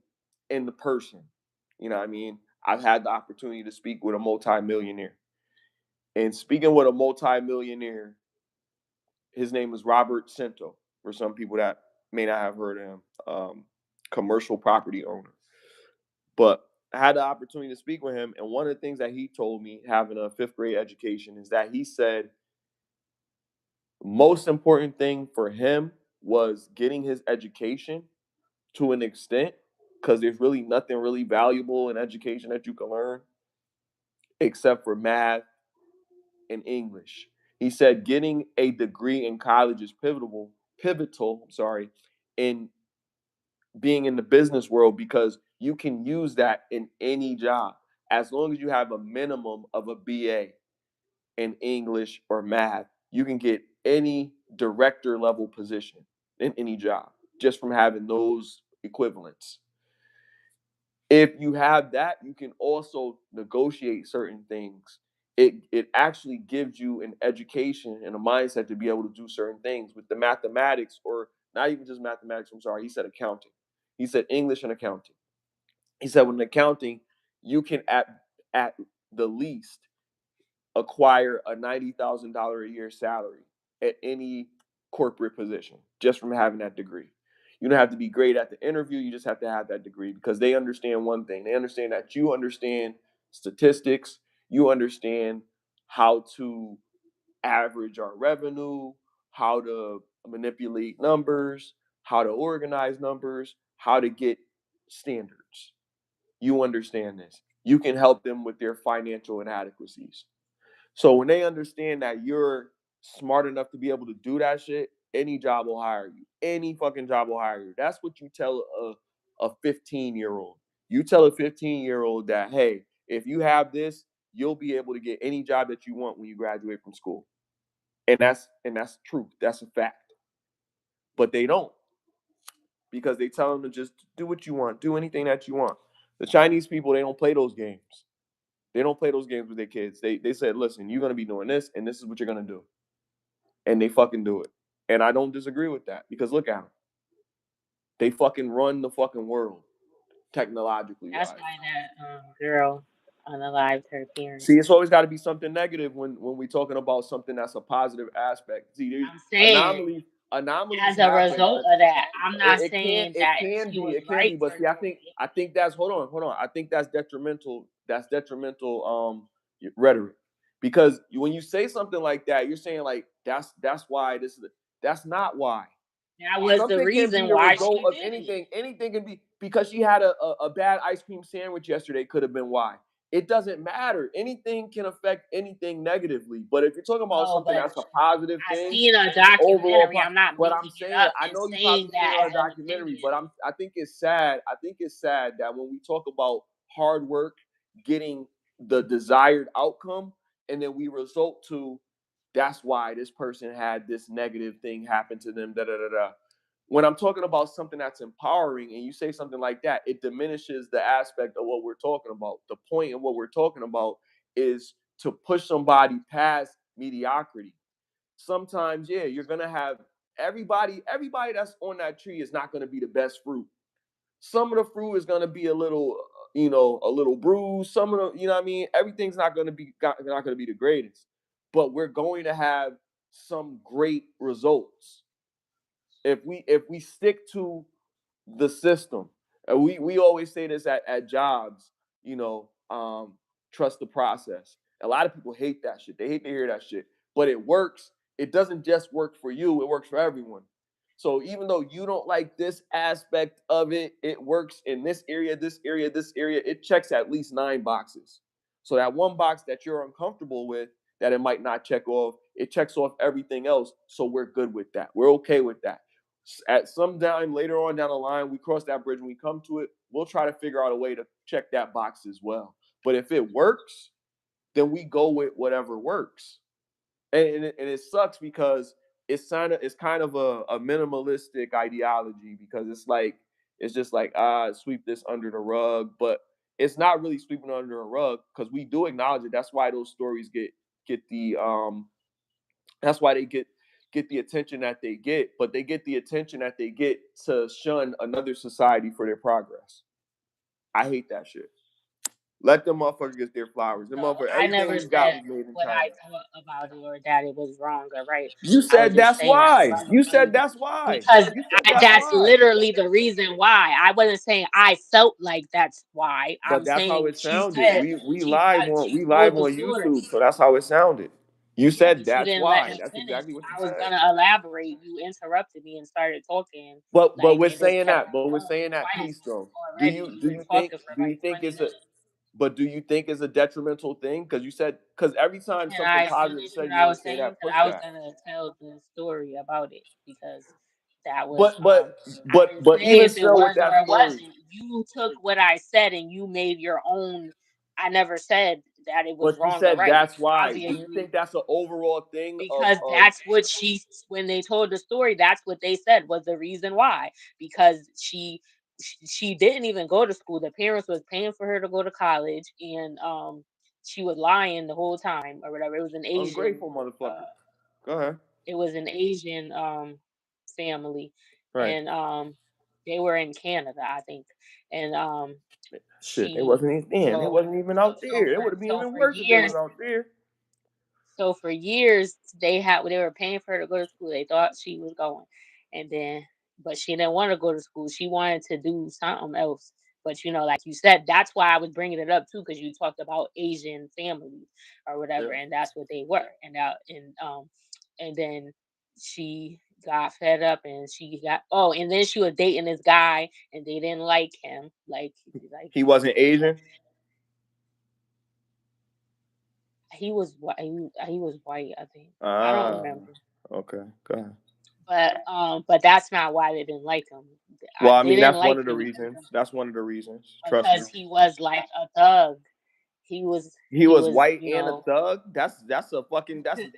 the person. You know what I mean? I've had the opportunity to speak with a multimillionaire. And speaking with a multimillionaire, his name is Robert Cento, for some people that may not have heard of him, commercial property owner. But I had the opportunity to speak with him, and one of the things that he told me, having a fifth grade education, is that he said most important thing for him was getting his education to an extent, because there's really nothing really valuable in education that you can learn except for math and English. He said getting a degree in college is pivotal, in being in the business world because you can use that in any job as long as you have a minimum of a BA in English or math. You can get any director level position in any job just from having those equivalents. If you have that, you can also negotiate certain things. It actually gives you an education and a mindset to be able to do certain things with the mathematics, or not even just mathematics. I'm sorry, he said accounting. He said English and accounting. He said with accounting, you can at the least acquire a $90,000 a year salary at any corporate position just from having that degree. You don't have to be great at the interview. You just have to have that degree because they understand one thing. They understand that you understand statistics. You understand how to average our revenue, how to manipulate numbers, how to organize numbers, how to get standards. You understand this. You can help them with their financial inadequacies. So when they understand that you're smart enough to be able to do that shit, any job will hire you. Any fucking job will hire you. That's what you tell a 15-year-old. You tell a 15-year-old that, hey, if you have this, you'll be able to get any job that you want when you graduate from school. And that's truth. That's a fact. But they don't, because they tell them to just do what you want, do anything that you want. The Chinese people, they don't play those games. They don't play those games with their kids. They said, listen, you're gonna be doing this, and this is what you're gonna do, and they fucking do it. And I don't disagree with that because look at them. They fucking run the fucking world technologically That's wise. why that girl unalived her See, parents. it's always got to be something negative when we're talking about something that's a positive aspect. See, there's I'm saying anomalies. Anomalies as a happen. result of that, I'm not It can saying it that can she be was it can right be, for but see, doing it. I think that's hold on. I think that's detrimental. That's detrimental rhetoric, because when you say something like that, you're saying like that's why this is. That's not why. That was the Something can be reason the why result she of did it. anything. Anything can be because she had a bad ice cream sandwich yesterday, could have been why. It doesn't matter. Anything can affect anything negatively. But if you're talking about No, something but that's a positive I thing, seen a overall, documentary. I'm not but I'm making it saying, up I and know you saying probably seen it that on as a an documentary, opinion. but I think it's sad. I think it's sad that when we talk about hard work getting the desired outcome, and then we result to that's why this person had this negative thing happen to them. Da da da da. When I'm talking about something that's empowering and you say something like that, it diminishes the aspect of what we're talking about. The point of what we're talking about is to push somebody past mediocrity. Sometimes, yeah, you're gonna have everybody that's on that tree is not gonna be the best fruit. Some of the fruit is gonna be a little, a little bruised. Some of the, you know what I mean? Everything's not gonna be the greatest, but we're going to have some great results if we stick to the system. We always say this at jobs, you know, trust the process. A lot of people hate that shit. They hate to hear that shit, but it works. It doesn't just work for you, it works for everyone. So even though you don't like this aspect of it, it works in this area, this area, this area. It checks at least 9 boxes. So that one box that you're uncomfortable with, that it might not check off, it checks off everything else. So we're good with that. We're okay with that. At some time later on down the line, we cross that bridge when we come to it. We'll try to figure out a way to check that box as well. But if it works, then we go with whatever works. And it sucks because it's kind of a minimalistic ideology because it's just like sweep this under the rug, but it's not really sweeping under a rug because we do acknowledge it. That's why those stories get the that's why they get the attention that they get, but they get the attention that they get to shun another society for their progress. I hate that shit. Let them motherfuckers get their flowers. Them So motherfuckers, I everything never we got said was made in what China. I thought about it or that it was wrong or right. You I was said just that's saying why. from You from said that's why. because You said that's that's why. literally the reason why. I wasn't saying I felt like that's why. I'm But that's how saying it sounded. We live on she we live told the on story. YouTube, so that's how it sounded. You Yeah, said but you that's didn't let why. me That's finish. exactly what you I was said. gonna elaborate. You interrupted me and started talking, But like, we're and just saying kept that. on But we're going saying that twice piece though. Do already. you You've do been you think talking for do like you think 20 it's a minutes. but do you think it's a detrimental thing? Because you said because every time Can something I positive finish is said, what you I want was to say saying? that Because I was pushback. gonna tell the story about it because that was But but I but didn't but say even if it still with was that or it story. wasn't. You took what I said and you made your own. I never said that it was But you wrong or said right. that's why. Do you Obviously, think that's an overall thing because of that's what she when they told the story, that's what they said was the reason why. Because she didn't even go to school. The parents was paying for her to go to college, and she was lying the whole time or whatever. It was an Asian ungrateful motherfucker? uh Go ahead. it was an Asian family, Right. and they were in Canada, I think. And Shit, they she wasn't even damn. They so wasn't even out there. It would have been so even for worse if they was years out there. for years they were paying for her to go to school. They thought she was going, and then but she didn't want to go to school. She wanted to do something else. But like you said, that's why I was bringing it up too, because you talked about Asian families or whatever, Yeah. and that's what they were. And then she got fed up, and she got and then she was dating this guy, and they didn't like him, He wasn't Asian. he was white, I think. I don't Ah, remember. okay. Go ahead. But that's not why they didn't like him. Well, I They mean, didn't that's one like of the him reasons. That's one of the reasons. Trust me. because he was like a thug. He was He he was was, white and a thug. That's a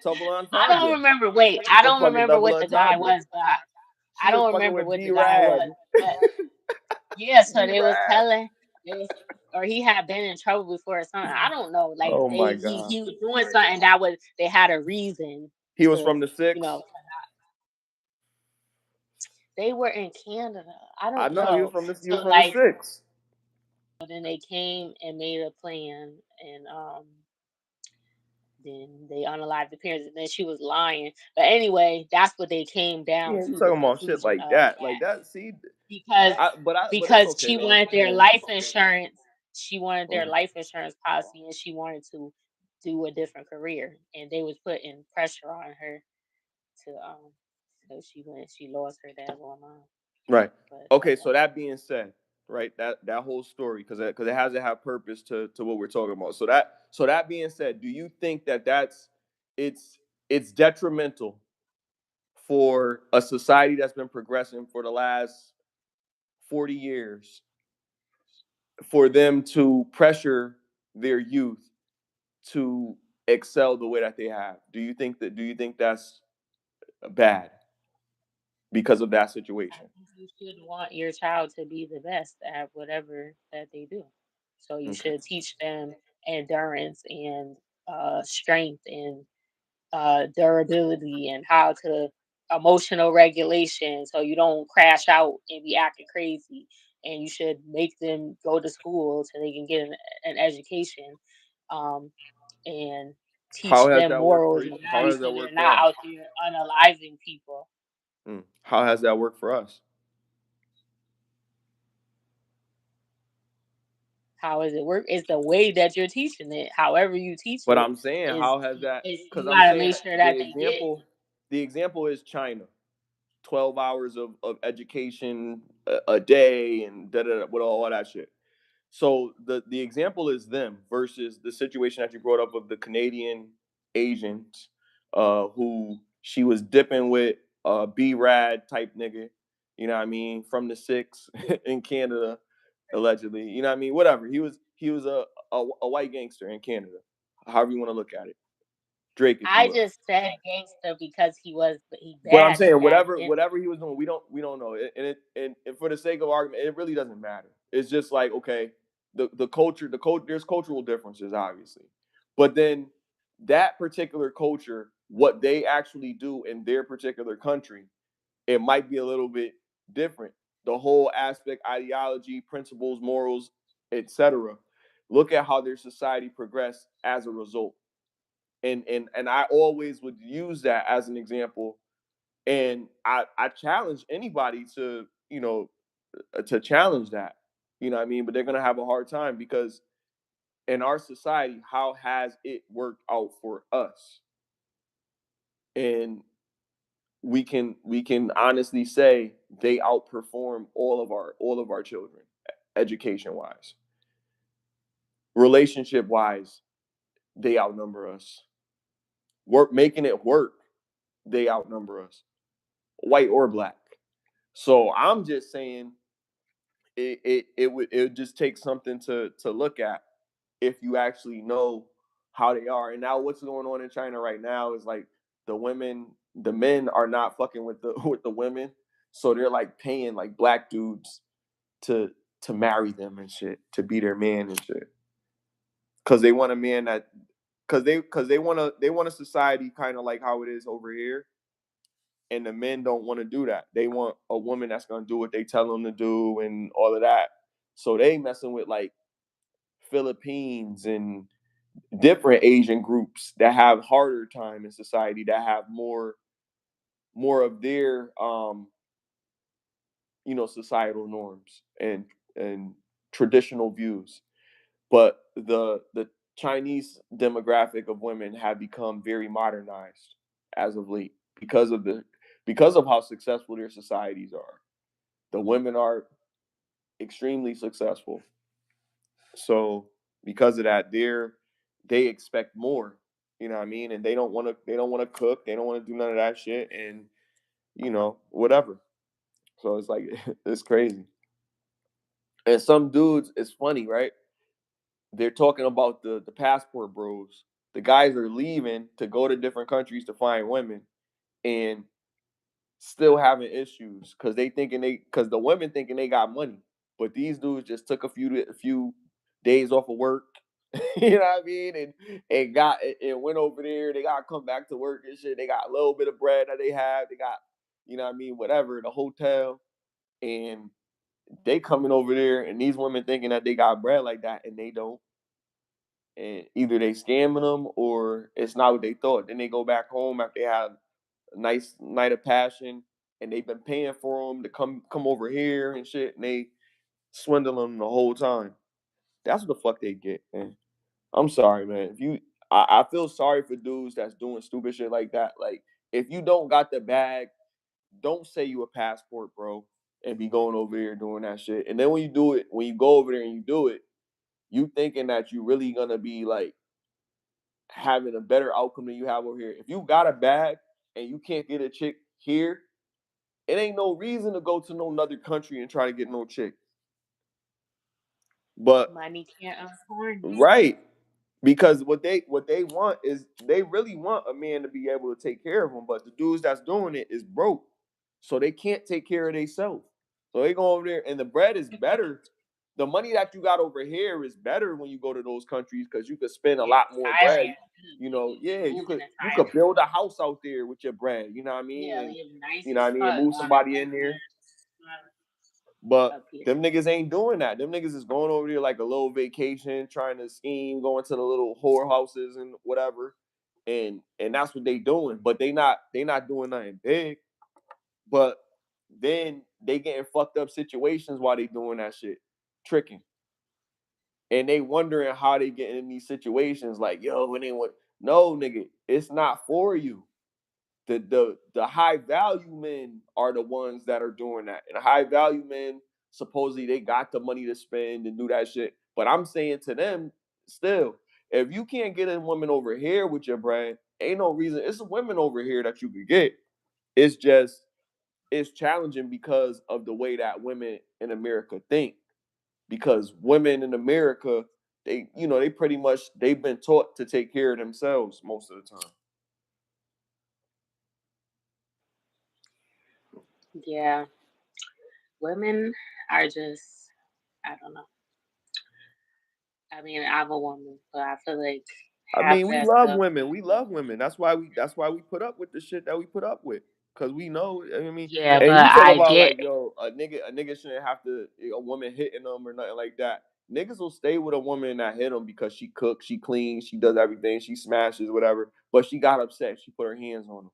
double I don't entendre. remember. Wait, I That's a don't fucking remember double what the guy entendre. was, but I She was don't fucking remember with what D the guy Rad. was. But yeah, so D Rad. they was, or he had been in trouble before or something. I don't know. Like Oh my god. he was doing something that was they had a reason He was to from the you know six. they were in Canada. I I don't know he was know. from this. He was So from the six. then they came and made a plan, and then they unalived the parents, and then she was lying. But anyway, that's what they came down Yeah, you to the talking about shit conclusion like of that, like that that. See, because but it's okay she though. wanted their Yeah. life insurance. She wanted their Mm. life insurance policy, and she wanted to do a different career, and they was putting pressure on her to because she lost her daggone mom. Right. But Okay. So okay. that being said, right, that whole story, because it has to have purpose to what we're talking about. So that being said, do you think that it's it's detrimental for a society that's been progressing for the last 40 years for them to pressure their youth to excel the way that they have? Do you think that's bad because of that I situation? think you should want your child to be the best at whatever that they do. So you Okay. should teach them endurance and strength and durability and how to emotional regulation so you don't crash out and be acting crazy. And you should make them go to school so they can get an education, um, and How teach has them that worked for morals you? and How values has so that they're worked for not us? out there unaliving people. How has that worked for us? How does it work? It's the way that you're teaching it. However you teach But it I'm saying, is how has that? is Because you I'm gotta saying make sure that they get. the example is China. 12 hours of education a day and da da da with all that shit. So the example is them versus the situation that you brought up of the Canadian Asians, who she was dipping with B Rad type nigga, you know what I mean, from the six in Canada, allegedly. You know what I mean? Whatever. He was a white gangster in Canada. However you want to look at it. Drake, if you I will. just said gangster because he But I'm bad saying back whatever then. whatever he was doing, we don't know. And for the sake of argument, it really doesn't matter. It's just like, okay, the culture, there's cultural differences, obviously. But then that particular culture, what they actually do in their particular country, it might be a little bit different. The whole aspect, ideology, principles, morals, etc. Look at how their society progressed as a result. And I always would use that as an example, and I challenge anybody to, to challenge that. You know what I mean? But they're gonna have a hard time because in our society, how has it worked out for us? And we can honestly say they outperform all of our children, education wise, relationship wise, they outnumber us. Work making it work, they outnumber us, white or black. So I'm just saying it would just take something to look at if you actually know how they are. And now what's going on in China right now is like the men are not fucking with the with the women, so they're like paying like black dudes to to marry them and shit, to be their man and shit, because they want a man that because they want a society kind of like how it is over here, and the men don't want to do that. They want a woman that's gonna do what they tell them to do and all of that. So they messing with like Philippines and different Asian groups that have harder time in society, that have more of their societal norms and traditional views. But the Chinese demographic of women have become very modernized as of late because of how successful their societies are. The women are extremely successful. So because of that, they expect more. You know what I mean? And they don't want to cook. They don't want to do none of that shit. And whatever. So it's like it's crazy. And some dudes, it's funny, right? They're talking about the passport bros. The guys are leaving to go to different countries to find women, and still having issues because the women thinking they got money, but these dudes just took a few days off of work. You know what I mean? And went over there. They gotta come back to work and shit. They got a little bit of bread that they have. They got, what I mean, whatever, the hotel, and they coming over there, and these women thinking that they got bread like that, and they don't. And either they scamming them or it's not what they thought. Then they go back home after they had a nice night of passion, and they've been paying for them to come over here and shit, and they swindle them the whole time. That's what the fuck they get, man. I'm sorry, man. I feel sorry for dudes that's doing stupid shit like that. Like, if you don't got the bag, don't say you a passport, bro, and be going over there doing that shit. And then when you do it, when you go over there and you do it, you thinking that you really gonna be like having a better outcome than you have over here. If you got a bag and you can't get a chick here, it ain't no reason to go to no another country and try to get no chick. But Money can't afford it. right, because what they want is they really want a man to be able to take care of them, but the dudes that's doing it is broke, so they can't take care of themselves. So they go over there, and the bread is better. The money that you got over here is better when you go to those countries because you could spend a Yeah, lot more bread. Thailand good. You They know, be yeah, you moving could in you could Thailand. build a house out there with your bread. You know what I mean? Yeah, And live nice you know what as I mean, and fuck move on them somebody in rich there. ass But up here. them niggas ain't doing that. Them niggas is going over there like a little vacation, trying to scheme, going to the little whorehouses and whatever. And that's what they doing. But they not doing nothing big. But then they getting fucked up situations while they doing that shit. Tricking. And they wondering how they get in these situations like, yo, when they want no nigga, it's not for you. The high value men are the ones that are doing that. And high value men supposedly they got the money to spend and do that shit. But I'm saying to them, still, if you can't get a woman over here with your brand, ain't no reason. It's women over here that you could get. It's just it's challenging because of the way that women in America think. Because women in America, they pretty much they've been taught to take care of themselves most of the time. Yeah, women are just, I don't know. I mean, I'm a woman, but I feel like I half mean, we that love stuff. women. We love women. That's why we put up with the shit that we put up with. Cause we know. I mean, Yeah, and but you talk I about get. like, yo, a nigga shouldn't have to a woman hitting them or nothing like that. Niggas will stay with a woman that hit them because she cooks, she cleans, she does everything, she smashes, whatever. But she got upset. She put her hands on him.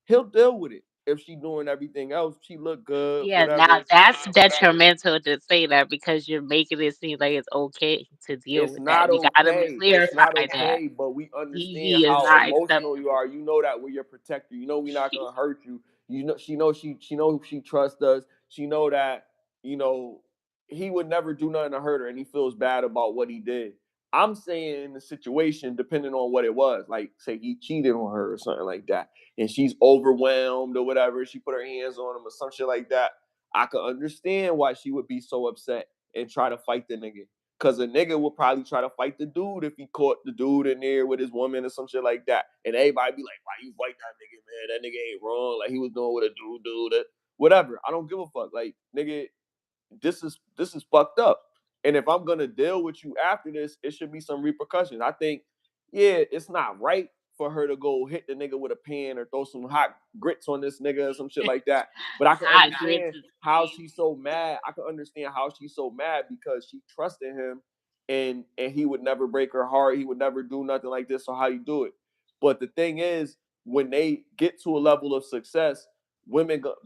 He'll deal with it if she doing everything else. She look good, Yeah, now whatever. that's detrimental to say that because you're making it seem like it's okay to deal It's with that. not You gotta okay. It's clarify not that okay, but we understand he is how not emotional you acceptable. are. You know that we're your protector. You know we're not gonna hurt you. You know she trusts us. She know that, you know, he would never do nothing to hurt her and he feels bad about what he did. I'm saying in the situation, depending on what it was, like say he cheated on her or something like that, and she's overwhelmed or whatever, she put her hands on him or some shit like that. I could understand why she would be so upset and try to fight the nigga. Cause a nigga would probably try to fight the dude if he caught the dude in there with his woman or some shit like that. And everybody be like, why you fight that nigga, man? That nigga ain't wrong. Like he was doing what a dude do. Whatever. I don't give a fuck. Like, nigga, this is fucked up. And if I'm gonna deal with you after this, it should be some repercussions. I think, yeah, it's not right for her to go hit the nigga with a pan or throw some hot grits on this nigga or some shit like that. But I can Hot grits understand is how she's crazy. so mad. I can understand how she's so mad because she trusted him and he would never break her heart. He would never do nothing like this. So how you do it? But the thing is, when they get to a level of success,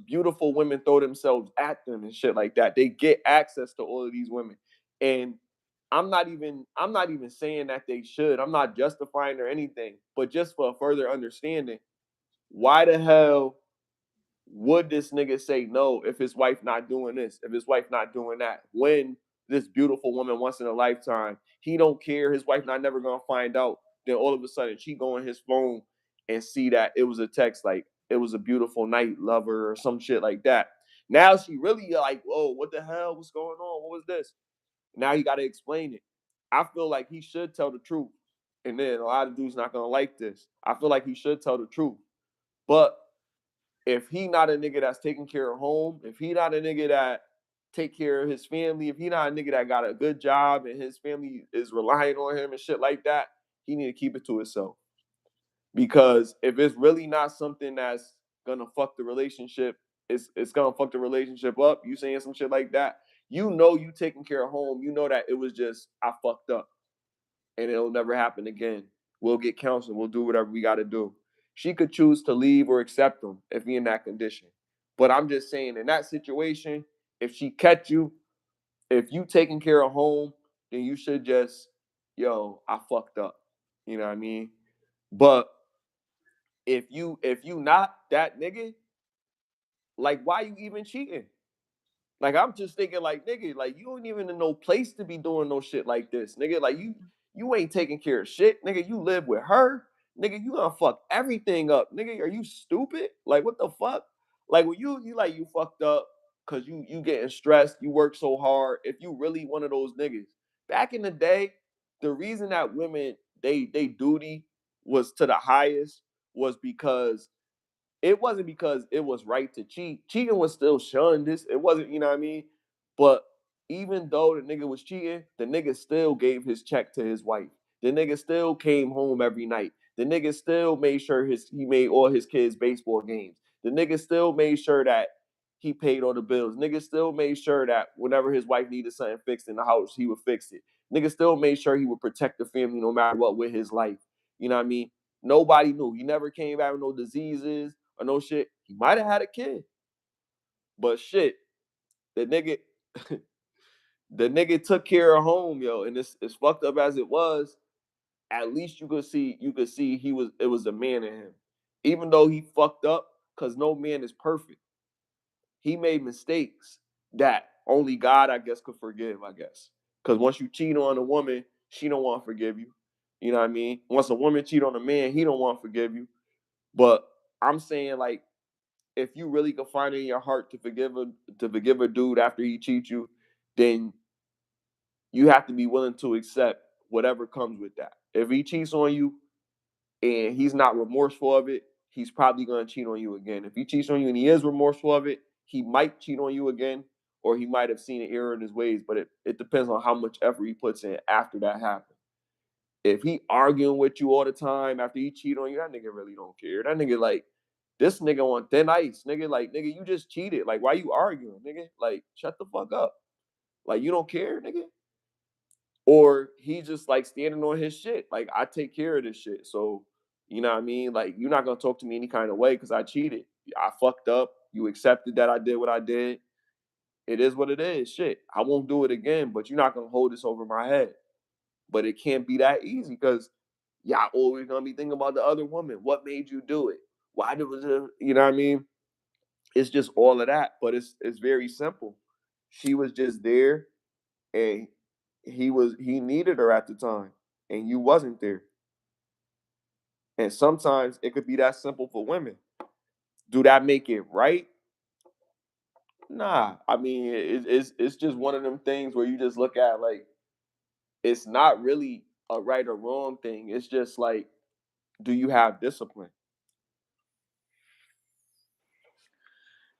beautiful women throw themselves at them and shit like that. They get access to all of these women. And I'm not even saying that they should. I'm not justifying or anything, but just for a further understanding, why the hell would this nigga say no if his wife not doing this, if his wife not doing that? When this beautiful woman once in a lifetime, he don't care. His wife not never gonna find out. Then all of a sudden she go on his phone and see that it was a text like it was a beautiful night, lover, or some shit like that. Now she really like, whoa, what the hell? What's going on? What was this? Now you got to explain it. I feel like he should tell the truth, and then a lot of dudes not gonna like this. I feel like he should tell the truth, but if he not a nigga that's taking care of home, if he not a nigga that take care of his family, if he not a nigga that got a good job and his family is relying on him and shit like that, he need to keep it to himself. Because if it's really not something that's gonna fuck the relationship, it's gonna fuck the relationship up. You saying some shit like that, you know you taking care of home. You know that it was just I fucked up and it'll never happen again. We'll get counseling. We'll do whatever we got to do. She could choose to leave or accept him if he in that condition. But I'm just saying, in that situation, if she catch you, if you taking care of home, then you should just, yo, I fucked up. You know what I mean? But if you not that nigga, Like, why you even cheating? Like, I'm just thinking, like, nigga, like, you don't even in no place to be doing no shit like this, nigga. Like, you ain't taking care of shit, nigga. You live with her, nigga. You gonna fuck everything up, nigga. Are you stupid? Like, what the fuck? Like, when you like you fucked up because you getting stressed, you work so hard. If you really one of those niggas, back in the day, the reason that women they duty was to the highest was because it wasn't because it was right to cheat. Cheating was still shunned. This it wasn't, you know what I mean? But even though the nigga was cheating, the nigga still gave his check to his wife. The nigga still came home every night. The nigga still made sure he made all his kids baseball games. The nigga still made sure that he paid all the bills. Nigga still made sure that whenever his wife needed something fixed in the house, he would fix it. Nigga still made sure he would protect the family no matter what with his life. You know what I mean? Nobody knew. He never came back with no diseases or no shit. He might have had a kid, but shit, the nigga, the nigga took care of home, yo. And it's as fucked up as it was. At least you could see it was a man in him, even though he fucked up. Cause no man is perfect. He made mistakes that only God, I guess, could forgive. I guess, cause once you cheat on a woman, she don't want to forgive you. You know what I mean? Once a woman cheat on a man, he don't want to forgive you. But I'm saying like if you really can find it in your heart to forgive a dude after he cheats you, then you have to be willing to accept whatever comes with that. If he cheats on you and he's not remorseful of it, he's probably gonna cheat on you again. If he cheats on you and he is remorseful of it, he might cheat on you again, or he might have seen an error in his ways. But it depends on how much effort he puts in after that happens. If he arguing with you all the time after he cheat on you, that nigga really don't care. That nigga like this nigga on thin ice, nigga. Like nigga, you just cheated. Like why you arguing, nigga? Like shut the fuck up. Like you don't care, nigga. Or he just like standing on his shit. Like I take care of this shit. So you know what I mean? Like you're not gonna talk to me any kind of way because I cheated. I fucked up. You accepted that I did what I did. It is what it is. Shit. I won't do it again, but you're not gonna hold this over my head. But it can't be that easy because y'all always gonna be thinking about the other woman. What made you do it? Why did it? You know what I mean? It's just all of that. But it's very simple. She was just there, and he needed her at the time, and you wasn't there. And sometimes it could be that simple for women. Do that make it right? Nah. I mean, it's just one of them things where you just look at like it's not really a right or wrong thing. It's just like, do you have discipline?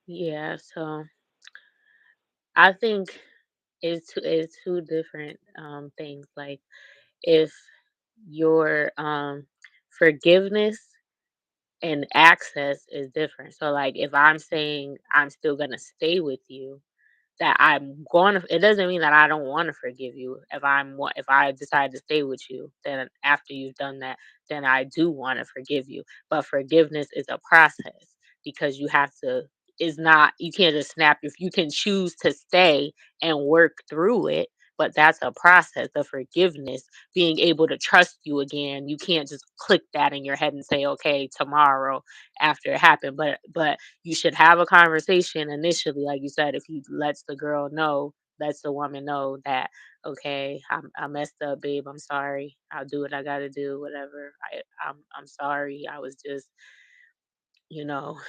Yeah, so I think it's two different things. Like if your forgiveness and access is different. So like if I'm saying I'm still gonna stay with you, that I'm going to, it doesn't mean that I don't want to forgive you. If I decide to stay with you, then after you've done that, then I do want to forgive you. But forgiveness is a process because you have to, is not, you can't just snap. If you can choose to stay and work through it, but that's a process of forgiveness, being able to trust you again. You can't just click that in your head and say, okay, tomorrow after it happened. But you should have a conversation initially, like you said, if he lets the girl know, lets the woman know that, okay, I messed up, babe. I'm sorry. I'll do what I got to do. Whatever. I'm sorry. I was just, you know,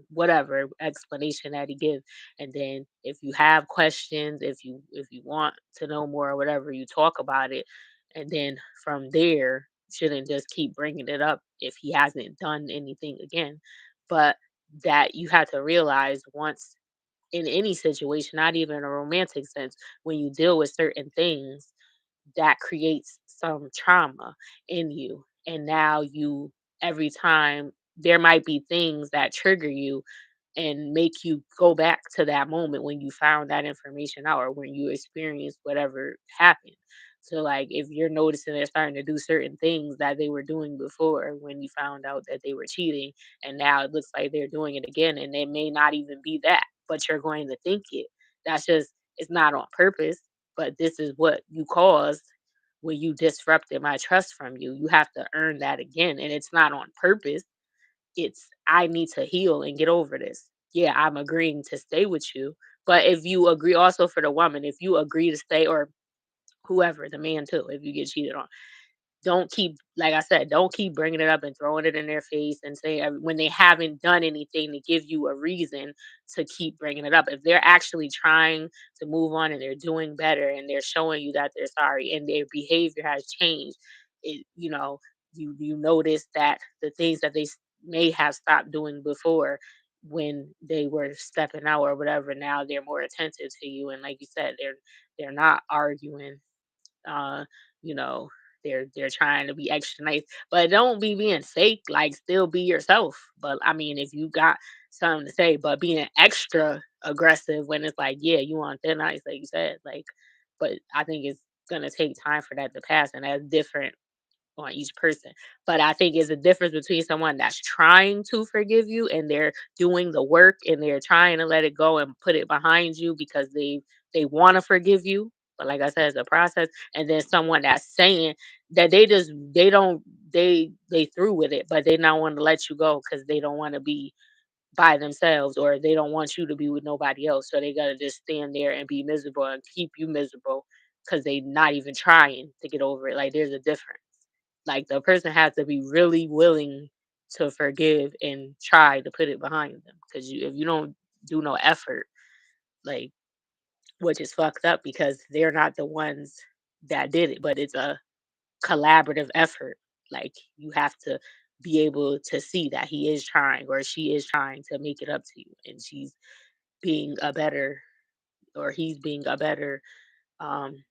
whatever explanation that he gives. And then if you have questions, if you want to know more or whatever, you talk about it. And then from there, shouldn't just keep bringing it up if he hasn't done anything again. But that you have to realize once in any situation, not even in a romantic sense, when you deal with certain things, that creates some trauma in you. And now you, every time, there might be things that trigger you and make you go back to that moment when you found that information out or when you experienced whatever happened. So, like, if you're noticing they're starting to do certain things that they were doing before when you found out that they were cheating, and now it looks like they're doing it again, and it may not even be that, but you're going to think it. That's just, it's not on purpose, but this is what you caused when you disrupted my trust from you. You have to earn that again, and it's not on purpose. It's, I need to heal and get over this. yeah, I'm agreeing to stay with you. But if you agree, also for the woman, if you agree to stay, or whoever, the man too, if you get cheated on, don't keep, like I said, don't keep bringing it up and throwing it in their face and say when they haven't done anything to give you a reason to keep bringing it up. If they're actually trying to move on and they're doing better and they're showing you that they're sorry and their behavior has changed, it, you notice that the things that may have stopped doing before, when they were stepping out or whatever, now they're more attentive to you, and like you said, they're not arguing, uh, you know, they're trying to be extra nice, but don't be being fake. Like, still be yourself. But I mean, if you got something to say, but being extra aggressive when it's like, yeah, you want thin ice, like you said, like. But I think it's gonna take time for that to pass, and that's different on each person. But I think it's a difference between someone that's trying to forgive you and they're doing the work and they're trying to let it go and put it behind you because they want to forgive you. But like I said, it's a process. And then someone that's saying that they don't they through with it, but they not want to let you go because they don't want to be by themselves, or they don't want you to be with nobody else. So they gotta just stand there and be miserable and keep you miserable because they not even trying to get over it. Like, there's a difference. Like, the person has to be really willing to forgive and try to put it behind them. Because if you don't do no effort, like, which is fucked up because they're not the ones that did it, but it's a collaborative effort. Like, you have to be able to see that he is trying or she is trying to make it up to you, and she's being a better, or he's being a better um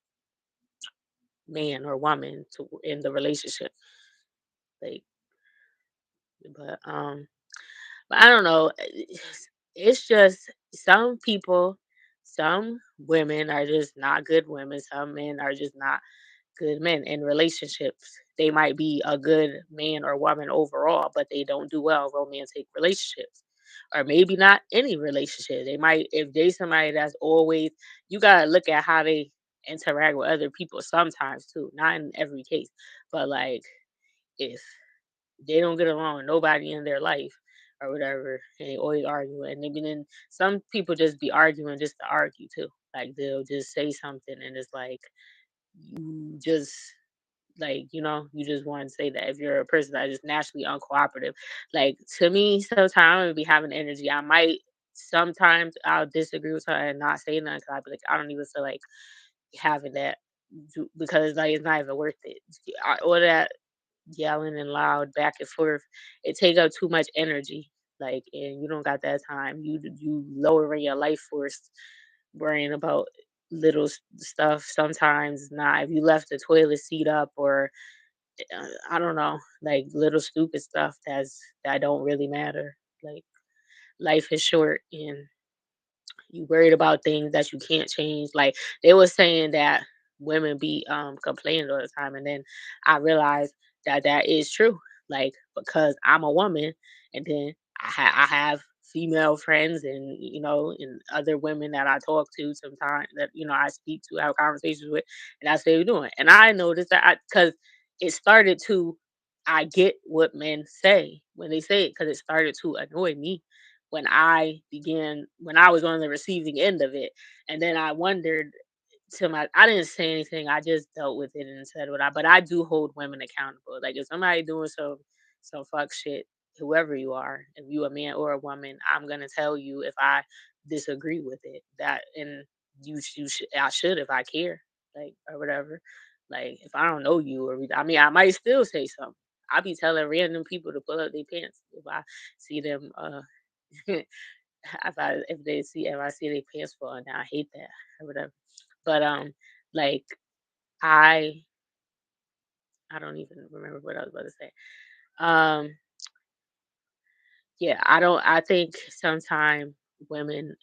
man or woman to in the relationship. Like, but I don't know. It's just some people, some women are just not good women. Some men are just not good men in relationships. They might be a good man or woman overall, but they don't do well in romantic relationships. Or maybe not any relationship. They might, if they somebody that's always, you gotta look at how they interact with other people sometimes too. Not in every case. But like, if they don't get along with nobody in their life or whatever, and they always argue. And maybe then some people just be arguing just to argue too. Like, they'll just say something and it's like, you just, like, you just want to say that if you're a person that is naturally uncooperative. Like, to me, sometimes I'll be having energy. I might sometimes I'll disagree with her and not say nothing, 'cause I'll be like, I don't even feel like having that, because like it's not even worth it. All that yelling and loud back and forth, it take up too much energy. Like, and you don't got that time. You lowering your life force worrying about little stuff. Sometimes not. If you left the toilet seat up, or I don't know, like little stupid stuff that don't really matter. Like, life is short, and you worried about things that you can't change. Like, they were saying that women be complaining all the time, and then I realized that that is true. Like, because I'm a woman, and then I have female friends, and and other women that I talk to sometimes, that I speak to, have conversations with, and that's what they're doing. And I noticed that, because it started to, I get what men say when they say it, because it started to annoy me when I was on the receiving end of it. And then I wondered, I didn't say anything. I just dealt with it and said what I but I do hold women accountable. Like, if somebody doing some fuck shit, whoever you are, if you a man or a woman, I'm gonna tell you if I disagree with it. That, and you should, I should, if I care, like, or whatever. Like, if I don't know you, or I mean, I might still say something. I be telling random people to pull up their pants if I see them if I see their pants falling down. I hate that or whatever. But like, I I don't even remember what I was about to say. Um yeah, I think sometimes women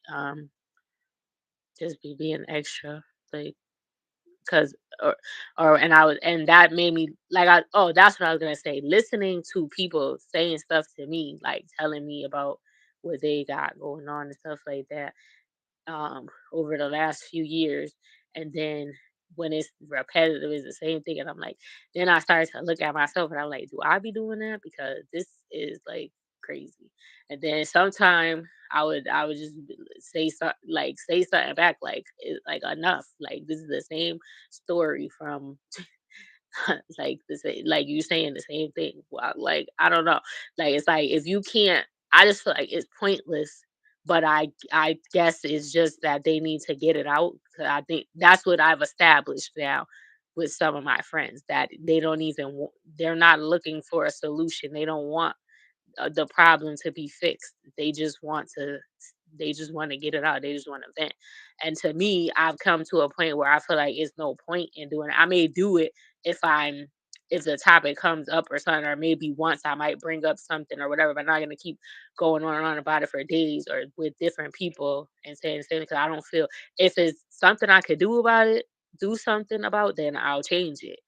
just be being extra, like, cuz and I was, and that made me, like, that's what I was going to say. Listening to people saying stuff to me, like telling me about what they got going on and stuff like that, over the last few years. And then when it's repetitive, it's the same thing. And I'm like, then I started to look at myself and I'm like, do I be doing that? Because this is like crazy. And then sometimes I would just say something, like say something back, like like enough, like this is the same story from like the same, like you saying the same thing. Well, like I don't know, like it's like if you can't, I just feel like it's pointless. But I guess it's just that they need to get it out. 'Cause I think that's what I've established now with some of my friends, that they don't even they're not looking for a solution. They don't want the problem to be fixed. They just want to get it out. They just want to vent. And to me, I've come to a point where I feel like it's no point in doing it. I may do it if I'm if the topic comes up or something, or maybe once I might bring up something or whatever, but I'm not gonna keep going on and on about it for days or with different people and saying the same, because I don't feel, if it's something I could do about it, do something about, then I'll change it.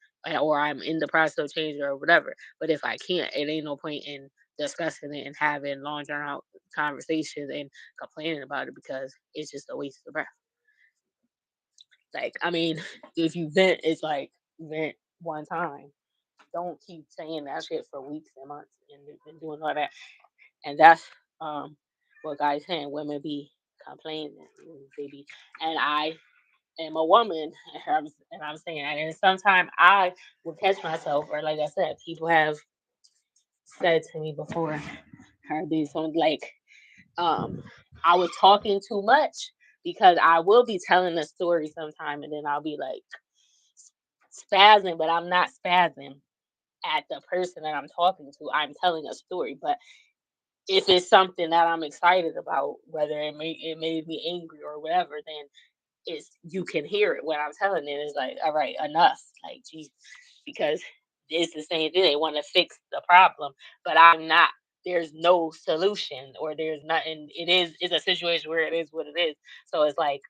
Or I'm in the process of changing or whatever. But if I can't, it ain't no point in discussing it and having long drawn out conversations and complaining about it, because it's just a waste of breath. Like, I mean, if you vent, it's like vent one time. Don't keep saying that shit for weeks and months and doing all that. And that's what guys saying. Women be complaining. They be, and I am a woman, and I'm saying that. And sometimes I will catch myself, or like I said, people have said to me before, heard these songs like um I was talking too much, because I will be telling a story sometime and then I'll be like spazzing, but I'm not spazzing at the person that I'm talking to. I'm telling a story. But if it's something that I'm excited about, whether it made me angry or whatever, then it's, you can hear it when I'm telling it. It's like, all right, enough. Like, geez, because it's the same thing. They want to fix the problem, but I'm not. There's no solution, or there's nothing. It's a situation where it is what it is. So it's like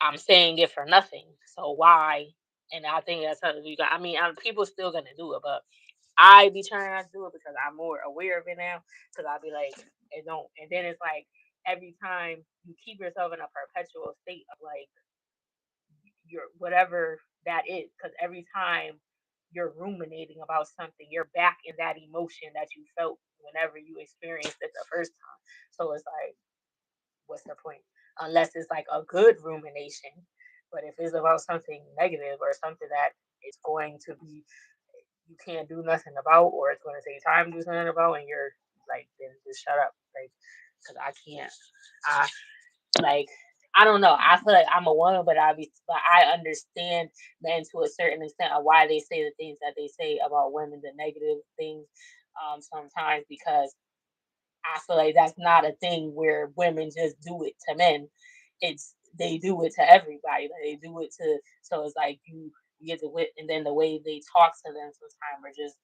I'm saying it for nothing. So why? And I think that's something you got. I mean, people still gonna do it, but I be trying not to do it because I'm more aware of it now. Because I'll be like, it don't. And then it's like every time you keep yourself in a perpetual state of like your whatever that is, because every time you're ruminating about something, you're back in that emotion that you felt whenever you experienced it the first time. So it's like, what's the point? Unless it's like a good rumination. But if it's about something negative or something that it's going to be, you can't do nothing about, or it's going to take time to do something about, and you're like, then just shut up, like, because I can't. I like, I don't know. I feel like I'm a woman, but I understand men to a certain extent of why they say the things that they say about women, the negative things, sometimes, because I feel like that's not a thing where women just do it to men. It's They do it to everybody. Like, they do it to, so it's like you get the wit, and then the way they talk to them sometimes are just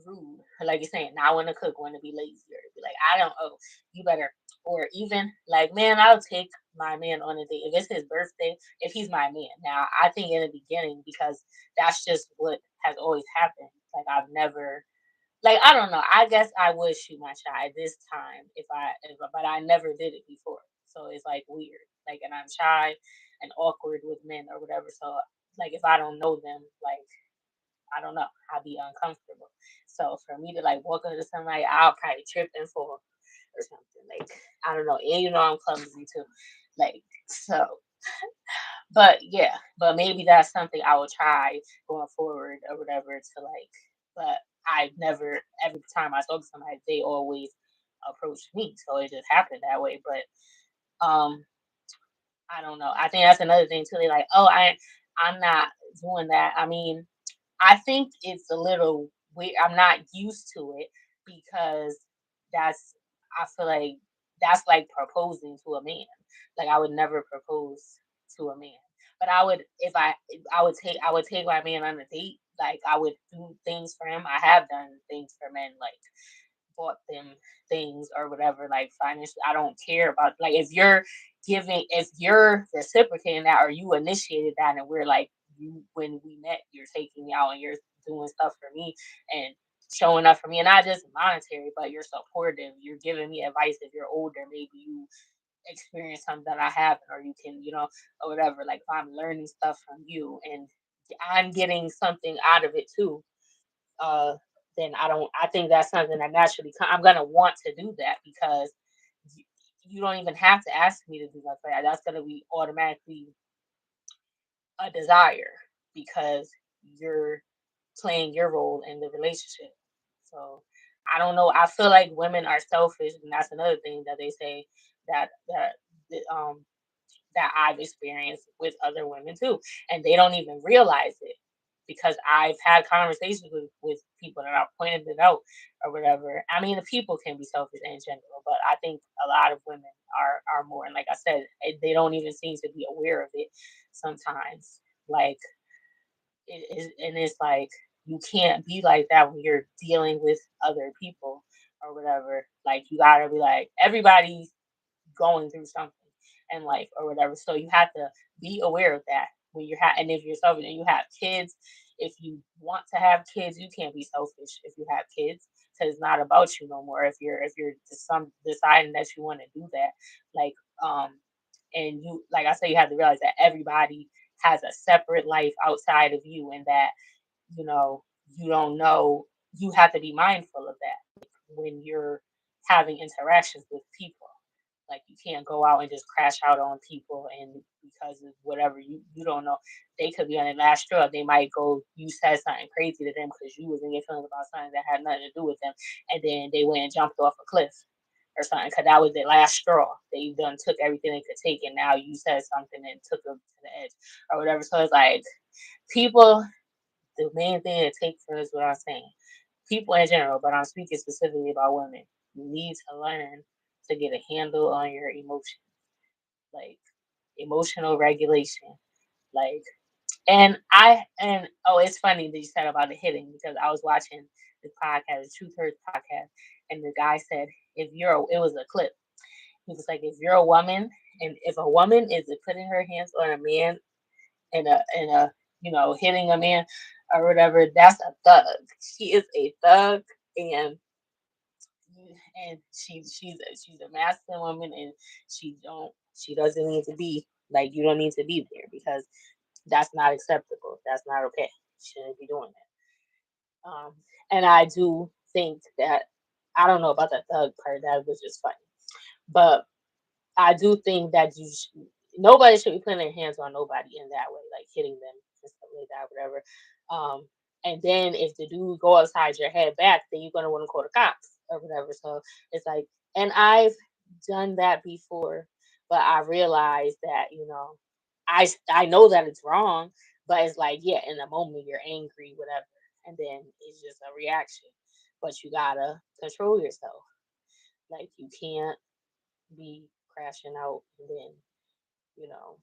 rude. Like you're saying, now I want to cook, want to be lazy, or be like, I don't. Oh, you better. Or even like, man, I'll take my man on a date if it's his birthday. If he's my man, now I think in the beginning, because that's just what has always happened. Like, I've never, like, I don't know. I guess I would shoot my shot at this time but I never did it before. So it's like weird. Like, and I'm shy and awkward with men or whatever. So like, if I don't know them, like, I don't know, I'd be uncomfortable. So for me to like walk up to somebody, I'll probably trip and fall or something. Like, I don't know. And you know I'm clumsy too. Like, so, but yeah, but maybe that's something I will try going forward or whatever, to like, but I never, every time I talk to somebody, they always approach me. So it just happened that way. But I don't know. I think that's another thing too. They like, oh, I'm not doing that. I mean, I think it's a little weird. I'm not used to it, because that's, I feel like that's like proposing to a man. Like, I would never propose to a man. But I would, if I would take my man on a date. Like, I would do things for him. I have done things for men, like bought them things or whatever, like financially. I don't care about, like, if you're reciprocating that, or you initiated that, and we're like, you, when we met, you're taking me out and you're doing stuff for me and showing up for me, and not just monetary, but you're supportive, you're giving me advice. If you're older, maybe you experience something that I haven't, or you can, or whatever. Like, if I'm learning stuff from you and I'm getting something out of it too, uh, then I don't. I think that's something that naturally I'm gonna want to do that, because you don't even have to ask me to do stuff like that. That's gonna be automatically a desire because you're playing your role in the relationship. So I don't know. I feel like women are selfish, and that's another thing that they say that that I've experienced with other women too, and they don't even realize it because I've had conversations with people that I've pointed it out or whatever. I mean, the people can be selfish in general, but I think a lot of women are more. And like I said, they don't even seem to be aware of it sometimes. Like and it's like you can't be like that when you're dealing with other people or whatever. Like you gotta be like everybody going through something in life or whatever. So you have to be aware of that when and if you're selfish and you have kids, if you want to have kids, you can't be selfish if you have kids because it's not about you no more. If you're deciding that you want to do that, like um, and you like I said, you have to realize that everybody has a separate life outside of you, and that you know you don't know. You have to be mindful of that when you're having interactions with people. Like you can't go out and just crash out on people and because of whatever you don't know. They could be on their last straw. They might go you said something crazy to them because you was in your feelings about something that had nothing to do with them and then they went and jumped off a cliff or something because that was their last straw. They done took everything they could take and now you said something and took them to the edge or whatever. So it's like people the main thing to take from this is what I'm saying. People in general, but I'm speaking specifically about women. You need to learn to get a handle on your emotions, like emotional regulation. Like, and oh, it's funny that you said about the hitting because I was watching the podcast, the Truth Hurts podcast, and the guy said, it was a clip. He was like, if you're a woman, and if a woman is putting her hands on a man and a hitting a man or whatever, that's a thug. She is a thug, and she's a masculine woman, and she doesn't need to be like you don't need to be there because that's not acceptable. That's not okay. Shouldn't be doing that. And I do think that I don't know about that thug part. That was just funny, but I do think that nobody should be putting their hands on nobody in that way, like hitting them and stuff like that, whatever. Um, and then if the dude go upside your head back, then you're gonna want to call the cops or whatever. So it's like, and I've done that before, but I realized that I know that it's wrong, but it's like yeah, in the moment you're angry, whatever, and then it's just a reaction. But you gotta control yourself. Like you can't be crashing out and then you know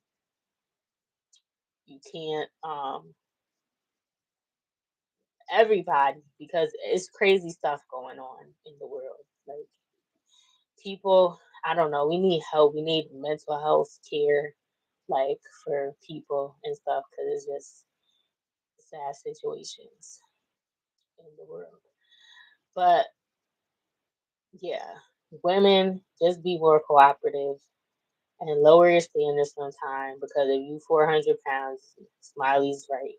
you can't everybody because it's crazy stuff going on in the world like people I don't know we need help we need mental health care like for people and stuff because it's just sad situations in the world but yeah women just be more cooperative and lower your standards sometime because if you 400 pounds Smiley's right.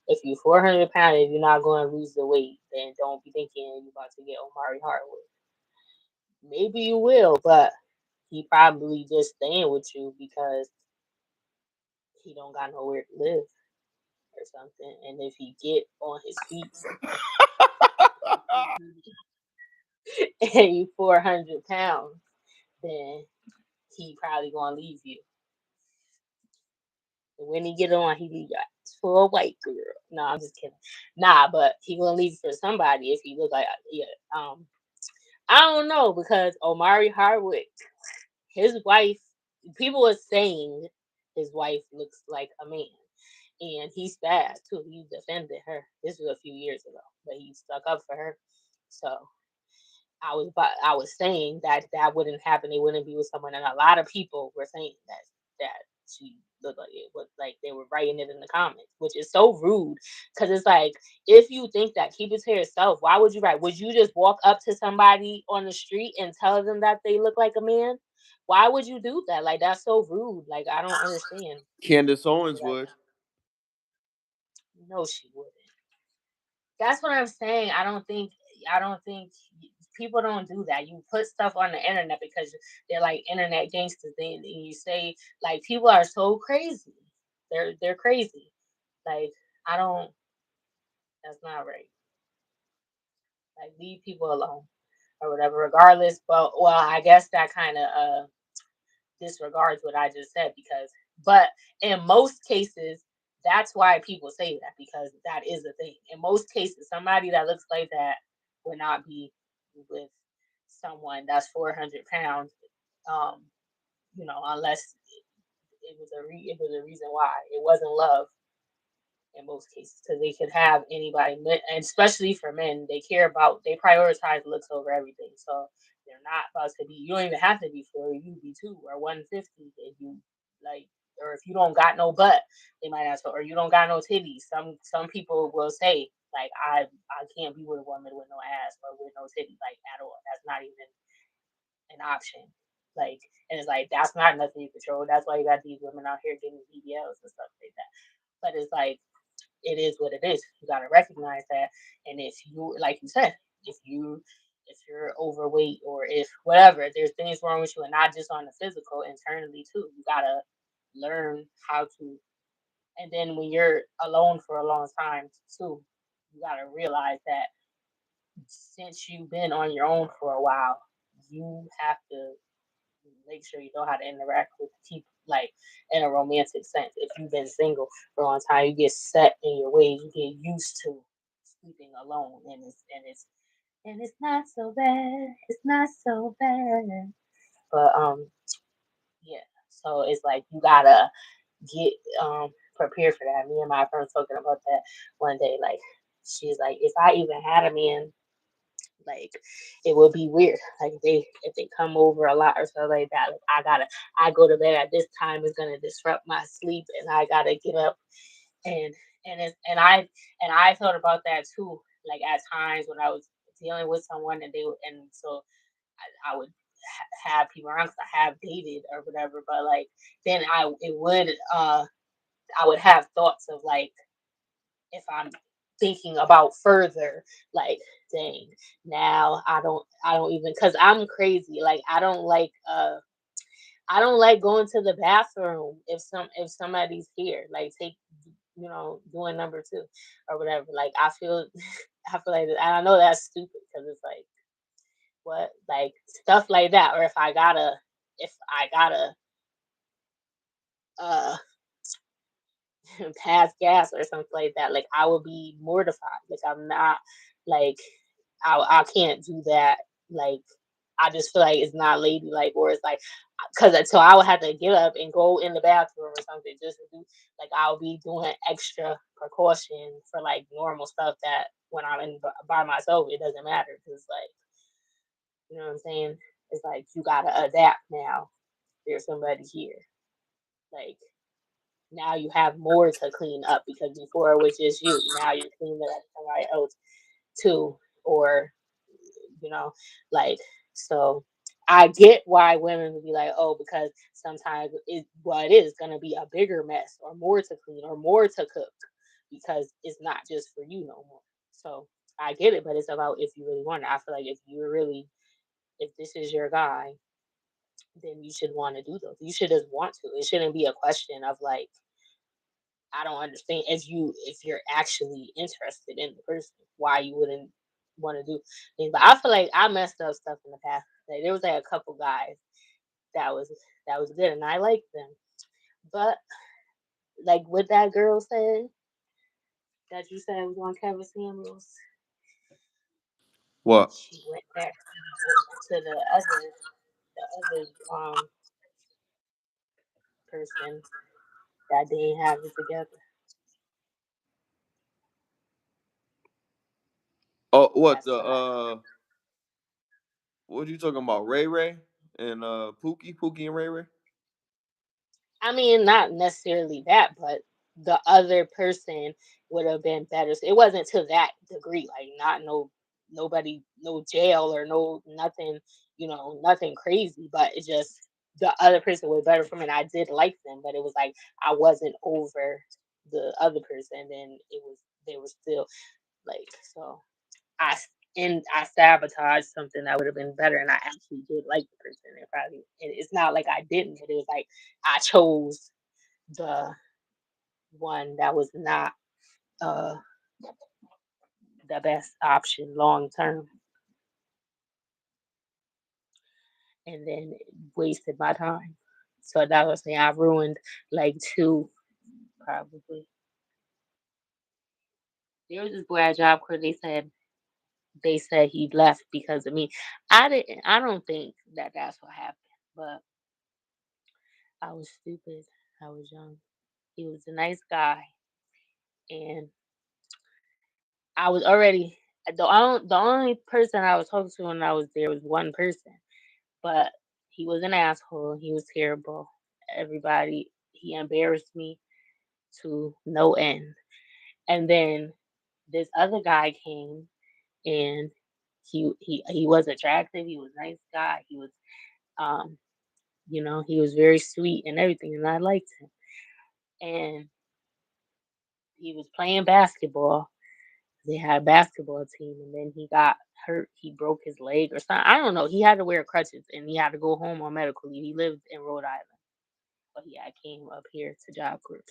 If you're 400 pounds, if you're not going to lose the weight, then don't be thinking you're about to get Omari Hardwood. Maybe you will, but he probably just staying with you because he don't got nowhere to live or something. And if he get on his feet and you 400 pounds, then he probably gonna leave you. And when he get on, he leave you for a white girl. No, I'm just kidding. Nah, but he gonna leave for somebody if he look like yeah. I don't know because Omari Hardwick his wife, people are saying his wife looks like a man. And he's bad too. He defended her. This was a few years ago, but he stuck up for her. So I was saying that that wouldn't happen. They wouldn't be with someone, and a lot of people were saying that she looked like it was like they were writing it in the comments, which is so rude. Because it's like if you think that, keep it to yourself. Why would you write? Would you just walk up to somebody on the street and tell them that they look like a man? Why would you do that? Like that's so rude. Like I don't understand Candace people Owens like would. that. No, she wouldn't. That's what I'm saying. I don't think people don't do that. You put stuff on the internet because they're like internet gangsters. And you say like people are so crazy. They're crazy. Like I don't. That's not right. Like leave people alone or whatever. Regardless, but well, I guess that kind of disregards what I just said because, but in most cases, that's why people say that because that is a thing. In most cases, somebody that looks like that would not be with someone that's 400 pounds, um, unless it was a reason why. It wasn't love in most cases because they could have anybody, and especially for men, they prioritize looks over everything. So they're not about to be. You don't even have to be 40. You be 2 or 150 if you like, or if you don't got no butt, they might ask, or you don't got no titties. Some people will say like I can't be with a woman with no ass or with no titties like at all. That's not even an option. Like, and it's like that's not nothing you control. That's why you got these women out here getting BBLs and stuff like that. But it's like it is what it is. You gotta recognize that. And if you, like you said, if you're overweight or if whatever, there's things wrong with you, and not just on the physical, internally too. You gotta learn how to. And then when you're alone for a long time too, you gotta realize that since you've been on your own for a while, you have to make sure you know how to interact with people like in a romantic sense. If you've been single for a long time, you get set in your ways. You get used to sleeping alone, and it's not so bad. It's not so bad. But yeah. So it's like you gotta get prepared for that. Me and my friend talking about that one day. Like she's like, if I even had a man, like it would be weird. Like if they come over a lot or something like that. Like I go to bed at this time is gonna disrupt my sleep and I gotta get up and and I thought about that too. Like at times when I was dealing with someone and so I would have people around because I have dated or whatever. But like then I would have thoughts of like if I'm thinking about further, like, dang, now I don't even because I'm crazy. Like I don't like going to the bathroom if somebody's here. Like take doing number two or whatever. Like I feel I feel like I know that's stupid because it's like what like stuff like that. Or if I gotta uh pass gas or something like that, like I would be mortified. Like I'm not like I can't do that. Like I just feel like it's not ladylike, or it's like because so I would have to get up and go in the bathroom or something just to do like I'll be doing extra precaution for like normal stuff that when I'm by myself it doesn't matter because like you know what I'm saying. It's like you gotta adapt now. There's somebody here. Like now you have more to clean up because before it was just you. Now you're cleaning up somebody else too, or you know, like so. I get why women would be like, oh, because sometimes it is gonna be a bigger mess or more to clean or more to cook because it's not just for you no more. So I get it, but it's about if you really want it. I feel like if this is your guy, then you should want to do those. You should just want to. It shouldn't be a question of like I don't understand if you're actually interested in the person, why you wouldn't want to do things. But I feel like I messed up stuff in the past. Like there was like a couple guys that was that was good and I liked them. But like what that girl said that you said was on Kevin Samuels, What? she went back to the other person that didn't have it together. Oh, what That's the what I what are you talking about? Ray Ray and Pookie and Ray Ray. I mean, not necessarily that, but the other person would have been better. So it wasn't to that degree, like not nobody, no jail or no nothing, nothing crazy. But it just the other person was better for me. And I did like them, but it was like I wasn't over the other person. And it was they were still like so. I and I sabotaged something that would have been better, and I actually did like the person. And probably, and it's not like I didn't, but it was like I chose the one that was not uh the best option long term, and then wasted my time. So that was saying I ruined like two probably. There was this boy at Job Corps. They said he left because of me. I didn't. I don't think that that's what happened, but I was stupid. I was young. He was a nice guy, and I was already the only person I was talking to when I was there was one person, but he was an asshole. He was terrible. Everybody, he embarrassed me to no end. And then this other guy came, and he was attractive. He was a nice guy. He was um he was very sweet and everything, and I liked him. And he was playing basketball. They had a basketball team, and then he got hurt. He broke his leg or something. I don't know. He had to wear crutches, and he had to go home on medical leave. He lived in Rhode Island, but he had came up here to Job Corps.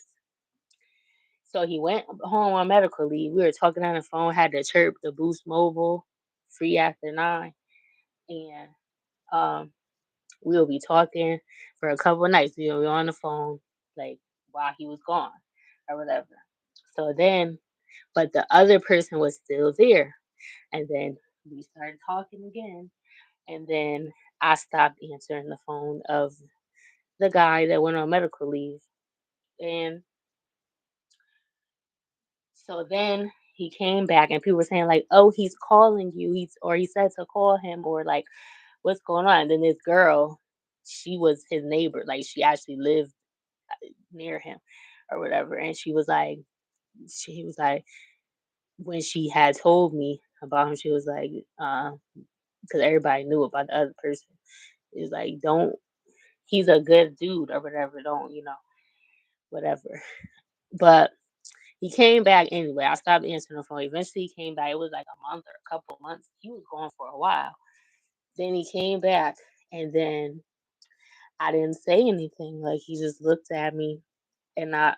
So he went home on medical leave. We were talking on the phone, had to chirp the Boost Mobile free after 9, and um, we'll be talking for a couple of nights. We'll be on the phone like while he was gone or whatever. So then, but the other person was still there, and then we started talking again, and then I stopped answering the phone of the guy that went on medical leave, and so then he came back, and people were saying like, "Oh, he's calling you," he said to call him, or like, "What's going on?" And then this girl, she was his neighbor, like she actually lived near him or whatever, and she was like, when she had told me about him, she was like, because everybody knew about the other person. It was like, don't, he's a good dude or whatever, don't, whatever. But he came back anyway. I stopped answering the phone. Eventually, he came back. It was like a month or a couple months. He was gone for a while. Then he came back, and then I didn't say anything. Like he just looked at me, and I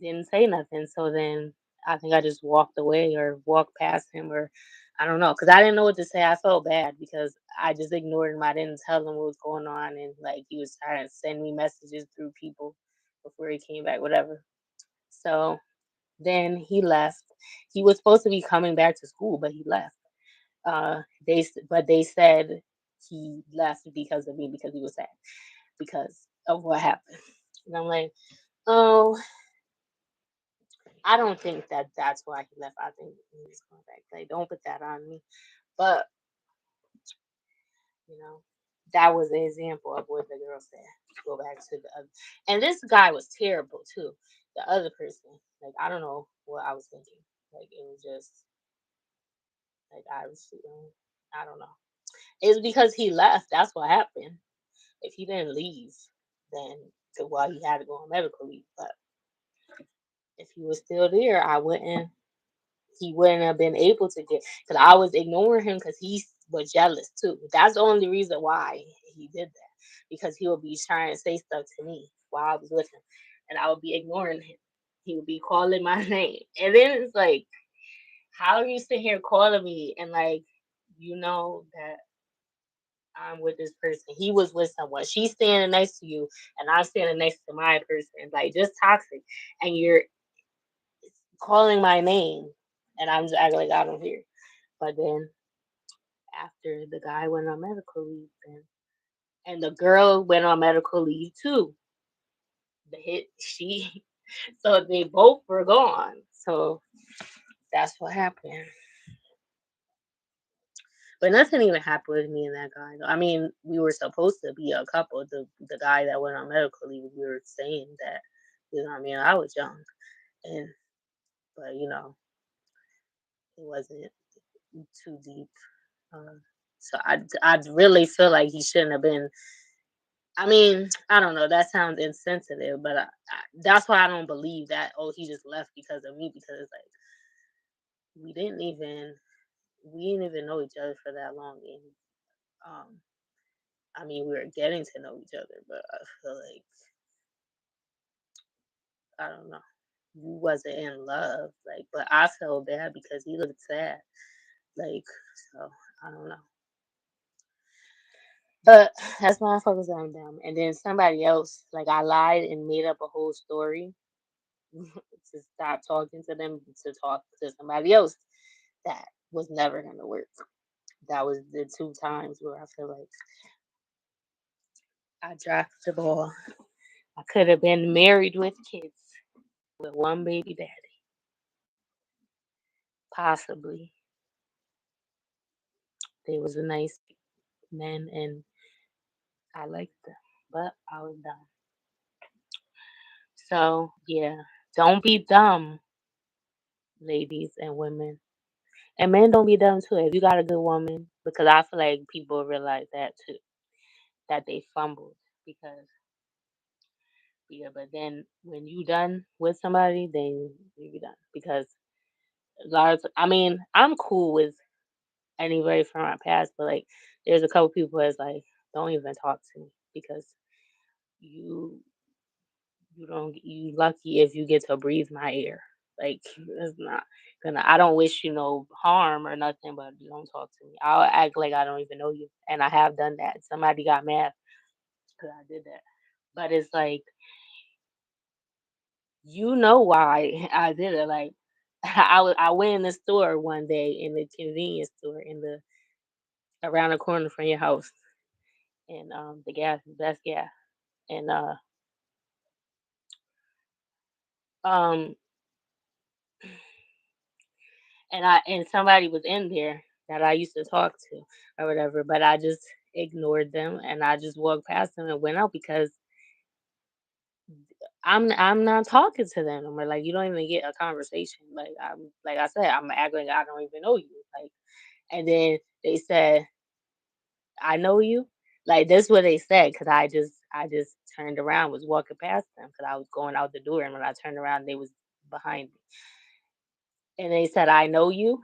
didn't say nothing. So then I think I just walked away or walked past him, or I don't know, because I didn't know what to say. I felt bad because I just ignored him. I didn't tell him what was going on, and like he was trying to send me messages through people before he came back, whatever. So then he left. He was supposed to be coming back to school, but he left. But they said he left because of me, because he was sad because of what happened. And I'm like, oh, I don't think that that's why he left. I think he was going back. Like, don't put that on me. But you know, that was an example of what the girl said. Go back to the other, and this guy was terrible too. The other person, like, I don't know what I was thinking. Like, it was just like I don't know. It's because he left. That's what happened. If he didn't leave, then well, he had to go on medical leave. But if he was still there, I wouldn't he wouldn't have been able to get, because I was ignoring him because he was jealous too. That's the only reason why he did that, because he would be trying to say stuff to me while I was with him, and I would be ignoring him. He would be calling my name, and then it's like, how are you sitting here calling me and like, that I'm with this person. He was with someone. She's standing next to you, and I'm standing next to my person. Like, just toxic, and you're calling my name, and I'm just acting like I don't hear. But then after the guy went on medical leave, and the girl went on medical leave too. The hit she so they both were gone. So that's what happened. But nothing even happened with me and that guy. Though. I mean, we were supposed to be a couple. The guy that went on medical leave, we were saying that, I mean, I was young, and but it wasn't too deep. Um, so I really feel like he shouldn't have been. I mean, I don't know. That sounds insensitive, but that's why I don't believe that. Oh, he just left because of me. Because like, we didn't even we didn't even know each other for that long, and um, I mean, we were getting to know each other, but I feel like I don't know. We wasn't in love, like, but I felt bad because he looked sad, like, so I don't know. But that's motherfuckers on them. And then somebody else, like I lied and made up a whole story to stop talking to them to talk to somebody else. That was never gonna work. That was the two times where I feel like I dropped the ball. I could have been married with kids with one baby daddy, possibly. They was a nice men and I liked them, but I was dumb. So yeah, don't be dumb, ladies and women. And men don't be dumb too. If you got a good woman, because I feel like people realize that too, that they fumbled because yeah. But then when you done with somebody, then you be done because a lot of I mean, I'm cool with anybody from my past, but like there's a couple people that's like don't even talk to me because you you don't you lucky if you get to breathe my air. Like it's not gonna. I don't wish you no harm or nothing, but you don't talk to me. I'll act like I don't even know you, and I have done that. Somebody got mad because I did that, but it's like you know why I did it. Like I went in the store one day in the convenience store in the around the corner from your house, and the gas best gas, and um and somebody was in there that I used to talk to or whatever, but I just ignored them and I just walked past them and went out because I'm not talking to them. I'm like you don't even get a conversation. Like I'm like I said, I'm acting like I don't even know you. Like and then they said, I know you. Like that's what they said because I just turned around, was walking past them because I was going out the door, and when I turned around, they was behind me, and they said, I know you,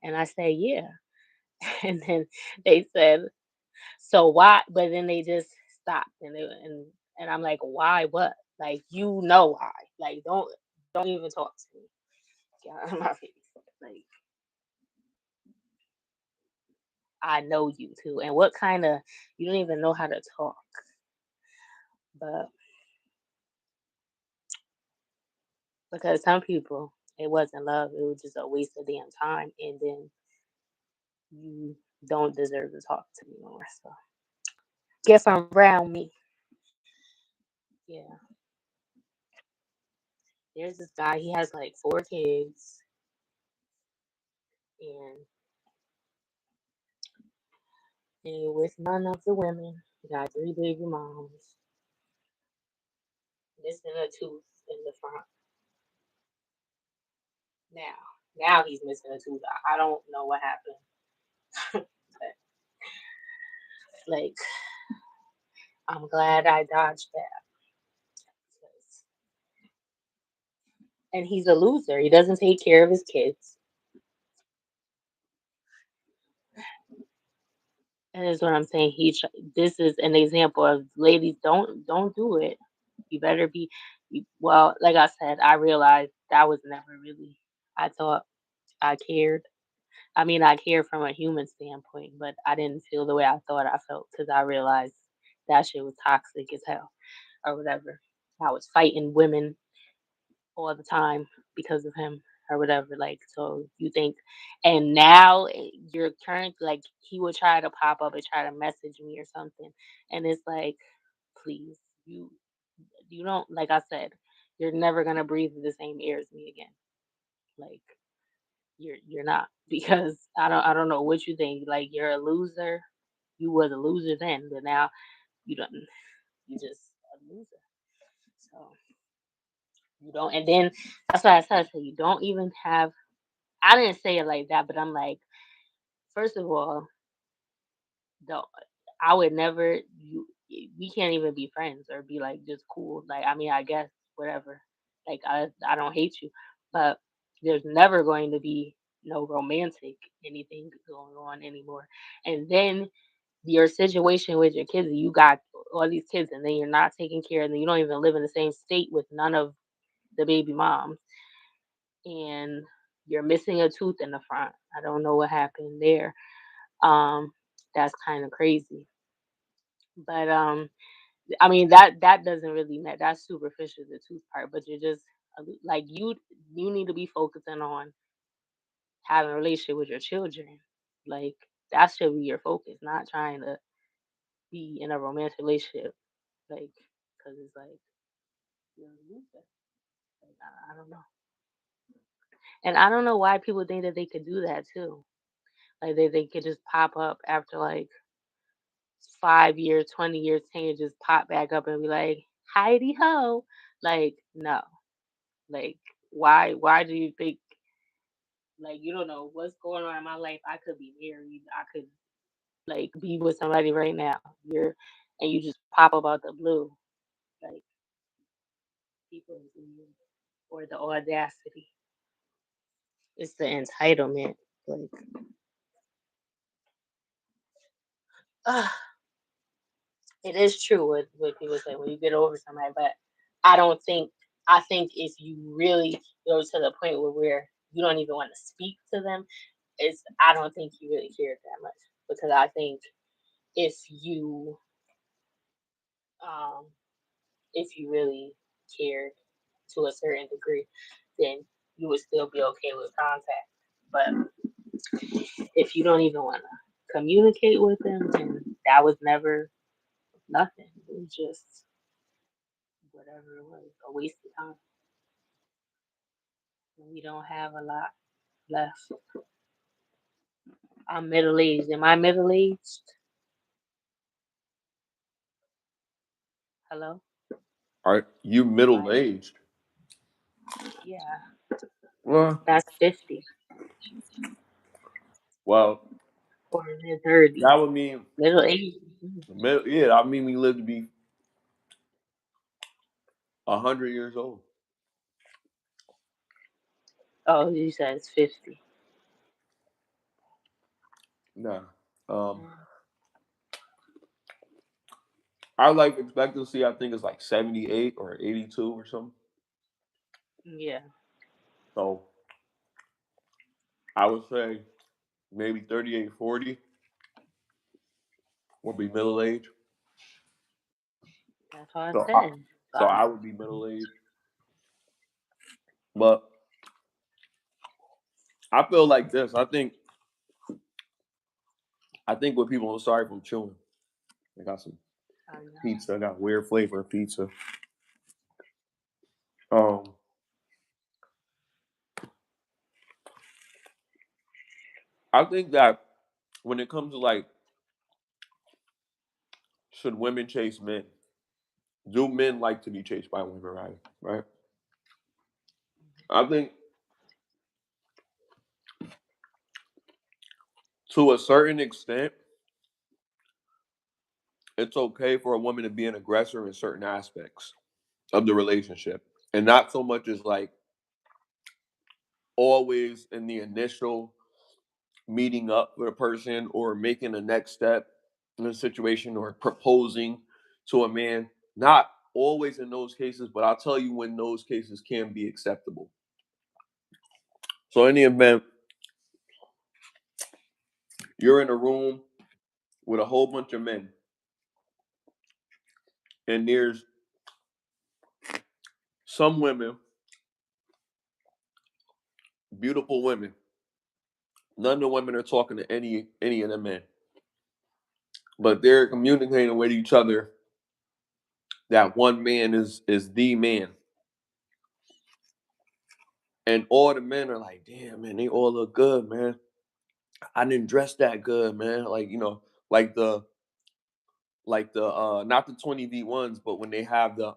and I said, yeah. And then they said, so why? But then they just stopped, and I'm like, why? What? Like you know why? Like don't even talk to me. Get out of my face. Like I know you too, and what kind of you don't even know how to talk. But because some people, it wasn't love; it was just a waste of damn time, and then you don't deserve to talk to me no more. So get from around me. Yeah, there's this guy. He has like four kids, and with none of the women. He got three baby moms, missing a tooth in the front. Now, now he's missing a tooth. I don't know what happened, but like I'm glad I dodged that. 'Cause- And he's a loser. He doesn't take care of his kids. And that's what I'm saying. This is an example of ladies don't do it. You better be. Well, like I said, I realized that was never really. I thought I cared. I mean, I care from a human standpoint, but I didn't feel the way I thought I felt because I realized that shit was toxic as hell or whatever. I was fighting women all the time because of him or whatever. Like, so you think, and now you're current, like, he would try to pop up and try to message me or something. And it's like, please, you don't, like I said, you're never going to breathe the same air as me again. Like, you're not because I don't know what you think. Like you're a loser. You was a loser then, but now you don't. You just a loser. So you don't. And then that's why I said so. You don't even have. I didn't say it like that, but I'm like, first of all, don't. I would never. You. We can't even be friends or be like just cool. Like I mean, I guess whatever. Like I don't hate you, but there's never going to be. no romantic anything going on anymore. And then your situation with your kids, you got all these kids, and then you're not taking care, and then you don't even live in the same state with none of the baby moms, and you're missing a tooth in the front. I don't know what happened there. Um, that's kind of crazy. But I mean that doesn't really matter. That's superficial, the tooth part. But you're just like you need to be focusing on having a relationship with your children. Like that should be your focus, not trying to be in a romantic relationship. Like, because it's like you're a loser. Like, I don't know, and I don't know why people think that they could do that too. Like they could just pop up after like 5 years, 20 years, 10 years, just pop back up and be like, Heidi ho. Like, no. Like, why do you think like you don't know what's going on in my life? I could be married, I could like be with somebody right now. And you just pop up out the blue. Like people is weird. Or the audacity. It's the entitlement. Like uh, it is true what people say when you get over somebody, but I don't think I think if you really go to the point where you don't even want to speak to them, it's I don't think you really care that much because I think if you um if you really cared to a certain degree, then you would still be okay with contact. But if you don't even want to communicate with them, then that was never nothing. It was just whatever it was, a waste of time. We don't have a lot left. I'm middle aged. Am I middle aged? Hello? Are you Am middle I? aged? Yeah, Well, that's 50 well, or mid 30s. that would mean Middle age. yeah. I mean, we live to be 100 years old. Oh, you said it's 50. Nah. Um, Mm, our life expectancy, I think, is like 78 or 82 or something. yeah, So I would say maybe 38, 40 will be middle age. that's what I So I, said. so God. I would be middle aged. But I feel like this. I think what people are sorry from chewing. I got some I know. pizza. I got weird flavor of pizza. Um, I think that when it comes to like, should women chase men? Do men like to be chased by women? Right? Right. I think to a certain extent, it's okay for a woman to be an aggressor in certain aspects of the relationship, and not so much as like always in the initial meeting up with a person or making a next step in a situation or proposing to a man. Not always in those cases, but I'll tell you when those cases can be acceptable. So in the event you're in a room with a whole bunch of men and there's some women, beautiful women, none of the women are talking to any of the men, but they're communicating with each other that one man is the man. And all the men are like, damn man, they all look good, man. I didn't dress that good, man. Like, like the not the 20v1s, but when they have the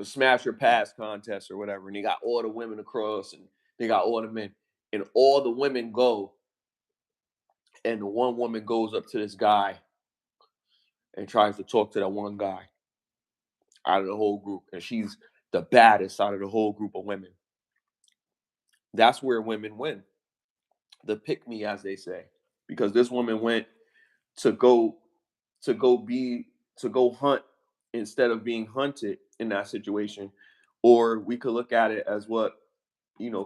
smash or pass contest or whatever, and they got all the women across and they got all the men. And all the women go, and the one woman goes up to this guy and tries to talk to that one guy out of the whole group. And she's the baddest out of the whole group of women. That's where women win. The pick me, as they say, because this woman went to go to go be to go hunt instead of being hunted in that situation. Or we could look at it as what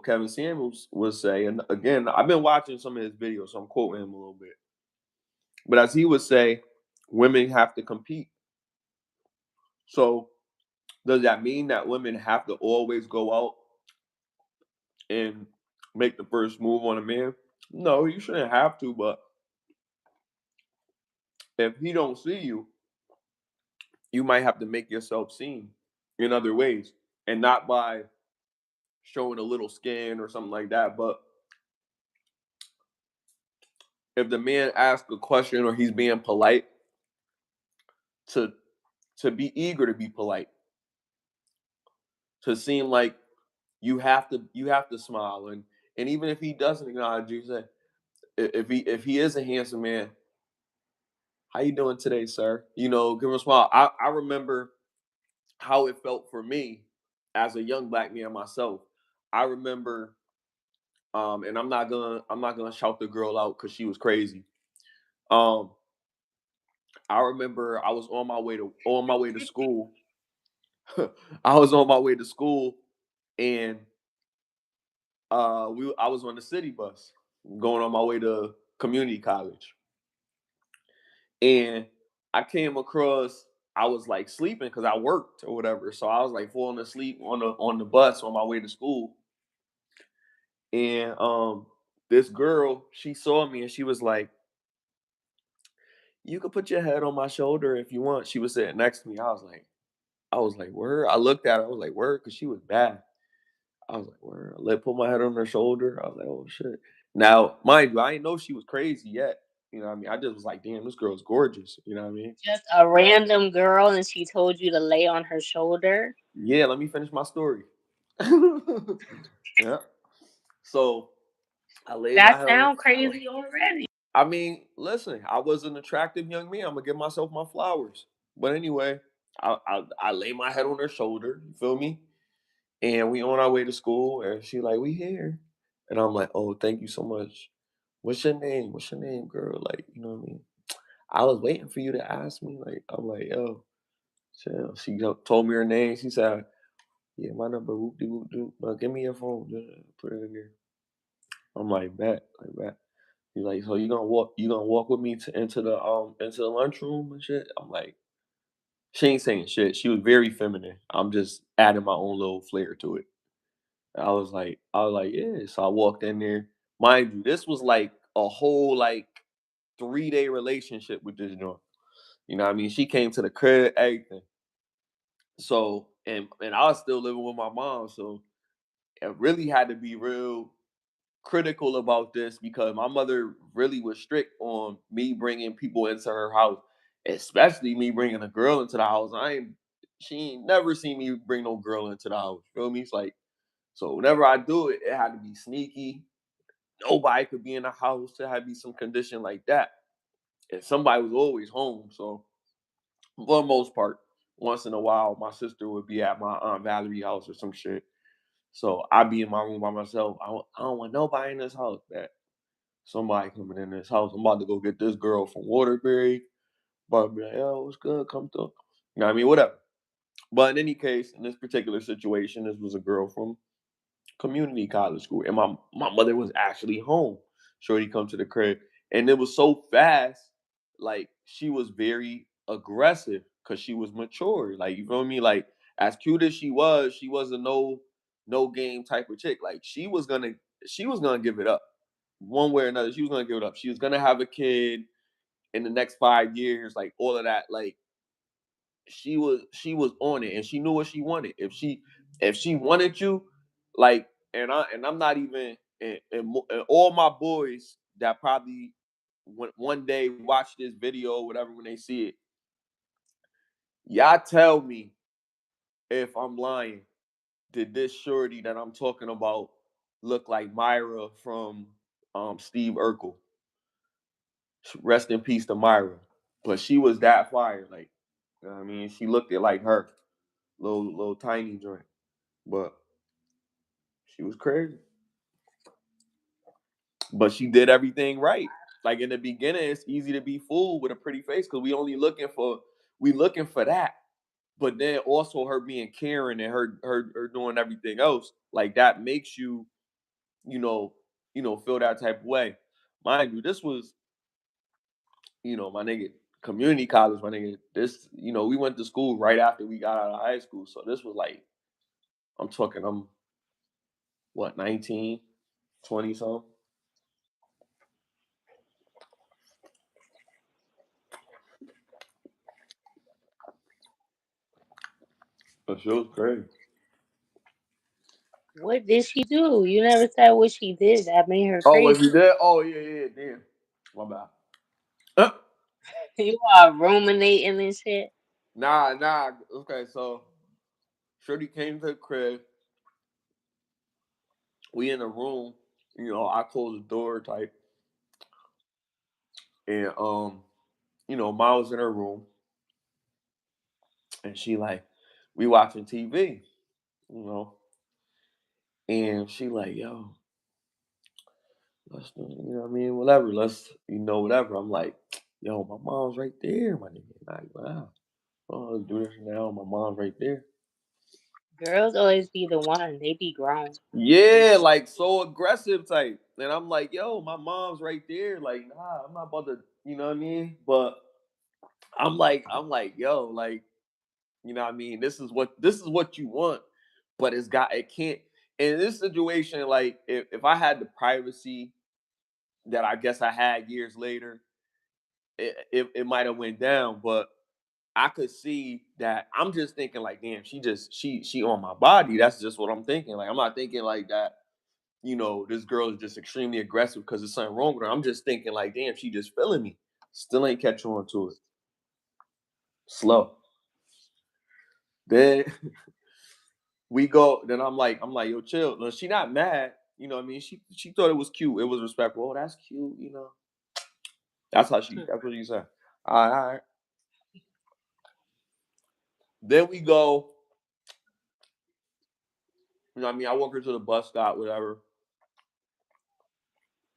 Kevin Samuels would say. And again, I've been watching some of his videos, so I'm quoting him a little bit. But as he would say, women have to compete. So does that mean that women have to always go out and make the first move on a man? No, you shouldn't have to, but if he don't see you, you might have to make yourself seen in other ways. And not by showing a little skin or something like that, but if the man asks a question or he's being polite, to be eager to be polite, to seem like you have to smile, and even if he doesn't acknowledge you, say, if he is a handsome man, how you doing today, sir? Give him a smile. I remember how it felt for me as a young black man myself. I remember, and I'm not gonna shout the girl out because she was crazy. Um, I remember I was on my way to school. I was on my way to school, and I was on the city bus going on my way to community college, and I came across. I was like sleeping because I worked or whatever, so I was like falling asleep on the bus on my way to school, and this girl, she saw me and she was like, "You could put your head on my shoulder if you want." She was sitting next to me. I was like, word. I looked at her. I was like, word, because she was bad. I was like, word. I put my head on her shoulder. I was like, oh shit. Now, mind you, I didn't know she was crazy yet. You know what I mean? I just was like, damn, this girl's gorgeous. You know what I mean? Just a random girl, and she told you to lay on her shoulder. Yeah, let me finish my story. Yeah. So I laid my That head on. sound crazy already. I mean, listen, I was an attractive young man. I'm gonna give myself my flowers. But anyway, I lay my head on her shoulder. You feel me? And we on our way to school, and she like, we here. And I'm like, oh, thank you so much. What's your name? What's your name, girl? Like, you know what I mean? I was waiting for you to ask me. Like, I'm like, yo, chill. She told me her name. She said, yeah, my number, whoop de whoop doop. Give me your phone. Put it in there. I'm like, bet, like bet. He's like, so you gonna walk with me into the lunchroom and shit? I'm like, she ain't saying shit. She was very feminine. I'm just adding my own little flair to it. I was like, yeah. So I walked in there. Mind you, this was like a whole like 3-day relationship with this joint. You know what I mean? She came to the crib, everything. So and I was still living with my mom, so it really had to be real critical about this because my mother really was strict on me bringing people into her house, especially me bringing a girl into the house. She ain't never seen me bring no girl into the house. Feel me? It's like, so whenever I do it, it had to be sneaky. Nobody could be in the house. There had to be some condition like that. And somebody was always home. So for the most part, once in a while, my sister would be at my aunt Valerie's house or some shit. So I'd be in my room by myself. I don't want nobody in this house. That somebody coming in this house. I'm about to go get this girl from Waterbury. But be like, yo, what's good? Come through. You know what I mean? Whatever. But in any case, in this particular situation, this was a girl from community college school, and my mother was actually home. Shorty come to the crib, and it was so fast. Like she was very aggressive because she was mature. Like you feel me? Like as cute as she was a no game type of chick. Like she was gonna give it up one way or another. She was gonna give it up. She was gonna have a kid in the next 5 years. Like all of that. Like she was on it and she knew what she wanted. If she wanted you, like, and I'm not even and all my boys that probably one day watch this video or whatever when they see it, y'all tell me if I'm lying. Did this shorty that I'm talking about look like Myra from Steve Urkel? Rest in peace to Myra. But she was that fire, like, you know what I mean, she looked it like her, little tiny joint. But she was crazy. but she did everything right. Like in the beginning, it's easy to be fooled with a pretty face because we looking for that. But then also her being caring and her doing everything else, like that makes you, you know, feel that type of way. Mind you, this was, my nigga, community college, my nigga. This, we went to school right after we got out of high school. So this was like, I'm what, 19, 20 something. That shit was crazy. What did she do? You never said what she did that made her Oh, was crazy. you there? Oh, yeah, yeah, damn. My bad. Uh, You are ruminating and shit. nah, nah. Okay, so Shorty came to the crib. We in the room. I closed the door type, and Miles in her room, and she like, we watching TV, you know, and she like, yo, let's, what I mean, whatever, let's, whatever. I'm like, yo, my mom's right there, my nigga. Like, wow, oh, let's do this now. My mom's right there. Girls always be the one. They be grown. They Yeah, be like so aggressive type. And I'm like, yo, my mom's right there. Like, nah, I'm not about to, you know what I mean? But I'm like, yo, like, you know what I mean? This is what you want, but it can't in this situation, like if I had the privacy that I guess I had years later, it might have went down, but I could see that I'm just thinking like, damn, she on my body. That's just what I'm thinking. Like I'm not thinking like that, this girl is just extremely aggressive because there's something wrong with her. I'm just thinking like, damn, she just feeling me. Still ain't catch on to it. Slow. Then we go. Then I'm like, yo, chill. No, she not mad. You know what I mean? She thought it was cute. It was respectful. Oh, that's cute. That's how she. That's what she said. All right, all right. Then we go. You know what I mean? I walk her to the bus stop, whatever.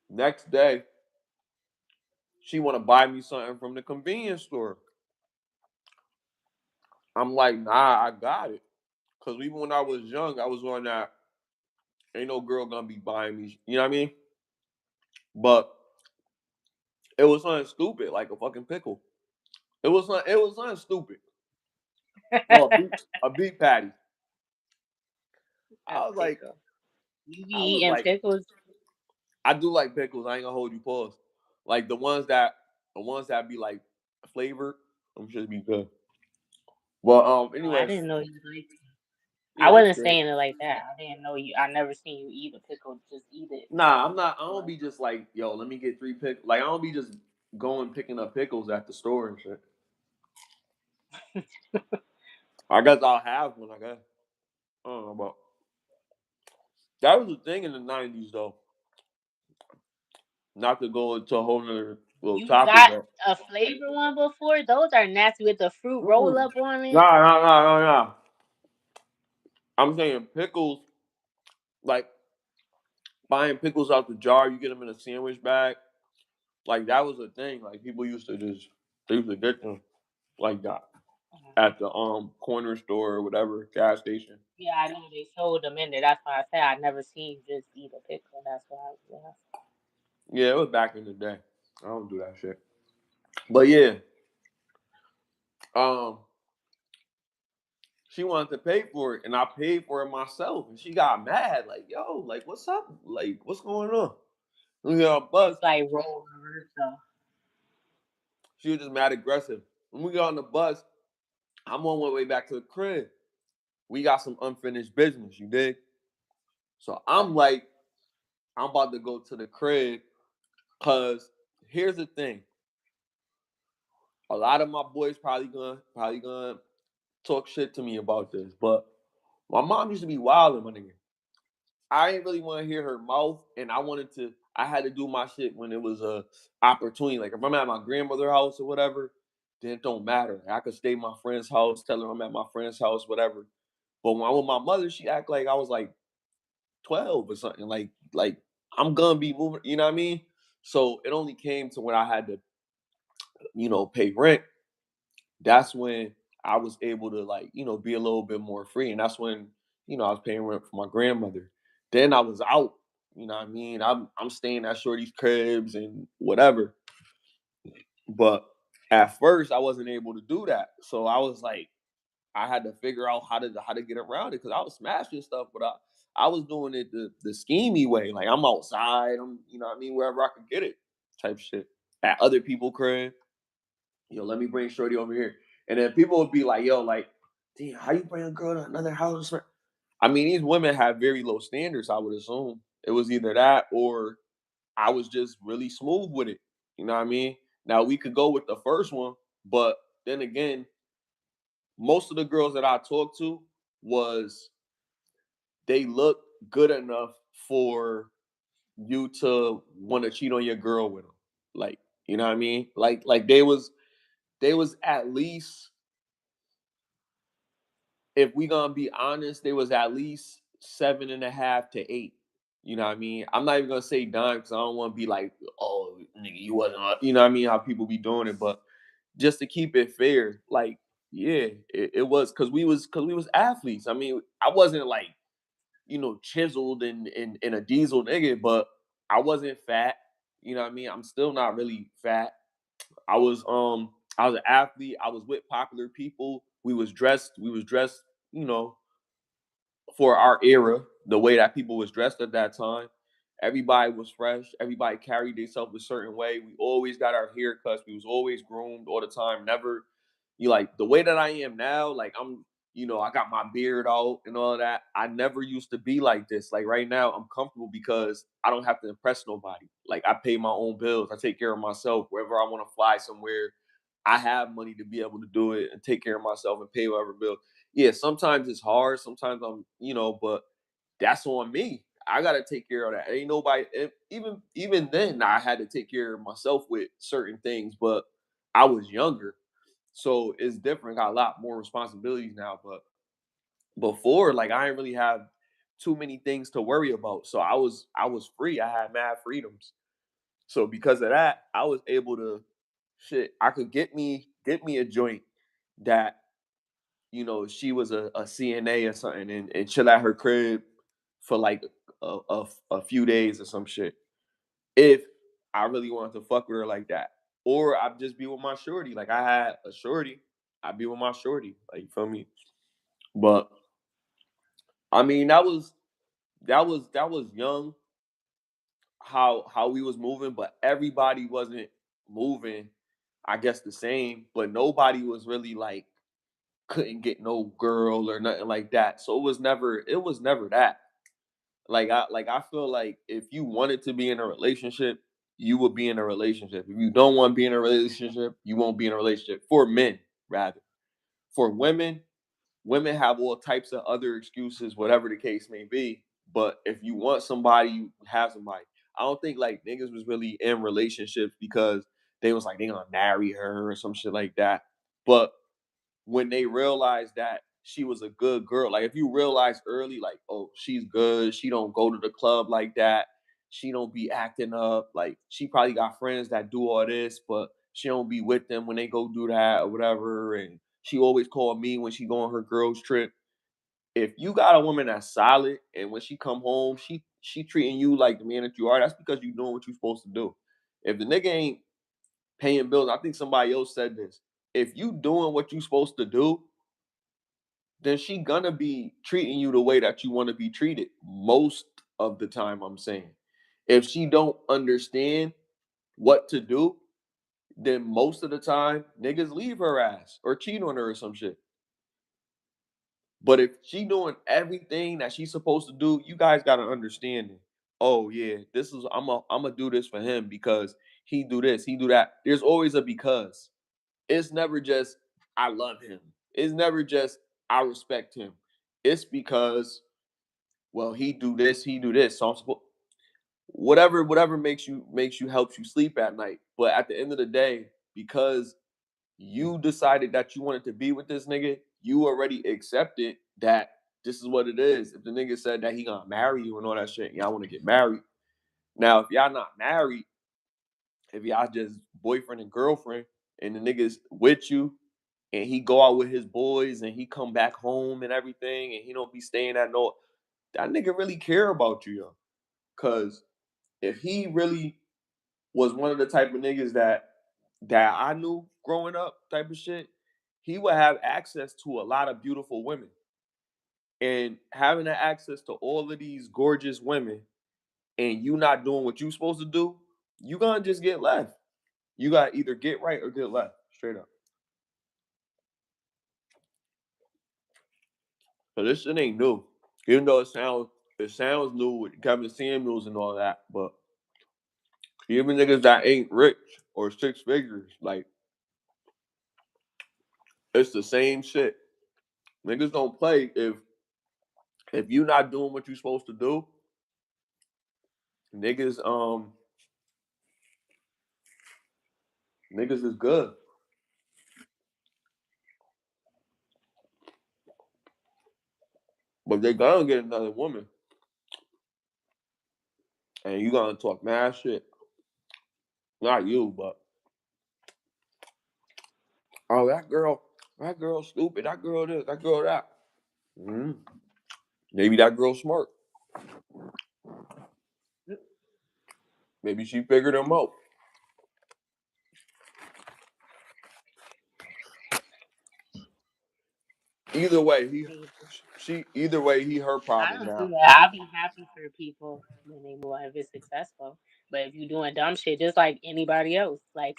Next day, she want to buy me something from the convenience store. I'm like, nah, I got it. Cause even when I was young, I was on that. Ain't no girl gonna be buying me. You know what I mean? But it was something stupid, like a fucking pickle. It was something stupid. No, a beef patty. a I was like, pickle. You be I was eating like, pickles. I do like pickles. I ain't gonna hold you pause. Like the ones that be like flavored. I'm sure be good. Well, Oh, I anyways, didn't know you liked it. I yeah, it's wasn't great. saying it like that. I didn't know you. I never seen you eat a pickle. Just eat it. Nah, I'm not. I don't Like, be just like, yo, let me get three pickles. Like I don't be just going picking up pickles at the store and shit. I guess I'll have one. I guess. I don't know, but that was the thing in the '90s, though. Not to go into a whole nother little you topic, got but a flavor one before? Those are nasty with the fruit roll mm-mm. up on it. Nah, nah, nah, nah, nah. I'm saying pickles, like buying pickles out the jar. You get them in a sandwich bag. Like that was a thing. Like people used to just they used to get them like that at the corner store or whatever gas station. Yeah, I know they sold them in there. That's why I said I never seen you just eat a pickle. That's why I was asking. Yeah, it was back in the day. I don't do that shit. But yeah, um, she wanted to pay for it, and I paid for it myself, and she got mad. Like, yo, like, what's up? Like, what's going on? We got on the bus. It's like roll reverse though. She was just mad aggressive. When we got on the bus, I'm on my way back to the crib. We got some unfinished business, you dig? So I'm like, I'm about to go to the crib, cause here's the thing. A lot of my boys probably gonna talk shit to me about this, but my mom used to be wild, my nigga. I didn't really want to hear her mouth, and I had to do my shit when it was a opportunity. Like if I'm at my grandmother's house or whatever, then it don't matter. I could stay at my friend's house, tell her I'm at my friend's house, whatever. But when I with my mother, she act like I was like 12 or something. Like I'm gonna be moving. You know what I mean? So it only came to when I had to, pay rent. That's when I was able to like, be a little bit more free. And that's when, I was paying rent for my grandmother. Then I was out. You know what I mean? I'm staying at Shorty's cribs and whatever. But at first I wasn't able to do that. So I was like, I had to figure out how to get around it because I was smashing stuff, but I was doing it the schemey way. Like I'm outside, I'm what I mean, wherever I could get it, type shit. At other people crib, let me bring Shorty over here. And then people would be like, yo, like, damn, how you bring a girl to another house? I mean, these women have very low standards, I would assume. It was either that or I was just really smooth with it. You know what I mean? Now we could go with the first one, but then again, most of the girls that I talked to was they look good enough for you to want to cheat on your girl with them. Like, you know what I mean? Like they was at least, if we gonna be honest, they was at least 7.5 to 8. You know what I mean? I'm not even gonna say dime because I don't want to be like, oh nigga, you wasn't you know what I mean, how people be doing it, but just to keep it fair, like, yeah, it was because we was athletes. I mean, I wasn't like, chiseled and a diesel nigga, but I wasn't fat. You know what I mean? I'm still not really fat. I was an athlete. I was with popular people. We was dressed, you know, for our era, the way that people was dressed at that time. Everybody was fresh. Everybody carried themselves a certain way. We always got our haircuts. We was always groomed all the time. Never, you like the way that I am now. Like I got my beard out and all of that. I never used to be like this. Like right now, I'm comfortable because I don't have to impress nobody. Like I pay my own bills. I take care of myself. Wherever I want to fly somewhere, I have money to be able to do it and take care of myself and pay whatever bill. Yeah, sometimes it's hard. Sometimes but that's on me. I gotta take care of that. Ain't nobody. Even then, I had to take care of myself with certain things, but I was younger, so it's different. Got a lot more responsibilities now, but before, like I didn't really have too many things to worry about. So I was free. I had mad freedoms. So because of that, I was able to shit. I could get me a joint that she was a CNA or something and chill at her crib for like a few days or some shit. If I really wanted to fuck with her like that. Or I'd just be with my shorty. Like I had a shorty, I'd be with my shorty. Like you feel me? But I mean that was young how we was moving, but everybody wasn't moving, I guess the same, but nobody was really like couldn't get no girl or nothing like that. So it was never that. Like I feel like if you wanted to be in a relationship, you would be in a relationship. If you don't want to be in a relationship, you won't be in a relationship. For men, rather. For women have all types of other excuses, whatever the case may be. But if you want somebody, you have somebody. I don't think like niggas was really in relationships because they was like they gonna marry her or some shit like that. But when they realized that she was a good girl. Like if you realize early, like, oh, she's good. She don't go to the club like that. She don't be acting up. Like she probably got friends that do all this, but she don't be with them when they go do that or whatever. And she always call me when she go on her girls trip. If you got a woman that's solid and when she come home, she treating you like the man that you are, that's because you doing what you're supposed to do. If the nigga ain't paying bills, I think somebody else said this. If you doing what you supposed to do, then she gonna be treating you the way that you want to be treated most of the time. I'm saying if she don't understand what to do, then most of the time niggas leave her ass or cheat on her or some shit. But if she doing everything that she's supposed to do, you guys gotta understand it. Oh yeah, this is I'm gonna do this for him because he do this, he do that. There's always a because. It's never just I love him. It's never just I respect him. It's because, well, he do this, he do this. So I'm supposed whatever makes you helps you sleep at night. But at the end of the day, because you decided that you wanted to be with this nigga, you already accepted that this is what it is. If the nigga said that he gonna marry you and all that shit, y'all want to get married, Now, if y'all not married, if y'all just boyfriend and girlfriend, and the nigga's with you, and he go out with his boys, and he come back home and everything, and he don't be staying at no, that nigga really care about you, yo. Cause if he really was one of the type of niggas that I knew growing up, type of shit, he would have access to a lot of beautiful women. And having the access to all of these gorgeous women, and you not doing what you supposed to do, you gonna just get left. You gotta either get right or get left, straight up. So this shit ain't new. Even though it sounds new with Kevin Samuels and all that, but even niggas that ain't rich or six figures, like it's the same shit. Niggas don't play if you not doing what you supposed to do. Niggas niggas is good, but they gonna get another woman, and you gonna talk mad shit. Not you, but oh that girl stupid. That girl this, that girl that. Mm, maybe that girl smart. Maybe she figured him out. Either way, Maybe. either way he her I problem don't do now. that. I'll be happy for people when they move on if it's successful. But if you're doing dumb shit, just like anybody else, like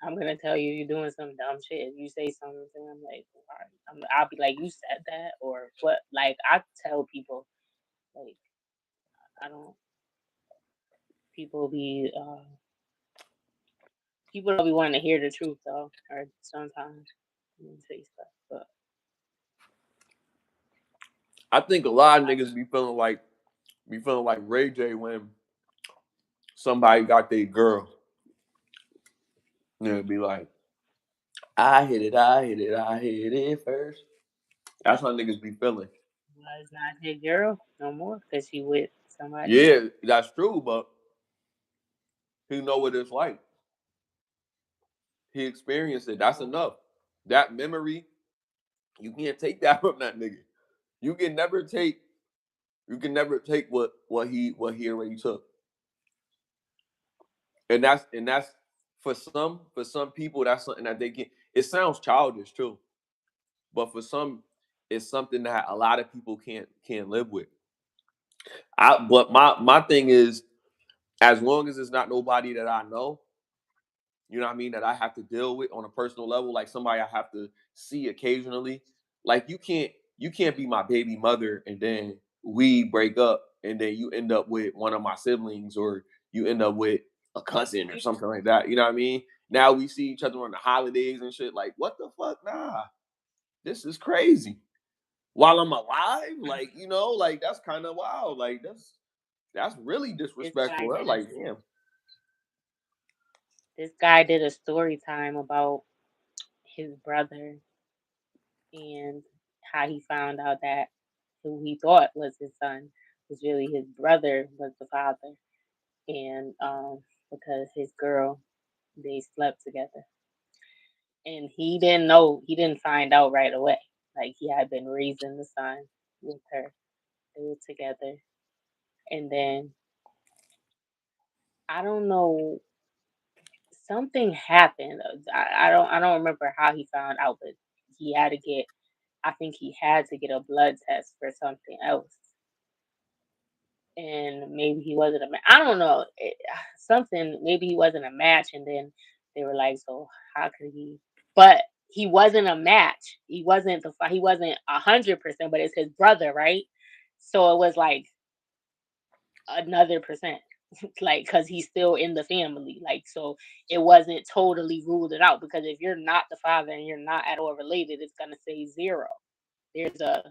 I'm gonna tell you you're doing some dumb shit. If you say something, I'm like, all right, I'll be like, you said that or what? Like I tell people, like I don't. People be people don't be wanting to hear the truth though, or sometimes say stuff. But I think a lot of I, niggas be feeling like Ray J when somebody got their girl. And it'd be like, I hit it, I hit it, I hit it first. That's how niggas be feeling. was not his girl no more because she with somebody else. Yeah, that's true, but he know what it's like. He experienced it. That's So enough. That memory, you can't take that from that nigga. You can never take what he already took. And that's for some people that's something that they can, it sounds childish too. But for some, it's something that a lot of people can't live with. But my thing is, as long as it's not nobody that I know, you know what I mean, that I have to deal with on a personal level, like somebody I have to see occasionally. Like you can't be my baby mother and then we break up and then you end up with one of my siblings or you end up with a cousin or something like that. You know what I mean? Now we see each other on the holidays and shit. Like, what the fuck? Nah, this is crazy. While I'm alive, like, like that's kind of wild. Like that's really this guy disrespectful. I'm did a like, damn. this guy did a story time about his brother and how he found out that who he thought was his son was really his brother was the father, and because his girl they slept together, and he didn't find out right away. Like he had been raising the son with her, they were together, and then I don't know something happened. I don't remember how he found out, but he had to get I think he had to get a blood test for something else, and maybe he wasn't a I don't know something. Maybe he wasn't a match, and then they were like, so how could he? But he wasn't a match. He wasn't he wasn't 100%, but it's his brother, right? So it was like another percent. Like because he's still in the family, like so it wasn't totally ruled it out because if you're not the father and you're not at all related, it's gonna say zero. There's a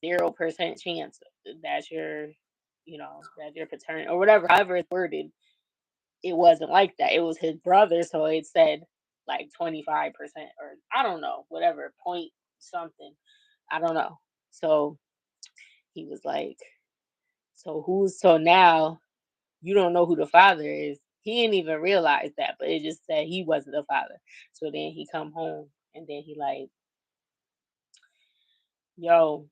0% chance that you're, that you're paternal or whatever, however it's worded. It wasn't like that. It was his brother, so it said like 25% or I don't know, whatever point something. I don't know. So he was like, so now? you don't know who the father is. He didn't even realize that, but it just said he wasn't the father. So then he come home and then he like, yo,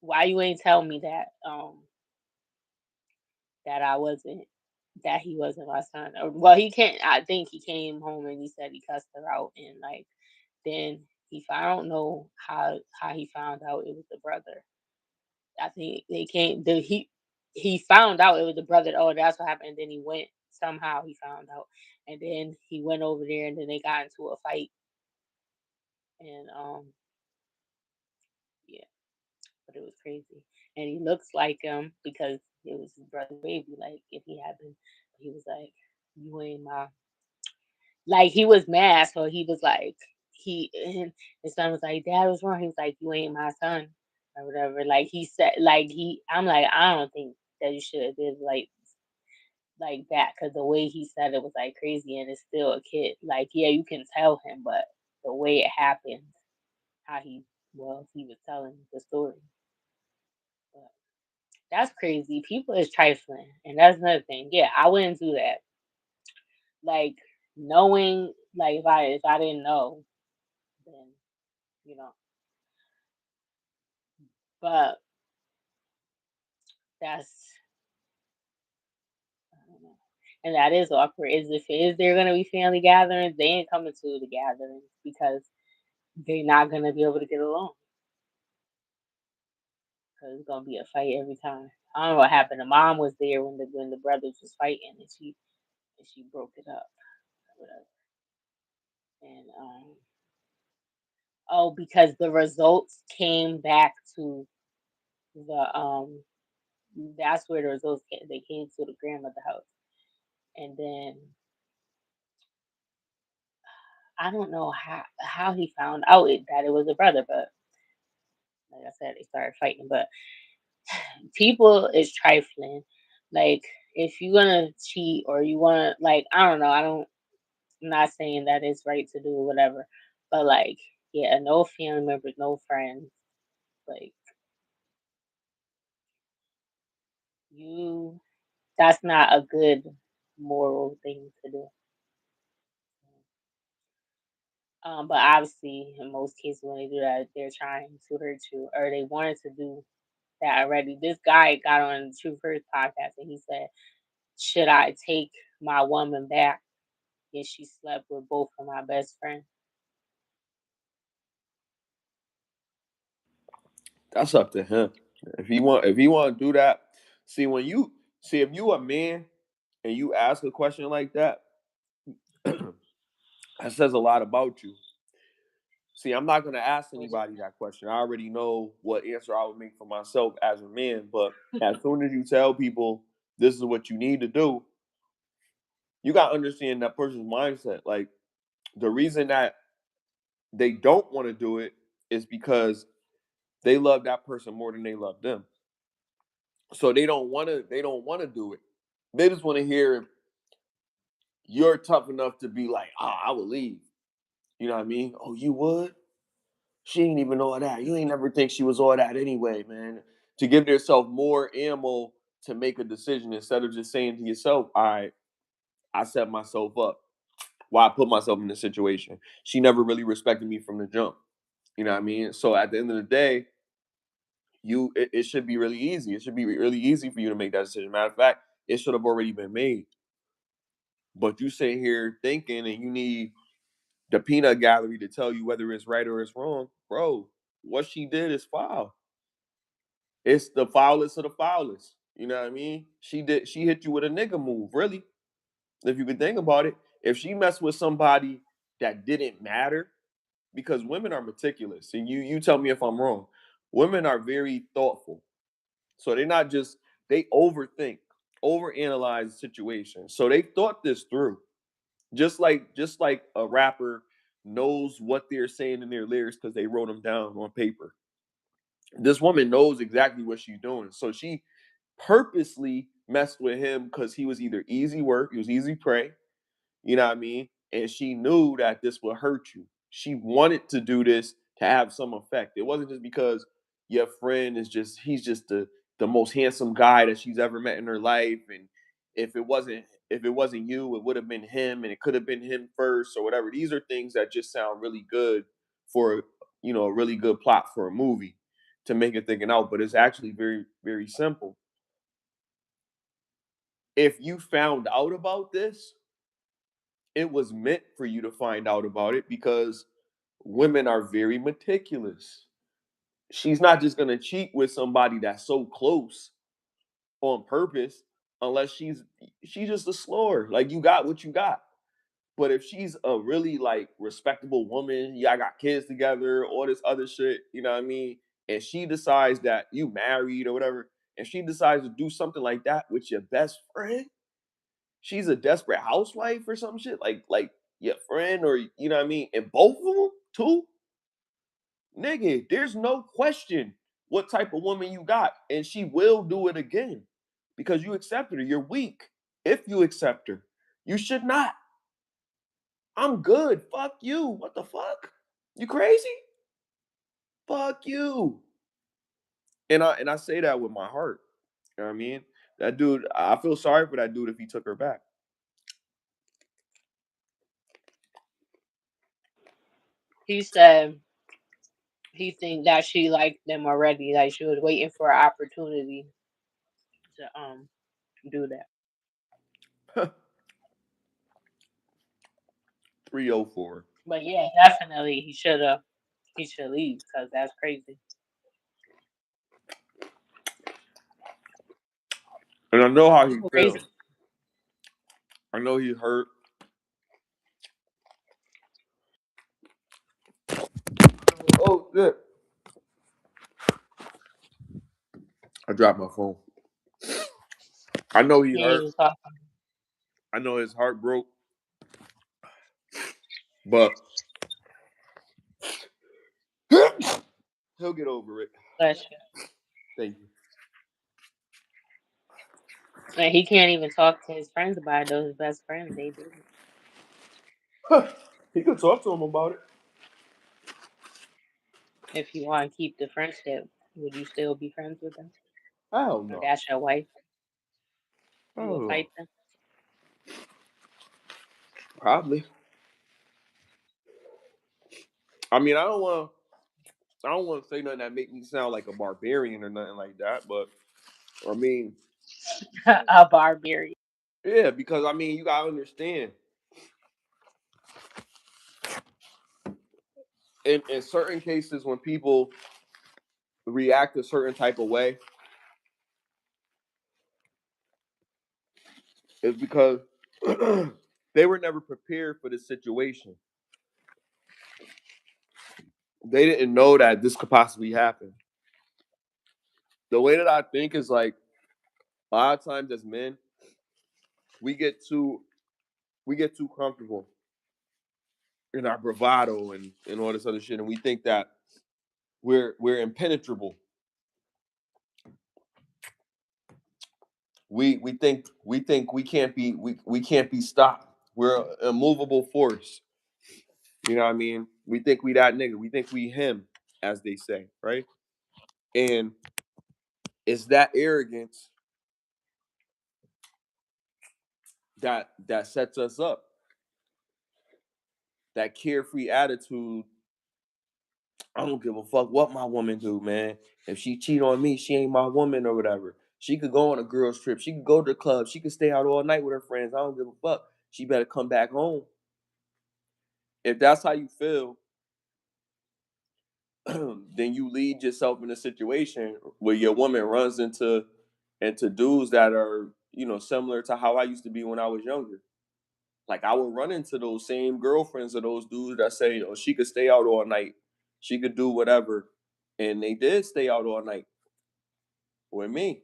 why you ain't tell me that I wasn't that he wasn't my son. Or, well, he can't. I think he came home and he said he cussed her out and like then I don't know how he found out it was the brother. I think they came. He found out it was the brother. Oh, that's what happened. And then he went somehow. He found out, and then he went over there, and then they got into a fight. And yeah, but it was crazy. And he looks like him because it was his brother baby. Like if he had been, he was like, "You ain't my." Like he was mad, so he was like, and his son was like, "Dad was wrong." He was like, "You ain't my son." Or whatever. Like he said, like I'm like, I don't think that you should have did like that because the way he said it was like crazy and it's still a kid. Like, yeah, you can tell him, but the way it happened, how he was telling the story. But that's crazy. People is trifling, and that's another thing. Yeah, I wouldn't do that. Like knowing, like if I didn't know, then you know. But that's I don't know. And that is awkward. Is there gonna be family gatherings? They ain't coming to the gatherings because they're not gonna be able to get along. Cause it's gonna be a fight every time. I don't know what happened. The mom was there when the brothers was fighting, and she broke it up. Whatever. And oh, because the results came back to the that's where the results came. They came to the grandmother house, and then I don't know how he found out that it was a brother, but like I said, they started fighting. But people is trifling. Like if you're gonna cheat or you want like I don't know, I'm not saying that it's right to do whatever, but like yeah, no family members, no friends. Like you, that's not a good moral thing to do. But obviously, in most cases, when they do that, they're trying to hurt you, or they wanted to do that already. This guy got on the True First podcast, and he said, "Should I take my woman back if she slept with both of my best friends?" That's up to him. If he want to do that, see when you see if you a man and you ask a question like that, that says a lot about you. See, I'm not gonna ask Which is anybody that question. I already know what answer I would make for myself as a man. But as soon as you tell people this is what you need to do, you gotta understand that person's mindset. Like the reason that they don't want to do it is because they love that person more than they love them. So they don't want to do it. They just want to hear you're tough enough to be like, I would leave. You know what I mean? Oh, you would? She ain't even all that. You ain't never think she was all that anyway, man. To give yourself more ammo to make a decision instead of just saying to yourself, all right, I set myself up. Why I put myself in this situation. She never really respected me from the jump. You know what I mean? So at the end of the day, it should be really easy. It should be really easy for you to make that decision. Matter of fact, it should have already been made. But you sit here thinking and you need the peanut gallery to tell you whether it's right or it's wrong, bro. What she did is foul. It's the foulest of the foulest. You know what I mean? She hit you with a nigga move, really. If you could think about it. If she messed with somebody that didn't matter, because women are meticulous, and you tell me if I'm wrong. Women are very thoughtful. So they're not just they overthink, overanalyze the situation. So they thought this through. Just like a rapper knows what they're saying in their lyrics because they wrote them down on paper. This woman knows exactly what she's doing. So she purposely messed with him because he was either easy work, he was easy prey, you know what I mean? And she knew that this would hurt you. She wanted to do this to have some effect. It wasn't just because your friend is just he's just the most handsome guy that she's ever met in her life, and if it wasn't you, it would have been him, and it could have been him first or whatever. These are things that just sound really good for a really good plot for a movie to make it thinking out, but it's actually very very simple. If you found out about this, it was meant for you to find out about it because women are very meticulous. She's not just going to cheat with somebody that's so close on purpose unless she's just a slower. Like, you got what you got. But if she's a really like respectable woman, y'all got kids together, all this other shit, you know what I mean? And she decides that you married or whatever, and she decides to do something like that with your best friend, she's a desperate housewife or some shit, like your friend, or you know what I mean? And both of them too, nigga, there's no question what type of woman you got, and she will do it again because you accepted her. You're weak if you accept her. You should not. I'm good. Fuck you. What the fuck? You crazy? Fuck you. And I say that with my heart. You know what I mean? That dude, I feel sorry for that dude if he took her back. He said he think that she liked them already, like she was waiting for an opportunity to do that. 304. But yeah, definitely he should leave because that's crazy. And I know how he Crazy. feels. I know he's hurt. Oh shit. I dropped my phone. I know he He ain't hurt. even talking. I know his heart broke, but he'll get over it. Bless you. Thank And he can't even talk to his friends about it. Those best friends, they did it. you. He could talk to him about it. If you want to keep the friendship, would you still be friends with them? Hell Or no. that's your wife? You Hell would no. fight them? Probably. I mean, I don't want to say nothing that make me sound like a barbarian or nothing like that, but I mean, A barbarian. yeah, because I mean, you gotta understand, in certain cases when people react a certain type of way, it's because they were never prepared for this situation. They didn't know that this could possibly happen. The way that I think is like a lot of times as men, we get too we get too comfortable in our bravado and all this other shit, and we think that we're impenetrable. We think we can't be stopped. We're an immovable force. You know what I mean? We think we that nigga. We think we him, as they say, right? And it's that arrogance that sets us up. That carefree attitude. I don't give a fuck what my woman do, man. If she cheat on me, she ain't my woman or whatever. She could go on a girls trip. She could go to the club. She could stay out all night with her friends. I don't give a fuck. She better come back home. If that's how you feel, then you lead yourself in a situation where your woman runs into dudes that are, similar to how I used to be when I was younger. Like, I would run into those same girlfriends of those dudes that say, "Oh, she could stay out all night, she could do whatever," and they did stay out all night with me.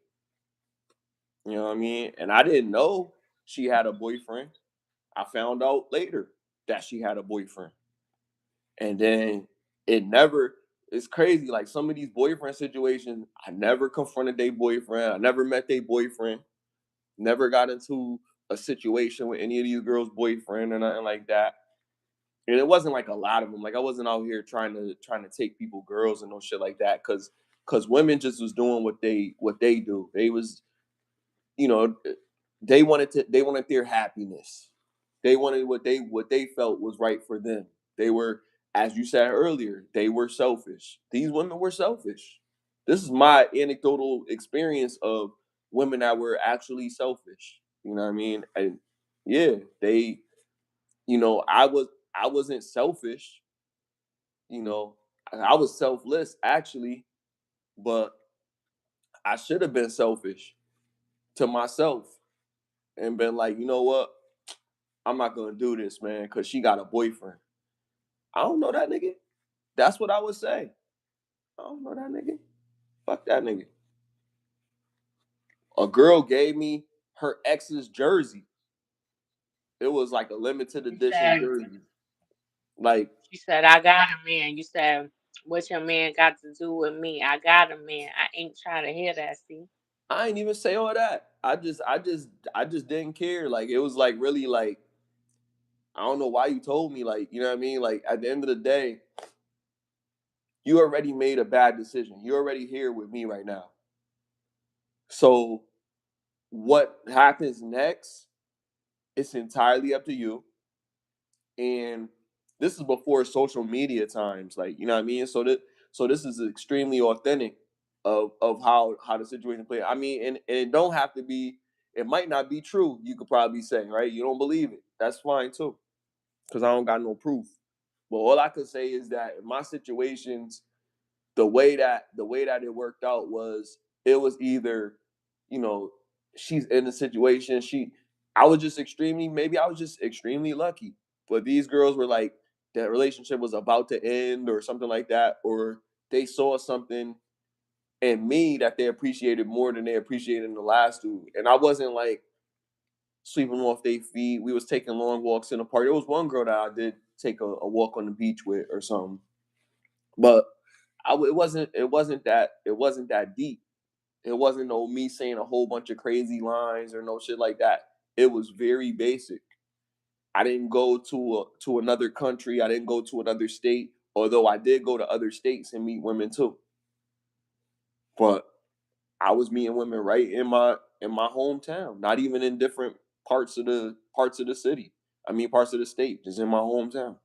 You know what I mean? And I didn't know she had a boyfriend. I found out later that she had a boyfriend, and then it never. It's crazy. Like, some of these boyfriend situations, I never confronted their boyfriend. I never met their boyfriend. Never got into a situation with any of these girls' boyfriend or nothing like that. And it wasn't like a lot of them. Like, I wasn't out here trying to take people girls and no shit like that. Cause because women just was doing what they do. They was, you know, they wanted their happiness. They wanted what they felt was right for them. They were, as you said earlier, they were selfish. These women were selfish. This is my anecdotal experience of women that were actually selfish. You know what I mean? And yeah, they, I wasn't selfish, you know. I was selfless actually, but I should have been selfish to myself and been like, you know what? I'm not gonna do this, man, because she got a boyfriend. I don't know that nigga. That's what I would say. I don't know that nigga. Fuck that nigga. A girl gave me her ex's jersey. It was like a limited You edition said jersey. Like, she said I got a man. You said what your man got to do with me? I got a man. I ain't trying to hear that. See, I ain't even say all that. I just didn't care. Like, it was like really like, I don't know why you told me. Like, you know what I mean? Like, at the end of the day, you already made a bad decision. You're already here with me right now. So what happens next, it's entirely up to you. And this is before social media times, like, you know what I mean. So this is extremely authentic of how the situation played. I mean, and it don't have to be. It might not be true. You could probably say, right, you don't believe it. That's fine too, because I don't got no proof. But all I could say is that in my situations, the way that it worked out was, it was either, you know, she's in the situation, I was just extremely lucky. But these girls were like, that relationship was about to end or something like that, or they saw something in me that they appreciated more than they appreciated in the last dude. And I wasn't like sweeping off their feet. We was taking long walks in the park. There was one girl that I did take a walk on the beach with or something. But it wasn't that deep. It wasn't no me saying a whole bunch of crazy lines or no shit like that. It was very basic. I didn't go to another country. I didn't go to another state. Although I did go to other states and meet women too. But I was meeting women right in my hometown. Not even in different parts of the city. I mean, parts of the state, just in my hometown.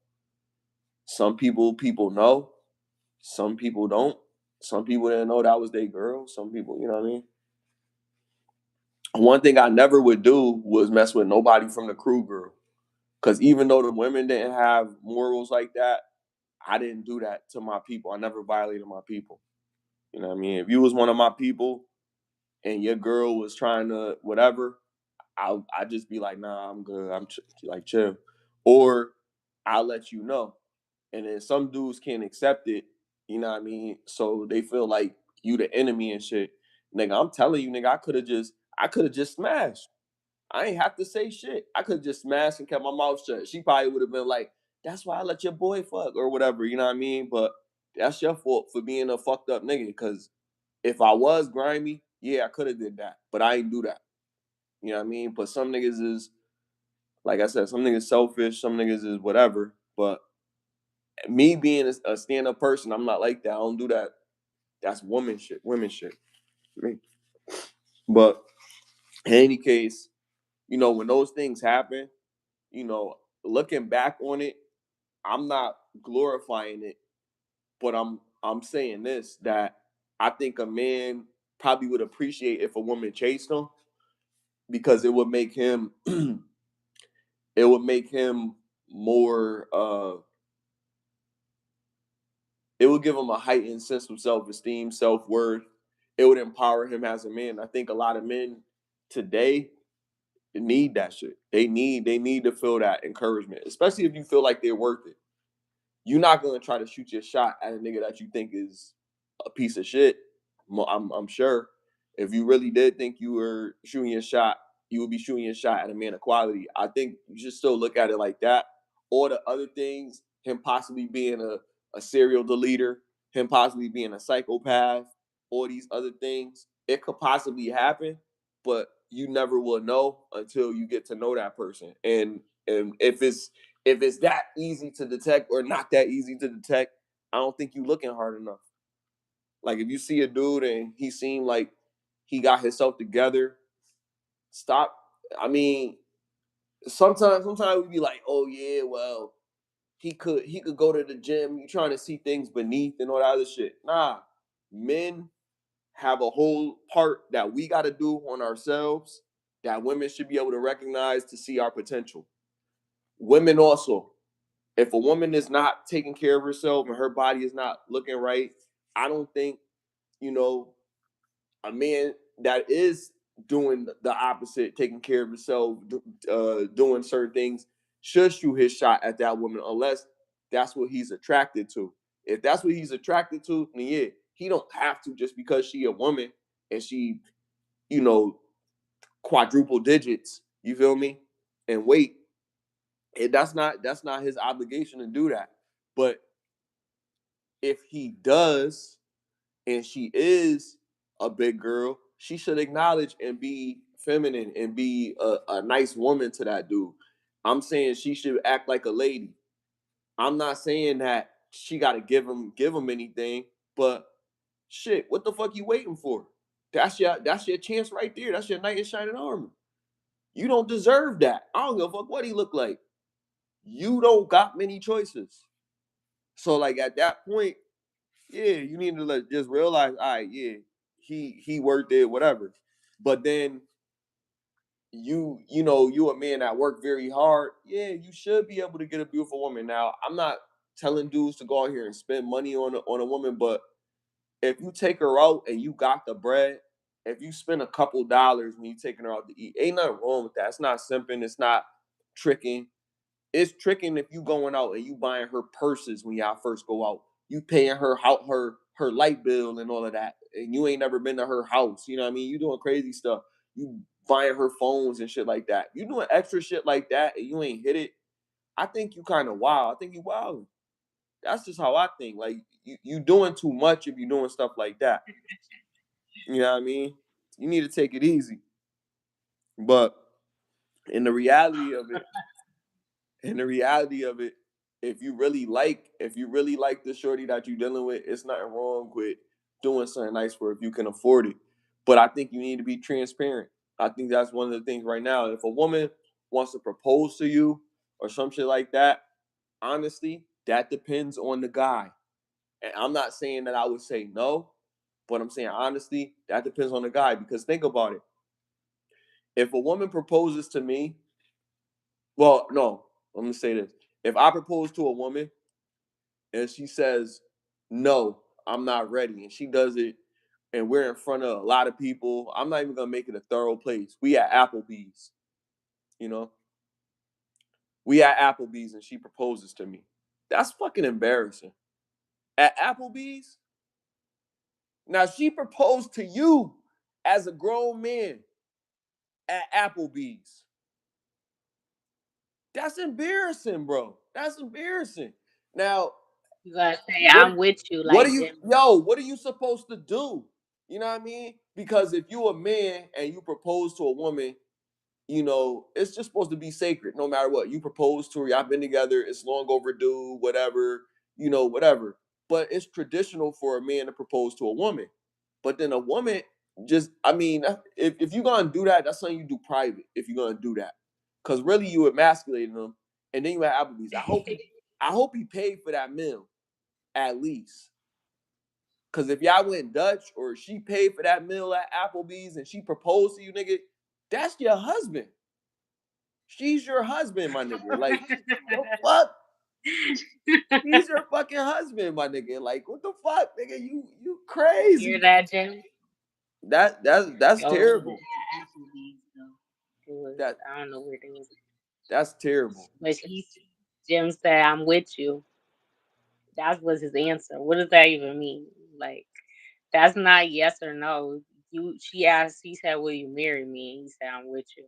Some people know. Some people don't. Some people didn't know that was their girl. Some people, you know what I mean? One thing I never would do was mess with nobody from the crew, girl. Because even though the women didn't have morals like that, I didn't do that to my people. I never violated my people. You know what I mean? If you was one of my people and your girl was trying to whatever, I just be like, nah, I'm good. Like chill, or I'll let you know. And then some dudes can't accept it. You know what I mean? So they feel like you the enemy and shit. Nigga, I'm telling you, nigga, I could have just smashed. I ain't have to say shit. I could have just smashed and kept my mouth shut. She probably would have been like, "That's why I let your boy fuck," or whatever. You know what I mean? But that's your fault for being a fucked up nigga. Because if I was grimy, yeah, I could have did that, but I ain't do that. You know what I mean? But some niggas is, like I said, some niggas selfish, some niggas is whatever. But me being a stand up person, I'm not like that. I don't do that. That's woman shit. Women shit. Me. But in any case, when those things happen, looking back on it, I'm not glorifying it, but I'm saying this, that I think a man probably would appreciate if a woman chased him, because it would make him more it would give him a heightened sense of self-esteem, self-worth. It would empower him as a man. I think a lot of men today need that shit. They need to feel that encouragement, especially if you feel like they're worth it. You're not gonna try to shoot your shot at a nigga that you think is a piece of shit. I'm sure if you really did think you were shooting your shot, you would be shooting your shot at a man of quality. I think you should still look at it like that. Or the other things, him possibly being a serial deleter, him possibly being a psychopath, all these other things, it could possibly happen, but you never will know until you get to know that person. And if it's that easy to detect or not that easy to detect, I don't think you looking hard enough. Like if you see a dude and he seemed like he got himself together, stop. I mean, sometimes we be like, oh yeah, well, he could go to the gym. You trying to see things beneath and all that other shit. Nah, men have a whole part that we got to do on ourselves that women should be able to recognize to see our potential. Women also, if a woman is not taking care of herself and her body is not looking right, I don't think, you know, a man that is doing the opposite, taking care of himself, doing certain things, should shoot his shot at that woman unless that's what he's attracted to. If that's what he's attracted to, then yeah, he don't have to just because she a woman and she, you know, quadruple digits. You feel me? And weight. And that's not his obligation to do that. But if he does, and she is a big girl, she should acknowledge and be feminine and be a nice woman to that dude. I'm saying she should act like a lady. I'm not saying that she got to give him anything, but shit, what the fuck you waiting for? That's your chance right there. That's your knight in shining armor. You don't deserve that. I don't give a fuck what he look like. You don't got many choices. So like at that point, yeah, you need to just realize, all right, yeah, he worked it, whatever. But then you a man that worked very hard. Yeah, you should be able to get a beautiful woman. Now, I'm not telling dudes to go out here and spend money on a woman, but if you take her out and you got the bread, if you spend a couple dollars when you taking her out to eat, ain't nothing wrong with that. It's not simping, it's not tricking. It's tricking if you going out and you buying her purses when y'all first go out. You paying her her light bill and all of that, and you ain't never been to her house. You know what I mean? You doing crazy stuff. You buying her phones and shit like that. You doing extra shit like that, and you ain't hit it. I think you kind of wild. I think you wild. That's just how I think. Like you doing too much if you doing stuff like that. You know what I mean? You need to take it easy. But in the reality of it, And the reality of it, if you really like the shorty that you're dealing with, it's nothing wrong with doing something nice for her if you can afford it. But I think you need to be transparent. I think that's one of the things right now. If a woman wants to propose to you or some shit like that, honestly, that depends on the guy. And I'm not saying that I would say no, but I'm saying honestly, that depends on the guy. Because think about it. If a woman proposes to me, well, no, let me say this. If I propose to a woman and she says, no, I'm not ready, and she does it, and we're in front of a lot of people, I'm not even gonna make it a thorough place. We at Applebee's, you know, we at Applebee's, and she proposes to me. That's fucking embarrassing. At Applebee's, now she proposed to you as a grown man at Applebee's. That's embarrassing, bro. That's embarrassing. Now, You gotta say what I'm with you, what are like you Jim. what are you supposed to do? You know what I mean? Because if you a man and you propose to a woman, it's just supposed to be sacred no matter what. You propose to her, y'all been together, it's long overdue, whatever, whatever. But it's traditional for a man to propose to a woman. But then a woman just, I mean, if you're gonna do that, that's something you do private if you're gonna do that. Cause really you emasculating them and then you have Applebee's. I hope he paid for that meal at least. Cause if y'all went Dutch or she paid for that meal at Applebee's and she proposed to you, nigga, that's your husband. She's your husband, my nigga. Like, the fuck? He's your fucking husband, my nigga. Like, what the fuck, nigga? You Hear crazy. that, Jim? That's Yo, it wasn't terrible. at Applebee's though. It was, That I don't know where they was, that's terrible. but Jim said I'm with you. That was his answer. What does that even mean? Like, that's not yes or no. She asked. He said, "Will you marry me?" And he said, "I'm with you."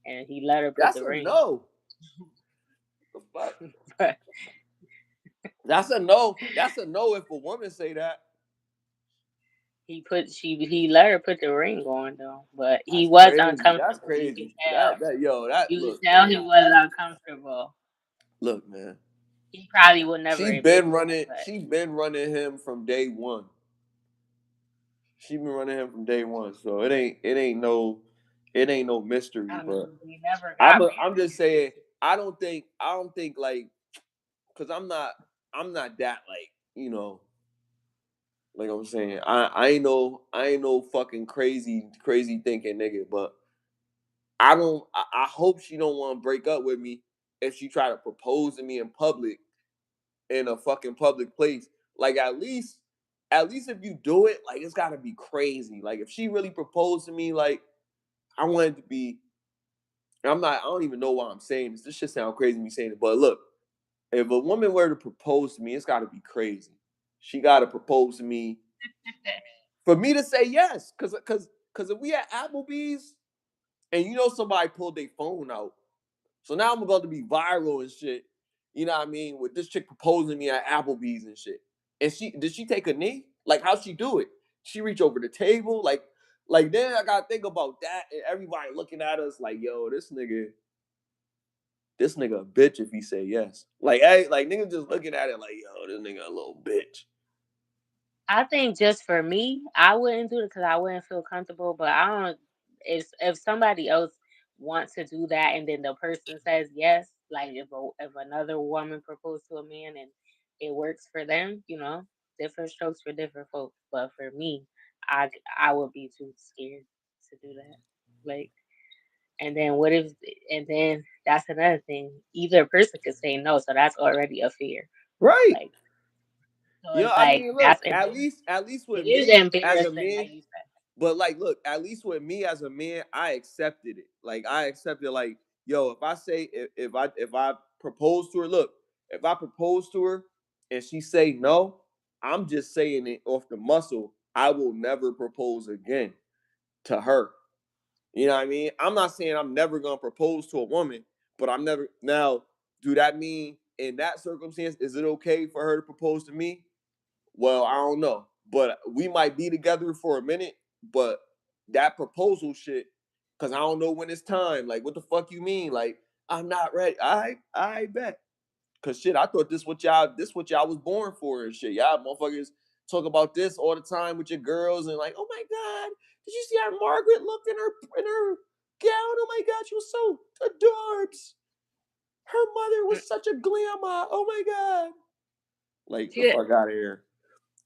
And he let her put That's the a ring. no. The fuck? But That's a no. That's a no if a woman say that. he let her put the ring on though. But he That's was crazy. That's uncomfortable. You could crazy. tell. That yo, that You could look, tell he man. was uncomfortable. Look, man. He probably would never She admit been that, running. but She been running him from day one. She been running him from day one, so it ain't no mystery. I But mean, we never I'm got I'm married. just saying I don't think like because I'm not that like I'm saying I ain't no fucking crazy thinking nigga, but I hope she don't want to break up with me if she try to propose to me in public in a fucking public place. Like at least if you do it, like it's gotta be crazy. Like if she really proposed to me, like I want it to be. I don't even know why I'm saying this. This shit sound crazy me saying it, but look, if a woman were to propose to me, it's gotta be crazy. She gotta propose to me for me to say yes. Cause if we at Applebee's and somebody pulled their phone out, so now I'm about to be viral and shit. You know what I mean? With this chick proposing me at Applebee's and shit. And did she take a knee? Like how'd she do it? She reach over the table? Like then I gotta think about that and everybody looking at us like, yo, this nigga a bitch if he say yes. Like, hey, like niggas just looking at it like, yo, this nigga a little bitch. I think just for me, I wouldn't do it because I wouldn't feel comfortable. But I don't. If somebody else wants to do that and then the person says yes, like if another woman proposed to a man and it works for them, different strokes for different folks. But for me, I I would be too scared to do that. Like, and then what if? And then that's another thing. Either person could say no, so that's already a fear. Right. Like, so it's I like mean, look, that's and at least it with is me as a embarrassing, man, like you said. but like, look, at least with me as a man, I accepted it. Like, I accepted, like, yo, if I say if I propose to her, look, if I propose to her and she say no, I'm just saying it off the muscle. I will never propose again to her. You know what I mean? I'm not saying I'm never gonna propose to a woman, but I'm never now. Do that mean in that circumstance, is it okay for her to propose to me? Well, I don't know, but we might be together for a minute. But that proposal shit, because I don't know when it's time. Like, what the fuck you mean? Like, I'm not ready. I bet. Cause shit, I thought this what y'all was born for and shit. Y'all motherfuckers talk about this all the time with your girls and like, oh my god, did you see how Margaret looked in her gown? Oh my god, she was so adorbs. Her mother Mm. was such a glamour. Oh my god. Like the Shit. fuck out of here.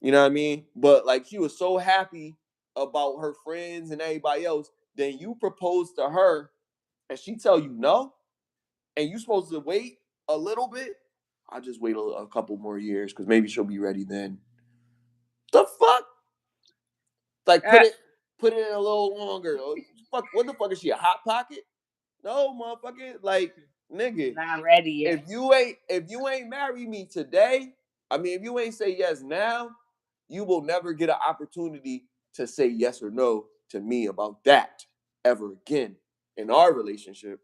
You know what I mean? But like she was so happy about her friends and everybody else. Then you propose to her and she tell you no, and you supposed to wait a little bit. I'll just wait a couple more years because maybe she'll be ready then. The fuck? Like Uh, put it in a little longer. Fuck, what the fuck is she, a hot pocket? No, motherfucker. Like, nigga, not ready if yet. you ain't marry me today, I mean, if you ain't say yes now, you will never get an opportunity to say yes or no to me about that ever again in our relationship.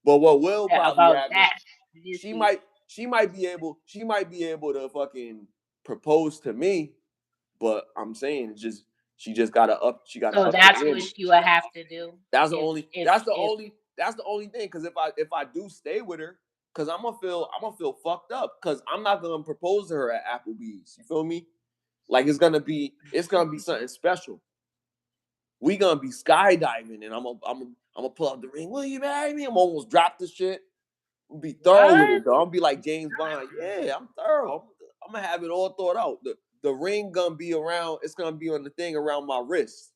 But what will Yeah, probably about happen, that. You she see. might she might be able to fucking propose to me, but I'm saying it's just she gotta So up the that's what ante. she would have to do That's the if only. if That's the if only. That's the only thing. Because if I do stay with her, because I'm gonna feel fucked up. Because I'm not gonna propose to her at Applebee's. You feel me? Like it's gonna be something special. We gonna be skydiving, and I'm gonna pull out the ring. Will you marry me? I'm almost drop the shit. I'm be thorough with what? it though. I'm be like James Bond. Yeah, I'm thorough. I'm gonna have it all thought out. The ring gonna be around. It's gonna be on the thing around my wrist,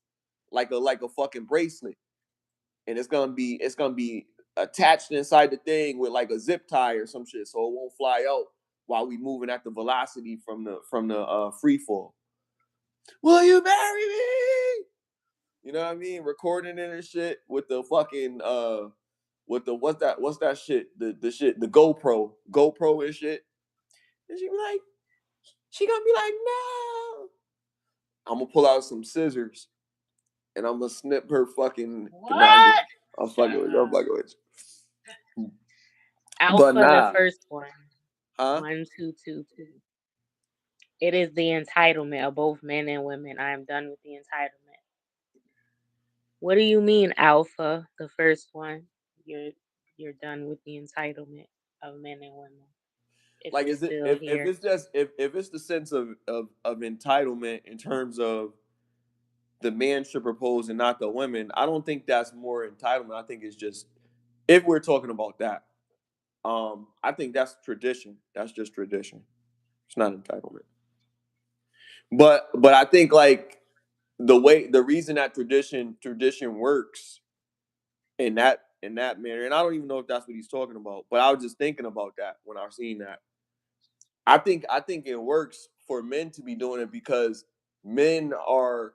like a fucking bracelet, and it's gonna be attached inside the thing with like a zip tie or some shit, so it won't fly out while we moving at the velocity from the free fall. Will you marry me? You know what I mean? Recording it and shit with the fucking with the what's that shit? The shit, the GoPro and shit. And she gonna be like, no. I'm gonna pull out some scissors and I'm gonna snip her fucking. Nah, What? I'm Shut fucking with you. I'm up. fucking with you. But Alpha the nah, first one. huh? 1222. It is the entitlement of both men and women. I am done with the entitlement. What do you mean, Alpha, the first one? You're you're done with the entitlement of men and women. If Like, you're is it still if here. it's just if it's the sense of entitlement in terms of the man should propose and not the women. I don't think that's more entitlement. I think it's just, if we're talking about that, I think that's tradition. That's just tradition. It's not entitlement. But I think like the reason that tradition works in that manner, and I don't even know if that's what he's talking about, but I was just thinking about that when I was seeing that. I think it works for men to be doing it because men are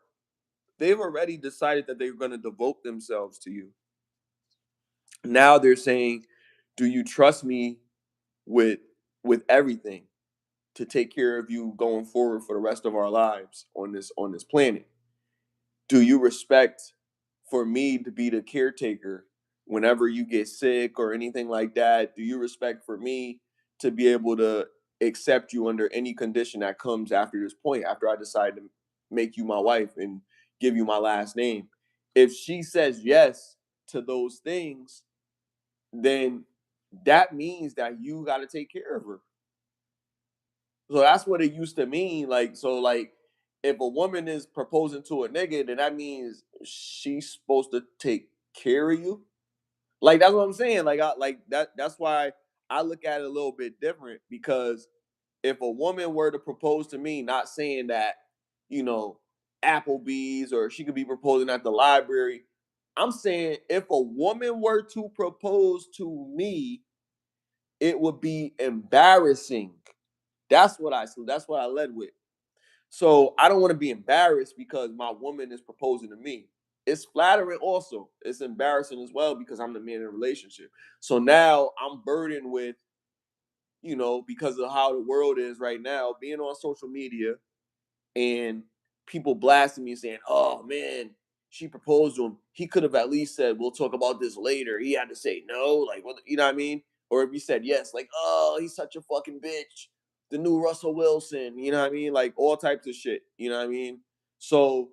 they've already decided that they're going to devote themselves to you. Now they're saying, "Do you trust me with everything to take care of you going forward for the rest of our lives on this planet? Do you respect for me to be the caretaker whenever you get sick or anything like that? Do you respect for me to be able to accept you under any condition that comes after this point, after I decide to make you my wife and give you my last name?" If she says yes to those things, then that means that you got to take care of her. So that's what it used to mean. Like, so like if a woman is proposing to a nigga, then that means she's supposed to take care of you. Like that's what I'm saying. Like I like that's why I look at it a little bit different, because if a woman were to propose to me, not saying that, you know, Applebee's, or she could be proposing at the library. I'm saying if a woman were to propose to me, it would be embarrassing. That's what I led with. So I don't want to be embarrassed because my woman is proposing to me. It's flattering also. It's embarrassing as well because I'm the man in the relationship. So now I'm burdened with, because of how the world is right now, being on social media and people blasting me and saying, "Oh man, she proposed to him. He could have at least said, 'We'll talk about this later.' He had to say no." Like, what, you know what I mean? Or if he said yes, like, "Oh, he's such a fucking bitch. The new Russell Wilson." You know what I mean? Like all types of shit. You know what I mean? So,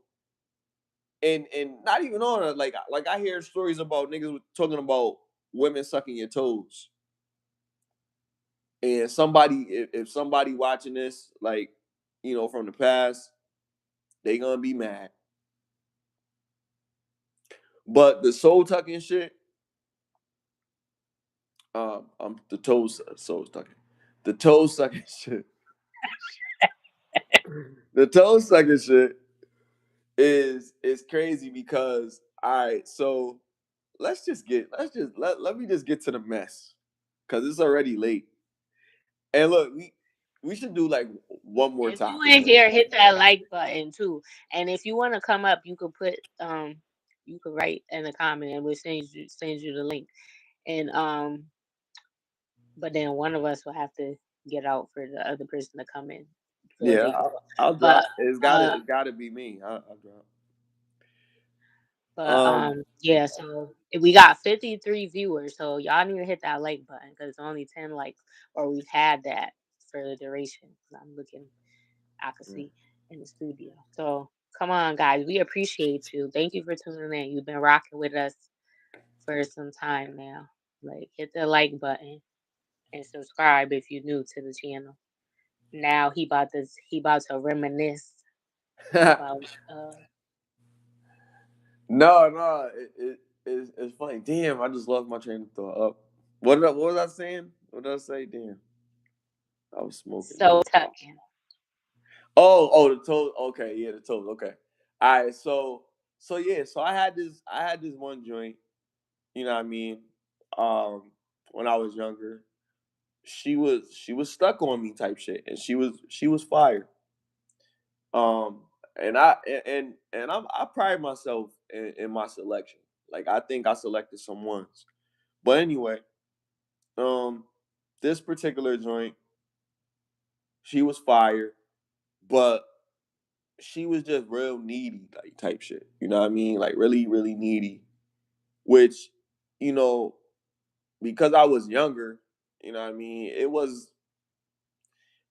and not even on it. Like I hear stories about niggas talking about women sucking your toes. And somebody, if somebody watching this, like, from the past, they gonna be mad. But the soul tucking shit, the toes soul tucking, the toe sucking shit, the toe sucking shit is crazy because, all right, so let me just get to the mess because it's already late. And look, we should do like one more If you topic, in man. here, hit that like button too. And if you want to come up, you could write in the comment and we'll send you the link. And but then one of us will have to get out for the other person to come in so Yeah, they can talk. I'll But drop. uh It's gotta be me. I'll drop. but Um, yeah, so we got 53 viewers, so y'all need to hit that like button because it's only 10 likes, or we've had that for the duration. 'Cause I'm looking, I can see in the studio. So come on, guys, we appreciate you. Thank you for tuning in. You've been rocking with us for some time now. Like, hit the like button and subscribe if you're new to the channel. Now he about to reminisce about no, it's funny. Damn, I just lost my train of thought. Up. What was I saying? What did I say? Damn, I was smoking. so tucking. Oh, the toes. Okay, yeah, the toes. Okay, all right. So yeah, so I had this one joint. You know what I mean? When I was younger, she was stuck on me type shit, and she was fired. Um, and I pride myself in my selection. Like I think I selected some ones. But anyway, um, this particular joint, she was fired, but she was just real needy, like type shit. You know what I mean? Like really, really needy. Which, you know, because I was younger, you know what I mean? It was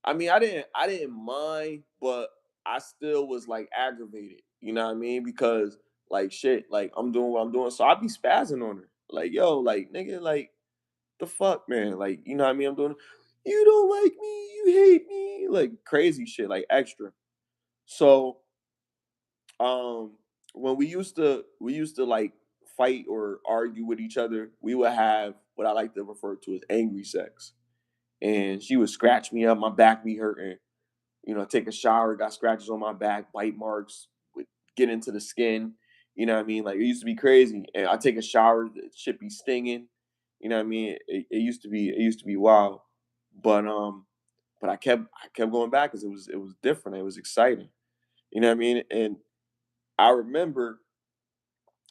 I mean, I didn't mind, but I still was like aggravated. You know what I mean? Because like shit, like I'm doing what I'm doing. So I be spazzing on her. Like, yo, like nigga, like the fuck, man. Like, you know what I mean? I'm doing, you don't like me, you hate me, like crazy shit, like extra. So when we used to like fight or argue with each other, we would have what I like to refer to as angry sex. And she would scratch me up, my back be hurting. Take a shower, got scratches on my back, bite marks, would get into the skin. You know what I mean? Like it used to be crazy. And I take a shower, the shit be stinging. You know what I mean? It used to be wild. But I kept going back because it was different. It was exciting. You know what I mean? And I remember,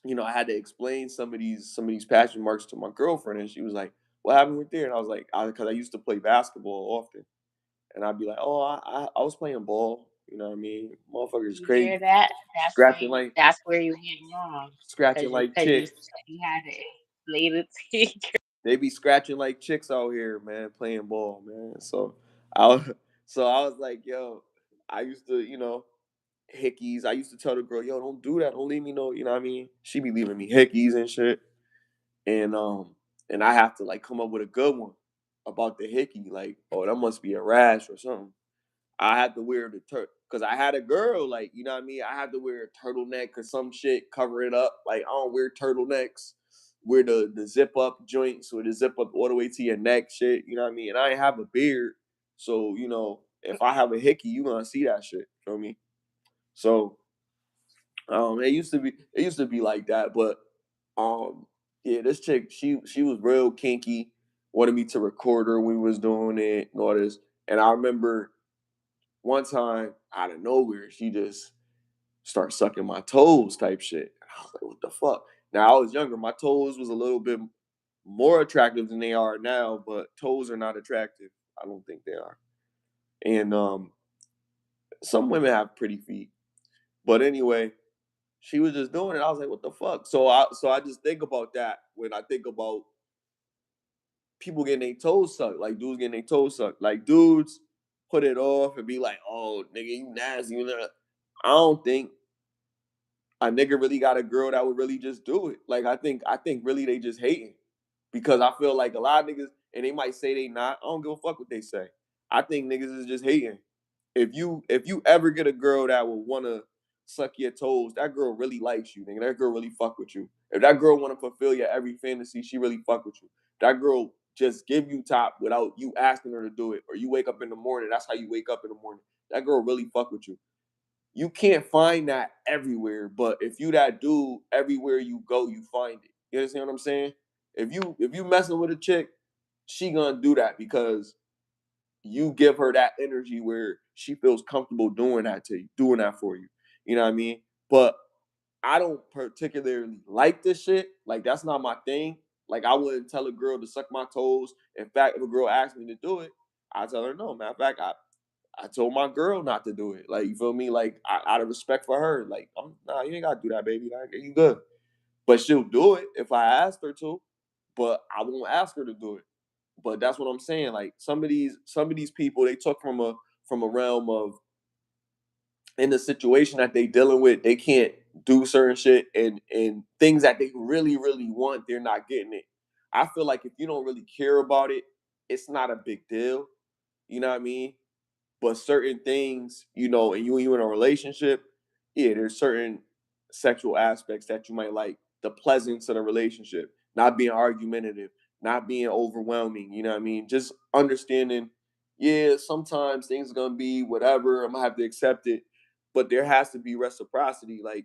I had to explain some of these passion marks to my girlfriend, and she was like, "What happened with there?" And I was like, "Because I used to play basketball often." And I'd be like, "Oh, I was playing ball." You know what I mean? Motherfuckers You hear crazy, that? scratching like That's where you went wrong. scratching like Cause you chicks. said you had to explain it to They be scratching like chicks out here, man, playing ball, man. So I was, so I was like, yo, I used to, hickeys. I used to tell the girl, yo, don't do that. Don't leave me no, you know what I mean? She be leaving me hickeys and shit. And I have to like come up with a good one about the hickey. Like, oh, that must be a rash or something. I had to wear the because I had a girl, like, you know what I mean? I had to wear a turtleneck or some shit, cover it up. Like, I don't wear turtlenecks. Wear the zip up joints or the zip up all the way to your neck shit. You know what I mean? And I ain't have a beard. So, if I have a hickey, you gonna see that shit. Feel me? So it used to be like that, but um yeah, this chick, she was real kinky, wanted me to record her when we was doing it and all this. And I remember one time out of nowhere, she just started sucking my toes type shit. And I was like, what the fuck? Now I was younger, my toes was a little bit more attractive than they are now, but toes are not attractive. I don't think they are. And some women have pretty feet. But anyway, she was just doing it. I was like, what the fuck? So I just think about that when I think about people getting their toes sucked, like dudes getting their toes sucked. Like dudes put it off and be like, oh nigga, you nasty. I don't think a nigga really got a girl that would really just do it. Like I think really they just hating. Because I feel like a lot of niggas, and they might say they not, I don't give a fuck what they say. I think niggas is just hating. If you ever get a girl that will wanna suck your toes, that girl really likes you, nigga. That girl really fuck with you. If that girl wanna fulfill your every fantasy, she really fuck with you. That girl just give you top without you asking her to do it, or you wake up in the morning. That's how you wake up in the morning. That girl really fuck with you. You can't find that everywhere, but if you that dude, everywhere you go, you find it. You understand what I'm saying? If you messing with a chick, she gonna do that because you give her that energy where she feels comfortable doing that to you, doing that for you. You know what I mean? But I don't particularly like this shit. Like that's not my thing. Like I wouldn't tell a girl to suck my toes. In fact, if a girl asked me to do it, I tell her no. Matter of fact, I told my girl not to do it. Like you feel me? Like out of respect for her. Like nah, you ain't gotta do that, baby. Like, you good. But she'll do it if I ask her to. But I won't ask her to do it. But that's what I'm saying. Like some of these people, they took from a realm of in the situation that they dealing with, they can't do certain shit and things that they really, really want, they're not getting it. I feel like if you don't really care about it, it's not a big deal. You know what I mean? But certain things, and you in a relationship, yeah, there's certain sexual aspects that you might like. The pleasance of the relationship, not being argumentative, not being overwhelming. You know what I mean? Just understanding, yeah, sometimes things are gonna be whatever. I'm gonna have to accept it, but there has to be reciprocity. Like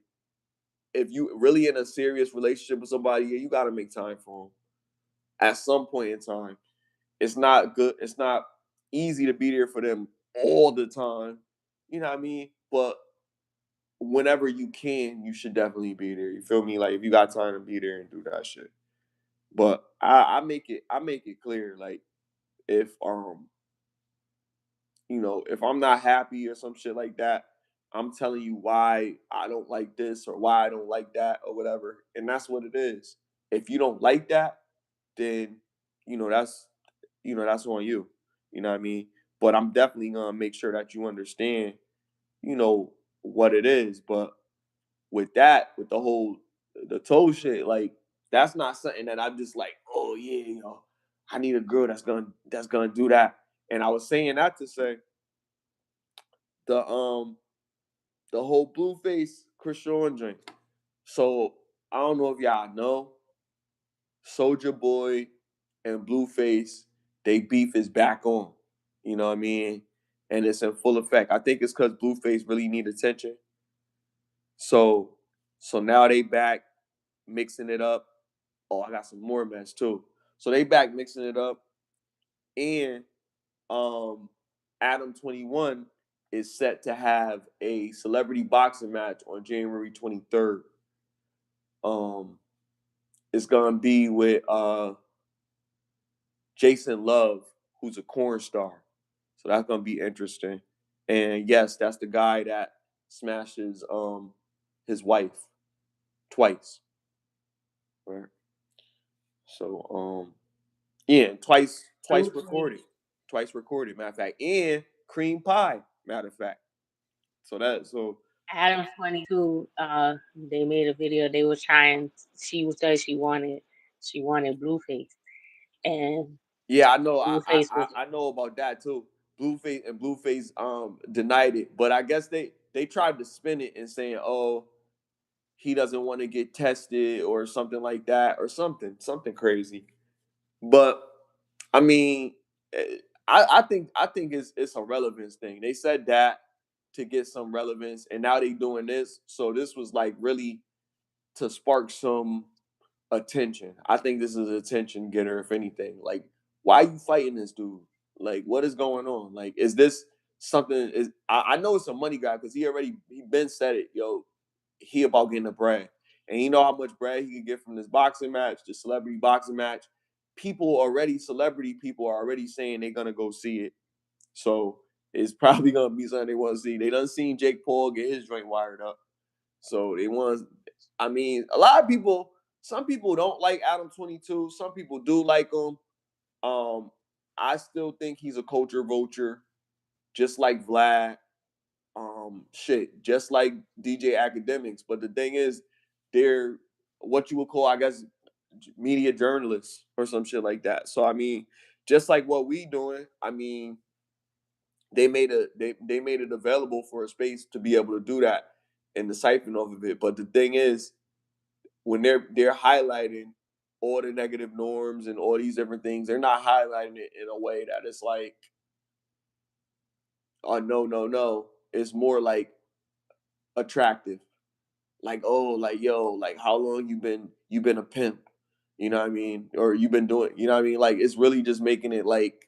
if you really in a serious relationship with somebody, yeah, you gotta make time for them at some point in time. It's not good. It's not easy to be there for them all the time. You know what I mean? But whenever you can, you should definitely be there. You feel me? Like if you got time to be there and do that shit. But I make it clear, like if if I'm not happy or some shit like that, I'm telling you why I don't like this or why I don't like that or whatever. And that's what it is. If you don't like that, then you know that's that's on you. You know what I mean? But I'm definitely gonna make sure that you understand, you know, what it is. But with that, with the toe shit, like that's not something that I'm just like, oh yeah, I need a girl that's gonna do that. And I was saying that to say the the whole Blueface Chris Sean joint. So I don't know if y'all know, Soldier Boy and Blueface, they beef is back on. You know what I mean? And it's in full effect. I think it's because Blueface really need attention. So so now they back mixing it up. Oh, I got some more mess too. So they back mixing it up. And um Adam 21 is set to have a celebrity boxing match on January 23rd. Um it's gonna be with Jason Love, who's a corn star. So that's gonna be interesting. And yes, that's the guy that smashes his wife twice. Right. So yeah, twice Absolutely. recorded. Twice recorded, matter of fact. And cream pie, matter of fact. So that so Adam 22, they made a video. They were trying. She was saying she wanted Blueface, and yeah, I know. Blueface was I know about that too. Blueface denied it, but I guess they tried to spin it and saying, oh, he doesn't want to get tested or something like that or something crazy. But I mean, eh, I think it's a relevance thing. They said that to get some relevance, and now they doing this. So this was like really to spark some attention. I think this is an attention getter, if anything. Like, why are you fighting this dude? Like, what is going on? Like, is this something? Is I know it's a money guy because he been said it. Yo, he about getting the bread, and you know how much bread he could get from this boxing match, the celebrity boxing match. Celebrity people are already saying they're gonna go see it. So it's probably gonna be something they want to see. They done seen Jake Paul get his joint wired up. So they want. I mean, a lot of people. Some people don't like Adam 22. Some people do like him. Um, I still think he's a culture vulture, just like Vlad. Shit, just like DJ Academics. But the thing is, they're what you would call, I guess, media journalists or some shit like that. So I mean, just like what we doing. I mean, they made it available for a space to be able to do that and the siphon off of it. But the thing is, when they're highlighting all the negative norms and all these different things, they're not highlighting it in a way that it's like, oh no, no, no. It's more like attractive. Like, oh, like yo, like how long you been a pimp? You know what I mean? Or you've been doing, you know what I mean? Like it's really just making it like,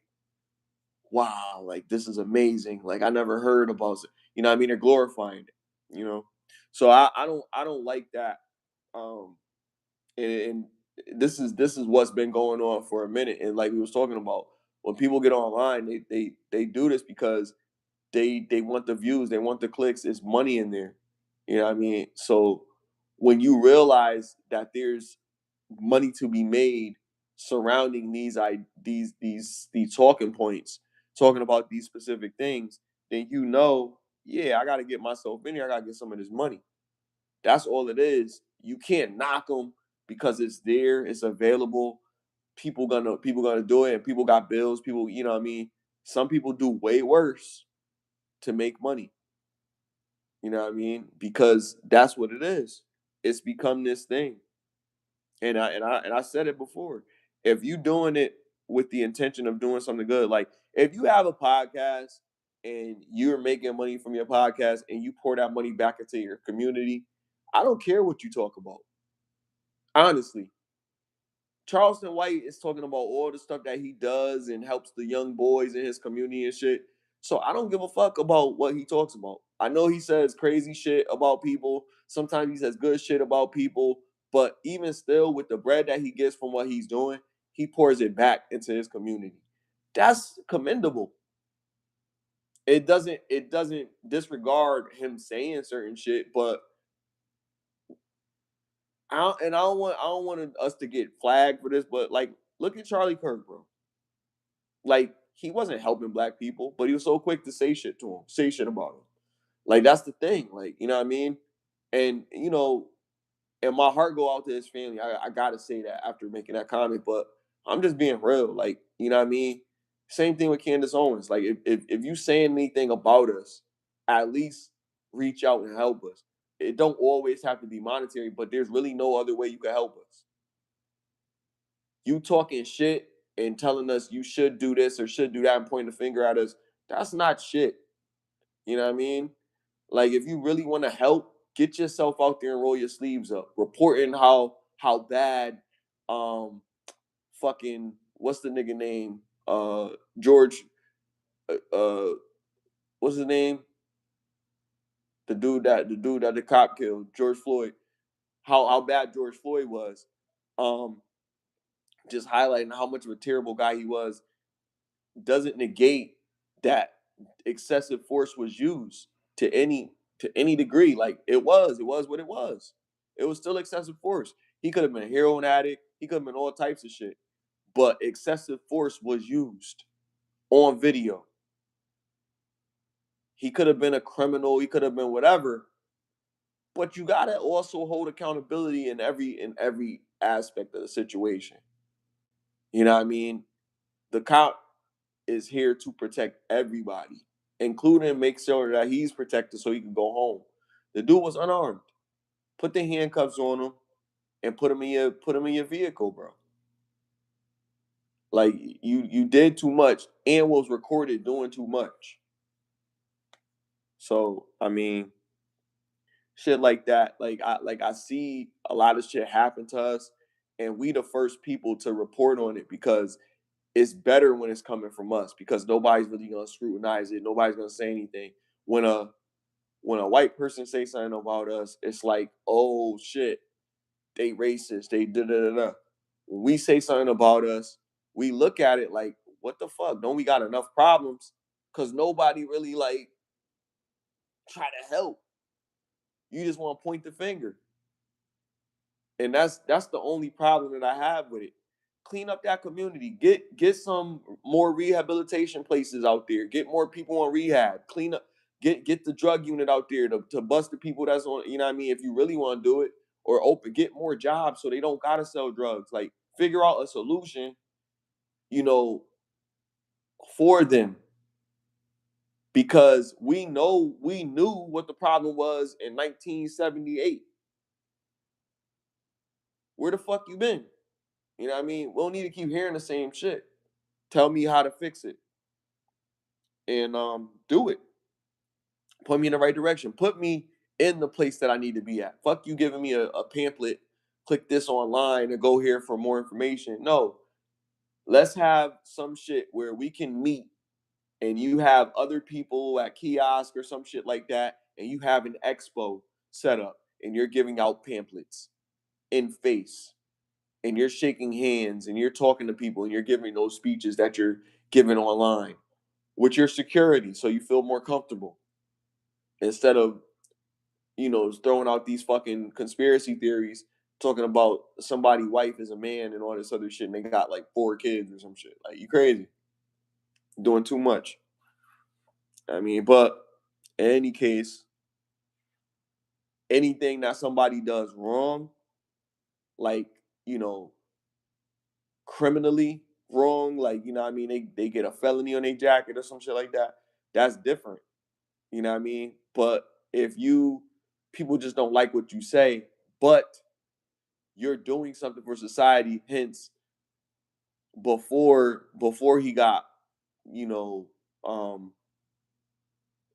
wow, like this is amazing. Like I never heard about it. You know what I mean? They're glorifying it, you know. So I don't like that. Um and this is what's been going on for a minute. And like we was talking about, when people get online, they do this because they want the views, they want the clicks. It's money in there. You know what I mean? So when you realize that there's money to be made surrounding these talking points, talking about these specific things, then you know, yeah, I got to get myself in here. I got to get some of this money. That's all it is. You can't knock them because it's there, it's available. People gonna do it, and people got bills. People, you know what I mean. Some people do way worse to make money. You know what I mean? Because that's what it is. It's become this thing. And I said it before. If you doing it with the intention of doing something good, like if you have a podcast and you're making money from your podcast and you pour that money back into your community, I don't care what you talk about. Honestly, Charleston White is talking about all the stuff that he does and helps the young boys in his community and shit. So I don't give a fuck about what he talks about. I know he says crazy shit about people. Sometimes he says good shit about people. But even still, with the bread that he gets from what he's doing, he pours it back into his community. That's commendable. It doesn't disregard him saying certain shit, but I don't want us to get flagged for this, but like look at Charlie Kirk, bro. Like he wasn't helping black people, but he was so quick to say shit to him, say shit about him. Like that's the thing. Like, you know what I mean? And you know, and my heart go out to his family. I gotta say that after making that comment, but I'm just being real. Like, you know what I mean? Same thing with Candace Owens. Like if you saying anything about us, at least reach out and help us. it don't always have to be monetary, but there's really no other way you can help us. You talking shit and telling us you should do this or should do that and pointing the finger at us, that's not shit. You know what I mean? Like if you really want to help, get yourself out there and roll your sleeves up. Reporting how bad fucking what's the nigga name? George what's his name? The dude that the cop killed, George Floyd. How bad George Floyd was. Um just highlighting how much of a terrible guy he was doesn't negate that excessive force was used to any degree. Like it was what it was. It was still excessive force. He could have been a heroin addict. He could have been all types of shit. But excessive force was used on video. He could have been a criminal. He could have been whatever. But you gotta also hold accountability in every aspect of the situation. You know what I mean? The cop is here to protect everybody, including make sure that he's protected so he can go home. The dude was unarmed. Put the handcuffs on him and put him in your vehicle, bro. Like you did too much and was recorded doing too much. So I mean, shit like that. Like I see a lot of shit happen to us, and we the first people to report on it because it's better when it's coming from us because nobody's really gonna scrutinize it. Nobody's gonna say anything. When a when a white person say something about us, it's like, oh shit, they racist, they da da da da. When we say something about us, we look at it like, what the fuck? Don't we got enough problems? Cause nobody really like try to help. You just want to point the finger. And that's the only problem that I have with it. Clean up that community. Get some more rehabilitation places out there. Get more people on rehab. Clean up. Get the drug unit out there to bust the people that's on. You know what I mean? If you really want to do it, or open get more jobs so they don't gotta sell drugs. Like figure out a solution. You know, for them because we knew what the problem was in 1978. Where the fuck you been? You know what I mean? We don't need to keep hearing the same shit. Tell me how to fix it and do it. Put me in the right direction. Put me in the place that I need to be at. Fuck you giving me a pamphlet. Click this online and go here for more information. No, let's have some shit where we can meet and you have other people at kiosk or some shit like that, and you have an expo set up and you're giving out pamphlets in face and you're shaking hands and you're talking to people and you're giving those speeches that you're giving online with your security so you feel more comfortable instead of throwing out these fucking conspiracy theories talking about somebody wife is a man and all this other shit and they got like 4 kids or some shit. Like you crazy. Doing too much. I mean, but in any case, anything that somebody does wrong, like, you know, criminally wrong, like, you know what I mean, they get a felony on their jacket or some shit like that, that's different. You know what I mean? But if you people just don't like what you say, but you're doing something for society, hence before he got, you know, um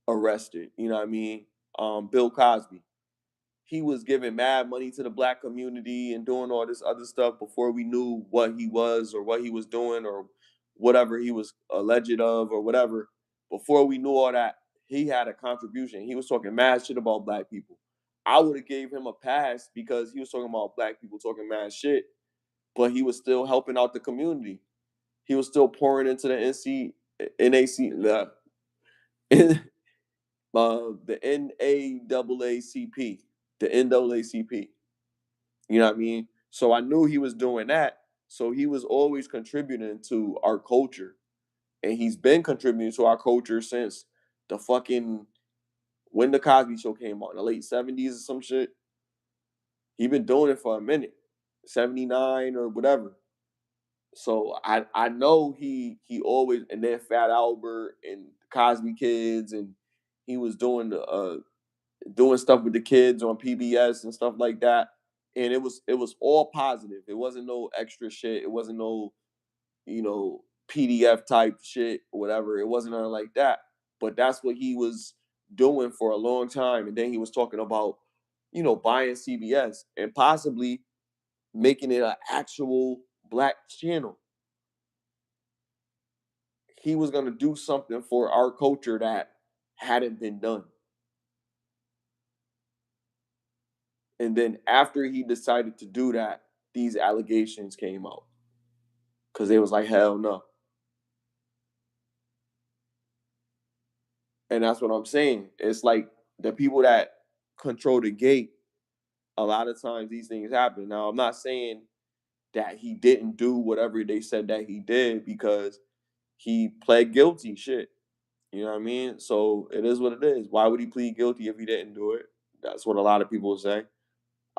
arrested, you know what I mean? Bill Cosby. He was giving mad money to the black community and doing all this other stuff before we knew what he was or what he was doing or whatever he was alleged of or whatever. Before we knew all that, he had a contribution. He was talking mad shit about black people. I would have gave him a pass because he was talking about black people talking mad shit, but he was still helping out the community. He was still pouring into the NAC, the NAACP, the NAACP. You know what I mean? So I knew he was doing that. So he was always contributing to our culture. And he's been contributing to our culture since the fucking when the Cosby Show came out in the late 70s or some shit. He been doing it for a minute. 79 or whatever. So I know he always and then Fat Albert and Cosby Kids and he was doing doing stuff with the kids on PBS and stuff like that. And it was all positive. It wasn't no extra shit. It wasn't no, PDF type shit or whatever. It wasn't nothing like that. But that's what he was doing for a long time. And then he was talking about, buying CBS and possibly making it an actual black channel. He was gonna do something for our culture that hadn't been done. And then after he decided to do that, these allegations came out. Cause they was like, hell no. And that's what I'm saying. It's like the people that control the gate, a lot of times these things happen. Now, I'm not saying that he didn't do whatever they said that he did because he pled guilty. Shit. You know what I mean? So it is what it is. Why would he plead guilty if he didn't do it? That's what a lot of people say.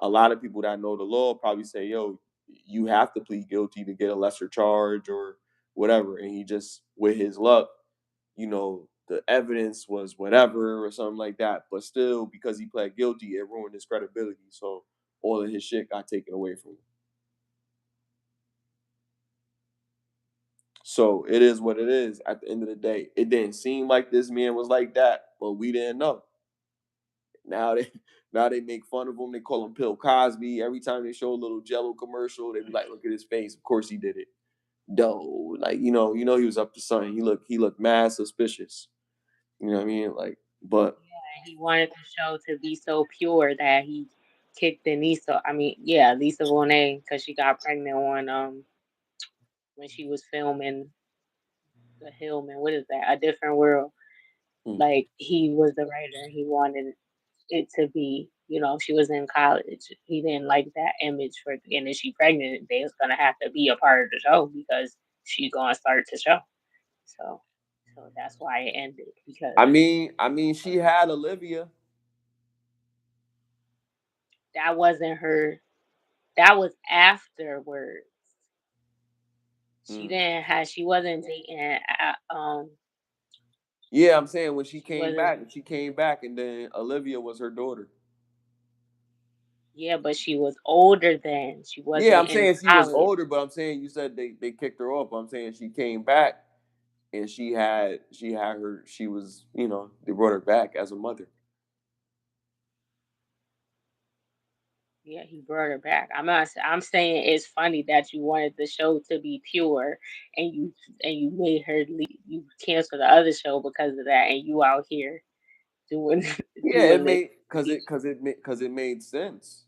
A lot of people that know the law probably say, yo, you have to plead guilty to get a lesser charge or whatever. And he just, with his luck, the evidence was whatever or something like that. But still, because he pled guilty, it ruined his credibility. So all of his shit got taken away from him. So it is what it is at the end of the day. It didn't seem like this man was like that, but we didn't know. Now they now they make fun of him. They call him Bill Cosby. Every time they show a little Jello commercial, they be like, "Look at his face. Of course he did it." No, like he was up to something. He looked mad suspicious. You know what I mean? Like, but Yeah, he wanted the show to be so pure that he kicked Denisa. I mean, yeah, Lisa Bonet, because she got pregnant on when she was filming the Hillman. What is that? A Different World. mm, Like he was the writer. He wanted it to be, she was in college. He didn't like that image for, and if she pregnant, they was gonna have to be a part of the show because she's gonna start the show. So, so that's why it ended because I mean, she had Olivia. that wasn't her. That was afterwards. She Mm. didn't have. She wasn't dating. Yeah, I'm saying when She wasn't. she came back, and then Olivia was her daughter. Yeah, but she was older then. She Yeah, wasn't I'm in saying she was college. older, but I'm saying you said they kicked her off. I'm saying she came back and she had her she was they brought her back as a mother. Yeah, he brought her back. I'm not. I'm saying it's funny that you wanted the show to be pure, and you made her leave. You canceled the other show because of that, and you out here doing Yeah, it doing this. made because it made sense.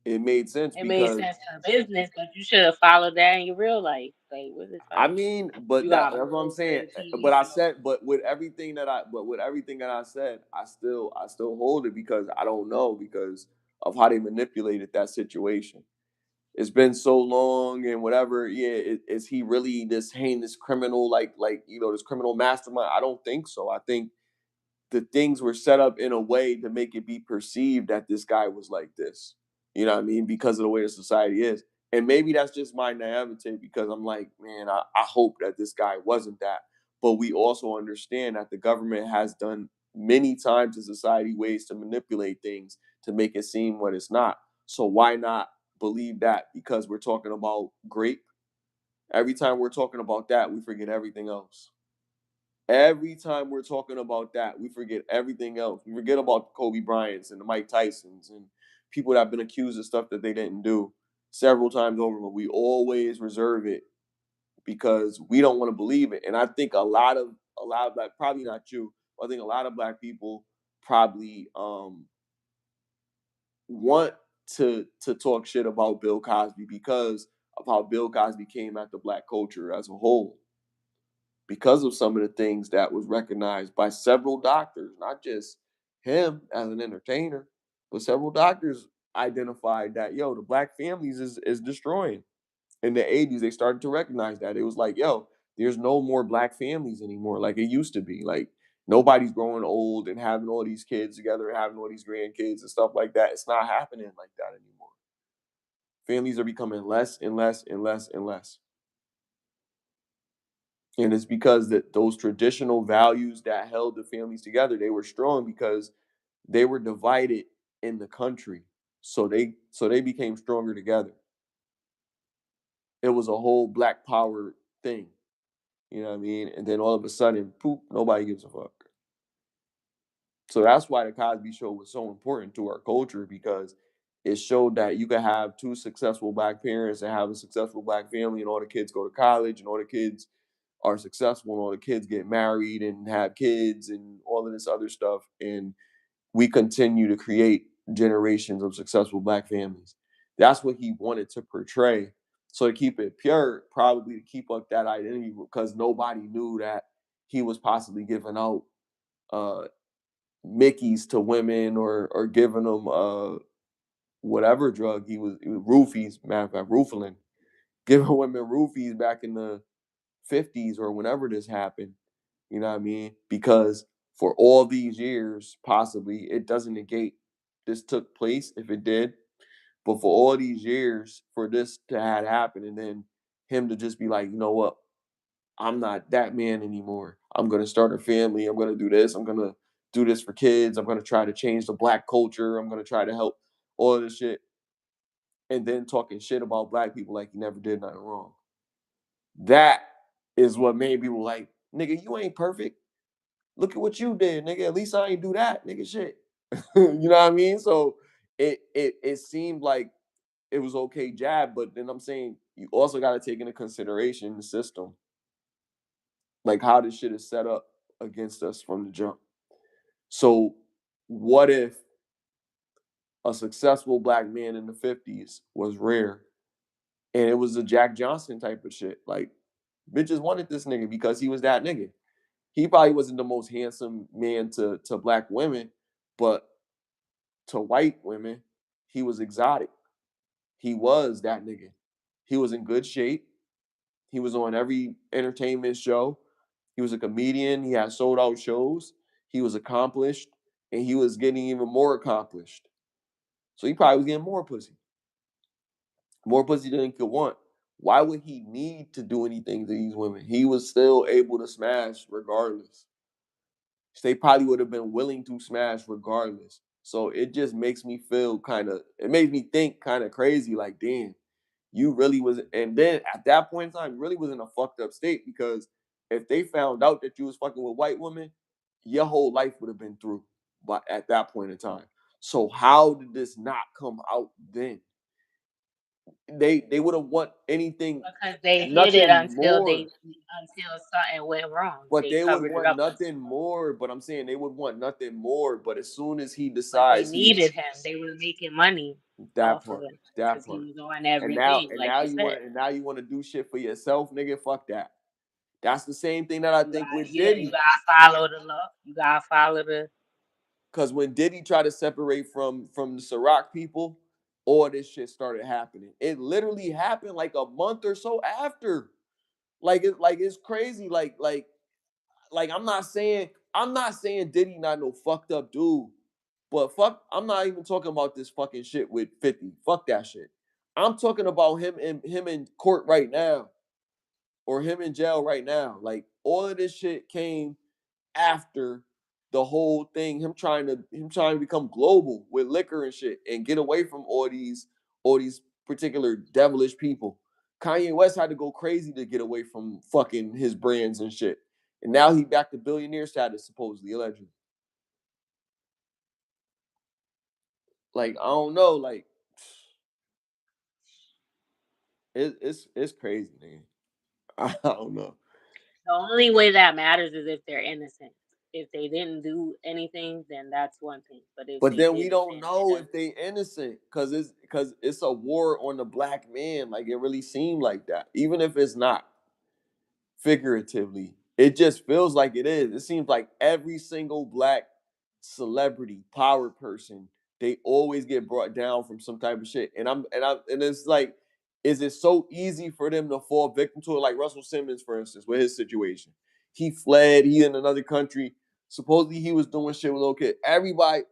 It made sense It made because sense for business, but you should have followed that in your real life. Like, what the fuck? I mean, but You got that's what I'm bills for saying. the But TV I show. said, but with everything that I said, I still hold it because I don't know because of how they manipulated that situation. It's been so long and whatever. Yeah, is he really this heinous criminal like this criminal mastermind? I don't think so. I think the things were set up in a way to make it be perceived that this guy was like this. You know what I mean? Because of the way the society is. And maybe that's just my naivete because I'm like, man, I hope that this guy wasn't that. But we also understand that the government has done many times in society ways to manipulate things to make it seem what it's not. So why not believe that? Because we're talking about grape. Every time we're talking about that, we forget everything else. Every time we're talking about that, we forget everything else. We forget about the Kobe Bryants and the Mike Tysons and people that have been accused of stuff that they didn't do several times over, but we always reserve it because we don't want to believe it. And I think a lot of black, probably not you, but I think a lot of black people probably want to talk shit about Bill Cosby because of how Bill Cosby came at the black culture as a whole because of some of the things that was recognized by several doctors, not just him as an entertainer, but several doctors identified that the black families is destroying. In the 80s, they started to recognize that. It was like, there's no more black families anymore like it used to be. Like nobody's growing old and having all these kids together and having all these grandkids and stuff like that. It's not happening like that anymore. Families are becoming less and less and less and less. And it's because that those traditional values that held the families together, they were strong because They were divided in the country, so they became stronger together. It was a whole black power thing. You know what I mean? And then all of a sudden, poop, nobody gives a fuck. So that's why the Cosby Show was so important to our culture, because it showed that you could have two successful black parents and have a successful black family, and all the kids go to college, and all the kids are successful, and all the kids get married and have kids and all of this other stuff. And we continue to create generations of successful black families. That's what he wanted to portray. So to keep it pure, probably to keep up that identity, because nobody knew that he was possibly giving out uh, Mickeys to women, or giving them whatever drug he was roofies. Matter of fact, roofing, giving women roofies back in the 50s or whenever this happened. You know what I mean? Because for all these years, possibly it doesn't negate this took place if it did. But for all these years, for this to have happened, and then him to just be like, you know what, I'm not that man anymore. I'm gonna start a family. I'm gonna do this. I'm gonna do this for kids. I'm gonna try to change the black culture. I'm gonna try to help all of this shit. And then talking shit about black people like he never did nothing wrong. That is what made people like, nigga, you ain't perfect. Look at what you did, nigga. At least I ain't do that, nigga. Shit. You know what I mean? So it seemed like it was okay jab, but then I'm saying you also got to take into consideration the system, like how this shit is set up against us from the jump. So what if a successful black man in the 50s was rare, and it was a Jack Johnson type of shit? Like bitches wanted this nigga because he was that nigga. He probably wasn't the most handsome man to black women, but to white women, he was exotic. He was that nigga. He was in good shape. He was on every entertainment show. He was a comedian. He had sold out shows. He was accomplished, and he was getting even more accomplished. So he probably was getting more pussy than he could want. Why would he need to do anything to these women? He was still able to smash regardless. They probably would have been willing to smash regardless. So it just makes me feel kind of, it makes me think kind of crazy, like, damn, you really was. And then at that point in time, you really was in a fucked up state, because if they found out that you was fucking with white women, your whole life would have been through. But at that point in time, so how did this not come out then? They would have want anything, because they hid it nothing until more. until something went wrong. But They they would covered it want up nothing until, more. But I'm saying they would want nothing more. But as soon as he but they decides needed him. They were making money that off of part, him that because he part, was on and now everything, and like now you you want said. to and now you want to do shit for yourself, nigga. Fuck that. That's the same thing that I You think got, with yeah, you Diddy. gotta follow the law. You gotta follow the. Cause when Diddy tried to separate from the Ciroc people, all this shit started happening. It literally happened like a month or so after. It's crazy. Like I'm not saying Diddy not no fucked up dude. But fuck, I'm not even talking about this fucking shit with 50. Fuck that shit. I'm talking about him in court right now, or him in jail right now. Like all of this shit came after the whole thing. Him trying to become global with liquor and shit, and get away from all these particular devilish people. Kanye West had to go crazy to get away from fucking his brands and shit. And now he back to billionaire status, supposedly, allegedly. Like, I don't know, like it's crazy, nigga. I don't know. The only way that matters is if they're innocent. If they didn't do anything, then that's one thing. But if But they then we did, don't then it know if doesn't. they innocent, because it's a war on the black man. Like it really seemed like that. Even if it's not figuratively. It just feels like it is. It seems like every single black celebrity, power person, they always get brought down from some type of shit. And it's like, is it so easy for them to fall victim to it? Like Russell Simmons, for instance, with his situation. He fled, he in another country. Supposedly he was doing shit with little kid. Everybody's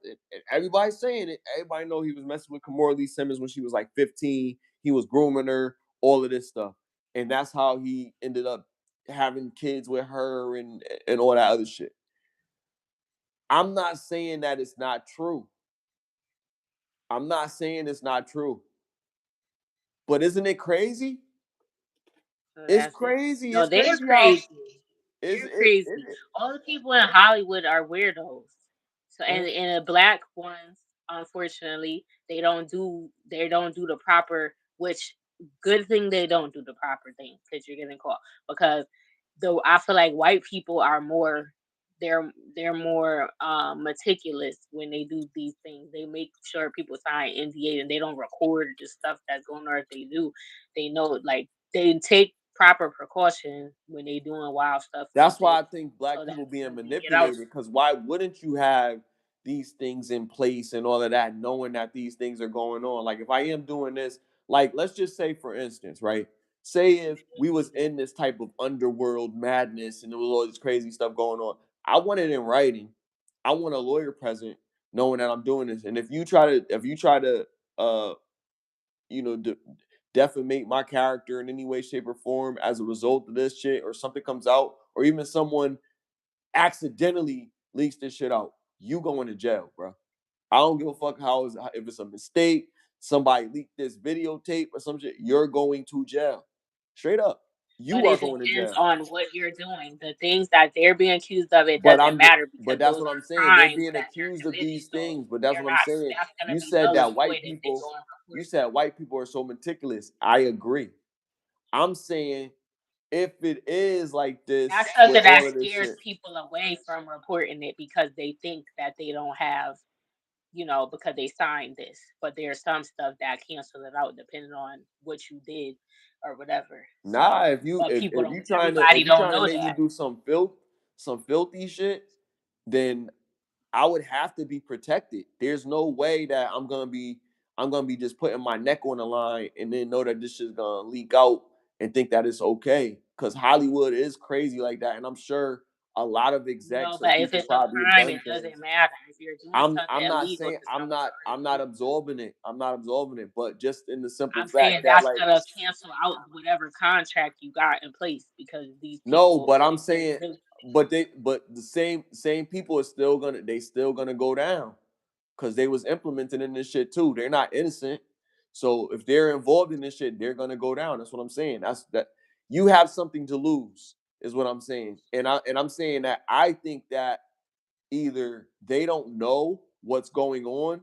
saying it. Everybody know he was messing with Kamora Lee Simmons when she was like 15. He was grooming her, all of this stuff. And that's how he ended up having kids with her and all that other shit. I'm not saying that it's not true. I'm not saying it's not true. But isn't it crazy? So It's that's it. crazy. No, It's they're crazy how crazy. is They're it, crazy. All the people in Hollywood are weirdos. So mm, and the black ones, unfortunately, they don't do the proper, which good thing they don't do the proper thing because you're getting caught. Because though I feel like white people are more they're more meticulous when they do these things. They make sure people sign NDA and they don't record the stuff that's going on. If they do, they know like they take proper precaution when they doing wild stuff like that's why this, I think black so that people being nothing get out. manipulated. Because why wouldn't you have these things in place and all of that, knowing that these things are going on? Like if I am doing this, like let's just say for instance, right? Say if we was in this type of underworld madness and there was all this crazy stuff going on, I want it in writing. I want a lawyer present, knowing that I'm doing this. And if you try to uh you know defamate my character in any way, shape, or form as a result of this shit, or something comes out, or even someone accidentally leaks this shit out, you going to jail, bro. I don't give a fuck if it's a mistake, somebody leaked this videotape or some shit, you're going to jail. Straight up. But You are it going to depends jail. on what you're doing. The things that they're being accused of, it But doesn't I'm matter but because that's those what I'm are saying. They're crimes being that they're accused of committing. these So things, but that's they're what I'm not. saying. That's gonna You be said null and that void white if they people, go and you report it. said white people are so meticulous. I agree. I'm saying if it is like this That's with something that all of this scares shit, people away from reporting it because they think that they don't have, because they signed this. But there's some stuff that cancel it out depending on what you did or whatever. nah, So, if you but people if don't. you trying to Everybody if you don't trying to know make me that. do some filthy shit, then I would have to be protected. There's no way that I'm gonna be just putting my neck on the line and then know that this shit's gonna leak out and think that it's okay. Cause Hollywood is crazy like that. And I'm sure a lot of No, execs or but if people it's a probably have crime, done it things. doesn't matter. If you're doing something I'm not illegal saying to someone or I'm not illegal, absorbing it. I'm not absorbing it, but just in the simple I'm saying fact that that's like gonna cancel out whatever contract you got in place because these no, people but I'm put their saying really. but the same people are still gonna go down because they was implemented in this shit too. They're not innocent. So if they're involved in this shit, they're gonna go down. That's what I'm saying. That's that you have something to lose, is what I'm saying. And I'm saying that I think that either they don't know what's going on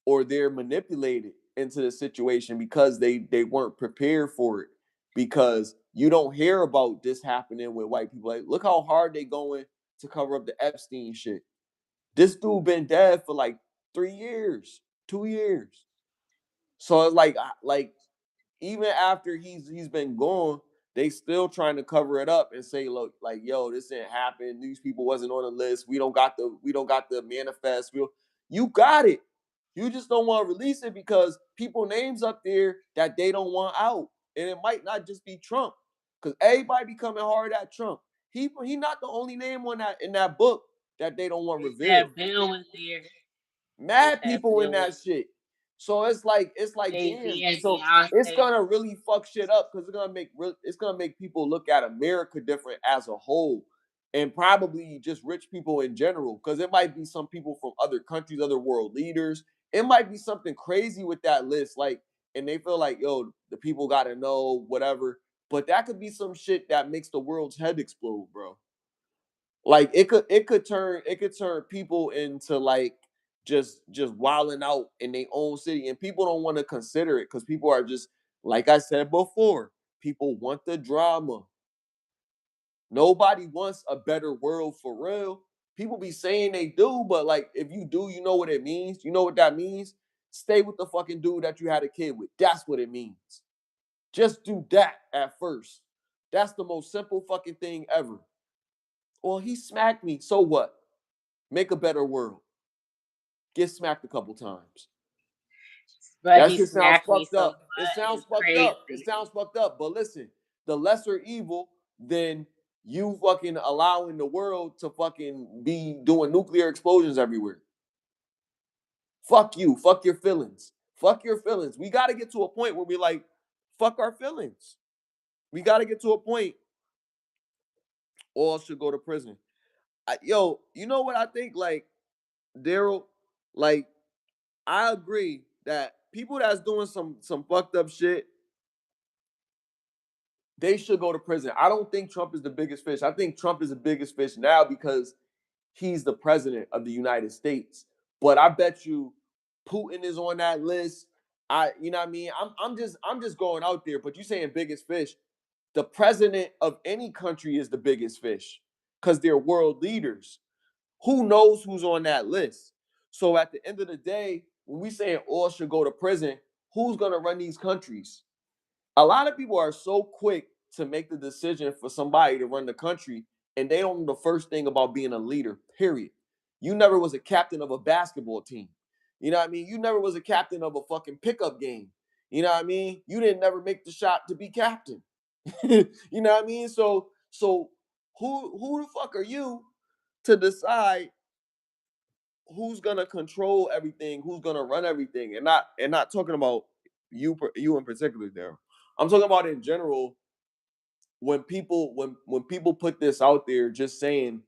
or they're manipulated into the situation because they weren't prepared for it. Because you don't hear about this happening with white people. Like, look how hard they going to cover up the Epstein shit. This dude been dead for like 3 years, 2 years. So it's like even after he's been gone, they still trying to cover it up and say, look, like, yo, this didn't happen. These people wasn't on the list. We don't got the manifest. You got it. You just don't want to release it because people names up there that they don't want out. And it might not just be Trump. Because everybody be coming hard at Trump. He not the only name on that in that book that they don't want They revealed. said Bill was there. They Mad said people in Bill was that shit. So it's like Jay Z damn. and So it's Beyonce. gonna really fuck shit up because it's gonna make people look at America different as a whole, and probably just rich people in general. Because it might be some people from other countries, other world leaders. It might be something crazy with that list, like, and they feel like, yo, the people got to know whatever. But that could be some shit that makes the world's head explode, bro. Like it could turn people into like just wilding out in their own city, and people don't want to consider it because people are just, like I said before, people want the drama. Nobody wants a better world for real. People be saying they do, but like if you do, you know what it means. You know what that means. Stay with the fucking dude that you had a kid with. That's what it means. Just do that at first. That's the most simple fucking thing ever. Well, he smacked me. So what? Make a better world. Get smacked a couple times. But That he shit sounds smacked me, fucked so up. It what sounds is fucked up. It crazy. sounds fucked up. But listen, the lesser evil than you fucking allowing the world to fucking be doing nuclear explosions everywhere. Fuck you. Fuck your feelings. Fuck your feelings. We got to get to a point where we like, fuck our feelings. We got to get to a point all should go to prison. Yo, you know what I think? Like, Daryl, like, I agree that people that's doing some fucked up shit, they should go to prison. I don't think Trump is the biggest fish. I think Trump is the biggest fish now because he's the president of the United States. But I bet you Putin is on that list. You know what I mean? I'm just going out there, but you saying biggest fish. The president of any country is the biggest fish because they're world leaders. Who knows who's on that list? So at the end of the day, when we saying all should go to prison, who's gonna run these countries? A lot of people are so quick to make the decision for somebody to run the country, and they don't know the first thing about being a leader, period. You never was a captain of a basketball team. You know what I mean? You never was a captain of a fucking pickup game. You know what I mean? You didn't never make the shot to be captain. You know what I mean? So who the fuck are you to decide who's gonna control everything, who's gonna run everything, and not talking about you in particular, Daryl. I'm talking about in general. When people put this out there, just saying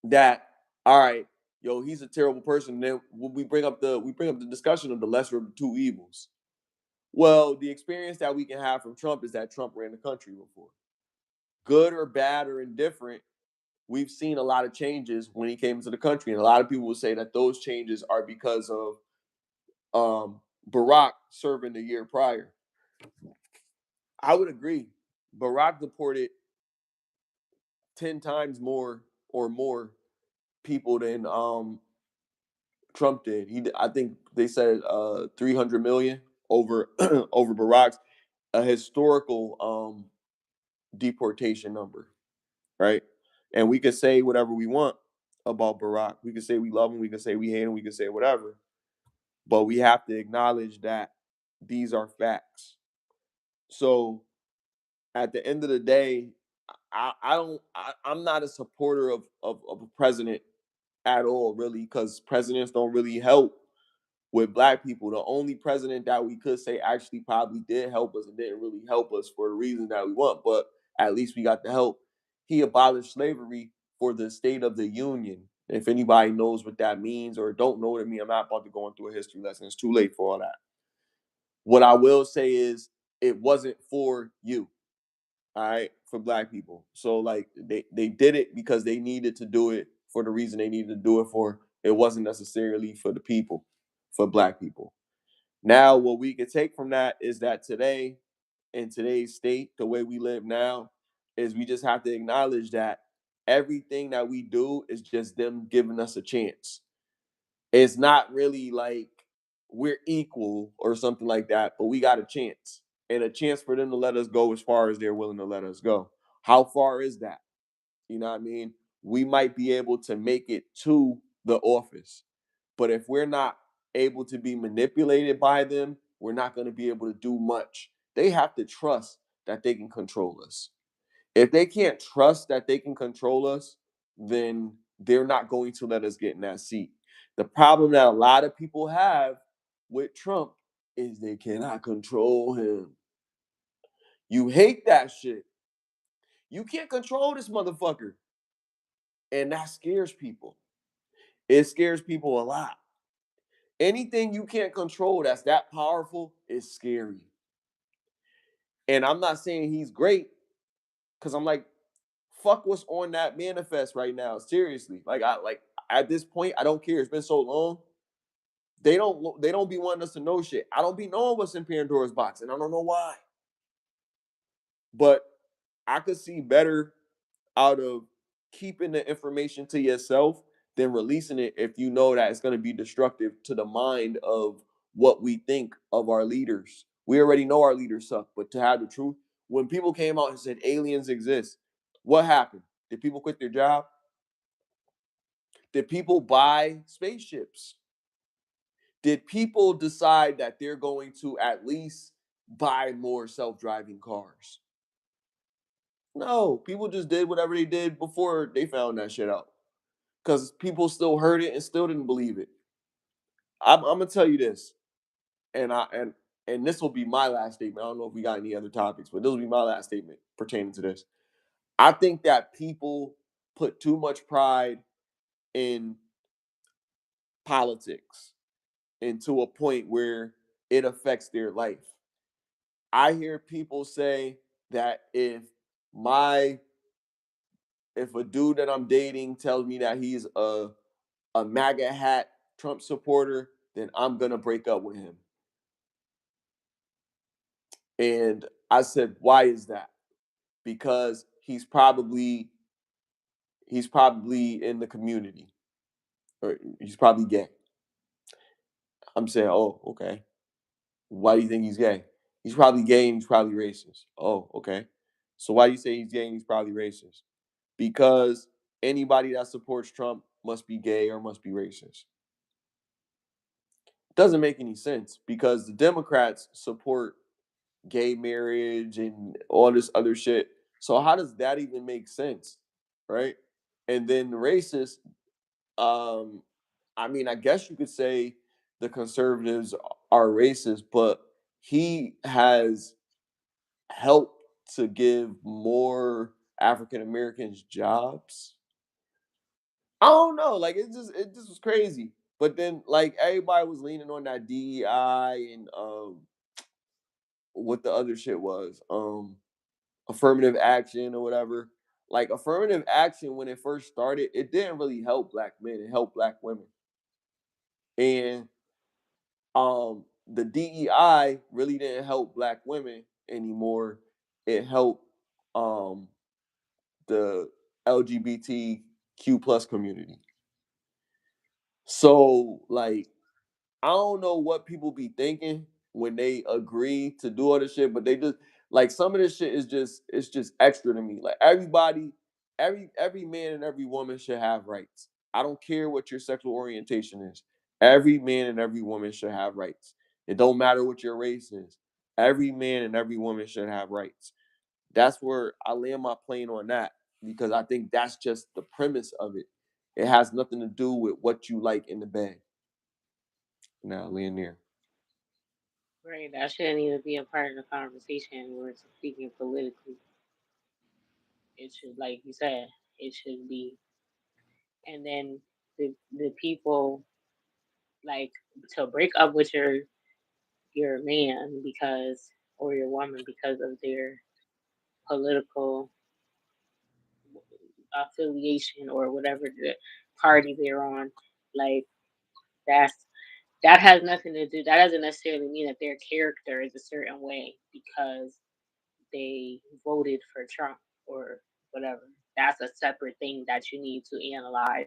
that, all right, yo, he's a terrible person. Then we bring up the discussion of the lesser of the two evils. Well, the experience that we can have from Trump is that Trump ran the country before. Good or bad or indifferent, we've seen a lot of changes when he came into the country, and a lot of people will say that those changes are because of Barack serving the year prior. I would agree. Barack deported 10 times more or more people than Trump did. I think they said 300 million over over Barack's a historical deportation number, right? And we could say whatever we want about Barack. We could say we love him. We could say we hate him. We could say whatever. But we have to acknowledge that these are facts. So at the end of the day, I'm not a supporter of a president at all, really, because presidents don't really help with black people. The only president that we could say actually probably did help us and didn't really help us for the reason that we want, but at least we got the help. He abolished slavery for the State of the Union. If anybody knows what that means or don't know what it means, I'm not about to go into a history lesson. It's too late for all that. What I will say is it wasn't for you, all right, for black people. So like they did it because they needed to do it for the reason they needed to do it for. It wasn't necessarily for the people, for black people. Now, what we could take from that is that today, in today's state, the way we live now, is we just have to acknowledge that everything that we do is just them giving us a chance. It's not really like we're equal or something like that, but we got a chance and a chance for them to let us go as far as they're willing to let us go. How far is that? You know what I mean? We might be able to make it to the office, but if we're not able to be manipulated by them, we're not going to be able to do much. They have to trust that they can control us. If they can't trust that they can control us, then they're not going to let us get in that seat. The problem that a lot of people have with Trump is they cannot control him. You hate that shit. You can't control this motherfucker. And that scares people. It scares people a lot. Anything you can't control that's that powerful is scary. And I'm not saying he's great because I'm like, fuck what's on that manifest right now. Seriously. Like at this point, I don't care. It's been so long. They don't be wanting us to know shit. I don't be knowing what's in Pandora's box, and I don't know why. But I could see better out of keeping the information to yourself than releasing it if you know that it's going to be destructive to the mind of what we think of our leaders. We already know our leaders suck, but to have the truth, when people came out and said aliens exist, what happened? Did people quit their job? Did people buy spaceships? Did people decide that they're going to at least buy more self-driving cars? No, people just did whatever they did before they found that shit out. Because people still heard it and still didn't believe it. I'm gonna tell you this, and this will be my last statement. I don't know if we got any other topics, but this will be my last statement pertaining to this. I think that people put too much pride in politics and to a point where it affects their life. I hear people say that my if a dude that I'm dating tells me that he's a MAGA hat Trump supporter, then I'm gonna break up with him. And I said, why is that? Because he's probably in the community, or he's probably gay. I'm saying, oh, okay. Why do you think he's gay? He's probably gay and he's probably racist. Oh, okay. So why do you say he's gay and he's probably racist? Because anybody that supports Trump must be gay or must be racist. Doesn't make any sense because the Democrats support gay marriage and all this other shit. So how does that even make sense? Right? And then the racists, um, I mean, I guess you could say the conservatives are racist, but he has helped to give more African Americans jobs. I don't know, like it just was crazy. But then like everybody was leaning on that DEI and what the other shit was, affirmative action or whatever. Like affirmative action when it first started, it didn't really help black men, it helped black women. And the DEI really didn't help black women anymore. It helped um the LGBTQ plus community. So like I don't know what people be thinking when they agree to do all this shit, but they just like some of this shit is just it's just extra to me. Like everybody, every man and every woman should have rights. I don't care what your sexual orientation is. Every man and every woman should have rights. It don't matter what your race is. Every man and every woman should have rights. That's where I land my plane on that because I think that's just the premise of it. It has nothing to do with what you like in the bed. Now, land there. Right, that shouldn't even be a part of the conversation where it's speaking politically. It should, like you said, it should be. And then the people like to break up with your man because or your woman because of their political affiliation or whatever the party they're on. Like that's that has nothing to do. That doesn't necessarily mean that their character is a certain way because they voted for Trump or whatever. That's a separate thing that you need to analyze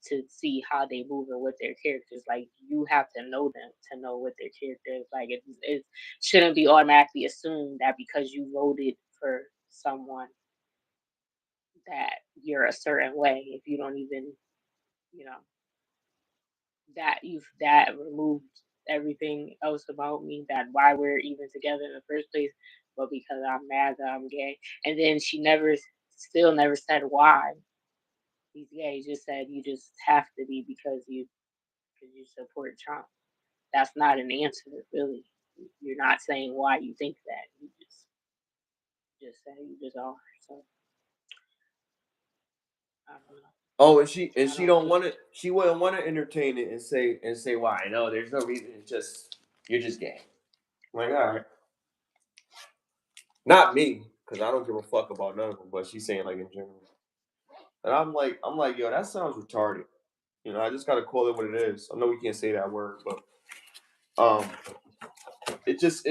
to see how they move and what their characters like. You have to know them to know what their character is like. It shouldn't be automatically assumed that because you voted for someone that you're a certain way if you don't even, you know, that you've that removed everything else about me that why we're even together in the first place, but because I'm mad that I'm gay. And then she never still never said why he's gay. Just said you just have to be because you support Trump. That's not an answer, really. You're not saying why you think that. You just say you just are. So I don't know. Oh, and I she don't don't think want to. She wouldn't want to entertain it and say why. No, there's no reason. It's just you're just gay. I'm like, all right, not me, because I don't give a fuck about none of them. But she's saying like in general, and I'm like, yo, that sounds retarded. I just gotta call it what it is. I know we can't say that word, but um, it just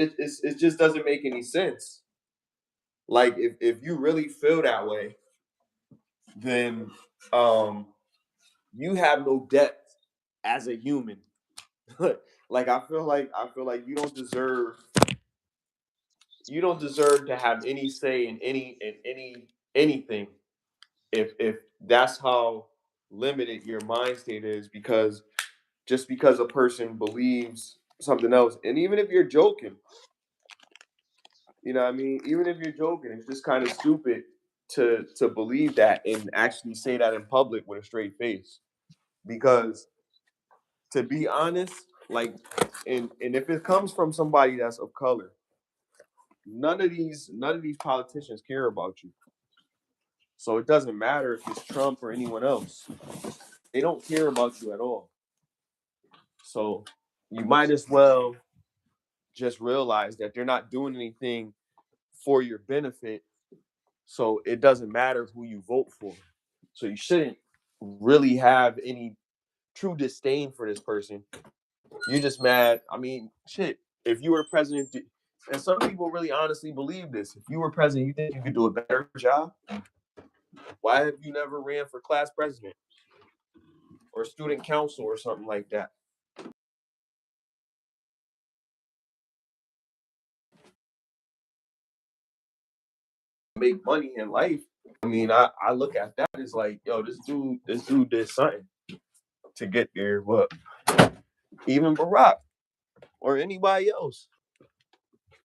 doesn't make any sense. Like if you really feel that way, then um, you have no depth as a human. Like I feel like you don't deserve to have any say in anything if that's how limited your mind state is because just because a person believes something else, and even if you're joking, what I mean, even if you're joking, it's just kind of stupid to believe that and actually say that in public with a straight face because to be honest, like, and if it comes from somebody that's of color, none of these politicians care about you. So it doesn't matter if it's Trump or anyone else. They don't care about you at all. So you might as well just realize that they're not doing anything for your benefit. So it doesn't matter who you vote for. So you shouldn't really have any true disdain for this person. You're just mad. I mean, shit. If you were the president, and some people really honestly believe this, if you were president, you think you could do a better job? Why have you never ran for class president or student council or something like that? Make money in life. I mean, I look at that as like, yo, this dude did something to get there. But even Barack or anybody else,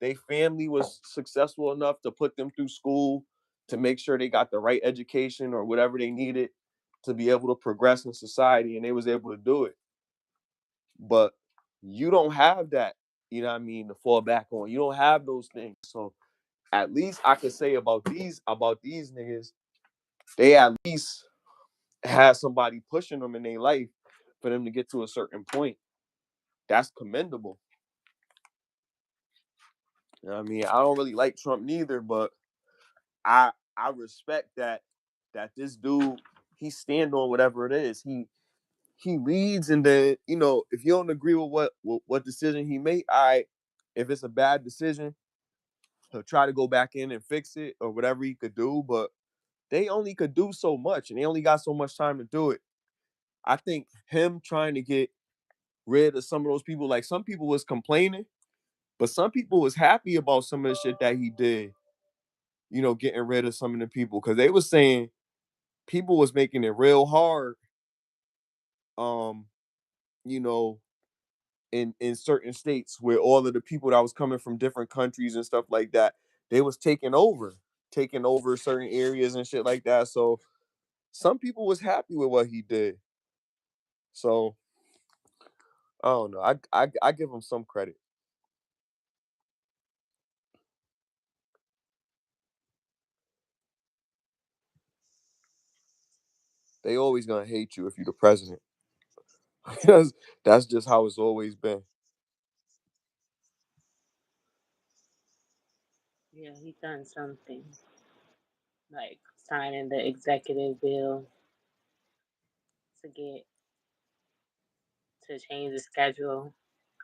their family was successful enough to put them through school to make sure they got the right education or whatever they needed to be able to progress in society, and they was able to do it. But you don't have that, you know what I mean, to fall back on. You don't have those things. So at least I could say about these niggas, they at least had somebody pushing them in their life for them to get to a certain point. That's commendable. You know what I mean? I don't really like Trump neither, but I respect that this dude, he stand on whatever it is. He leads, and then, if you don't agree with what decision he made, if it's a bad decision, he'll try to go back in and fix it or whatever he could do. But they only could do so much, and they only got so much time to do it. I think him trying to get rid of some of those people, like some people was complaining, but some people was happy about some of the shit that he did. Getting rid of some of the people because they was saying people was making it real hard. Um, you know, in certain states where all of the people that was coming from different countries and stuff like that, they was taking over certain areas and shit like that. So some people was happy with what he did. So I don't know. I give him some credit. They always gonna hate you if you're the president. That's just how it's always been. Yeah, he done something like signing the executive bill to get to change the schedule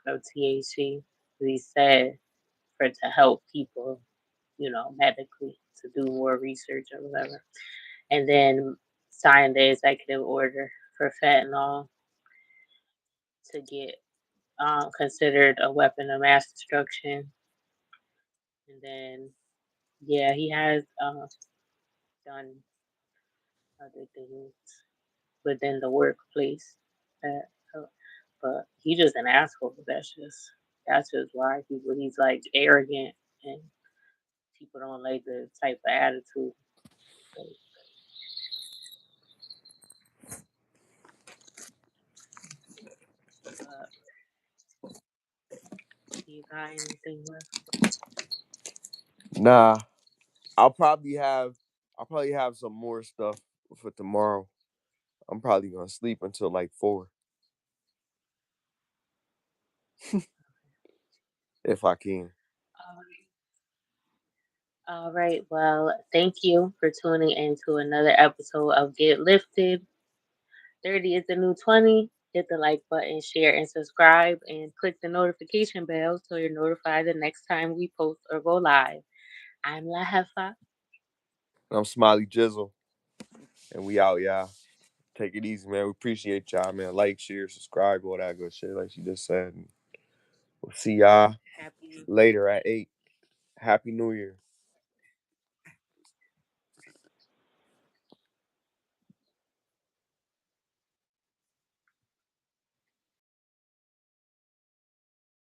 of THC. He said for to help people, medically to do more research or whatever, and then signed the executive order for fentanyl to get considered a weapon of mass destruction. And then, yeah, he has done other things within the workplace. That, uh, but he just an asshole. That's just why he's like arrogant and people don't like the type of attitude. Like, uh, you got anything left? Nah, I'll probably have I'll probably have some more stuff for tomorrow. I'm probably gonna sleep until like 4 if I can. All right. All right. Well, thank you for tuning in to another episode of Get Lifted. 30 is the new 20. Hit the like button, share, and subscribe, and click the notification bell so you're notified the next time we post or go live. I'm La Hefa. I'm Smiley Jizzle, and we out, y'all. Take it easy, man. We appreciate y'all, man. Like, share, subscribe, all that good shit, like she just said. And we'll see y'all Happy later at 8. Happy New Year.